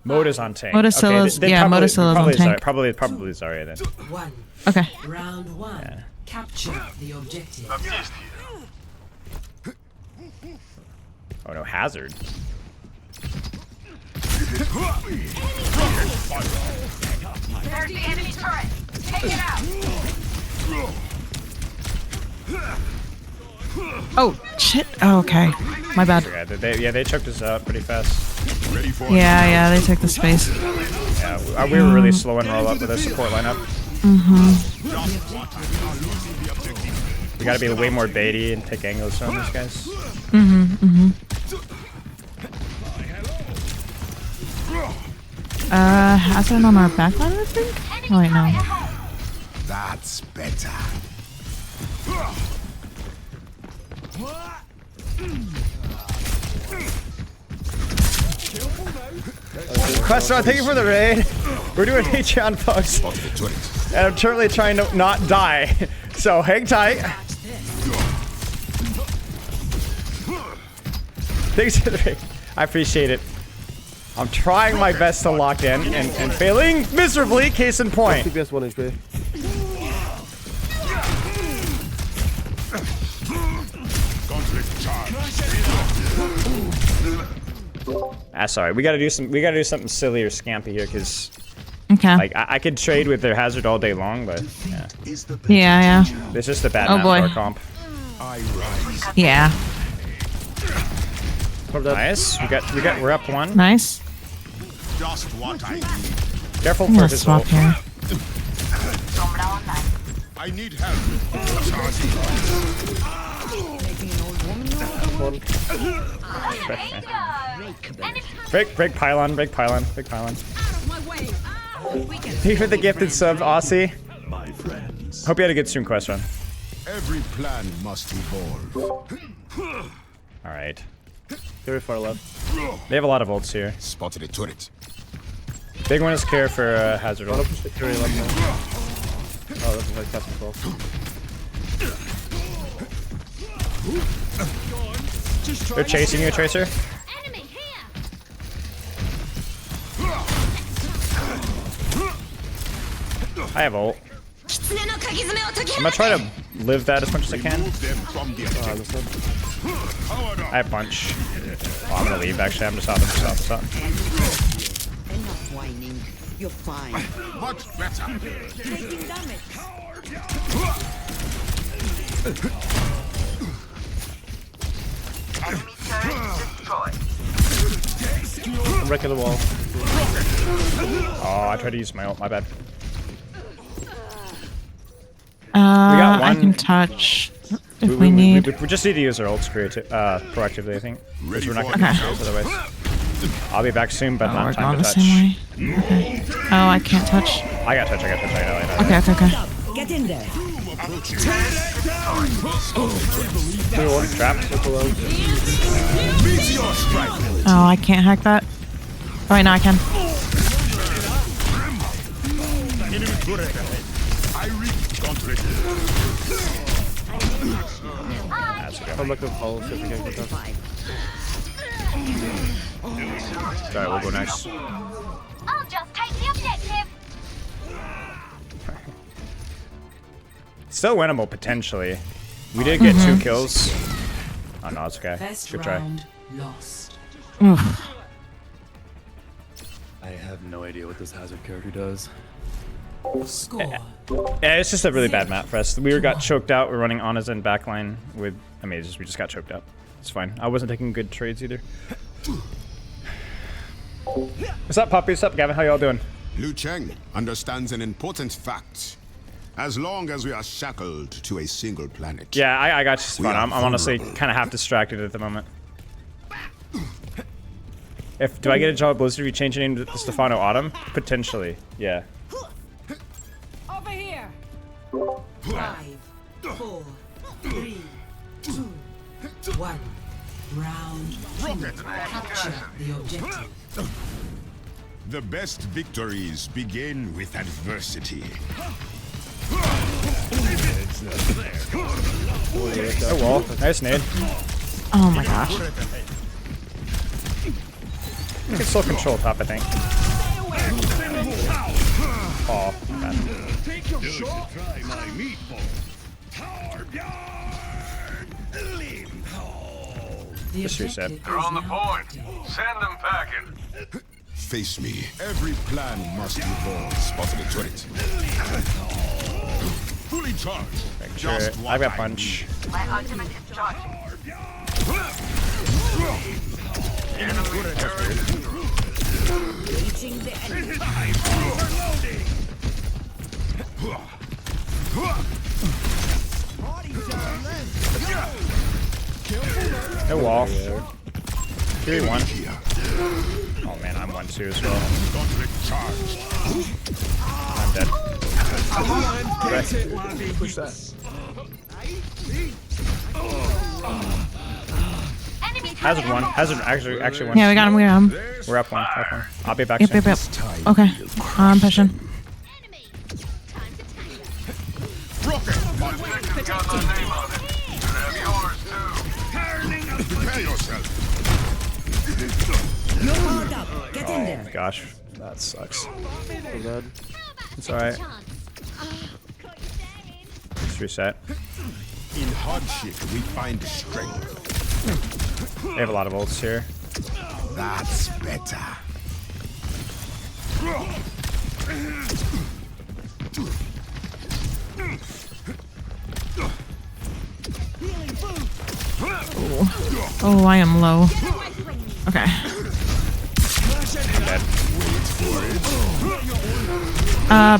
Moda's on tank. Modacilla's, okay, yeah, Modacilla's on tank. Probably Zarya then. Okay. Round 1. Yeah. Capture the objective. Oh no, Hazard. There's the enemy turret. Take it out. Oh shit. Oh, okay. My bad. Yeah, they choked us up pretty fast. Yeah, they took the space. Yeah, we were really slow and roll up with our support lineup. We gotta be way more baity and take angles from these guys. Hazard on our backline, I think? Oh wait, no. That's better. Questar, thank you for the raid. We're doing Patreon, folks. And I'm currently trying to not die. So hang tight. Thanks for the raid. I appreciate it. I'm trying my best to lock in and failing miserably, case in point. TPS 1 HP. Sorry, we gotta do something silly or scampy here, cause Okay. like I could trade with their hazard all day long, but yeah. Yeah. It's just a bad Oh map boy. for our comp. Yeah. Nice. We're up 1. Nice. Just what I need. Careful I'm for gonna his swap ult. here. I need help. Break pylon. Thank you for the gifted sub, Aussie. My friends. Hope you had a good stream quest run. Every plan must evolve. Alright. Very far left. They have a lot of ults here. Spotted a turret. Big one is care for hazard ult. Push the carry left now. Oh, that's like casting 12. They're chasing you, Tracer. I have ult. I'm gonna try to live that as much as I can. I have punch. Oh, I'm gonna leave actually. I'm just out. Enough whining. You're fine. Much better. Taking damage. I'm wrecking the wall. Oh, I tried to use my ult. My bad. got one. I can touch if we need. We just need to use our ults proactively, I think. Because we're not going to Okay. use those otherwise. I'll be back soon, but Oh, not we're time going to the touch. same way. Okay. Oh, I can't touch. I got touch. I know. Okay. Get in there. Trapped. Oh, I can't hack that. Oh, wait, no, I can. I'm not gonna follow, so if we can't get that. Alright, we'll go next. I'll just take the objective. Still winnable, potentially. We did get 2 kills. Oh no, it's okay. First Good try. round lost. I have no idea what this hazard character does. Score. Yeah, it's just a really bad map for us. We got choked out. We're running on his end backline with. I mean, we just got choked out. It's fine. I wasn't taking good trades either. What's up, Poppy? What's up, Gavin? How y'all doing? Liu Cheng understands an important fact. As long as we are shackled to a single planet. Yeah, I got you, Stefano. I'm honestly vulnerable. kind of half distracted at the moment. Do I get a job at Blizzard if you change your name to Stefano Autumn? Potentially, yeah. Over here. 5, 4, 3, 2, 1. Round 2. Capture the objective. The best victories begin with adversity. Oh well, nice nade. Oh my gosh. You can still control top, I think. Oh, bad. Take your shot. Try my meatball. Hard yard. Just reset. They're on the point. Send them packing. Face me. Every plan must evolve. Spotted a turret. Fully charged. Sure. I've got punch. My ultimate is charging. Reaching the enemy. No wall. 3-1. Oh man, I'm 1-2 as well. I'm dead. Push that. Hazard 1. Hazard actually 1. Yeah, we got him. We're up 1. I'll be back Yep. soon. Okay. I'm pushing. Prepare yourself. You're powered up. Get in Oh there. gosh, that sucks. So bad. It's alright. Just reset. In hardship, we find strength. They have a lot of ults here. That's better. Oh, I am low. Okay.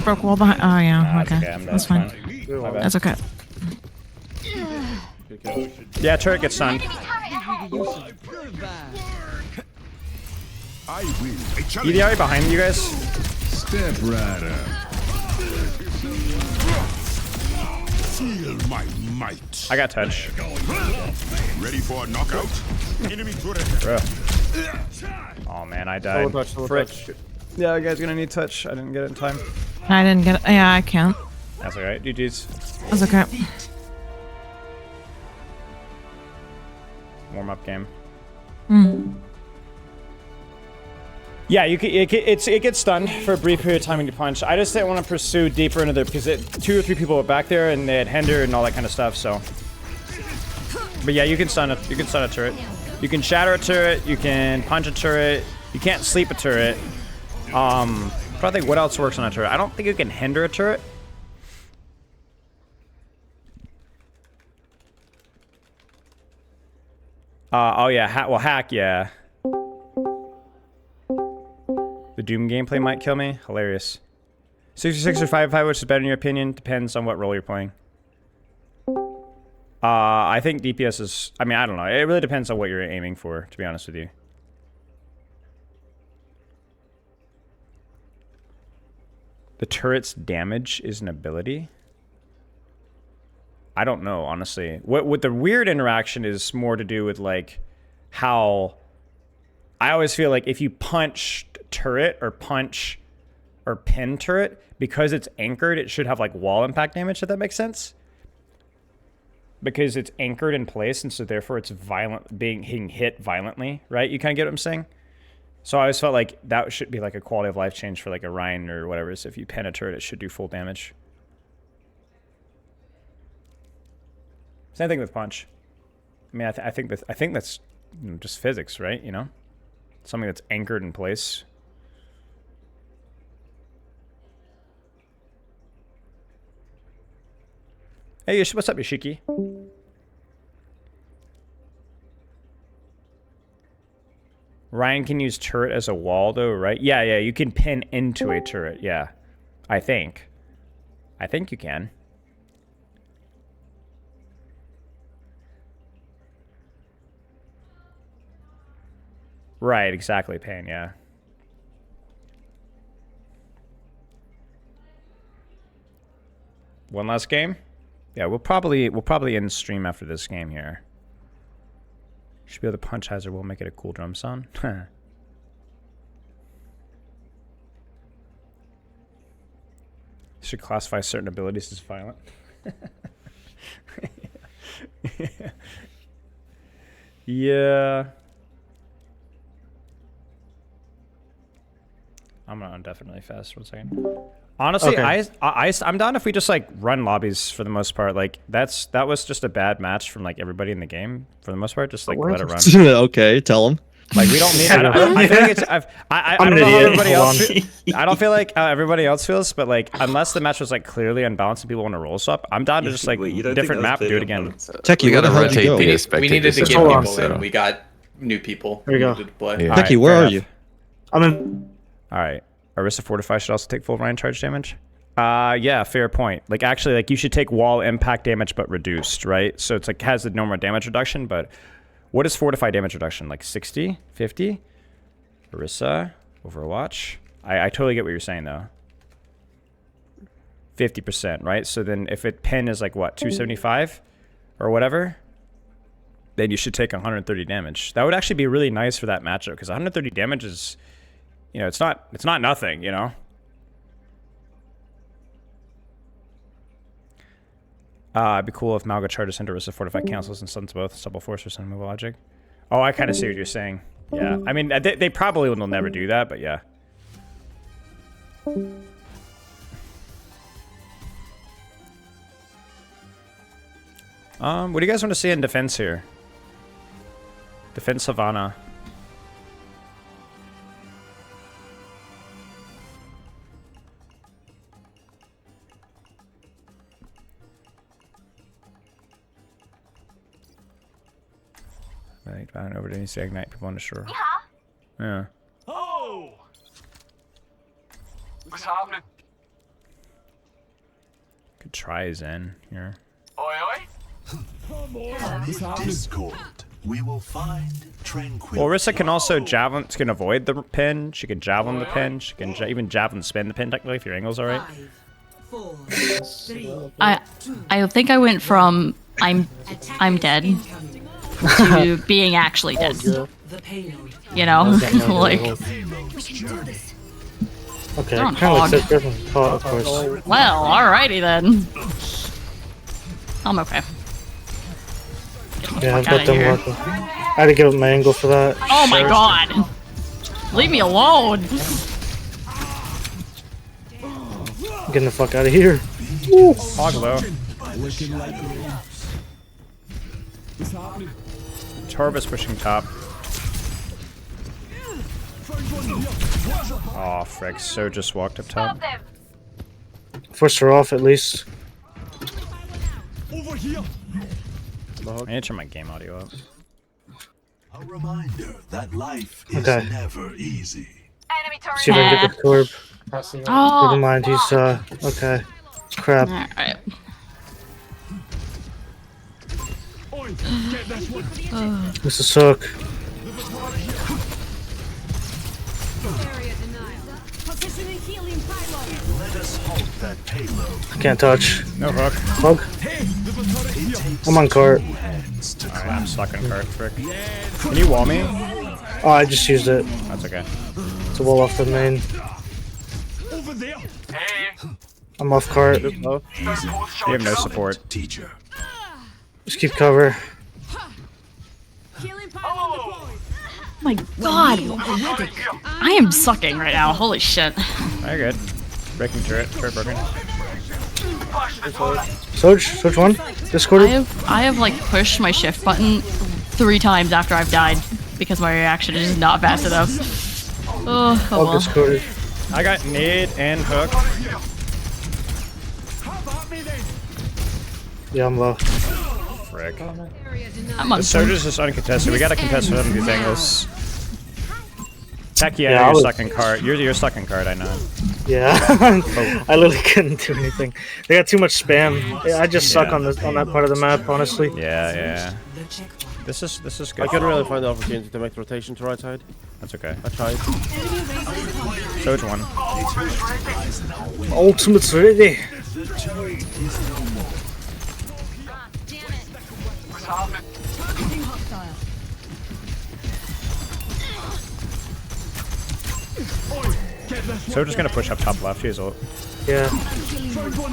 Broke wall behind. Oh yeah. Okay. That's fine. That's okay. Yeah, turret gets stunned. EDI behind you guys. Step right up. Feel my might. I got touch. Ready for a knockout? Enemy turret. Oh man, I died. Frick. Yeah, you guys gonna need touch. I didn't get it in time. I didn't get it. Yeah, I can't. That's alright. GG's. That's okay. Warm up game. Mm. Yeah, it gets stunned for a brief period of time when you punch. I just didn't want to pursue deeper into there because 2 or 3 people were back there and they had Hinder and all that kind of stuff. So, but yeah, you can stun a turret. You can shatter a turret. You can punch a turret. You can't sleep a turret. But I think what else works on a turret? I don't think you can hinder a turret. Oh yeah, hack, yeah. The Doom gameplay might kill me. Hilarious. 66 or 5-5, which is better in your opinion? Depends on what role you're playing. I think DPS is... I mean, I don't know. It really depends on what you're aiming for, to be honest with you. The turret's damage is an ability? I don't know, honestly. What the weird interaction is more to do with, like, how... I always feel like if you punch turret or punch or pin turret, because it's anchored, it should have, like, wall impact damage, if that makes sense. Because it's anchored in place, and so therefore it's being hit violently, right? You kind of get what I'm saying? So I always felt like that should be like a quality of life change for like a Ryan or whatever. So if you pin a turret, it should do full damage. Same thing with punch. I mean, I think that's you know, just physics, right? You know, something that's anchored in place. Hey, what's up, Yoshiki? Ryan can use turret as a wall, though, right? Yeah, you can pin into a turret, yeah. I think you can. Right, exactly, pin, yeah. One last game? Yeah, we'll probably end stream after this game here. Should be able to punch Hazard. We'll make it a cool drum sound. Should classify certain abilities as violent. Yeah. I'm gonna indefinitely fast. 1 second. Honestly, okay. I'm down if we just like run lobbies for the most part. Like that was just a bad match from like everybody in the game for the most part. Just like let it run. Okay, tell them. Like we don't need. I feel like it's. I don't know how everybody else. I don't feel like how everybody else feels, but like unless the match was like clearly unbalanced and people want to roll swap, I'm down to just like different map, do it again. Techie, where the hell did you go? We needed to get people in. We got new people. Here we go. Techie, where are you? I'm in. All right. Orisa Fortify should also take full Ryan charge damage. Yeah, fair point. Like actually, like you should take wall impact damage but reduced, right? So it's like has the normal damage reduction, but what is Fortify damage reduction? Like 60, 50? Orisa, Overwatch. I totally get what you're saying though. 50%, right? So then if it pin is like what, 275 or whatever, then you should take 130 damage. That would actually be really nice for that matchup because 130 damage is, you know, it's not nothing, you know. It'd be cool if Malga charges into Orisa Fortify cancels and stuns both Double Force or some move logic. Oh, I kind of see what you're saying. Yeah, I mean they probably will never do that, but yeah. What do you guys want to see in defense here? Defense Savannah. Like, I don't know, needs to ignite people on the shore. Yeah. Oh! What's happening? Could try Zen here. Oi, oi! Amid discord, we will find tranquility. Well, Rissa can also javelin. She can avoid the pin. She can javelin the pin. She can even javelin spin the pin. Technically, if your angle's alright. I think I went from I'm dead to being actually dead. You know, like. Okay, They're on kind of like hog. set different pot, of course. Well, alrighty then. I'm okay. Yeah, I've Fuck got them outta here. working. I had to give him my angle for that. Oh my god! Leave me alone! Getting the fuck out of here. Hog low. Torvus pushing top. Oh, frick. So just walked up top. Forced her off at least. Over here. I need to turn my game audio up. A reminder that life is Okay. never easy. See if I can get the torb. Oh, Never mind, he's okay. Crap. Alright. This is suck. Let us halt that payload. I can't touch. No hook. Hug. I'm on cart. Alright, I'm stuck in cart, frick. Can you wall me? Oh, I just used it. That's okay. It's a wall off the main. Over there. Hey. I'm off cart. You have no support. Teacher. Just keep cover. Oh! My god! I am sucking right now, holy shit. Very good. Breaking turret. Turret broken. Switch one. Discord. I have like pushed my shift button 3 times after I've died because my reaction is just not fast enough. Oh All well. discorded. I got nade and hook. Yeah, I'm low. Frick. I'm on The surge is just uncontested. We gotta contest some of these angles. Tech, yeah, Yeah, I you're was- stuck in cart. You're stuck in cart, I know. Yeah, I literally couldn't do anything. They got too much spam. I just suck on this on that part of the map, honestly. Yeah, yeah. This is good. I couldn't really find the opportunity to make the rotation to right side. That's okay. I tried. Surge one. Ultimate's ready. So we're just gonna push up top left. She's ult. Yeah.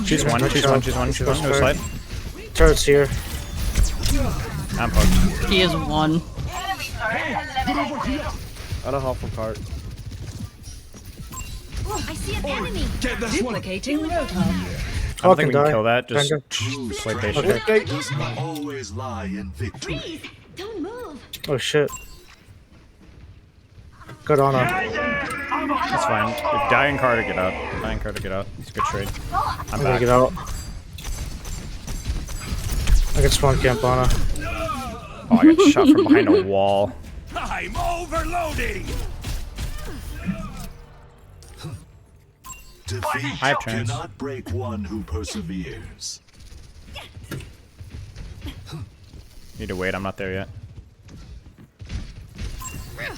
She's one. No slide. Turret's here. I'm hooked. He is 1. I don't hop from cart. I see an enemy. Duplicating rotor. I don't think we can kill that. Just play patient. Okay. Does not always lie in victory. Freeze! Don't move. Oh shit. Good on her. That's fine. If dying card to get out. Dying card to get out. It's a good trade. I'm gonna back. get out. I can spawn camp on her. Oh, I got shot from behind a wall. I'm overloading. Defeat I have chance. cannot break one who perseveres. Need to wait. I'm not there yet.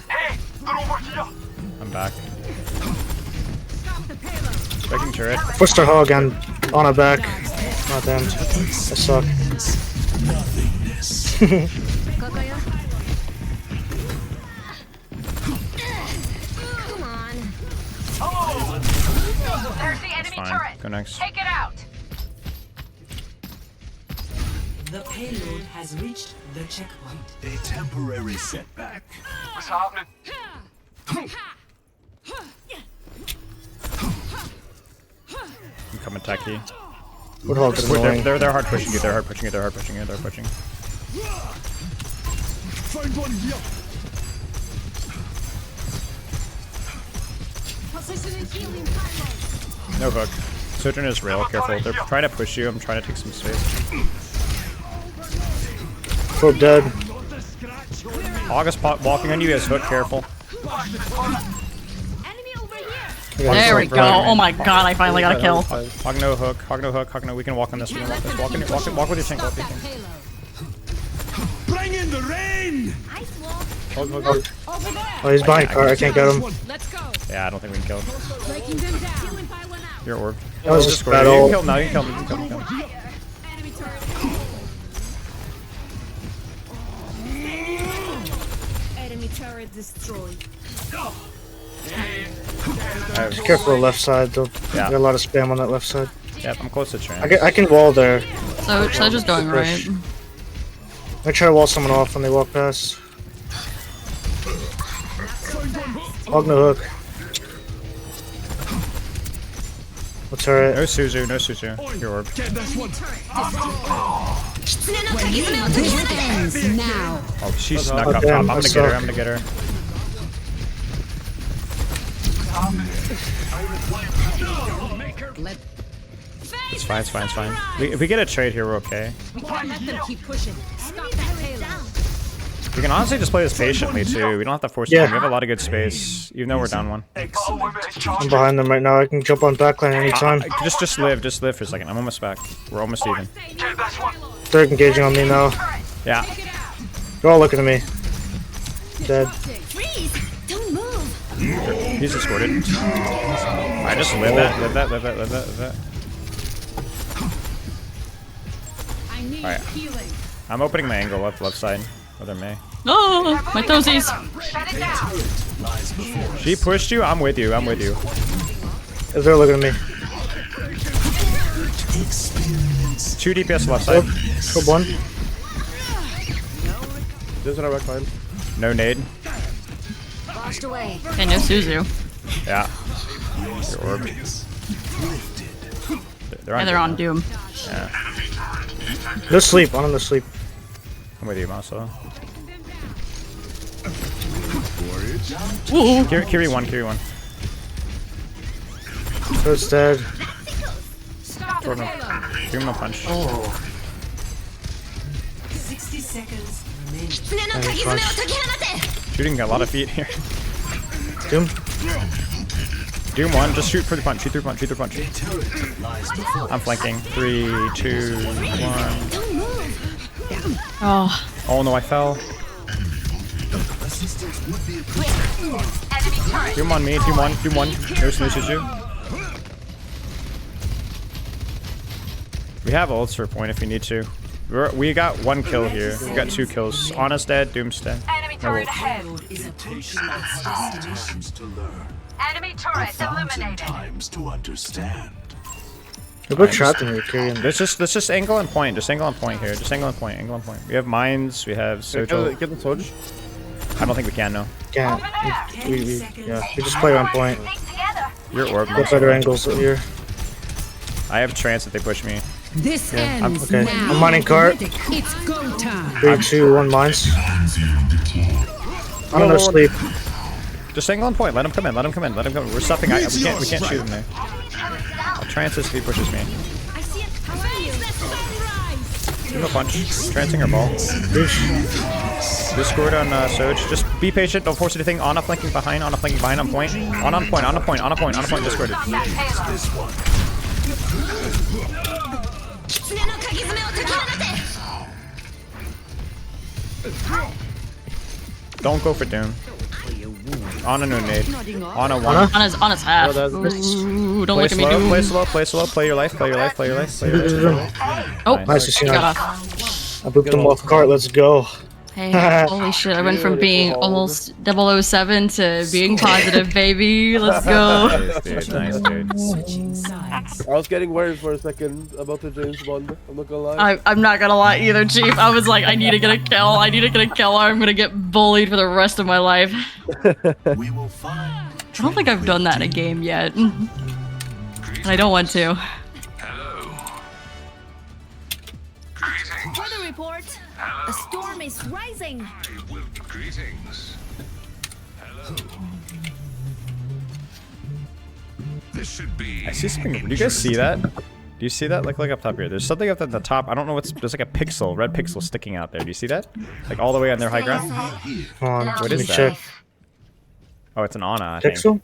Hey, get over here. I'm back. Breaking turret. Pushed her hog and on her back. Not damned. I suck. Nothingness. Come on. There's the enemy Fine. turret. Go next. Take it out. The payload has reached the checkpoint. A temporary setback. What's happening? I'm coming techie. What hog is annoying? They're hard pushing you. They're hard pushing you. They're hard pushing you. They're pushing. Find one here. Positioning healing pylon. No hook. Sojourn is rail. Careful. They're trying to push you. I'm trying to take some space. Torb dead. August walking on you. He has hook. Careful. There we go. Oh my god, I finally got a kill. Hog no hook. Hog no hook. Hog no. We can walk on this. We can walk this. Walk with your tank. Walk with your tank. Bring in the rain! Oh, he's behind car. I can't get him. Yeah, I don't think we can kill him. Your orb. That was just You bad can ult. kill him now. You can kill him. You can kill him. Enemy turret destroyed. Be careful left side. Though. Yeah. Got a lot of spam on that left side. Yeah, I'm close to Trans. I can wall there. So just going right. I try to wall someone off when they walk past. Hog no hook. What's her? No Suzu, no Suzu. Your orb. This ends now. Oh, she snuck up top. I'm gonna get her. I'm gonna get her. It's fine. It's fine. It's fine. If we get a trade here, we're okay. We can't let them keep pushing. Stop that payload. We can honestly just play this patiently too. We don't have to force it. We have a lot of good space, even though we're down one. I'm behind them right now. I can jump on backline anytime. Just live for a second. I'm almost back. We're almost even. They're engaging on me now. Yeah. They're all looking at me. Dead. Don't move. He's escorted. I just live that. Alright. I'm opening my angle left side. Other May. Oh, my toesies. She pushed you? I'm with you. I'm with you. They're looking at me. 2 DPS left side. Go one. There's an back line. No nade. Washed away. Okay, no Suzu. Yeah. Your orb. They're on Doom. Yeah. No sleep. I'm on the sleep. I'm with you, Maso. Ooh. Kiri 1. First dead. Give him a punch. 60 seconds remaining. Shooting a lot of feet here. Doom 1. Just shoot for the punch. Shoot through punch. I'm flanking. 3, 2, 1. Oh no, I fell. Doom on me. Doom 1. No snooze you. We have ults for point if we need to. We got 1 kill here. We got 2 kills. Ana's dead. Doom's dead. Enemy turret ahead. Enemy turret eliminated. Times to understand. They're both trapped in here, Kyrian. Let's just angle and point. Just angle and point here. Just angle and point. We have mines. We have Sojo. Get the Soj. I don't think we can, no. Can't. We just play on point. Your orb. Get better angles here. I have trance if they push me. This ends Okay. now. I'm mining cart. It's go time. 3, 2, 1 mines. I'm no sleep. Just angle and point. Let him come in. We're stuffing. We can't shoot him there. I'll trance this if he pushes me. Give him a punch. Trancing her ball. Discord on Soj. Just be patient. Don't force anything. Ana flanking behind. On point. On point. Discorded. Don't go for Doom. Ana no nade. Ana 1. Ana's half. Ooh, don't look at me, Doom. Play slow. Play your life. Oh, Nice to see you. got I off. booped them off cart. Let's go. Hey, holy shit, I went from being almost 007 to being positive, baby. Let's go. Nice, dude. I was getting worried for a second about the James Bond. I'm not gonna lie. I'm not gonna lie either, Chief. I was like, I need to get a kill. Or I'm gonna get bullied for the rest of my life. I don't think I've done that in a game yet. And I don't want to. Weather report. A storm is rising. Greetings. Hello. This should be. I see something. Do you guys see that? Do you see that? Look up top here. There's something up at the top. I don't know what's. There's like a pixel, red pixel sticking out there. Do you see that? Like all the way on their high ground. Hold on, What let is me that? check. Oh, it's an Ana. I think. Pixel?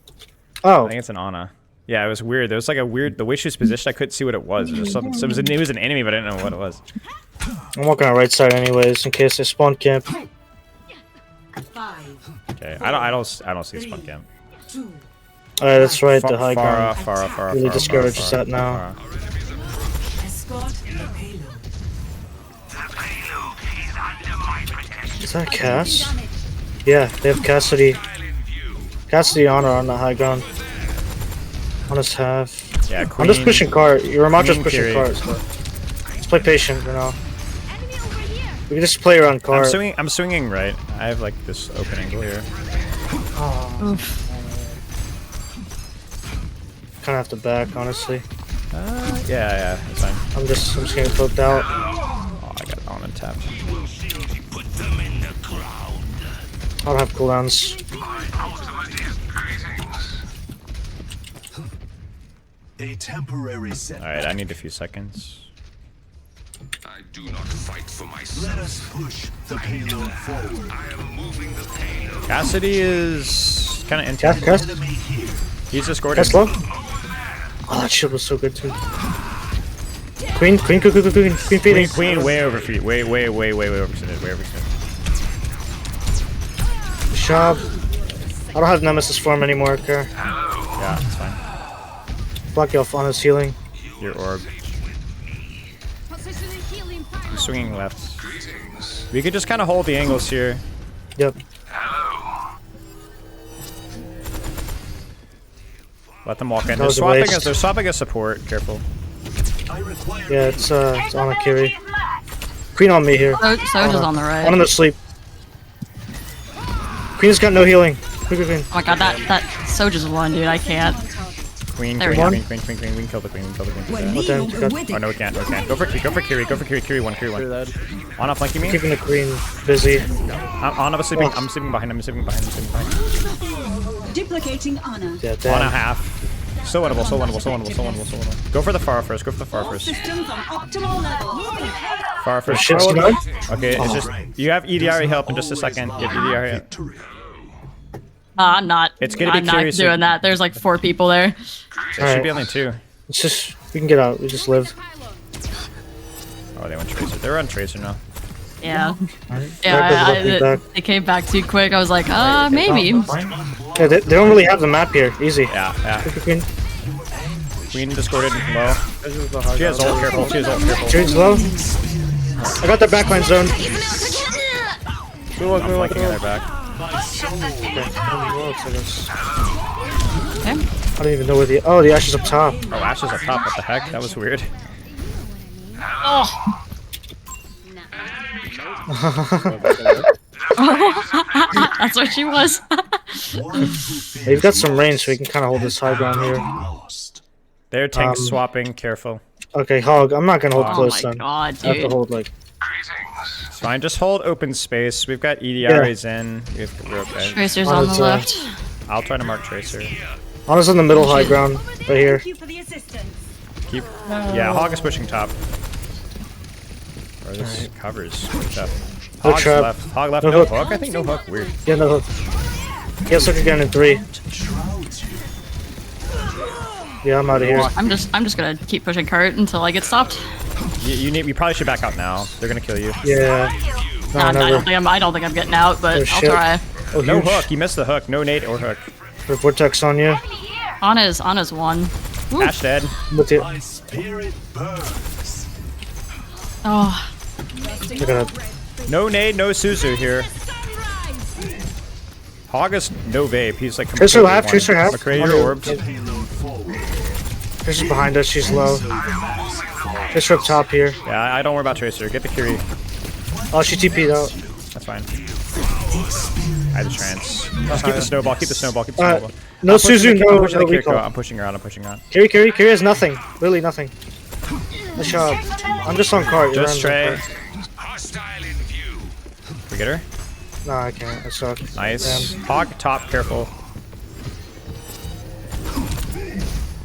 Oh. I think it's an Ana. Yeah, it was weird. There was like a weird. The way she was positioned, I couldn't see what it was. It was something. So it was an enemy, but I didn't know what it was. I'm walking on the right side anyways, in case they spawn camp. Okay, I don't see spawn camp. Alright, that's right. The high ground Farah, really discourages that now. Is that Cass? Yeah, they have Cassidy. Cassidy Honor on the high ground. On his half. Yeah, I'm just pushing cart. Ramacho's Queen pushing Kiri. cart. So let's play patient for now. We can just play around cart. I'm swinging right. I have like this open angle here. Oh. Kind of have to back, honestly. Yeah, it's fine. I'm just getting poked out. Oh, I got on and tapped. I don't have cooldowns. A temporary set. Alright, I need a few seconds. I do not fight for myself. Let us push the payload forward. I am moving the payload. Cassidy is kind of intense. Cass? He's just scored. Cass low? Oh, that shield was so good too. Queen feeding. Queen, way over feet. Way overextended. Way overextended. Shop. I don't have Nemesis form anymore, okay? Yeah, it's fine. Block you off on his healing. Your orb. I'm swinging left. We could just kind of hold the angles here. Yep. Let them walk in. That They're swapping us support. Careful. Yeah, it's on a Kiri. Queen on me here. Soldier's on the right. One in the sleep. Queen's got no healing. Queen. Oh my god, that Soldier's one, dude. I can't. Queen, there Queen, we go. Queen. We can kill the Queen. Oh, no, we can't. Go for Kiri. One. Ana flanking me. Keeping the Queen busy. I'm sleeping. I'm sleeping behind him. Duplicating Ana. Yeah, Ana half. So winnable. Go for the far first. Systems on optimal level. Far first. Ship's going? Okay, it's just you have EDRE help in just a second. You have EDRE help. I'm not. It's gonna be I'm not curious. doing that. There's like 4 people there. There should be only 2. It's just we can get out. We just live. Oh, they went Tracer. They're on Tracer now. Yeah. Back. They came back too quick. I was like, maybe. Yeah, they don't really have the map here. Easy. Yeah. Queen. Queen discorded low. She has ult. Careful. Queen's low. I got their backline zone. I'm flanking their back. I don't even know where the Ashe is up top. Oh, Ashe is up top. What the heck? That was weird. Oh. That's what she was. They've got some range, so we can kind of hold this high ground here. Their tank swapping. Careful. Okay, Hog. I'm not gonna hold close then. God, dude. I have to hold like. It's fine. Just hold open space. We've got EDRs in. We're okay. Tracer's on the left. I'll try to mark Tracer. Ana's in the middle high ground, right here. Keep. Yeah, Hog is pushing top. Or this covers. Hog's trap. left. Hog left. No No hook. hook. I think no hook. Weird. Yeah, no hook. Yes, hook again in 3. Yeah, I'm out of here. I'm just gonna keep pushing cart until I get stopped. You probably should back out now. They're gonna kill you. Yeah. No, I don't think I'm getting out, but I'll try. Oh, no huge. hook. You missed the hook. No nade or hook. There's Vortex on you. Ana's one. Woo. Ashe dead. With you. Oh. Look at that. No nade, no Suzu here. Hog is no vape. He's like Tracer half, Tracer half. McCray, your orbs. Tracer's behind us. She's low. Tracer up top here. Yeah, I don't worry about Tracer. Get the Kiri. Oh, she TP'd out. That's fine. I have the trance. Just keep the snowball. No Suzu, no recall. I'm pushing her on. Kiri has nothing. Really nothing. Nice job. I'm just on cart. Just Trey. We get her? No, I can't. I suck. Nice. Damn. Hog top, careful.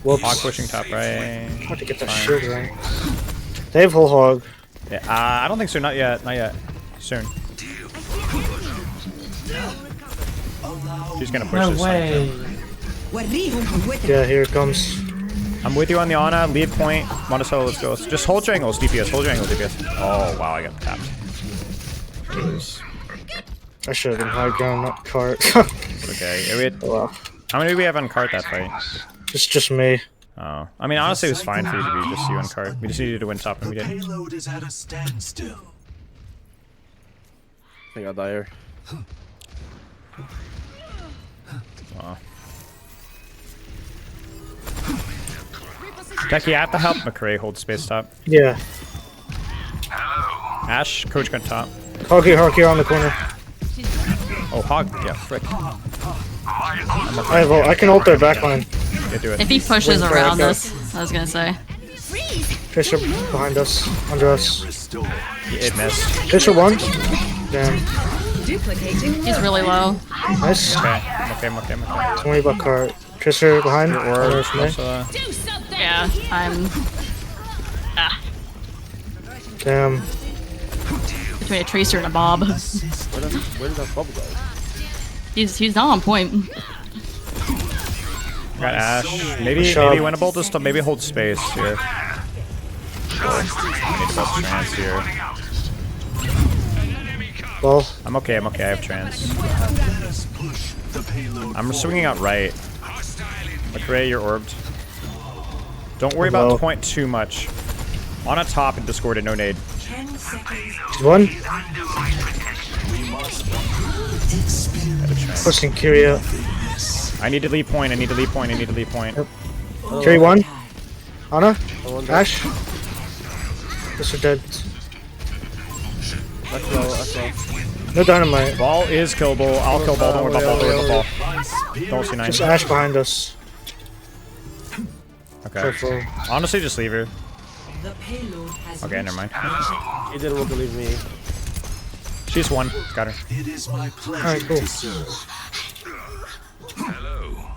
Whoops. Hog pushing top right. Hard to get that shield right. They have whole hog. Yeah, I don't think so. Not yet. Not yet. Soon. She's gonna push No this. way. Yeah, here it comes. I'm with you on the Ana. Lead point. Monticello, let's go. Just hold your angles, DPS. Hold your angles, DPS. Oh, wow, I got tapped. I should have been high ground, not cart. Okay. Yeah, we had, wow. How many did we have on cart that fight? It's just me. Oh. I mean, honestly, it was fine for you to be just you on cart. We just needed to win top, and we did. Payload is at a standstill. I think I'll die here. Wow. Techie, I have to help McRae hold space top. Yeah. Ash, coach gun top. Hog here on the corner. Oh, hog. Yeah, frick. I can ult their backline. Yeah, do it. If he pushes around us, I was gonna say. Fisher behind us, under us. Yeah, it missed. Fisher one. Damn. He's really low. Nice. Okay. 20 buck cart. Fisher behind. Or yeah, I'm. Damn. Between a tracer and a bob. Where did that bubble go? He's not on point. Got Ash. Maybe winnable. Just to maybe hold space here. Need to bust trans here. Well, I'm okay. I have trans. I'm swinging out right. McRae, you're orbed. Don't worry about the point too much. On a top and discorded, no nade. One. Pushing Kiri out. I need to lead point. Yep. Kiri one. Ana. Ash. This is dead. No dynamite. Ball is killable. I'll kill ball. Don't worry about ball. Don't see 9. Just Ash behind us. Okay. Careful. Honestly, just leave her. Okay, never mind. He didn't want to leave me. She's one. Got her. It is my pleasure Alright, cool. to serve. Hello.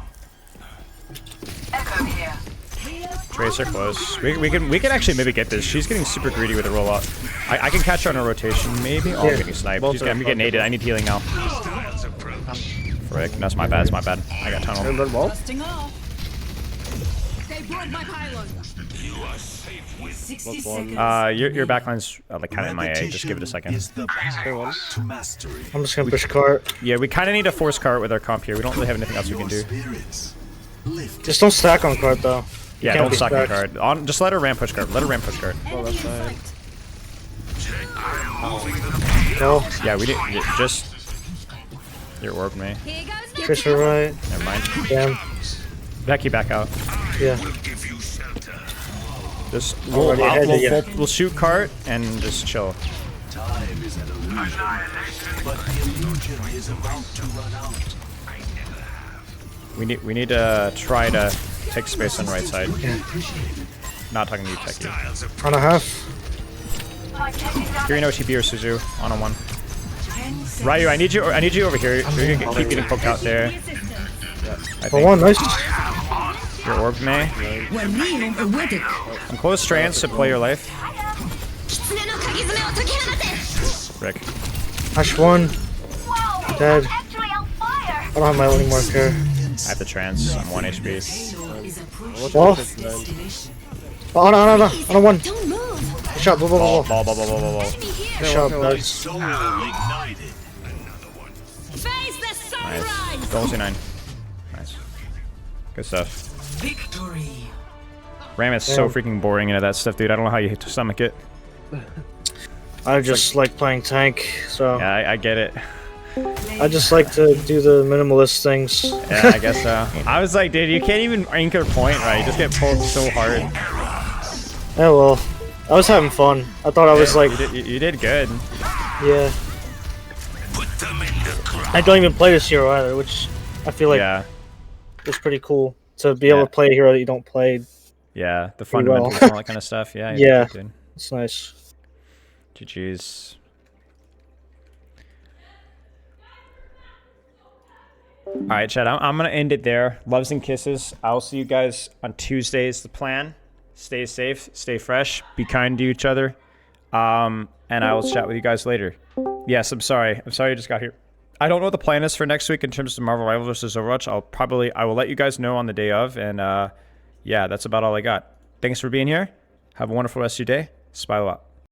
Tracer close. We can actually maybe get this. She's getting super greedy with the rollout. I can catch her on a rotation, maybe. Oh, I'm getting sniped. I'm getting naded. I need healing now. Frick, that's my bad. I got tunnel. Your backline's like kind of MIA. Just give it a second. I'm just gonna push cart. Yeah, we kind of need to force cart with our comp here. We don't really have anything else we can do. Just don't stack on cart though. Yeah, don't stack on cart. Just let her ramp push cart. Oh, that's fine. Go. Yeah, we did. Just. You're orbed me. Fisher right. Never mind. Damn. Becky, back out. Yeah. Just we'll shoot cart and just chill. Time is an illusion, but the illusion is about to run out. We need to try to take space on the right side. Not talking to you, Techie. On a half. Kirino, TP or Suzu on a 1. Ryu, I need you over here. You're gonna keep getting poked out there. One, nice. You're orbed me. I'm close strands to play your life. Rick. Ash one. Dead. I don't have my only more care. I have the trans. I'm 1 HP. Wall. Oh, no. On a 1. Shot, ball. Shot, nice. Nice. Don't see 9. Nice. Good stuff. Victory. Ram is so freaking boring into that stuff, dude. I don't know how you stomach it. I just like playing tank, so. Yeah, I get it. I just like to do the minimalist things. Yeah, I guess so. I was like, dude, you can't even anchor point right. You just get pulled so hard. Yeah, well, I was having fun. I thought I was like... You did good. Yeah. I don't even play this hero either, which I feel like is pretty cool. To be able to play a hero that you don't play. Yeah, the fundamentals and all that kind of stuff. Yeah, yeah, it's nice. GG's. All right, Chad, I'm going to end it there. Loves and kisses. I'll see you guys on Tuesday is the plan. Stay safe, stay fresh, be kind to each other. And I will chat with you guys later. Yes, I'm sorry. I just got here. I don't know what the plan is for next week in terms of Marvel Rivals vs. Overwatch. I will let you guys know on the day of. And yeah, that's about all I got. Thanks for being here. Have a wonderful rest of your day. Spilo out.